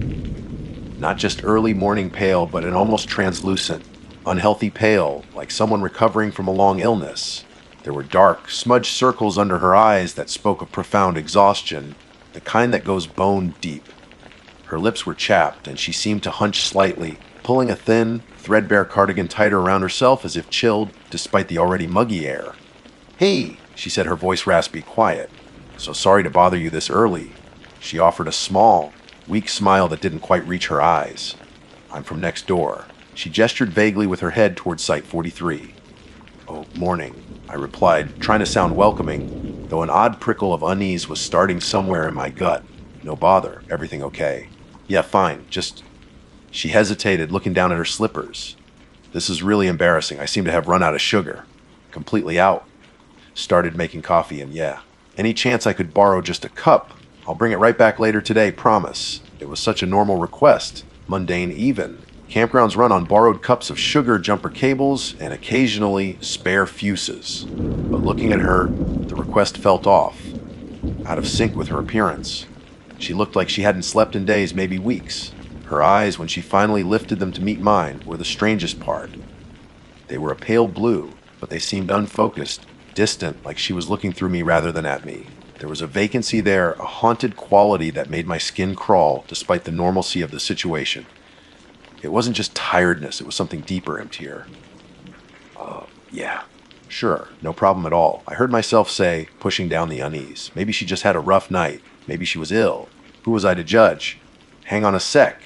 Not just early morning pale, but an almost translucent, unhealthy pale, like someone recovering from a long illness. There were dark, smudged circles under her eyes that spoke of profound exhaustion, the kind that goes bone deep. Her lips were chapped, and she seemed to hunch slightly, pulling a thin, threadbare cardigan tighter around herself as if chilled, despite the already muggy air. "Hey," she said, her voice raspy, quiet. "So sorry to bother you this early." She offered a small, weak smile that didn't quite reach her eyes. "I'm from next door." She gestured vaguely with her head towards Site 43. "Oh, morning," I replied, trying to sound welcoming, though an odd prickle of unease was starting somewhere in my gut. "No bother. Everything okay?" "Yeah, fine. Just..." She hesitated, looking down at her slippers. "This is really embarrassing. I seem to have run out of sugar. Completely out." Started making coffee and yeah. "Any chance I could borrow just a cup? I'll bring it right back later today, promise." It was such a normal request. Mundane even. Campgrounds run on borrowed cups of sugar, jumper cables, and occasionally spare fuses. But looking at her, the request felt off, out of sync with her appearance. She looked like she hadn't slept in days, maybe weeks. Her eyes, when she finally lifted them to meet mine, were the strangest part. They were a pale blue, but they seemed unfocused, distant, like she was looking through me rather than at me. There was a vacancy there, a haunted quality that made my skin crawl, despite the normalcy of the situation. It wasn't just tiredness, it was something deeper, emptier. Yeah, sure, no problem at all," I heard myself say, pushing down the unease. Maybe she just had a rough night. Maybe she was ill. Who was I to judge? "Hang on a sec."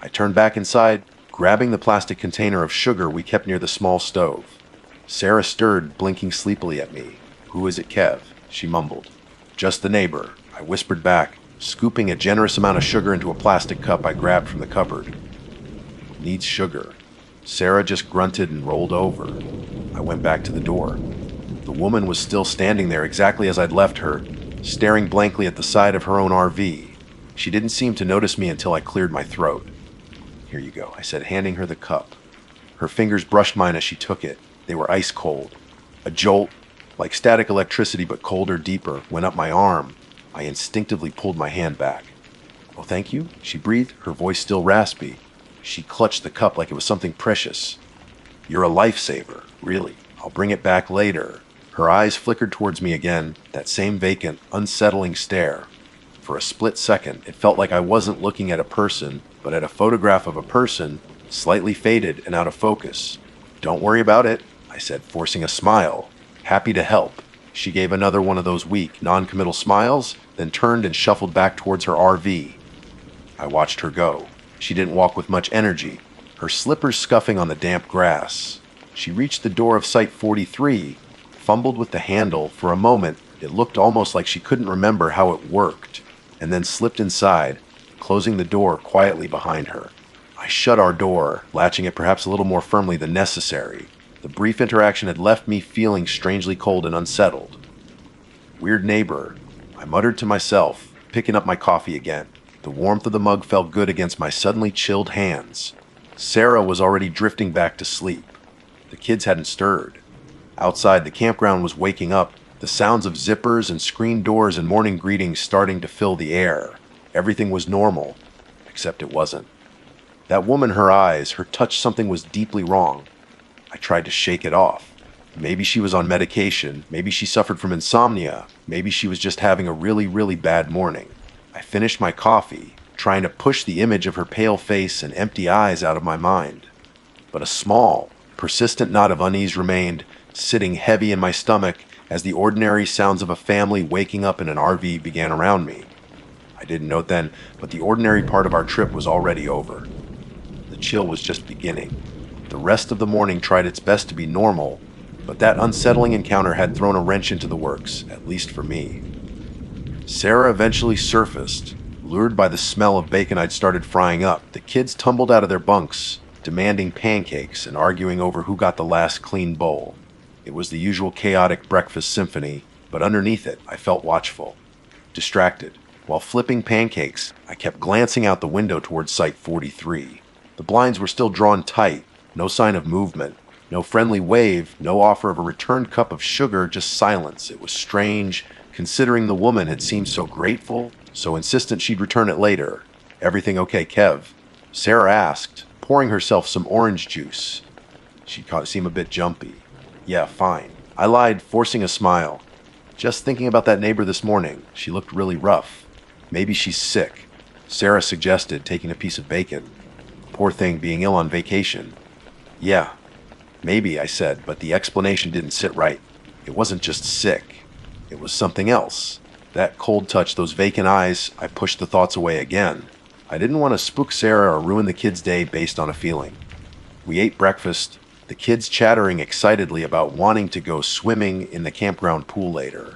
I turned back inside, grabbing the plastic container of sugar we kept near the small stove. Sarah stirred, blinking sleepily at me. "Who is it, Kev?" she mumbled. "Just the neighbor," I whispered back, scooping a generous amount of sugar into a plastic cup I grabbed from the cupboard. "Needs sugar." Sarah just grunted and rolled over. I went back to the door. The woman was still standing there exactly as I'd left her, staring blankly at the side of her own RV. She didn't seem to notice me until I cleared my throat. "Here you go," I said, handing her the cup. Her fingers brushed mine as she took it. They were ice cold. A jolt, like static electricity but colder, deeper, went up my arm. I instinctively pulled my hand back. "Oh, thank you," she breathed, her voice still raspy. She clutched the cup like it was something precious. "You're a lifesaver, really. I'll bring it back later." Her eyes flickered towards me again, that same vacant, unsettling stare. For a split second, it felt like I wasn't looking at a person, but at a photograph of a person, slightly faded and out of focus. "Don't worry about it," I said, forcing a smile. "Happy to help." She gave another one of those weak, non-committal smiles, then turned and shuffled back towards her RV. I watched her go. She didn't walk with much energy, her slippers scuffing on the damp grass. She reached the door of Site 43, fumbled with the handle. For a moment, it looked almost like she couldn't remember how it worked, and then slipped inside, closing the door quietly behind her. I shut our door, latching it perhaps a little more firmly than necessary. The brief interaction had left me feeling strangely cold and unsettled. Weird neighbor, I muttered to myself, picking up my coffee again. The warmth of the mug felt good against my suddenly chilled hands. Sarah was already drifting back to sleep. The kids hadn't stirred. Outside, the campground was waking up, the sounds of zippers and screen doors and morning greetings starting to fill the air. Everything was normal, except it wasn't. That woman, her eyes, her touch, something was deeply wrong. I tried to shake it off. Maybe she was on medication, maybe she suffered from insomnia, maybe she was just having a really, really bad morning. I finished my coffee, trying to push the image of her pale face and empty eyes out of my mind. But a small, persistent knot of unease remained, sitting heavy in my stomach as the ordinary sounds of a family waking up in an RV began around me. I didn't know it then, but the ordinary part of our trip was already over. The chill was just beginning. The rest of the morning tried its best to be normal, but that unsettling encounter had thrown a wrench into the works, at least for me. Sarah eventually surfaced. Lured by the smell of bacon I'd started frying up, the kids tumbled out of their bunks, demanding pancakes and arguing over who got the last clean bowl. It was the usual chaotic breakfast symphony, but underneath it, I felt watchful, distracted. While flipping pancakes, I kept glancing out the window towards Site 43. The blinds were still drawn tight, no sign of movement, no friendly wave, no offer of a returned cup of sugar, just silence. It was strange, considering the woman had seemed so grateful, so insistent she'd return it later. "Everything okay, Kev?" Sarah asked, pouring herself some orange juice. She seemed a bit jumpy. "Yeah, fine." I lied, forcing a smile. "Just thinking about that neighbor this morning. She looked really rough. Maybe she's sick," Sarah suggested, taking a piece of bacon. Poor thing, being ill on vacation. "Yeah, maybe," I said, but the explanation didn't sit right. It wasn't just sick. It was something else. That cold touch, those vacant eyes, I pushed the thoughts away again. I didn't want to spook Sarah or ruin the kids' day based on a feeling. We ate breakfast, the kids chattering excitedly about wanting to go swimming in the campground pool later.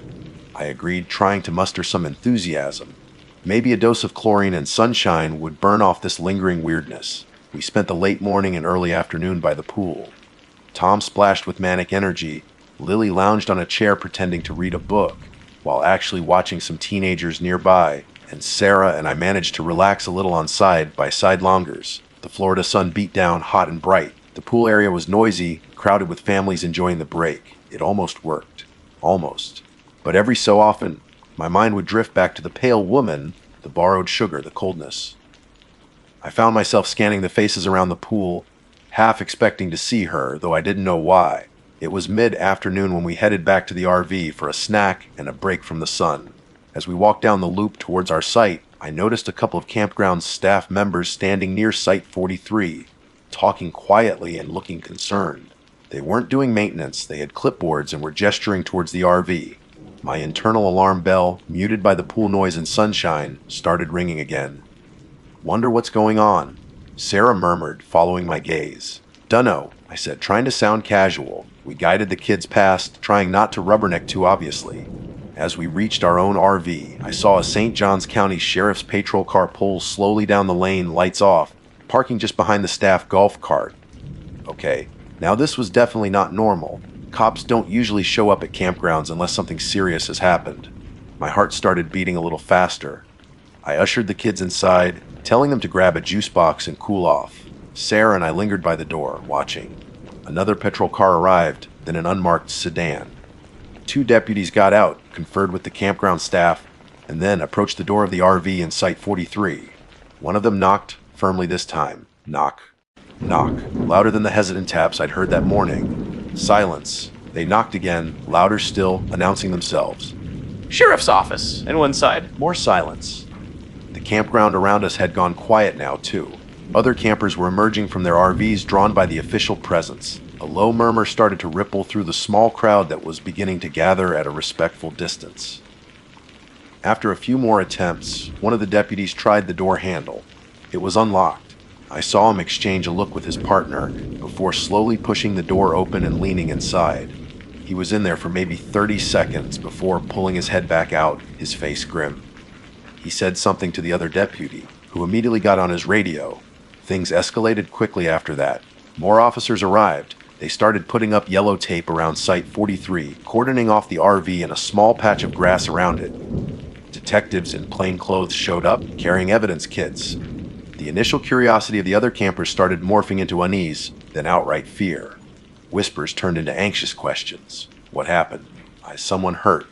I agreed, trying to muster some enthusiasm. Maybe a dose of chlorine and sunshine would burn off this lingering weirdness. We spent the late morning and early afternoon by the pool. Tom splashed with manic energy. Lily lounged on a chair pretending to read a book, while actually watching some teenagers nearby, and Sarah and I managed to relax a little on side-by-side longers. The Florida sun beat down hot and bright. The pool area was noisy, crowded with families enjoying the break. It almost worked. Almost. But every so often, my mind would drift back to the pale woman, the borrowed sugar, the coldness. I found myself scanning the faces around the pool, half expecting to see her, though I didn't know why. It was mid-afternoon when we headed back to the RV for a snack and a break from the sun. As we walked down the loop towards our site, I noticed a couple of campground staff members standing near Site 43, talking quietly and looking concerned. They weren't doing maintenance, they had clipboards and were gesturing towards the RV. My internal alarm bell, muted by the pool noise and sunshine, started ringing again. "Wonder what's going on?" Sarah murmured, following my gaze. "Dunno," I said, trying to sound casual. We guided the kids past, trying not to rubberneck too obviously. As we reached our own RV, I saw a St. Johns County Sheriff's patrol car pull slowly down the lane, lights off, parking just behind the staff golf cart. Okay, now this was definitely not normal. Cops don't usually show up at campgrounds unless something serious has happened. My heart started beating a little faster. I ushered the kids inside, telling them to grab a juice box and cool off. Sarah and I lingered by the door, watching. Another patrol car arrived, then an unmarked sedan. 2 deputies got out, conferred with the campground staff, and then approached the door of the RV in Site 43. One of them knocked, firmly this time. Knock. Knock. Louder than the hesitant taps I'd heard that morning. Silence. They knocked again, louder still, announcing themselves. "Sheriff's office." And one side. More silence. The campground around us had gone quiet now, too. Other campers were emerging from their RVs, drawn by the official presence. A low murmur started to ripple through the small crowd that was beginning to gather at a respectful distance. After a few more attempts, one of the deputies tried the door handle. It was unlocked. I saw him exchange a look with his partner before slowly pushing the door open and leaning inside. He was in there for maybe 30 seconds before pulling his head back out, his face grim. He said something to the other deputy. who immediately got on his radio. Things escalated quickly after that. More officers arrived. They started putting up yellow tape around Site 43, cordoning off the RV and a small patch of grass around it. Detectives in plain clothes showed up, carrying evidence kits. The initial curiosity of the other campers started morphing into unease, then outright fear. Whispers turned into anxious questions. What happened? Is someone hurt?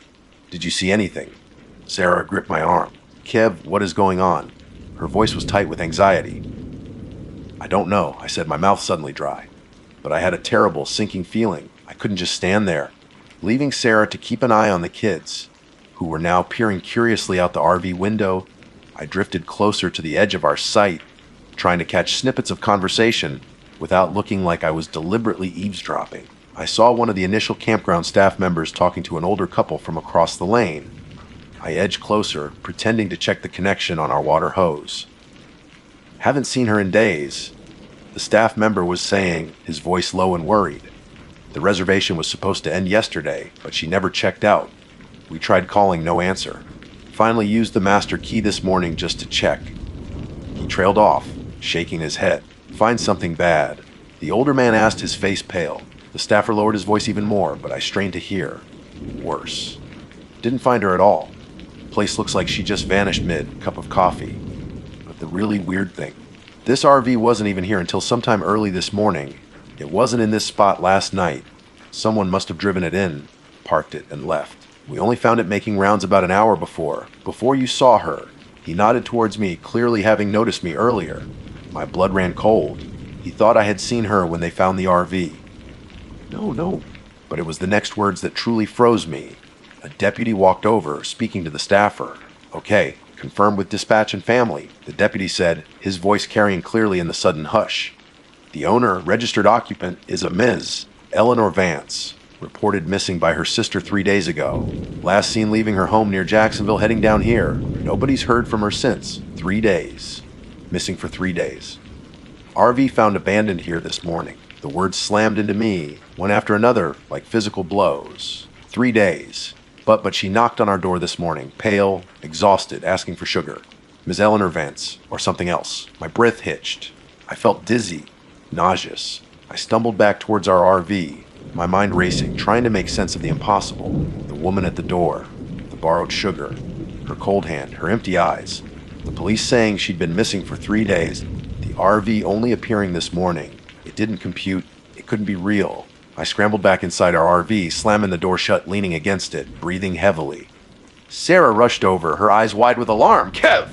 Did you see anything? Sarah gripped my arm. Kev, what is going on? Her voice was tight with anxiety. I don't know, I said, my mouth suddenly dry. But I had a terrible, sinking feeling. I couldn't just stand there. Leaving Sarah to keep an eye on the kids, who were now peering curiously out the RV window, I drifted closer to the edge of our site, trying to catch snippets of conversation without looking like I was deliberately eavesdropping. I saw one of the initial campground staff members talking to an older couple from across the lane. I edged closer, pretending to check the connection on our water hose. Haven't seen her in days, the staff member was saying, his voice low and worried. The reservation was supposed to end yesterday, but she never checked out. We tried calling, no answer. Finally used the master key this morning just to check. He trailed off, shaking his head. Find something bad. The older man asked, his face pale. The staffer lowered his voice even more, but I strained to hear. Worse. Didn't find her at all. Place looks like she just vanished mid-cup of coffee. But the really weird thing, this RV wasn't even here until sometime early this morning. It wasn't in this spot last night. Someone must have driven it in, parked it, and left. We only found it making rounds about an hour before you saw her. He nodded towards me, clearly having noticed me earlier. My blood ran cold. He thought I had seen her when they found the RV. No. But it was the next words that truly froze me. A deputy walked over, speaking to the staffer. Okay, confirmed with dispatch and family, the deputy said, his voice carrying clearly in the sudden hush. The owner, registered occupant, is a Ms. Eleanor Vance, reported missing by her sister 3 days ago. Last seen leaving her home near Jacksonville heading down here. Nobody's heard from her since. 3 days. Missing for 3 days. RV found abandoned here this morning. The words slammed into me, one after another, like physical blows. 3 days. But she knocked on our door this morning, pale, exhausted, asking for sugar. Ms. Eleanor Vance, or something else. My breath hitched. I felt dizzy, nauseous. I stumbled back towards our RV, my mind racing, trying to make sense of the impossible. The woman at the door, the borrowed sugar, her cold hand, her empty eyes. The police saying she'd been missing for 3 days. The RV only appearing this morning. It didn't compute. It couldn't be real. I scrambled back inside our RV, slamming the door shut, leaning against it, breathing heavily. Sarah rushed over, her eyes wide with alarm. Kev!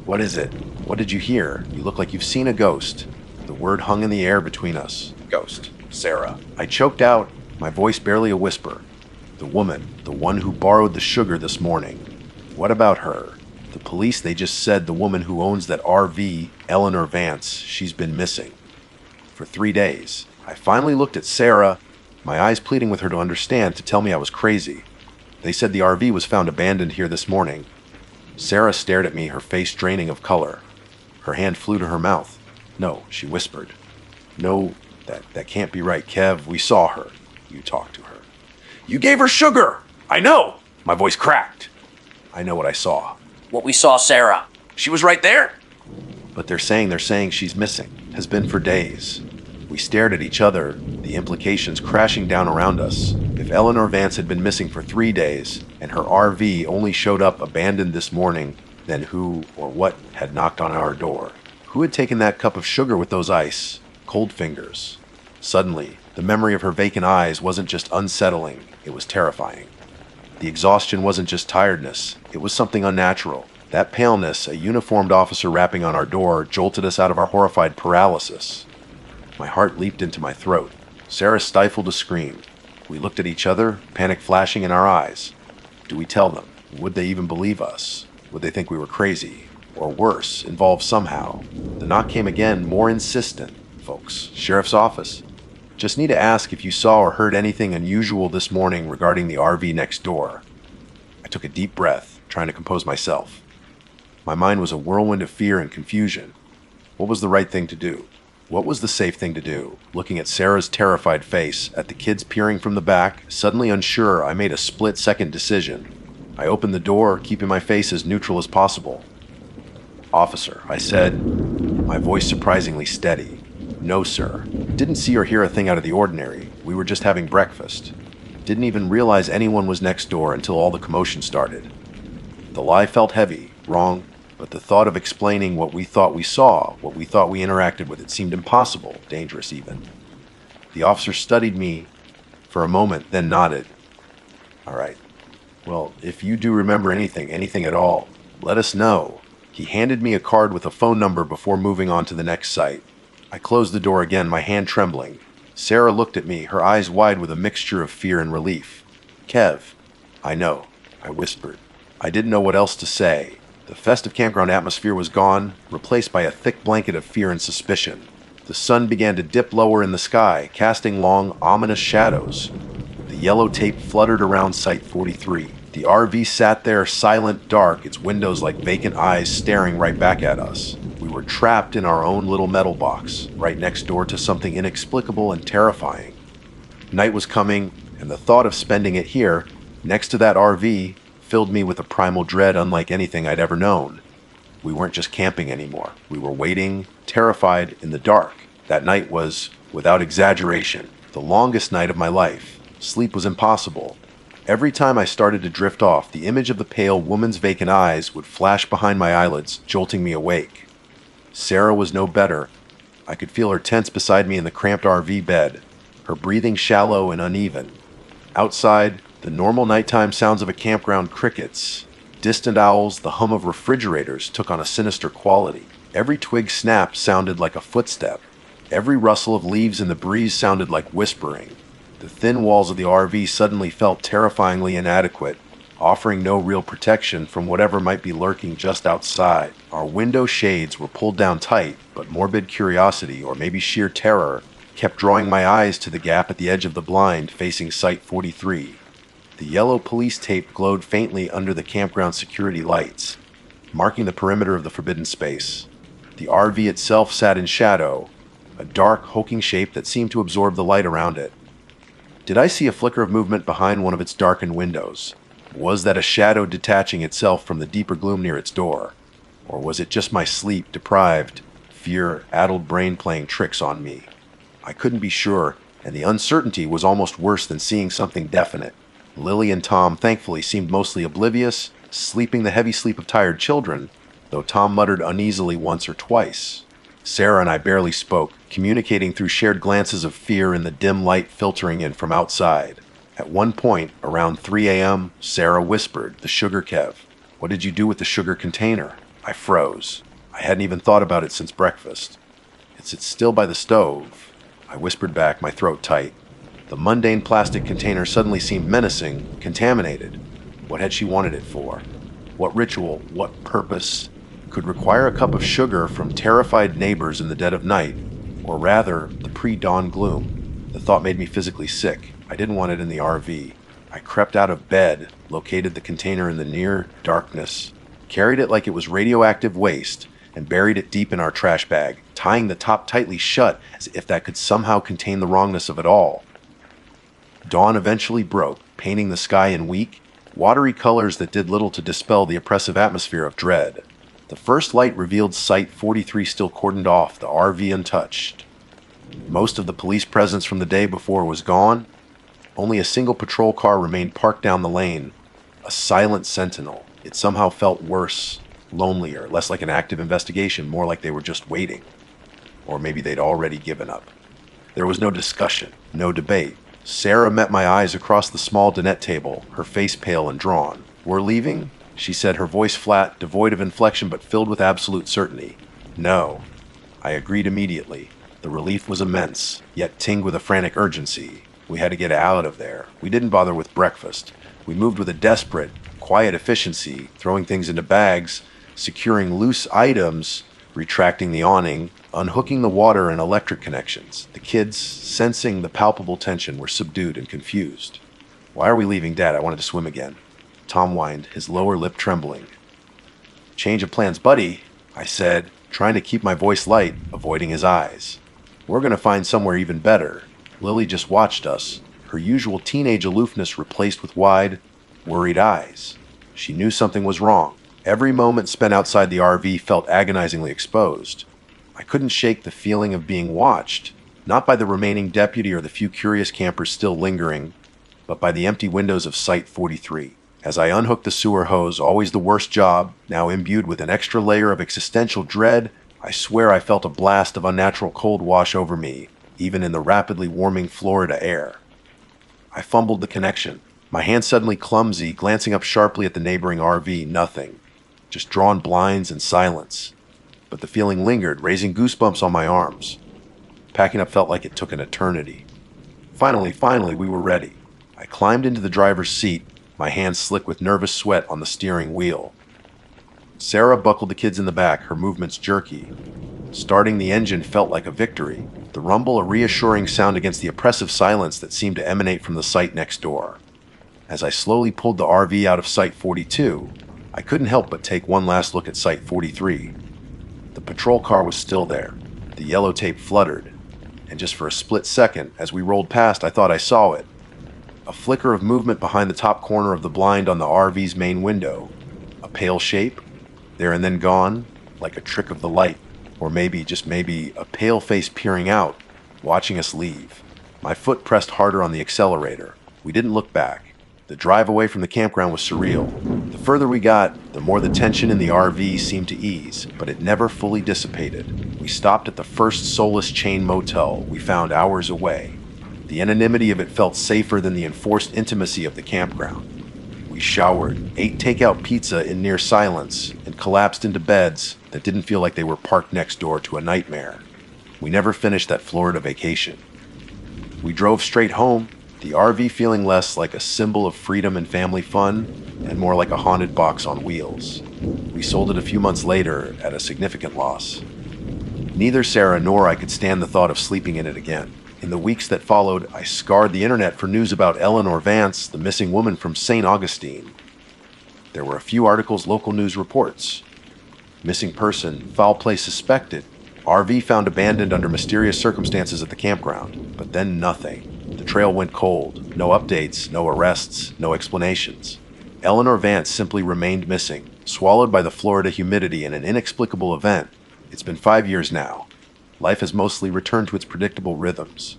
What is it? What did you hear? You look like you've seen a ghost. The word hung in the air between us. Ghost. Sarah. I choked out, my voice barely a whisper. The woman, the one who borrowed the sugar this morning. What about her? The police, they just said the woman who owns that RV, Eleanor Vance, she's been missing. For 3 days. I finally looked at Sarah, my eyes pleading with her to understand, to tell me I was crazy. They said the RV was found abandoned here this morning. Sarah stared at me, her face draining of color. Her hand flew to her mouth. No, she whispered. No, that can't be right, Kev. We saw her. You talked to her. You gave her sugar! I know! My voice cracked. I know what I saw. What we saw, Sarah. She was right there? But they're saying she's missing. Has been for days. We stared at each other, the implications crashing down around us. If Eleanor Vance had been missing for 3 days, and her RV only showed up abandoned this morning, then who or what had knocked on our door? Who had taken that cup of sugar with those ice, cold fingers? Suddenly, the memory of her vacant eyes wasn't just unsettling, it was terrifying. The exhaustion wasn't just tiredness, it was something unnatural. That paleness, a uniformed officer rapping on our door, jolted us out of our horrified paralysis. My heart leaped into my throat. Sarah stifled a scream. We looked at each other, panic flashing in our eyes. Do we tell them? Would they even believe us? Would they think we were crazy? Or worse, involved somehow? The knock came again, more insistent. Folks, sheriff's office. Just need to ask if you saw or heard anything unusual this morning regarding the RV next door. I took a deep breath, trying to compose myself. My mind was a whirlwind of fear and confusion. What was the right thing to do? What was the safe thing to do? Looking at Sarah's terrified face, at the kids peering from the back, suddenly unsure, I made a split-second decision. I opened the door, keeping my face as neutral as possible. "Officer," I said, my voice surprisingly steady. "No, sir. Didn't see or hear a thing out of the ordinary. We were just having breakfast. Didn't even realize anyone was next door until all the commotion started." The lie felt heavy, wrong, but the thought of explaining what we thought we saw, what we thought we interacted with, it seemed impossible, dangerous even. The officer studied me for a moment, then nodded. "All right. Well, if you do remember anything at all, let us know." He handed me a card with a phone number before moving on to the next site. I closed the door again, my hand trembling. Sarah looked at me, her eyes wide with a mixture of fear and relief. "Kev." "I know," I whispered. I didn't know what else to say. The festive campground atmosphere was gone, replaced by a thick blanket of fear and suspicion. The sun began to dip lower in the sky, casting long, ominous shadows. The yellow tape fluttered around Site 43. The RV sat there, silent, dark, its windows like vacant eyes staring right back at us. We were trapped in our own little metal box, right next door to something inexplicable and terrifying. Night was coming, and the thought of spending it here, next to that RV, filled me with a primal dread unlike anything I'd ever known. We weren't just camping anymore. We were waiting, terrified, in the dark. That night was, without exaggeration, the longest night of my life. Sleep was impossible. Every time I started to drift off, the image of the pale woman's vacant eyes would flash behind my eyelids, jolting me awake. Sarah was no better. I could feel her tense beside me in the cramped RV bed, her breathing shallow and uneven. Outside, the normal nighttime sounds of a campground, crickets, distant owls, the hum of refrigerators took on a sinister quality. Every twig snap sounded like a footstep. Every rustle of leaves in the breeze sounded like whispering. The thin walls of the RV suddenly felt terrifyingly inadequate, offering no real protection from whatever might be lurking just outside. Our window shades were pulled down tight, but morbid curiosity, or maybe sheer terror, kept drawing my eyes to the gap at the edge of the blind facing Site 43. The yellow police tape glowed faintly under the campground security lights, marking the perimeter of the forbidden space. The RV itself sat in shadow, a dark, hulking shape that seemed to absorb the light around it. Did I see a flicker of movement behind one of its darkened windows? Was that a shadow detaching itself from the deeper gloom near its door? Or was it just my sleep-deprived, fear-addled brain playing tricks on me? I couldn't be sure, and the uncertainty was almost worse than seeing something definite. Lily and Tom thankfully seemed mostly oblivious, sleeping the heavy sleep of tired children, though Tom muttered uneasily once or twice. Sarah and I barely spoke, communicating through shared glances of fear in the dim light filtering in from outside. At one point, around 3 a.m., Sarah whispered, "The sugar, Kev. What did you do with the sugar container?" I froze. I hadn't even thought about it since breakfast. "It's still by the stove," I whispered back, my throat tight. The mundane plastic container suddenly seemed menacing, contaminated. What had she wanted it for? What ritual, what purpose could require a cup of sugar from terrified neighbors in the dead of night, or rather, the pre-dawn gloom? The thought made me physically sick. I didn't want it in the RV. I crept out of bed, located the container in the near darkness, carried it like it was radioactive waste, and buried it deep in our trash bag, tying the top tightly shut as if that could somehow contain the wrongness of it all. Dawn eventually broke, painting the sky in weak, watery colors that did little to dispel the oppressive atmosphere of dread. The first light revealed Site 43 still cordoned off, the RV untouched. Most of the police presence from the day before was gone. Only a single patrol car remained parked down the lane, a silent sentinel. It somehow felt worse, lonelier, less like an active investigation, more like they were just waiting. Or maybe they'd already given up. There was no discussion, no debate. Sarah met my eyes across the small dinette table, her face pale and drawn. "We're leaving?" she said, her voice flat, devoid of inflection but filled with absolute certainty. "No." I agreed immediately. The relief was immense, yet tinged with a frantic urgency. We had to get out of there. We didn't bother with breakfast. We moved with a desperate, quiet efficiency, throwing things into bags, securing loose items, retracting the awning, unhooking the water and electric connections. The kids, sensing the palpable tension, were subdued and confused. "Why are we leaving, Dad? I wanted to swim again." Tom whined, his lower lip trembling. "Change of plans, buddy," I said, trying to keep my voice light, avoiding his eyes. "We're going to find somewhere even better." Lily just watched us, her usual teenage aloofness replaced with wide, worried eyes. She knew something was wrong. Every moment spent outside the RV felt agonizingly exposed. I couldn't shake the feeling of being watched, not by the remaining deputy or the few curious campers still lingering, but by the empty windows of Site 43. As I unhooked the sewer hose, always the worst job, now imbued with an extra layer of existential dread, I swear I felt a blast of unnatural cold wash over me, even in the rapidly warming Florida air. I fumbled the connection, my hand suddenly clumsy, glancing up sharply at the neighboring RV, nothing. Just drawn blinds and silence. But the feeling lingered, raising goosebumps on my arms. Packing up felt like it took an eternity. Finally, we were ready. I climbed into the driver's seat, my hands slick with nervous sweat on the steering wheel. Sarah buckled the kids in the back, her movements jerky. Starting the engine felt like a victory, the rumble a reassuring sound against the oppressive silence that seemed to emanate from the site next door. As I slowly pulled the RV out of Site 42, I couldn't help but take one last look at Site 43. The patrol car was still there. The yellow tape fluttered, and just for a split second, as we rolled past, I thought I saw it. A flicker of movement behind the top corner of the blind on the RV's main window. A pale shape, there and then gone, like a trick of the light. Or maybe, just maybe, a pale face peering out, watching us leave. My foot pressed harder on the accelerator. We didn't look back. The drive away from the campground was surreal. The further we got, the more the tension in the RV seemed to ease, but it never fully dissipated. We stopped at the first soulless chain motel we found hours away. The anonymity of it felt safer than the enforced intimacy of the campground. We showered, ate takeout pizza in near silence, and collapsed into beds that didn't feel like they were parked next door to a nightmare. We never finished that Florida vacation. We drove straight home, the RV feeling less like a symbol of freedom and family fun, and more like a haunted box on wheels. We sold it a few months later at a significant loss. Neither Sarah nor I could stand the thought of sleeping in it again. In the weeks that followed, I scoured the internet for news about Eleanor Vance, the missing woman from St. Augustine. There were a few articles, local news reports. Missing person, foul play suspected. RV found abandoned under mysterious circumstances at the campground. But then nothing. The trail went cold. No updates, no arrests, no explanations. Eleanor Vance simply remained missing, swallowed by the Florida humidity in an inexplicable event. It's been 5 years now. Life has mostly returned to its predictable rhythms.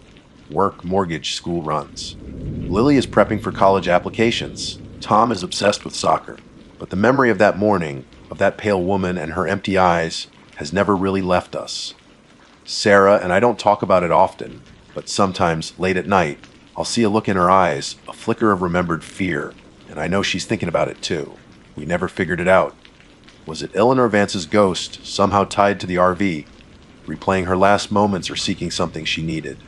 Work, mortgage, school runs. Lily is prepping for college applications. Tom is obsessed with soccer. But the memory of that morning, of that pale woman and her empty eyes, has never really left us. Sarah, and I don't talk about it often, but sometimes, late at night, I'll see a look in her eyes, a flicker of remembered fear, and I know she's thinking about it too. We never figured it out. Was it Eleanor Vance's ghost, somehow tied to the RV, replaying her last moments or seeking something she needed?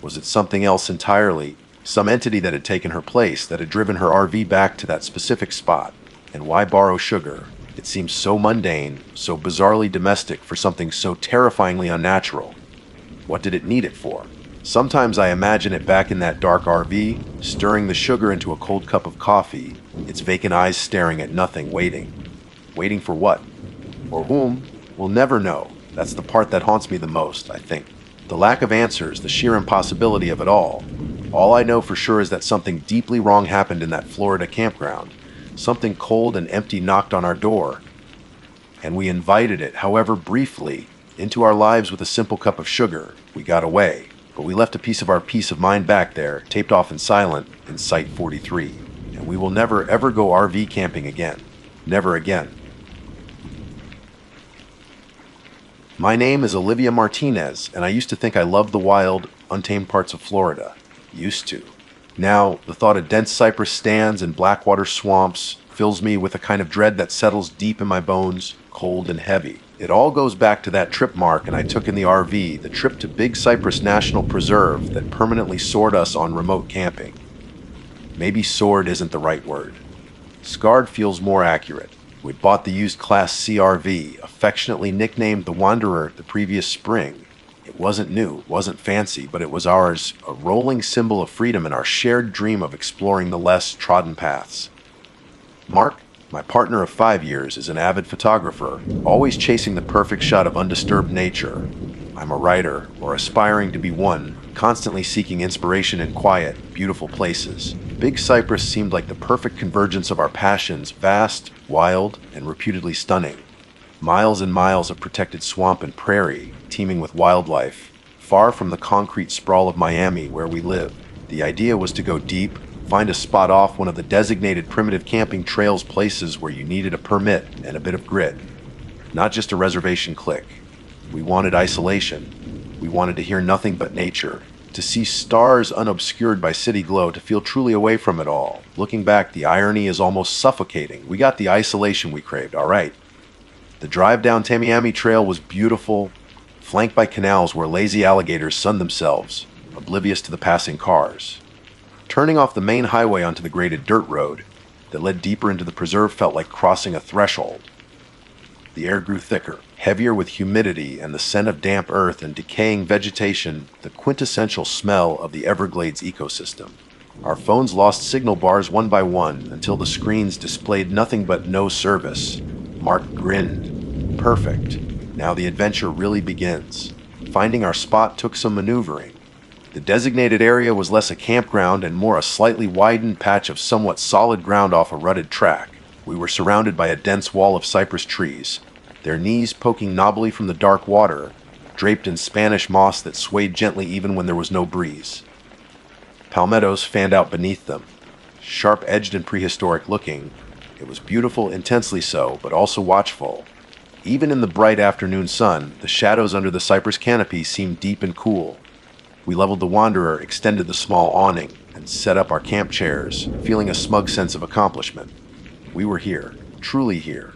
Was it something else entirely, some entity that had taken her place, that had driven her RV back to that specific spot? And why borrow sugar? It seems so mundane, so bizarrely domestic for something so terrifyingly unnatural. What did it need it for? Sometimes I imagine it back in that dark RV, stirring the sugar into a cold cup of coffee, its vacant eyes staring at nothing, waiting. Waiting for what? Or whom? We'll never know. That's the part that haunts me the most, I think. The lack of answers, the sheer impossibility of it all. All I know for sure is that something deeply wrong happened in that Florida campground. Something cold and empty knocked on our door, and we invited it, however briefly, into our lives with a simple cup of sugar. We got away, but we left a piece of our peace of mind back there, taped off and silent, in Site 43. And we will never ever go RV camping again. Never again. My name is Olivia Martinez, and I used to think I loved the wild, untamed parts of Florida. Used to. Now, the thought of dense cypress stands and blackwater swamps fills me with a kind of dread that settles deep in my bones, cold and heavy. It all goes back to that trip Mark and I took in the RV, the trip to Big Cypress National Preserve that permanently soared us on remote camping. Maybe soared isn't the right word. Scarred feels more accurate. We'd bought the used Class C RV, affectionately nicknamed the Wanderer the previous spring. It wasn't new, wasn't fancy, but it was ours, a rolling symbol of freedom and our shared dream of exploring the less trodden paths. Mark, my partner of 5 years, is an avid photographer, always chasing the perfect shot of undisturbed nature. I'm a writer, or aspiring to be one, constantly seeking inspiration in quiet, beautiful places. Big Cypress seemed like the perfect convergence of our passions, vast, wild, and reputedly stunning. Miles and miles of protected swamp and prairie, teeming with wildlife, far from the concrete sprawl of Miami where we live. The idea was to go deep, find a spot off one of the designated primitive camping trails, places where you needed a permit and a bit of grit. Not just a reservation click. We wanted isolation. We wanted to hear nothing but nature, to see stars unobscured by city glow, to feel truly away from it all. Looking back, the irony is almost suffocating. We got the isolation we craved, all right. The drive down Tamiami Trail was beautiful, flanked by canals where lazy alligators sunned themselves, oblivious to the passing cars. Turning off the main highway onto the graded dirt road that led deeper into the preserve felt like crossing a threshold. The air grew thicker, heavier with humidity and the scent of damp earth and decaying vegetation, the quintessential smell of the Everglades ecosystem. Our phones lost signal bars one by one until the screens displayed nothing but no service. Mark grinned. Perfect. Now the adventure really begins. Finding our spot took some maneuvering. The designated area was less a campground and more a slightly widened patch of somewhat solid ground off a rutted track. We were surrounded by a dense wall of cypress trees, their knees poking knobbly from the dark water, draped in Spanish moss that swayed gently even when there was no breeze. Palmettos fanned out beneath them, sharp-edged and prehistoric looking. It was beautiful, intensely so, but also watchful. Even in the bright afternoon sun, the shadows under the cypress canopy seemed deep and cool. We leveled the Wanderer, extended the small awning, and set up our camp chairs, feeling a smug sense of accomplishment. We were here, truly here.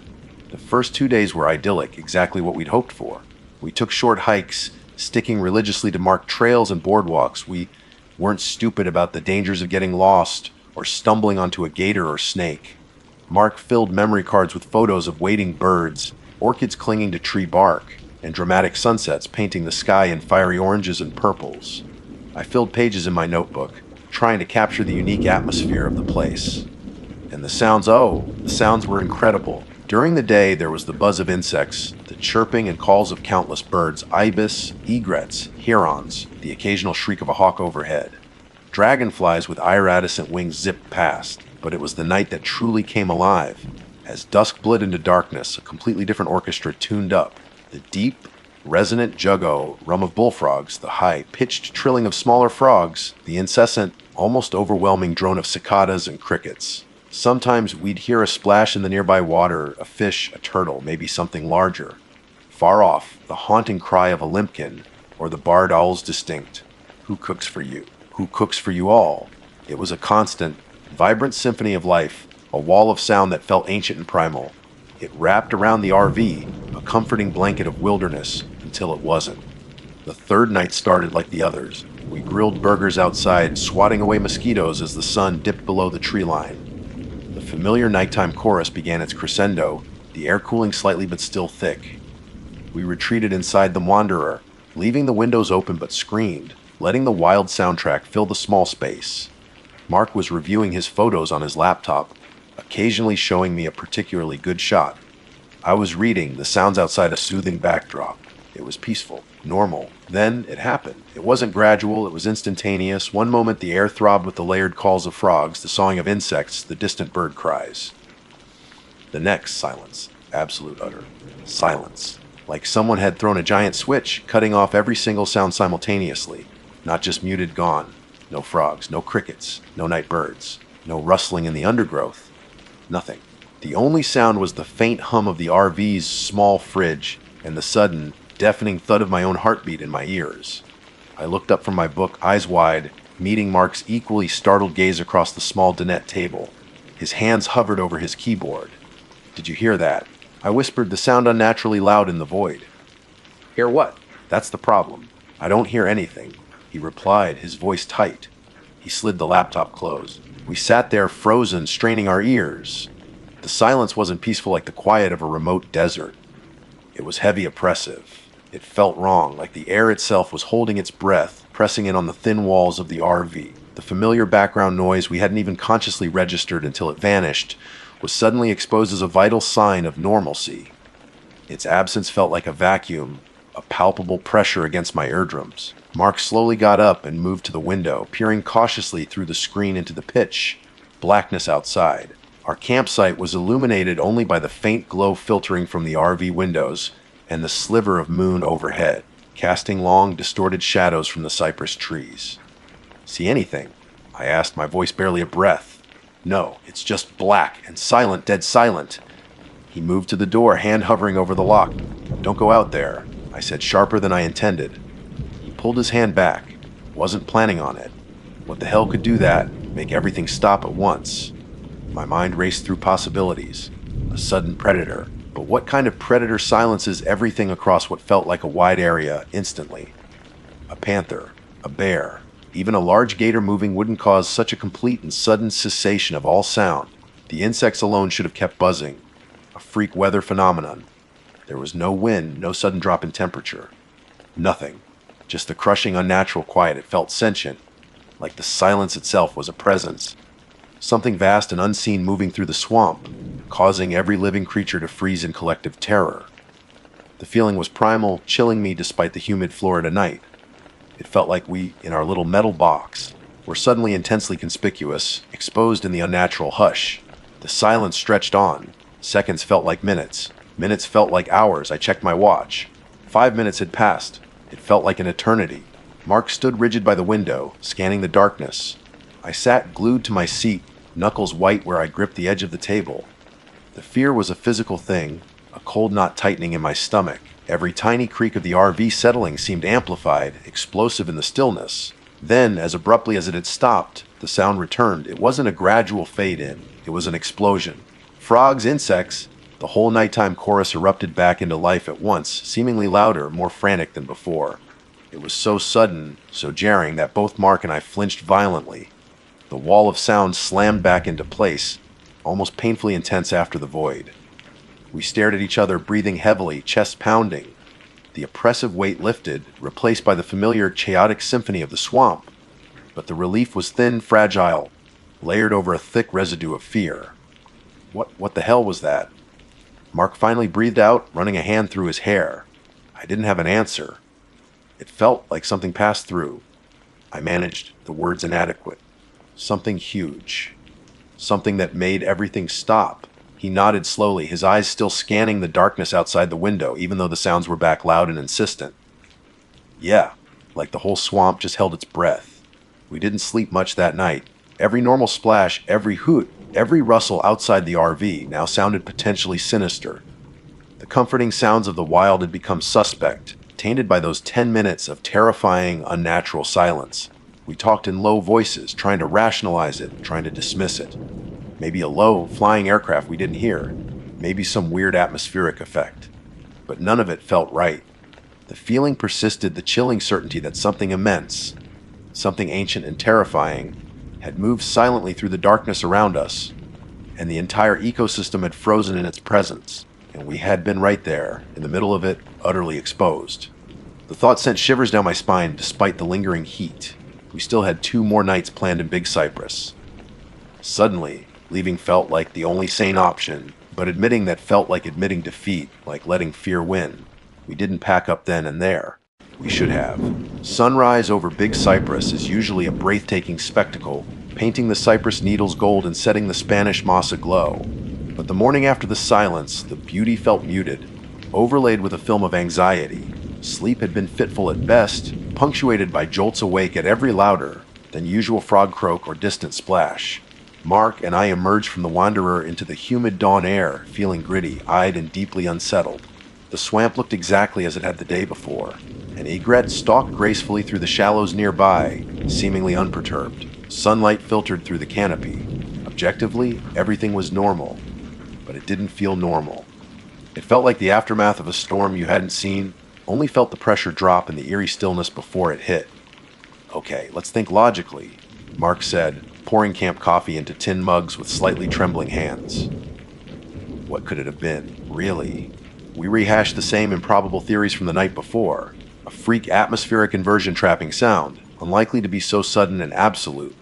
The first 2 days were idyllic, exactly what we'd hoped for. We took short hikes, sticking religiously to marked trails and boardwalks. We weren't stupid about the dangers of getting lost or stumbling onto a gator or snake. Mark filled memory cards with photos of wading birds, orchids clinging to tree bark, and dramatic sunsets painting the sky in fiery oranges and purples. I filled pages in my notebook, trying to capture the unique atmosphere of the place. And the sounds were incredible. During the day, there was the buzz of insects, the chirping and calls of countless birds, ibis, egrets, herons, the occasional shriek of a hawk overhead. Dragonflies with iridescent wings zipped past, but it was the night that truly came alive. As dusk bled into darkness, a completely different orchestra tuned up. The deep, resonant juggo rum of bullfrogs, the high-pitched trilling of smaller frogs, the incessant, almost overwhelming drone of cicadas and crickets. Sometimes we'd hear a splash in the nearby water, a fish, a turtle, maybe something larger. Far off, the haunting cry of a limpkin, or the barred owl's distinct, "Who cooks for you? Who cooks for you all?" It was a constant, vibrant symphony of life, a wall of sound that felt ancient and primal. It wrapped around the RV, a comforting blanket of wilderness, until it wasn't. The third night started like the others. We grilled burgers outside, swatting away mosquitoes as the sun dipped below the tree line. The familiar nighttime chorus began its crescendo, the air cooling slightly but still thick. We retreated inside the Wanderer, leaving the windows open but screened, letting the wild soundtrack fill the small space. Mark was reviewing his photos on his laptop, occasionally showing me a particularly good shot. I was reading, the sounds outside a soothing backdrop. It was peaceful, normal. Then it happened. It wasn't gradual, it was instantaneous. One moment the air throbbed with the layered calls of frogs, the sawing of insects, the distant bird cries. The next, silence. Absolute utter silence. Like someone had thrown a giant switch, cutting off every single sound simultaneously. Not just muted, gone. No frogs, no crickets, no night birds, no rustling in the undergrowth. Nothing. The only sound was the faint hum of the RV's small fridge and the sudden, deafening thud of my own heartbeat in my ears. I looked up from my book, eyes wide, meeting Mark's equally startled gaze across the small dinette table. His hands hovered over his keyboard. "Did you hear that?" I whispered, the sound unnaturally loud in the void. "Hear what?" "That's the problem. I don't hear anything," he replied, his voice tight. He slid the laptop closed. We sat there, frozen, straining our ears. The silence wasn't peaceful like the quiet of a remote desert. It was heavy, oppressive. It felt wrong, like the air itself was holding its breath, pressing in on the thin walls of the RV. The familiar background noise we hadn't even consciously registered until it vanished was suddenly exposed as a vital sign of normalcy. Its absence felt like a vacuum, a palpable pressure against my eardrums. Mark slowly got up and moved to the window, peering cautiously through the screen into the pitch blackness outside. Our campsite was illuminated only by the faint glow filtering from the RV windows and the sliver of moon overhead, casting long, distorted shadows from the cypress trees. "See anything?" I asked, my voice barely a breath. "No, it's just black and silent, dead silent." He moved to the door, hand hovering over the lock. "Don't go out there," I said, sharper than I intended. He pulled his hand back. Wasn't planning on it. What the hell could do that? Make everything stop at once? My mind raced through possibilities. A sudden predator. But what kind of predator silences everything across what felt like a wide area instantly? A panther, a bear, even a large gator moving wouldn't cause such a complete and sudden cessation of all sound. The insects alone should have kept buzzing. A freak weather phenomenon. There was no wind, no sudden drop in temperature. Nothing. Just the crushing, unnatural quiet. It felt sentient, like the silence itself was a presence. Something vast and unseen moving through the swamp, causing every living creature to freeze in collective terror. The feeling was primal, chilling me despite the humid Florida night. It felt like we, in our little metal box, were suddenly intensely conspicuous, exposed in the unnatural hush. The silence stretched on. Seconds felt like minutes. Minutes felt like hours. I checked my watch. 5 minutes had passed. It felt like an eternity. Mark stood rigid by the window, scanning the darkness. I sat glued to my seat, knuckles white where I gripped the edge of the table. The fear was a physical thing, a cold knot tightening in my stomach. Every tiny creak of the RV settling seemed amplified, explosive in the stillness. Then, as abruptly as it had stopped, the sound returned. It wasn't a gradual fade-in. It was an explosion. Frogs, insects, the whole nighttime chorus erupted back into life at once, seemingly louder, more frantic than before. It was so sudden, so jarring, that both Mark and I flinched violently. The wall of sound slammed back into place, almost painfully intense after the void. We stared at each other, breathing heavily, chest pounding. The oppressive weight lifted, replaced by the familiar, chaotic symphony of the swamp. But the relief was thin, fragile, layered over a thick residue of fear. What the hell was that? Mark finally breathed out, running a hand through his hair. I didn't have an answer. It felt like something passed through. I managed, the words inadequate. Something huge. Something that made everything stop. He nodded slowly, his eyes still scanning the darkness outside the window, even though the sounds were back loud and insistent. Yeah, like the whole swamp just held its breath. We didn't sleep much that night. Every normal splash, every hoot, every rustle outside the RV now sounded potentially sinister. The comforting sounds of the wild had become suspect, tainted by those 10 minutes of terrifying, unnatural silence. We talked in low voices, trying to rationalize it, trying to dismiss it. Maybe a low, flying aircraft we didn't hear. Maybe some weird atmospheric effect. But none of it felt right. The feeling persisted, the chilling certainty that something immense, something ancient and terrifying, had moved silently through the darkness around us, and the entire ecosystem had frozen in its presence, and we had been right there, in the middle of it, utterly exposed. The thought sent shivers down my spine despite the lingering heat. We still had 2 more nights planned in Big Cypress. Suddenly, leaving felt like the only sane option, but admitting that felt like admitting defeat, like letting fear win. We didn't pack up then and there. We should have. Sunrise over Big Cypress is usually a breathtaking spectacle, painting the cypress needles gold and setting the Spanish moss aglow. But the morning after the silence, the beauty felt muted, overlaid with a film of anxiety. Sleep had been fitful at best, punctuated by jolts awake at every louder than usual frog croak or distant splash. Mark and I emerged from the Wanderer into the humid dawn air, feeling gritty-eyed and deeply unsettled. The swamp looked exactly as it had the day before. An egret stalked gracefully through the shallows nearby, seemingly unperturbed. Sunlight filtered through the canopy. Objectively, everything was normal, but it didn't feel normal. It felt like the aftermath of a storm you hadn't seen, only felt the pressure drop in the eerie stillness before it hit. Okay, let's think logically, Mark said, pouring camp coffee into tin mugs with slightly trembling hands. What could it have been, really? We rehashed the same improbable theories from the night before. A freak atmospheric inversion trapping sound, unlikely to be so sudden and absolute.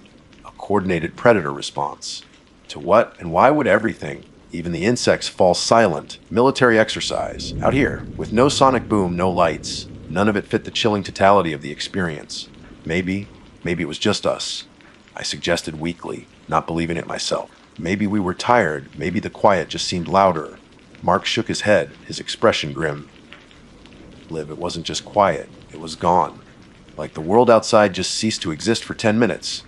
A coordinated predator response. To what and why would everything, Even the insects fall silent. Military exercise. Out here, with no sonic boom, no lights. None of it fit the chilling totality of the experience. Maybe it was just us. I suggested weakly, not believing it myself. Maybe we were tired. Maybe the quiet just seemed louder. Mark shook his head, his expression grim. Liv, it wasn't just quiet. It was gone. Like the world outside just ceased to exist for 10 minutes.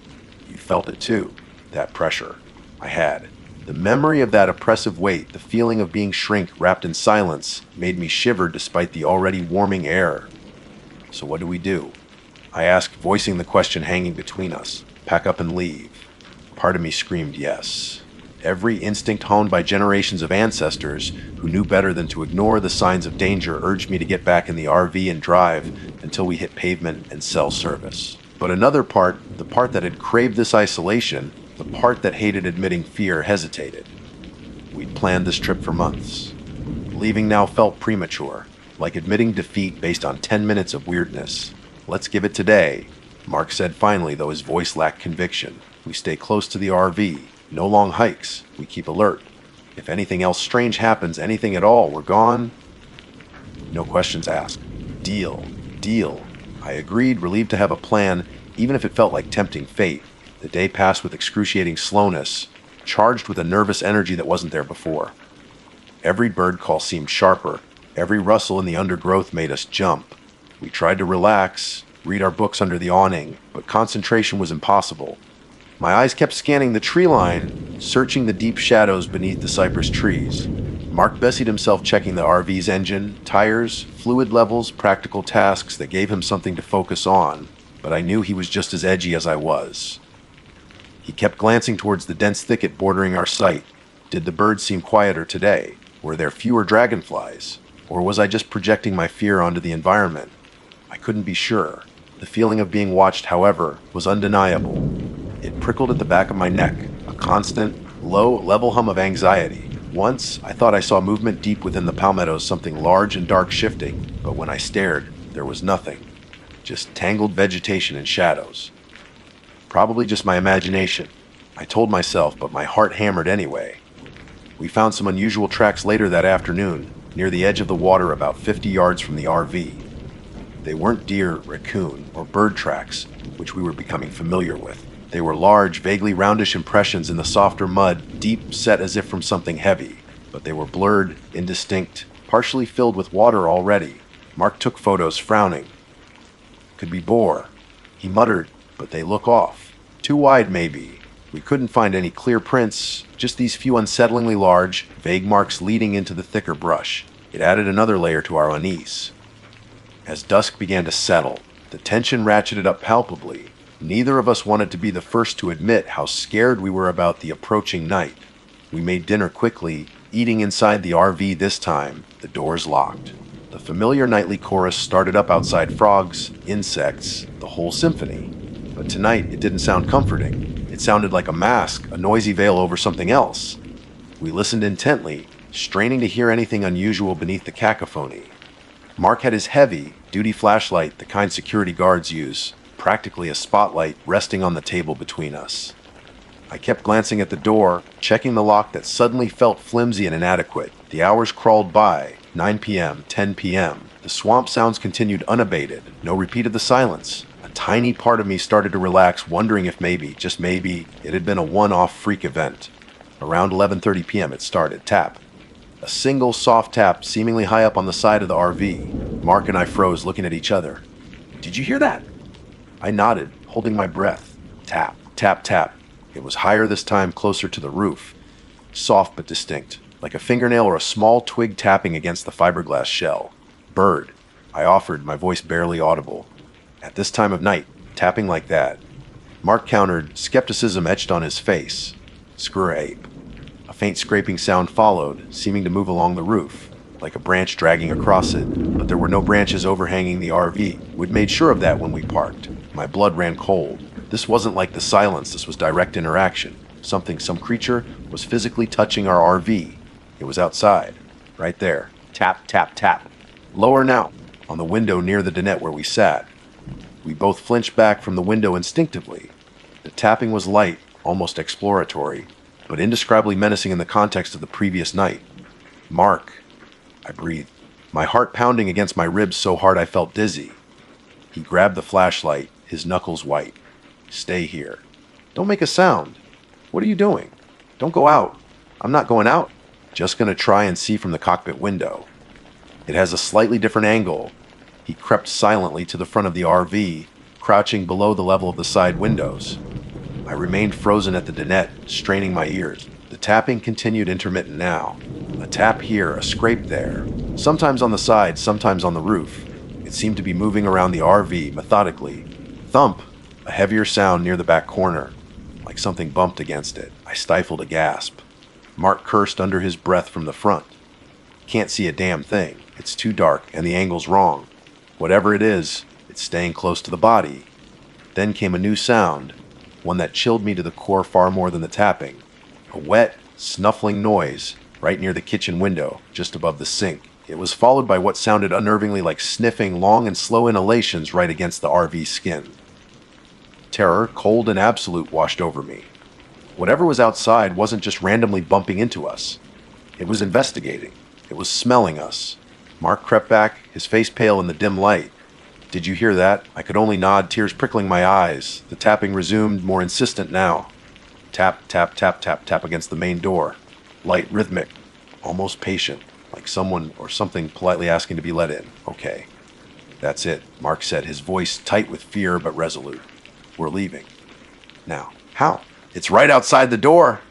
You felt it too. That pressure. I had. The memory of that oppressive weight, the feeling of being shrink wrapped in silence, made me shiver despite the already warming air. So what do? I asked, voicing the question hanging between us. Pack up and leave. Part of me screamed yes. Every instinct honed by generations of ancestors who knew better than to ignore the signs of danger urged me to get back in the RV and drive until we hit pavement and cell service. But another part, the part that had craved this isolation, the part that hated admitting fear, hesitated. We'd planned this trip for months. Leaving now felt premature, like admitting defeat based on 10 minutes of weirdness. Let's give it today, Mark said finally, though his voice lacked conviction. We stay close to the RV. No long hikes. We keep alert. If anything else strange happens, anything at all, we're gone. No questions asked. Deal. I agreed, relieved to have a plan, even if it felt like tempting fate. The day passed with excruciating slowness, charged with a nervous energy that wasn't there before. Every bird call seemed sharper. Every rustle in the undergrowth made us jump. We tried to relax, read our books under the awning, but concentration was impossible. My eyes kept scanning the tree line, searching the deep shadows beneath the cypress trees. Mark busied himself checking the RV's engine, tires, fluid levels, practical tasks that gave him something to focus on, but I knew he was just as edgy as I was. He kept glancing towards the dense thicket bordering our sight. Did the birds seem quieter today? Were there fewer dragonflies? Or was I just projecting my fear onto the environment? I couldn't be sure. The feeling of being watched, however, was undeniable. It prickled at the back of my neck, a constant, low, level hum of anxiety. Once, I thought I saw movement deep within the palmettos, something large and dark shifting, but when I stared, there was nothing. Just tangled vegetation and shadows. Probably just my imagination, I told myself, but my heart hammered anyway. We found some unusual tracks later that afternoon, near the edge of the water about 50 yards from the RV. They weren't deer, raccoon, or bird tracks, which we were becoming familiar with. They were large, vaguely roundish impressions in the softer mud, deep set as if from something heavy. But they were blurred, indistinct, partially filled with water already. Mark took photos, frowning. Could be boar. He muttered, but they look off. Too wide, maybe. We couldn't find any clear prints, just these few unsettlingly large, vague marks leading into the thicker brush. It added another layer to our unease. As dusk began to settle, the tension ratcheted up palpably. Neither of us wanted to be the first to admit how scared we were about the approaching night. We made dinner quickly, eating inside the RV this time, the doors locked. The familiar nightly chorus started up outside, frogs, insects, the whole symphony. But tonight it didn't sound comforting. It sounded like a mask, a noisy veil over something else. We listened intently, straining to hear anything unusual beneath the cacophony. Mark had his heavy, duty flashlight, the kind security guards use, practically a spotlight resting on the table between us. I kept glancing at the door, checking the lock that suddenly felt flimsy and inadequate. The hours crawled by, 9 p.m., 10 p.m. The swamp sounds continued unabated, no repeat of the silence. A tiny part of me started to relax, wondering if maybe, just maybe, it had been a one-off freak event. Around 11:30 p.m. it started. Tap. A single soft tap, seemingly high up on the side of the RV. Mark and I froze, looking at each other. Did you hear that? I nodded, holding my breath. Tap, tap, tap. It was higher this time, closer to the roof. Soft but distinct, like a fingernail or a small twig tapping against the fiberglass shell. Bird, I offered, my voice barely audible. At this time of night, tapping like that. Mark countered, skepticism etched on his face. Screw ape. A faint scraping sound followed, seeming to move along the roof, like a branch dragging across it, but there were no branches overhanging the RV. We'd made sure of that when we parked. My blood ran cold. This wasn't like the silence, this was direct interaction. Some creature was physically touching our RV. It was outside, right there. Tap, tap, tap. Lower now, on the window near the dinette where we sat. We both flinched back from the window instinctively. The tapping was light, almost exploratory. but indescribably menacing in the context of the previous night. "Mark," I breathed, my heart pounding against my ribs so hard I felt dizzy. He grabbed the flashlight, his knuckles white. "Stay here. Don't make a sound. What are you doing? Don't go out." "I'm not going out. Just going to try and see from the cockpit window. It has a slightly different angle." He crept silently to the front of the RV, crouching below the level of the side windows. I remained frozen at the dinette, straining my ears. The tapping continued intermittent now. A tap here, a scrape there. Sometimes on the side, sometimes on the roof. It seemed to be moving around the RV methodically. Thump! A heavier sound near the back corner, like something bumped against it. I stifled a gasp. Mark cursed under his breath from the front. "Can't see a damn thing. It's too dark, and the angle's wrong. Whatever it is, it's staying close to the body." Then came a new sound, one that chilled me to the core far more than the tapping. A wet, snuffling noise right near the kitchen window, just above the sink. It was followed by what sounded unnervingly like sniffing, long and slow inhalations right against the RV skin. Terror, cold and absolute, washed over me. Whatever was outside wasn't just randomly bumping into us. It was investigating. It was smelling us. Mark crept back, his face pale in the dim light. "Did you hear that?" I could only nod, tears prickling my eyes. The tapping resumed, more insistent now. Tap, tap, tap, tap, tap against the main door. Light, rhythmic, almost patient, like someone or something politely asking to be let in. "Okay. That's it," Mark said, his voice tight with fear but resolute. "We're leaving. Now." "How?" "It's right outside the door."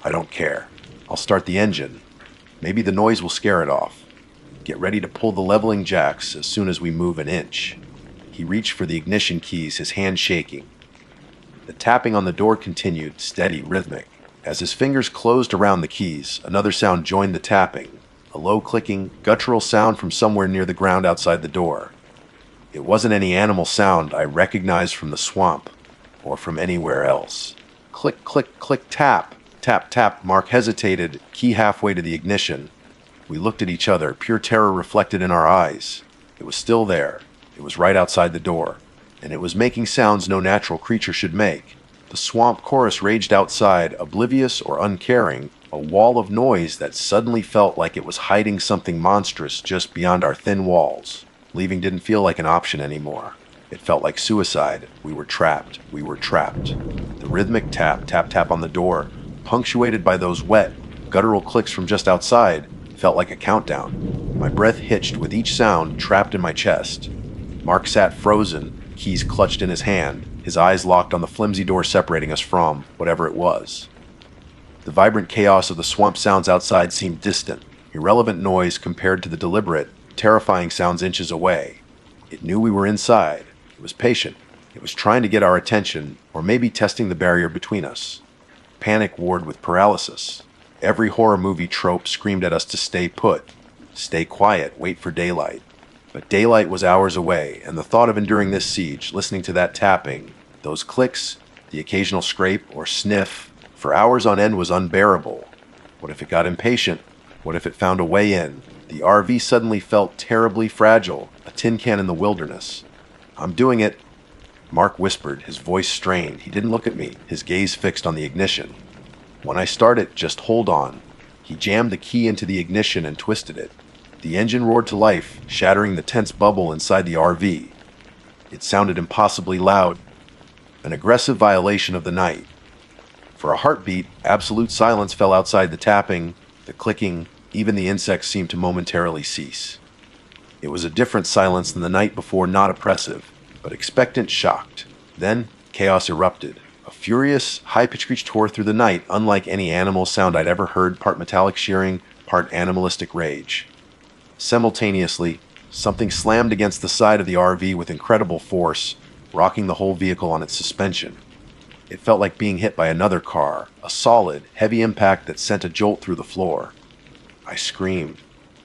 "I don't care. I'll start the engine. Maybe the noise will scare it off. Get ready to pull the leveling jacks as soon as we move an inch." He reached for the ignition keys, his hand shaking. The tapping on the door continued, steady, rhythmic. As his fingers closed around the keys, another sound joined the tapping, a low clicking, guttural sound from somewhere near the ground outside the door. It wasn't any animal sound I recognized from the swamp or from anywhere else. Click, click, click, tap. Tap, tap. Mark hesitated, key halfway to the ignition. We looked at each other, pure terror reflected in our eyes. It was still there. It was right outside the door, and it was making sounds no natural creature should make. The swamp chorus raged outside, oblivious or uncaring, a wall of noise that suddenly felt like it was hiding something monstrous just beyond our thin walls. Leaving didn't feel like an option anymore. It felt like suicide. We were trapped. We were trapped. The rhythmic tap, tap, tap on the door, punctuated by those wet, guttural clicks from just outside, felt like a countdown. My breath hitched with each sound trapped in my chest. Mark sat frozen, keys clutched in his hand, his eyes locked on the flimsy door separating us from whatever it was. The vibrant chaos of the swamp sounds outside seemed distant, irrelevant noise compared to the deliberate, terrifying sounds inches away. It knew we were inside. It was patient. It was trying to get our attention, or maybe testing the barrier between us. Panic warred with paralysis. Every horror movie trope screamed at us to stay put, stay quiet, wait for daylight. But daylight was hours away, and the thought of enduring this siege, listening to that tapping, those clicks, the occasional scrape or sniff, for hours on end was unbearable. What if it got impatient? What if it found a way in? The RV suddenly felt terribly fragile, a tin can in the wilderness. "I'm doing it," Mark whispered, his voice strained. He didn't look at me, his gaze fixed on the ignition. "When I start it, just hold on." He jammed the key into the ignition and twisted it. The engine roared to life, shattering the tense bubble inside the RV. It sounded impossibly loud, an aggressive violation of the night. For a heartbeat, absolute silence fell outside the tapping, the clicking, even the insects seemed to momentarily cease. It was a different silence than the night before, not oppressive, but expectant, shocked. Then, chaos erupted. A furious, high-pitched screech tore through the night, unlike any animal sound I'd ever heard, part metallic shearing, part animalistic rage. Simultaneously, something slammed against the side of the RV with incredible force, rocking the whole vehicle on its suspension. It felt like being hit by another car, a solid, heavy impact that sent a jolt through the floor. I screamed,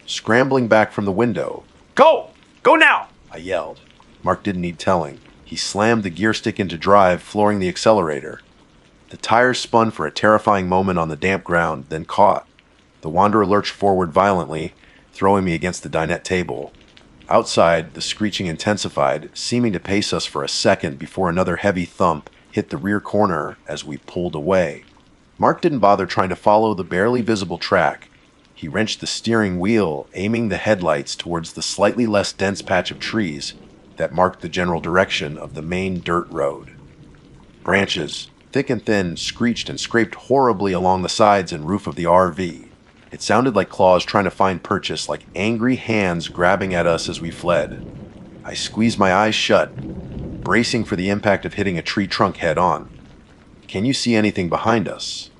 scrambling back from the window. Go! Go now! I yelled. Mark didn't need telling. He slammed the gear stick into drive, flooring the accelerator. The tires spun for a terrifying moment on the damp ground, then caught. The Wanderer lurched forward violently, throwing me against the dinette table. Outside, the screeching intensified, seeming to pace us for a second before another heavy thump hit the rear corner as we pulled away. Mark didn't bother trying to follow the barely visible track. He wrenched the steering wheel, aiming the headlights towards the slightly less dense patch of trees that marked the general direction of the main dirt road. Branches, thick and thin, screeched and scraped horribly along the sides and roof of the RV. It sounded like claws trying to find purchase, like angry hands grabbing at us as we fled. I squeezed my eyes shut, bracing for the impact of hitting a tree trunk head on. "Can you see anything behind us?"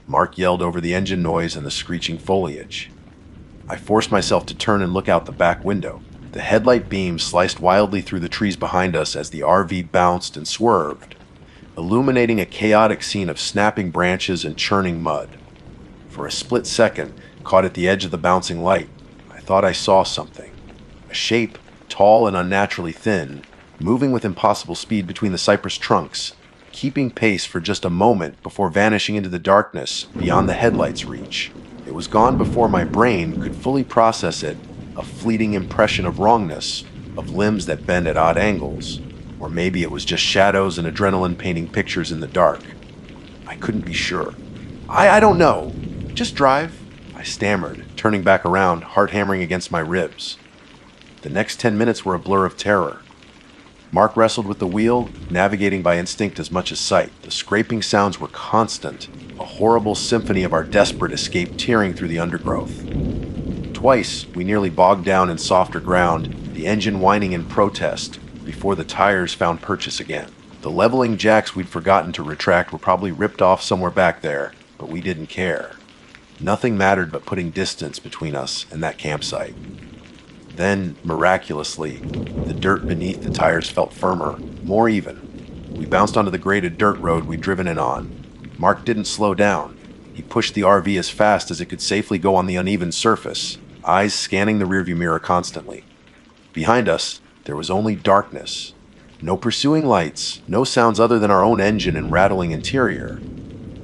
Mark yelled over the engine noise and the screeching foliage. I forced myself to turn and look out the back window. The headlight beams sliced wildly through the trees behind us as the RV bounced and swerved, illuminating a chaotic scene of snapping branches and churning mud. For a split second, caught at the edge of the bouncing light, I thought I saw something. A shape, tall and unnaturally thin, moving with impossible speed between the cypress trunks, keeping pace for just a moment before vanishing into the darkness beyond the headlights' reach. It was gone before my brain could fully process it, a fleeting impression of wrongness, of limbs that bend at odd angles. Or maybe it was just shadows and adrenaline painting pictures in the dark. I couldn't be sure. I don't know. Just drive, I stammered, turning back around, heart hammering against my ribs. The next 10 minutes were a blur of terror. Mark wrestled with the wheel, navigating by instinct as much as sight. The scraping sounds were constant, a horrible symphony of our desperate escape tearing through the undergrowth. Twice, we nearly bogged down in softer ground, the engine whining in protest, before the tires found purchase again. The leveling jacks we'd forgotten to retract were probably ripped off somewhere back there, but we didn't care. Nothing mattered but putting distance between us and that campsite. Then, miraculously, the dirt beneath the tires felt firmer, more even. We bounced onto the graded dirt road we'd driven in on. Mark didn't slow down. He pushed the RV as fast as it could safely go on the uneven surface, eyes scanning the rearview mirror constantly. Behind us, there was only darkness. No pursuing lights, no sounds other than our own engine and rattling interior.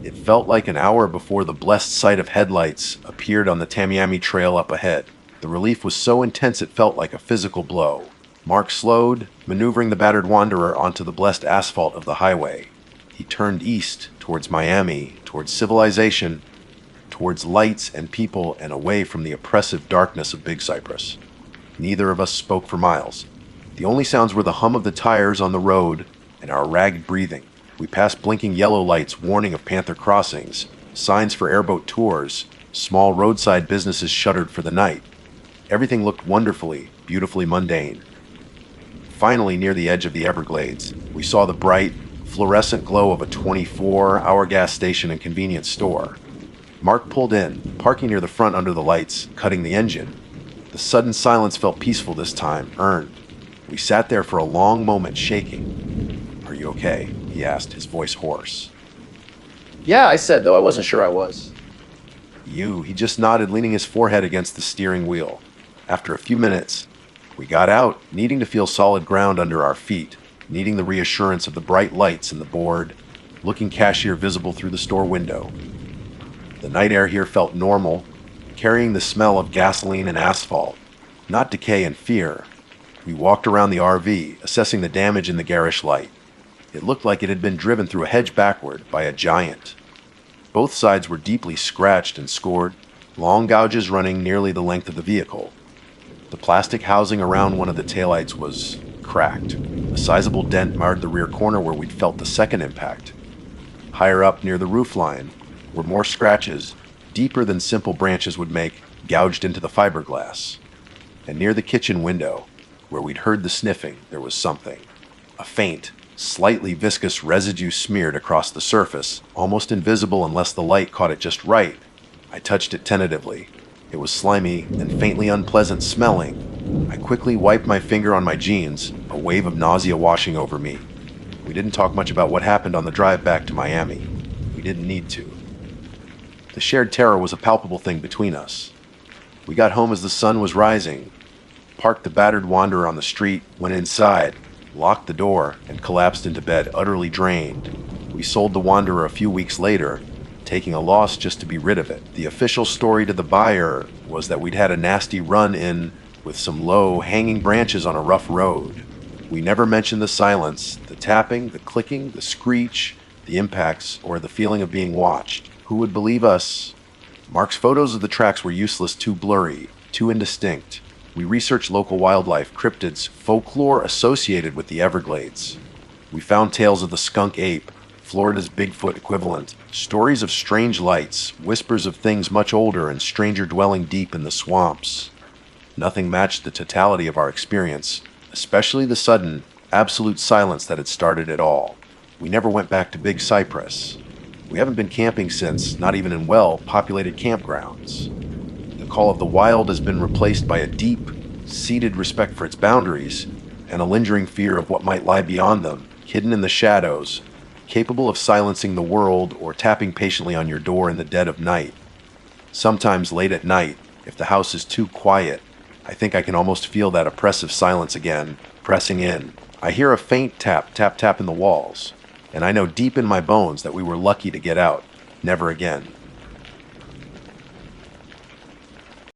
It felt like an hour before the blessed sight of headlights appeared on the Tamiami Trail up ahead. The relief was so intense it felt like a physical blow. Mark slowed, maneuvering the battered wanderer onto the blessed asphalt of the highway. He turned east, towards Miami, towards civilization, towards lights and people, and away from the oppressive darkness of Big Cypress. Neither of us spoke for miles. The only sounds were the hum of the tires on the road and our ragged breathing. We passed blinking yellow lights warning of Panther crossings, signs for airboat tours, small roadside businesses shuttered for the night. Everything looked wonderfully, beautifully mundane. Finally, near the edge of the Everglades, we saw the bright, fluorescent glow of a 24-hour gas station and convenience store. Mark pulled in, parking near the front under the lights, cutting the engine. The sudden silence felt peaceful this time, earned. We sat there for a long moment, shaking. "Are you okay?" he asked, his voice hoarse. "Yeah," I said, though I wasn't sure I was. He just nodded, leaning his forehead against the steering wheel. After a few minutes, we got out, needing to feel solid ground under our feet, needing the reassurance of the bright lights and the bored, looking cashier visible through the store window. The night air here felt normal, carrying the smell of gasoline and asphalt, not decay and fear. We walked around the RV, assessing the damage in the garish light. It looked like it had been driven through a hedge backward by a giant. Both sides were deeply scratched and scored, long gouges running nearly the length of the vehicle. The plastic housing around one of the taillights was cracked. A sizable dent marred the rear corner where we'd felt the second impact. Higher up, near the roofline, were more scratches, deeper than simple branches would make, gouged into the fiberglass. And near the kitchen window, where we'd heard the sniffing, there was something. A faint, slightly viscous residue smeared across the surface, almost invisible unless the light caught it just right. I touched it tentatively. It was slimy and faintly unpleasant smelling. I quickly wiped my finger on my jeans, a wave of nausea washing over me. We didn't talk much about what happened on the drive back to Miami. We didn't need to. The shared terror was a palpable thing between us. We got home as the sun was rising, parked the battered wanderer on the street, went inside, locked the door, and collapsed into bed, utterly drained. We sold the wanderer a few weeks later, taking a loss just to be rid of it. The official story to the buyer was that we'd had a nasty run-in with some low, hanging branches on a rough road. We never mentioned the silence, the tapping, the clicking, the screech, the impacts, or the feeling of being watched. Who would believe us? Mark's photos of the tracks were useless, too blurry, too indistinct. We researched local wildlife, cryptids, folklore associated with the Everglades. We found tales of the skunk ape, Florida's Bigfoot equivalent, stories of strange lights, whispers of things much older and stranger dwelling deep in the swamps. Nothing matched the totality of our experience, especially the sudden, absolute silence that had started it all. We never went back to Big Cypress. We haven't been camping since, not even in well-populated campgrounds. The call of the wild has been replaced by a deep, seated respect for its boundaries and a lingering fear of what might lie beyond them, hidden in the shadows, capable of silencing the world or tapping patiently on your door in the dead of night. Sometimes late at night, if the house is too quiet, I think I can almost feel that oppressive silence again, pressing in. I hear a faint tap, tap, tap in the walls, and I know deep in my bones that we were lucky to get out. Never again.